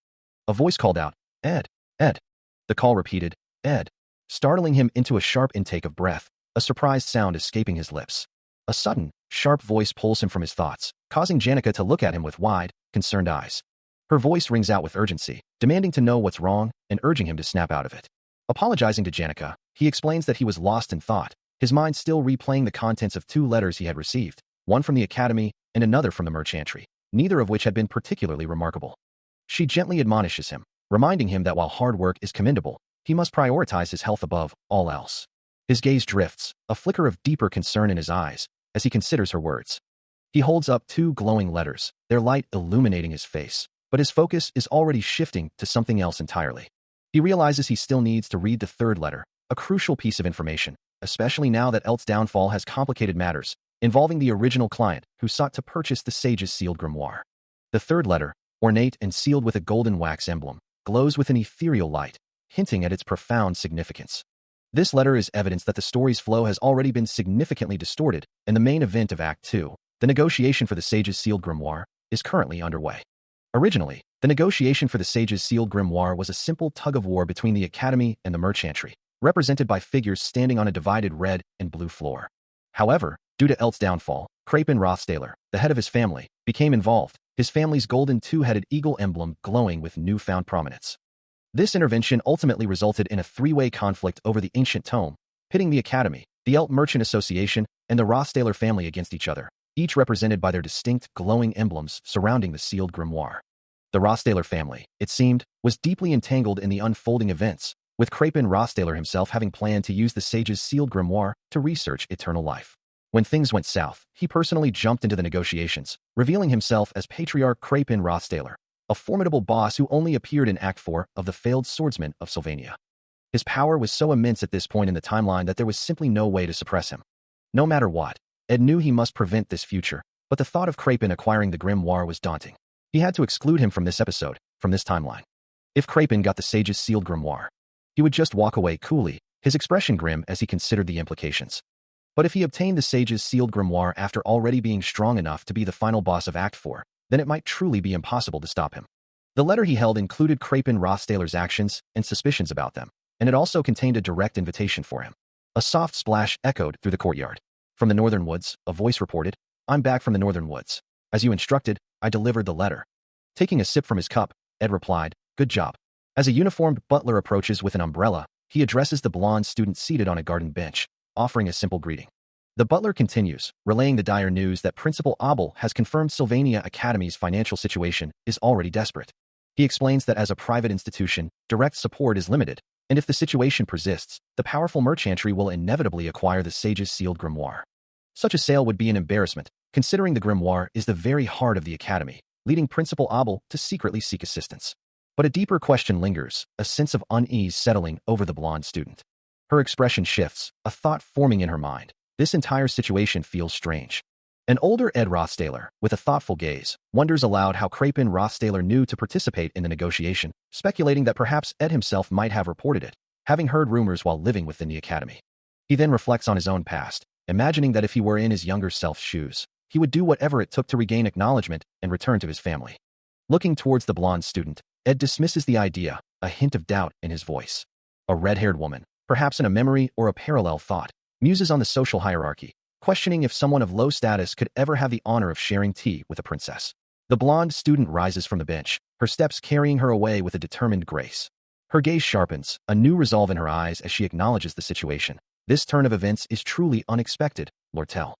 a voice called out, "Ed, Ed." The call repeated, "Ed," startling him into a sharp intake of breath, a surprised sound escaping his lips. A sudden, sharp voice pulls him from his thoughts, causing Janica to look at him with wide, concerned eyes. Her voice rings out with urgency, demanding to know what's wrong and urging him to snap out of it. Apologizing to Janica, he explains that he was lost in thought, his mind still replaying the contents of 2 letters he had received, one from the academy and another from the merchantry, neither of which had been particularly remarkable. She gently admonishes him, reminding him that while hard work is commendable, he must prioritize his health above all else. His gaze drifts, a flicker of deeper concern in his eyes, as he considers her words. He holds up 2 glowing letters, their light illuminating his face, but his focus is already shifting to something else entirely. He realizes he still needs to read the 3rd letter, a crucial piece of information, especially now that Elt's downfall has complicated matters, involving the original client who sought to purchase the sage's sealed grimoire. The 3rd letter, ornate and sealed with a golden wax emblem, glows with an ethereal light, hinting at its profound significance. This letter is evidence that the story's flow has already been significantly distorted, and the main event of Act 2, the negotiation for the sage's sealed grimoire, is currently underway. Originally, the negotiation for the sage's sealed grimoire was a simple tug-of-war between the academy and the merchantry, represented by figures standing on a divided red and blue floor. However, due to Elt's downfall, Krapin Rothstaler, the head of his family, became involved, his family's golden 2-headed eagle emblem glowing with newfound prominence. This intervention ultimately resulted in a 3-way conflict over the ancient tome, pitting the Academy, the Elt Merchant Association, and the Rothstaler family against each other, each represented by their distinct glowing emblems surrounding the sealed grimoire. The Rothstaler family, it seemed, was deeply entangled in the unfolding events, with Krapin Rothstaler himself having planned to use the sage's sealed grimoire to research eternal life. When things went south, he personally jumped into the negotiations, revealing himself as Patriarch Krapin Rothstaler, a formidable boss who only appeared in Act 4 of the failed swordsman of Sylvania. His power was so immense at this point in the timeline that there was simply no way to suppress him. No matter what, Ed knew he must prevent this future, but the thought of Krapin acquiring the grimoire was daunting. He had to exclude him from this episode, from this timeline. If Krapin got the sage's sealed grimoire, he would just walk away coolly, his expression grim as he considered the implications. But if he obtained the sage's sealed grimoire after already being strong enough to be the final boss of Act 4, then it might truly be impossible to stop him. The letter he held included Krapin Rothstaler's actions and suspicions about them, and it also contained a direct invitation for him. A soft splash echoed through the courtyard. From the northern woods, a voice reported, "I'm back from the northern woods. As you instructed, I delivered the letter." Taking a sip from his cup, Ed replied, "Good job." As a uniformed butler approaches with an umbrella, he addresses the blonde student seated on a garden bench, offering a simple greeting. The butler continues, relaying the dire news that Principal Abel has confirmed Sylvania Academy's financial situation is already desperate. He explains that as a private institution, direct support is limited, and if the situation persists, the powerful merchantry will inevitably acquire the sage's sealed grimoire. Such a sale would be an embarrassment, considering the grimoire is the very heart of the academy, leading Principal Abel to secretly seek assistance. But a deeper question lingers, a sense of unease settling over the blonde student. Her expression shifts, a thought forming in her mind. This entire situation feels strange. An older Ed Rothstaler, with a thoughtful gaze, wonders aloud how Krapin Rothstaler knew to participate in the negotiation, speculating that perhaps Ed himself might have reported it, having heard rumors while living within the academy. He then reflects on his own past, imagining that if he were in his younger self's shoes, he would do whatever it took to regain acknowledgement and return to his family. Looking towards the blonde student, Ed dismisses the idea, a hint of doubt in his voice. A red-haired woman, perhaps in a memory or a parallel thought, muses on the social hierarchy, questioning if someone of low status could ever have the honor of sharing tea with a princess. The blonde student rises from the bench, her steps carrying her away with a determined grace. Her gaze sharpens, a new resolve in her eyes as she acknowledges the situation. This turn of events is truly unexpected, Lortel.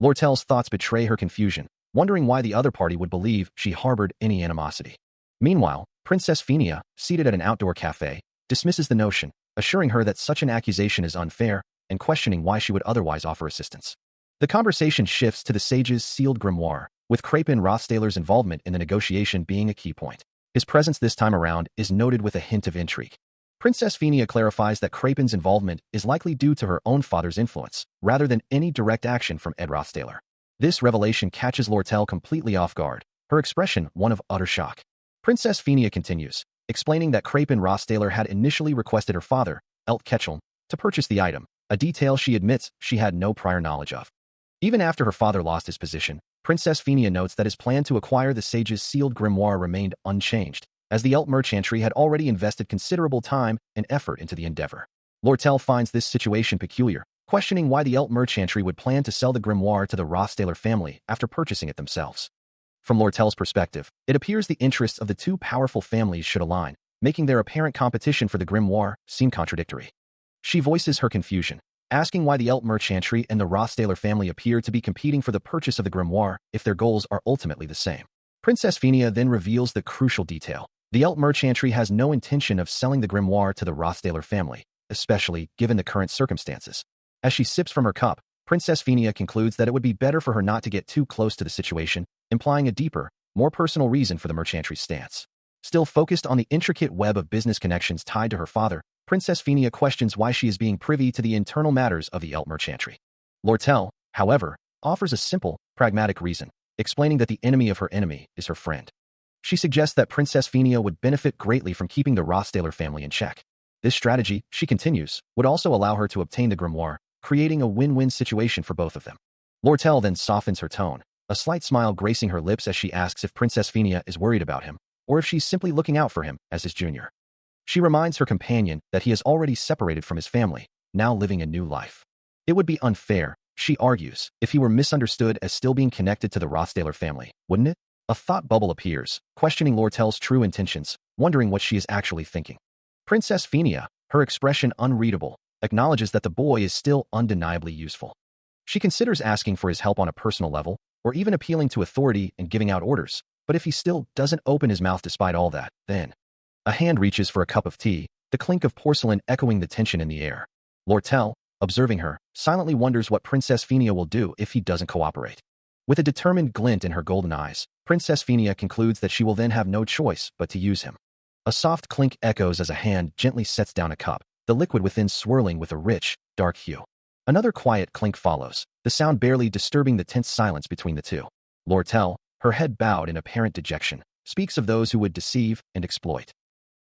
Lortel's thoughts betray her confusion, wondering why the other party would believe she harbored any animosity. Meanwhile, Princess Phenia, seated at an outdoor cafe, dismisses the notion, assuring her that such an accusation is unfair and questioning why she would otherwise offer assistance. The conversation shifts to the sage's sealed grimoire, with Krapin Rothstaler's involvement in the negotiation being a key point. His presence this time around is noted with a hint of intrigue. Princess Phenia clarifies that Krapin's involvement is likely due to her own father's influence, rather than any direct action from Ed Rothstaler. This revelation catches Lortel completely off guard, her expression one of utter shock. Princess Phenia continues, explaining that Krapin Rothstaler had initially requested her father, Elt Ketchel, to purchase the item, a detail she admits she had no prior knowledge of. Even after her father lost his position, Princess Phenia notes that his plan to acquire the sage's sealed grimoire remained unchanged, as the Elt merchantry had already invested considerable time and effort into the endeavor. Lortel finds this situation peculiar, questioning why the Elt merchantry would plan to sell the grimoire to the Rothstaler family after purchasing it themselves. From Lortel's perspective, it appears the interests of the two powerful families should align, making their apparent competition for the grimoire seem contradictory. She voices her confusion, asking why the Elt merchantry and the Rothstaler family appear to be competing for the purchase of the grimoire if their goals are ultimately the same. Princess Phenia then reveals the crucial detail. The Elt merchantry has no intention of selling the grimoire to the Rothstaler family, especially given the current circumstances. As she sips from her cup, Princess Phenia concludes that it would be better for her not to get too close to the situation, implying a deeper, more personal reason for the merchantry's stance. Still focused on the intricate web of business connections tied to her father, Princess Phenia questions why she is being privy to the internal matters of the Elt merchantry. Lortel, however, offers a simple, pragmatic reason, explaining that the enemy of her enemy is her friend. She suggests that Princess Phenia would benefit greatly from keeping the Rothstaler family in check. This strategy, she continues, would also allow her to obtain the grimoire, creating a win-win situation for both of them. Lortel then softens her tone, a slight smile gracing her lips as she asks if Princess Phenia is worried about him, or if she's simply looking out for him as his junior. She reminds her companion that he is already separated from his family, now living a new life. It would be unfair, she argues, if he were misunderstood as still being connected to the Rothstaler family, wouldn't it? A thought bubble appears, questioning Lortel's true intentions, wondering what she is actually thinking. Princess Phenia, her expression unreadable, acknowledges that the boy is still undeniably useful. She considers asking for his help on a personal level, or even appealing to authority and giving out orders, but if he still doesn't open his mouth despite all that, then a hand reaches for a cup of tea, the clink of porcelain echoing the tension in the air. Lortel, observing her, silently wonders what Princess Phenia will do if he doesn't cooperate. With a determined glint in her golden eyes, Princess Phenia concludes that she will then have no choice but to use him. A soft clink echoes as a hand gently sets down a cup, the liquid within swirling with a rich, dark hue. Another quiet clink follows, the sound barely disturbing the tense silence between the two. Lortel, her head bowed in apparent dejection, speaks of those who would deceive and exploit.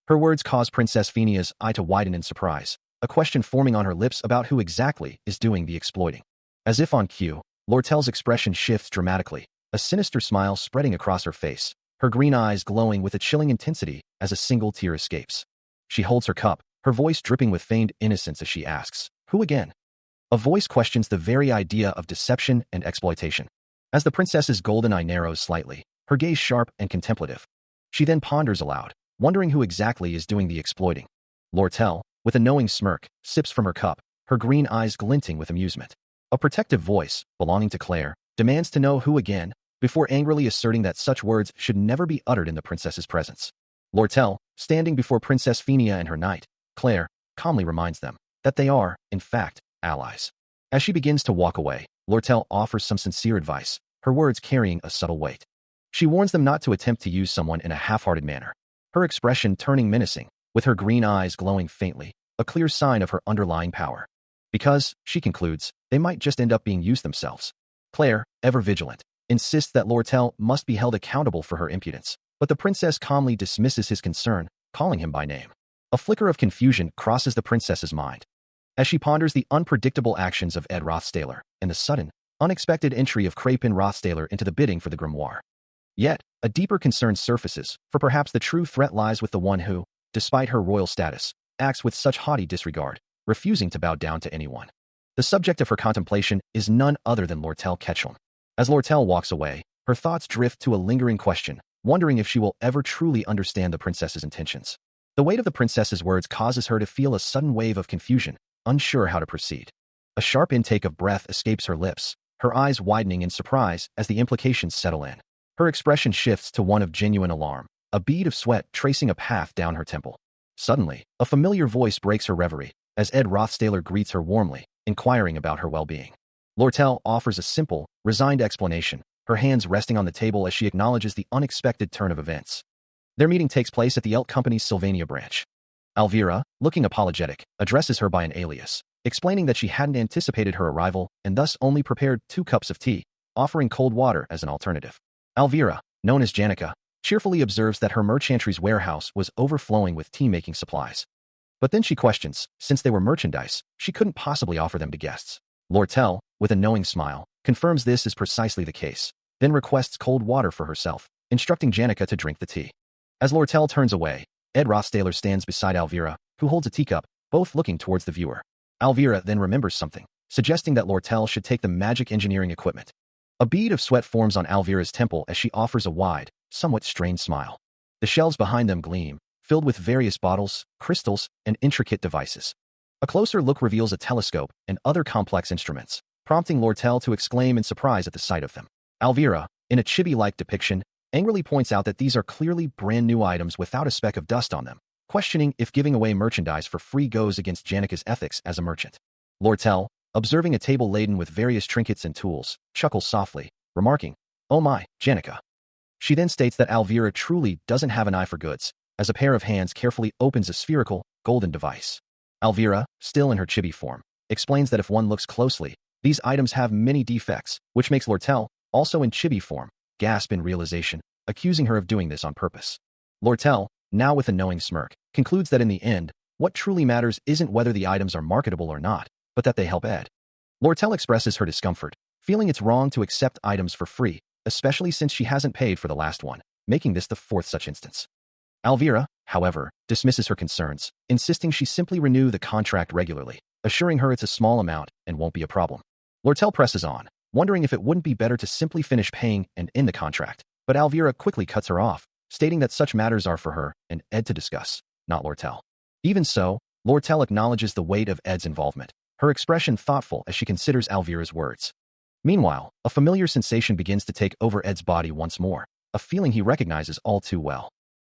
Her words cause Princess Phenia's eye to widen in surprise, a question forming on her lips about who exactly is doing the exploiting. As if on cue, Lortel's expression shifts dramatically, a sinister smile spreading across her face, her green eyes glowing with a chilling intensity as a single tear escapes. She holds her cup, her voice dripping with feigned innocence as she asks, "Who again?" A voice questions the very idea of deception and exploitation. As the princess's golden eye narrows slightly, her gaze sharp and contemplative, she then ponders aloud, wondering who exactly is doing the exploiting. Lortel, with a knowing smirk, sips from her cup, her green eyes glinting with amusement. A protective voice, belonging to Claire, demands to know who again, before angrily asserting that such words should never be uttered in the princess's presence. Lortel, standing before Princess Phenia and her knight, Claire, calmly reminds them that they are, in fact, allies. As she begins to walk away, Lortel offers some sincere advice, her words carrying a subtle weight. She warns them not to attempt to use someone in a half-hearted manner, her expression turning menacing, with her green eyes glowing faintly, a clear sign of her underlying power. Because, she concludes, they might just end up being used themselves. Claire, ever vigilant, insists that Lortel must be held accountable for her impudence, but the princess calmly dismisses his concern, calling him by name. A flicker of confusion crosses the princess's mind as she ponders the unpredictable actions of Ed Rothstaler and the sudden, unexpected entry of Crapin Rothstaler into the bidding for the grimoire. Yet, a deeper concern surfaces, for perhaps the true threat lies with the one who, despite her royal status, acts with such haughty disregard, refusing to bow down to anyone. The subject of her contemplation is none other than Lortel Ketchum. As Lortel walks away, her thoughts drift to a lingering question, wondering if she will ever truly understand the princess's intentions. The weight of the princess's words causes her to feel a sudden wave of confusion, unsure how to proceed. A sharp intake of breath escapes her lips, her eyes widening in surprise as the implications settle in. Her expression shifts to one of genuine alarm, a bead of sweat tracing a path down her temple. Suddenly, a familiar voice breaks her reverie, as Ed Rothstaler greets her warmly, inquiring about her well-being. Lortel offers a simple, resigned explanation, her hands resting on the table as she acknowledges the unexpected turn of events. Their meeting takes place at the Elk Company's Sylvania branch. Alvira, looking apologetic, addresses her by an alias, explaining that she hadn't anticipated her arrival and thus only prepared 2 cups of tea, offering cold water as an alternative. Alvira, known as Janica, cheerfully observes that her merchantry's warehouse was overflowing with tea-making supplies. But then she questions, since they were merchandise, she couldn't possibly offer them to guests. Lortel, with a knowing smile, confirms this is precisely the case, then requests cold water for herself, instructing Janica to drink the tea. As Lortel turns away, Ed Rothstaler stands beside Alvira, who holds a teacup, both looking towards the viewer. Alvira then remembers something, suggesting that Lortel should take the magic engineering equipment. A bead of sweat forms on Alvira's temple as she offers a wide, somewhat strained smile. The shelves behind them gleam, filled with various bottles, crystals, and intricate devices. A closer look reveals a telescope and other complex instruments, prompting Lortel to exclaim in surprise at the sight of them. Alvira, in a chibi-like depiction, angrily points out that these are clearly brand new items without a speck of dust on them, questioning if giving away merchandise for free goes against Janica's ethics as a merchant. Lortel, observing a table laden with various trinkets and tools, chuckles softly, remarking, "Oh my, Janica." She then states that Alvira truly doesn't have an eye for goods, as a pair of hands carefully opens a spherical, golden device. Alvira, still in her chibi form, explains that if one looks closely, these items have many defects, which makes Lortel, also in chibi form, gasp in realization, accusing her of doing this on purpose. Lortel, now with a knowing smirk, concludes that in the end, what truly matters isn't whether the items are marketable or not, but that they help Ed. Lortel expresses her discomfort, feeling it's wrong to accept items for free, especially since she hasn't paid for the last one, making this the 4th such instance. Alvira, however, dismisses her concerns, insisting she simply renew the contract regularly, assuring her it's a small amount and won't be a problem. Lortel presses on, wondering if it wouldn't be better to simply finish paying and end the contract, but Alvira quickly cuts her off, stating that such matters are for her and Ed to discuss, not Lortel. Even so, Lortel acknowledges the weight of Ed's involvement, her expression thoughtful as she considers Alvira's words. Meanwhile, a familiar sensation begins to take over Ed's body once more, a feeling he recognizes all too well.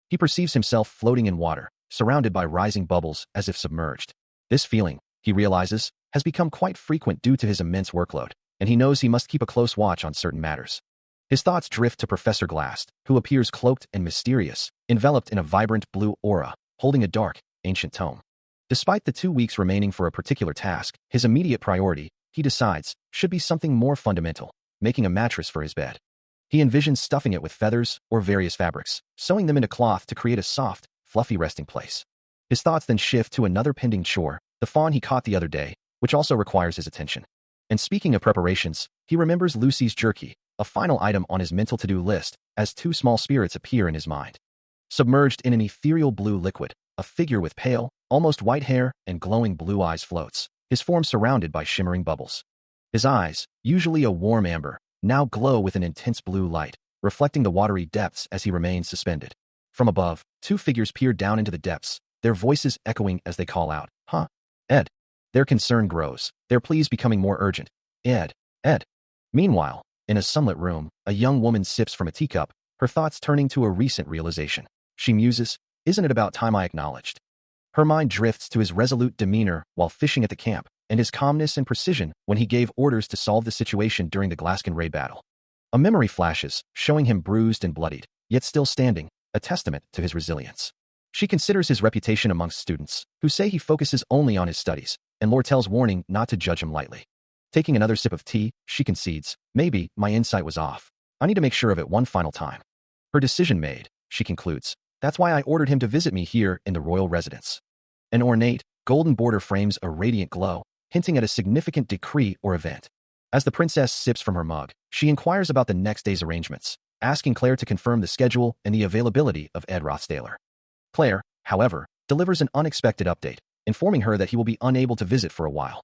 He perceives himself floating in water, surrounded by rising bubbles as if submerged. This feeling, he realizes, has become quite frequent due to his immense workload, and he knows he must keep a close watch on certain matters. His thoughts drift to Professor Glast, who appears cloaked and mysterious, enveloped in a vibrant blue aura, holding a dark, ancient tome. Despite the 2 weeks remaining for a particular task, his immediate priority, he decides, should be something more fundamental, making a mattress for his bed. He envisions stuffing it with feathers or various fabrics, sewing them into cloth to create a soft, fluffy resting place. His thoughts then shift to another pending chore, the fawn he caught the other day, which also requires his attention. And speaking of preparations, he remembers Lucy's jerky, a final item on his mental to-do list, as 2 small spirits appear in his mind. Submerged in an ethereal blue liquid, a figure with pale, Almost white hair and glowing blue eyes floats, his form surrounded by shimmering bubbles. His eyes, usually a warm amber, now glow with an intense blue light, reflecting the watery depths as he remains suspended. From above, two figures peer down into the depths, their voices echoing as they call out, "Huh? Ed." Their concern grows, their pleas becoming more urgent. "Ed, Ed." Meanwhile, in a sunlit room, a young woman sips from a teacup, her thoughts turning to a recent realization. She muses, "Isn't it about time I acknowledged?" Her mind drifts to his resolute demeanor while fishing at the camp, and his calmness and precision when he gave orders to solve the situation during the Glaskin raid battle. A memory flashes, showing him bruised and bloodied, yet still standing, a testament to his resilience. She considers his reputation amongst students, who say he focuses only on his studies, and Lortel's warning not to judge him lightly. Taking another sip of tea, she concedes, "Maybe my insight was off. I need to make sure of it one final time." Her decision made, she concludes. "That's why I ordered him to visit me here in the royal residence." An ornate, golden border frames a radiant glow, hinting at a significant decree or event. As the princess sips from her mug, she inquires about the next day's arrangements, asking Claire to confirm the schedule and the availability of Ed Rothstaler. Claire, however, delivers an unexpected update, informing her that he will be unable to visit for a while.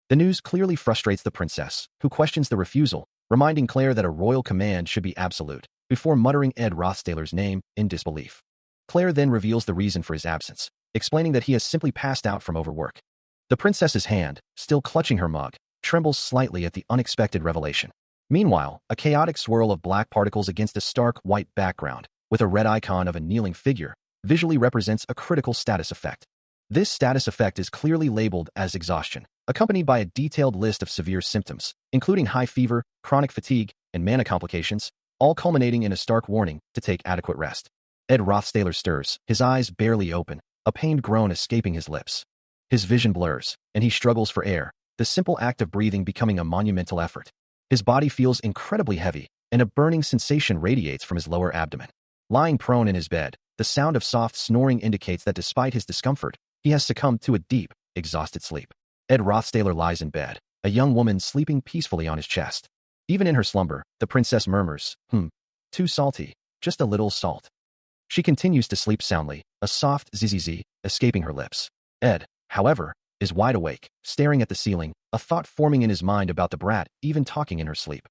The news clearly frustrates the princess, who questions the refusal, reminding Claire that a royal command should be absolute, before muttering Ed Rothstaler's name in disbelief. Claire then reveals the reason for his absence, explaining that he has simply passed out from overwork. The princess's hand, still clutching her mug, trembles slightly at the unexpected revelation. Meanwhile, a chaotic swirl of black particles against a stark white background, with a red icon of a kneeling figure, visually represents a critical status effect. This status effect is clearly labeled as exhaustion, accompanied by a detailed list of severe symptoms, including high fever, chronic fatigue, and mana complications, all culminating in a stark warning to take adequate rest. Ed Rothstaler stirs, his eyes barely open, a pained groan escaping his lips. His vision blurs, and he struggles for air, the simple act of breathing becoming a monumental effort. His body feels incredibly heavy, and a burning sensation radiates from his lower abdomen. Lying prone in his bed, the sound of soft snoring indicates that despite his discomfort, he has succumbed to a deep, exhausted sleep. Ed Rothstaler lies in bed, a young woman sleeping peacefully on his chest. Even in her slumber, the princess murmurs, "Too salty, just a little salt." She continues to sleep soundly, a soft zzz escaping her lips. Ed, however, is wide awake, staring at the ceiling, a thought forming in his mind about the brat even talking in her sleep.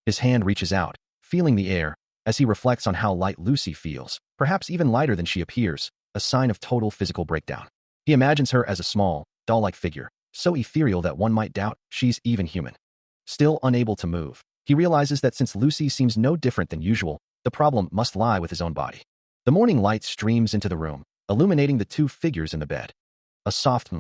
His hand reaches out, feeling the air, as he reflects on how light Lucy feels, perhaps even lighter than she appears, a sign of total physical breakdown. He imagines her as a small, doll-like figure, so ethereal that one might doubt she's even human. Still unable to move, he realizes that since Lucy seems no different than usual, the problem must lie with his own body. The morning light streams into the room, illuminating the two figures in the bed. A soft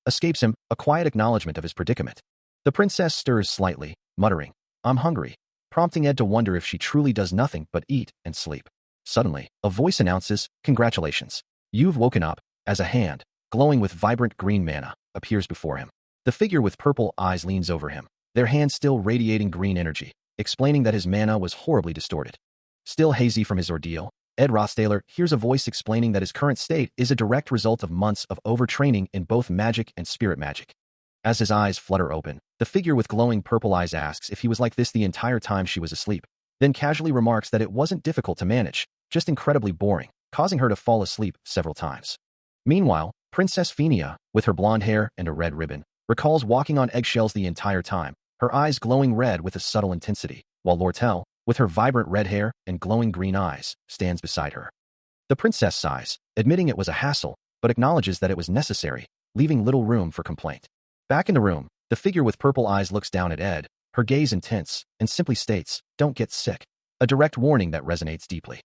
escapes him, a quiet acknowledgement of his predicament. The princess stirs slightly, muttering, "I'm hungry," prompting Ed to wonder if she truly does nothing but eat and sleep. Suddenly, a voice announces, "Congratulations. You've woken up," as a hand, glowing with vibrant green mana, appears before him. The figure with purple eyes leans over him, their hands still radiating green energy, explaining that his mana was horribly distorted. Still hazy from his ordeal, Ed Rothstaler hears a voice explaining that his current state is a direct result of months of overtraining in both magic and spirit magic. As his eyes flutter open, the figure with glowing purple eyes asks if he was like this the entire time she was asleep, then casually remarks that it wasn't difficult to manage, just incredibly boring, causing her to fall asleep several times. Meanwhile, Princess Phenia, with her blonde hair and a red ribbon, recalls walking on eggshells the entire time, her eyes glowing red with a subtle intensity, while Lortel, with her vibrant red hair and glowing green eyes, stands beside her. The princess sighs, admitting it was a hassle, but acknowledges that it was necessary, leaving little room for complaint. Back in the room, the figure with purple eyes looks down at Ed, her gaze intense, and simply states, "Don't get sick," a direct warning that resonates deeply.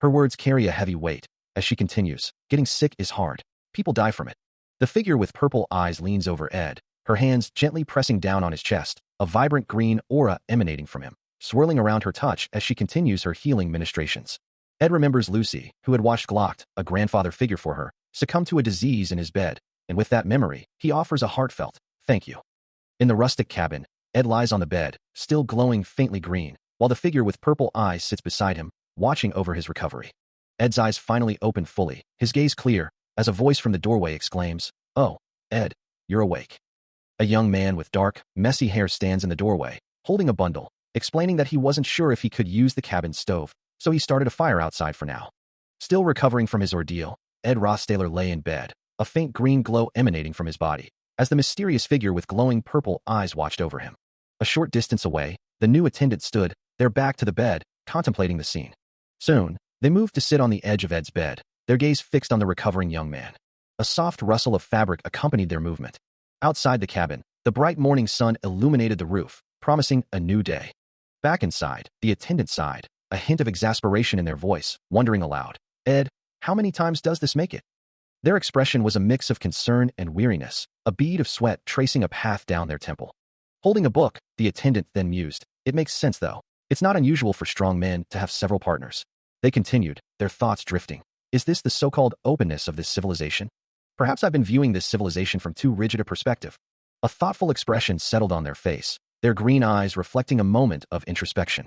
Her words carry a heavy weight, as she continues, "Getting sick is hard. People die from it." The figure with purple eyes leans over Ed, her hands gently pressing down on his chest, a vibrant green aura emanating from him, swirling around her touch as she continues her healing ministrations. Ed remembers Lucy, who had watched Glocked, a grandfather figure for her, succumb to a disease in his bed, and with that memory, he offers a heartfelt, "Thank you." In the rustic cabin, Ed lies on the bed, still glowing faintly green, while the figure with purple eyes sits beside him, watching over his recovery. Ed's eyes finally open fully, his gaze clear, as a voice from the doorway exclaims, "Oh, Ed, you're awake." A young man with dark, messy hair stands in the doorway, holding a bundle, explaining that he wasn't sure if he could use the cabin stove, so he started a fire outside for now. Still recovering from his ordeal, Ed Rothstaler lay in bed, a faint green glow emanating from his body, as the mysterious figure with glowing purple eyes watched over him. A short distance away, the new attendant stood, their back to the bed, contemplating the scene. Soon, they moved to sit on the edge of Ed's bed, their gaze fixed on the recovering young man. A soft rustle of fabric accompanied their movement. Outside the cabin, the bright morning sun illuminated the roof, promising a new day. Back inside, the attendant sighed, a hint of exasperation in their voice, wondering aloud, "Ed, how many times does this make it?" Their expression was a mix of concern and weariness, a bead of sweat tracing a path down their temple. Holding a book, the attendant then mused, "It makes sense, though. It's not unusual for strong men to have several partners." They continued, their thoughts drifting. Is this the so-called openness of this civilization? Perhaps I've been viewing this civilization from too rigid a perspective. A thoughtful expression settled on their face, their green eyes reflecting a moment of introspection.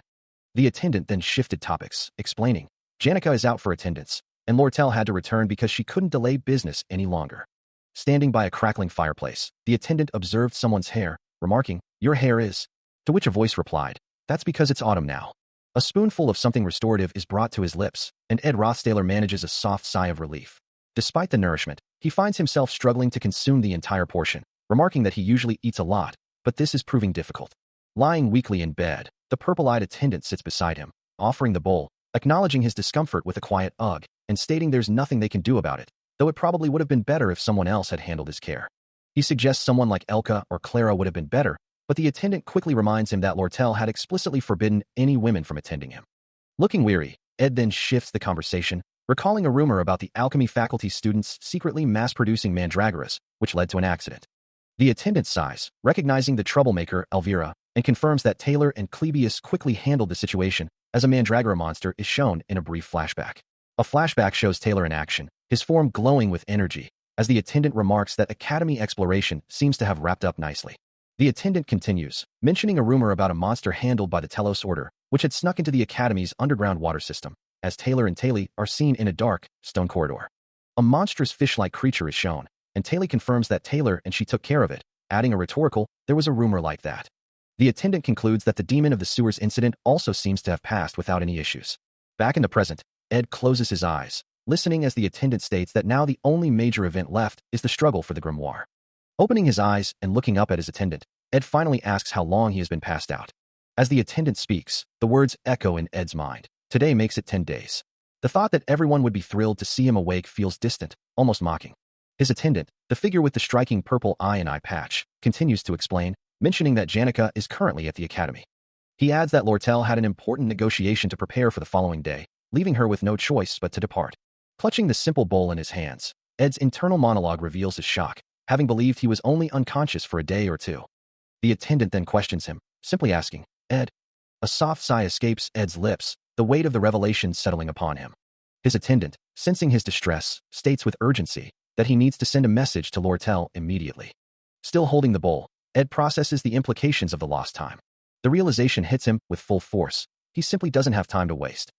The attendant then shifted topics, explaining, Janica is out for attendance, and Lortel had to return because she couldn't delay business any longer. Standing by a crackling fireplace, the attendant observed someone's hair, remarking, your hair is. To which a voice replied, that's because it's autumn now. A spoonful of something restorative is brought to his lips, and Ed Rothstaler manages a soft sigh of relief. Despite the nourishment, he finds himself struggling to consume the entire portion, remarking that he usually eats a lot, but this is proving difficult. Lying weakly in bed, the purple-eyed attendant sits beside him, offering the bowl, acknowledging his discomfort with a quiet ugh, and stating there's nothing they can do about it, though it probably would have been better if someone else had handled his care. He suggests someone like Elka or Clara would have been better, but the attendant quickly reminds him that Lortel had explicitly forbidden any women from attending him. Looking weary, Ed then shifts the conversation, recalling a rumor about the alchemy faculty students secretly mass-producing mandragoras, which led to an accident. The attendant sighs, recognizing the troublemaker, Elvira, and confirms that Taylor and Clebius quickly handled the situation, as a mandragora monster is shown in a brief flashback. A flashback shows Taylor in action, his form glowing with energy, as the attendant remarks that academy exploration seems to have wrapped up nicely. The attendant continues, mentioning a rumor about a monster handled by the Telos Order, which had snuck into the academy's underground water system, as Taylor and Taylor are seen in a dark, stone corridor. A monstrous fish-like creature is shown, and Taylor confirms that Taylor and she took care of it, adding a rhetorical, there was a rumor like that. The attendant concludes that the demon of the sewers incident also seems to have passed without any issues. Back in the present, Ed closes his eyes, listening as the attendant states that now the only major event left is the struggle for the grimoire. Opening his eyes and looking up at his attendant, Ed finally asks how long he has been passed out. As the attendant speaks, the words echo in Ed's mind. Today makes it 10 days. The thought that everyone would be thrilled to see him awake feels distant, almost mocking. His attendant, the figure with the striking purple eye and eye patch, continues to explain, mentioning that Janica is currently at the academy. He adds that Lortel had an important negotiation to prepare for the following day, leaving her with no choice but to depart. Clutching the simple bowl in his hands, Ed's internal monologue reveals his shock, having believed he was only unconscious for a day or two. The attendant then questions him, simply asking, Ed? A soft sigh escapes Ed's lips, the weight of the revelation settling upon him. His attendant, sensing his distress, states with urgency that he needs to send a message to Lortel immediately. Still holding the bowl, Ed processes the implications of the lost time. The realization hits him with full force. He simply doesn't have time to waste.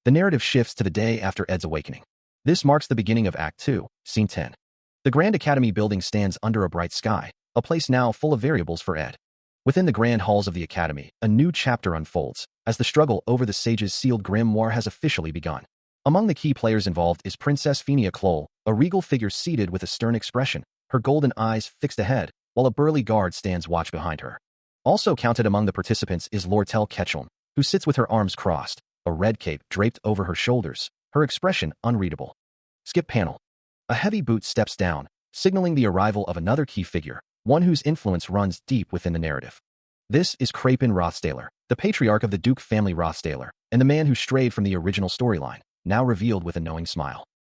The narrative shifts to the day after Ed's awakening. This marks the beginning of Act 2, Scene 10. The Grand Academy building stands under a bright sky, a place now full of variables for Ed. Within the grand halls of the Academy, a new chapter unfolds, as the struggle over the sage's sealed grimoire has officially begun. Among the key players involved is Princess Phenia Kloll, a regal figure seated with a stern expression, her golden eyes fixed ahead, while a burly guard stands watch behind her. Also counted among the participants is Lortel Ketchum, who sits with her arms crossed, a red cape draped over her shoulders, her expression unreadable. Skip panel. A heavy boot steps down, signaling the arrival of another key figure, one whose influence runs deep within the narrative. This is Krapin Rothstaler, the patriarch of the Duke family Rothstaler, and the man who strayed from the original storyline, now revealed with a knowing smile.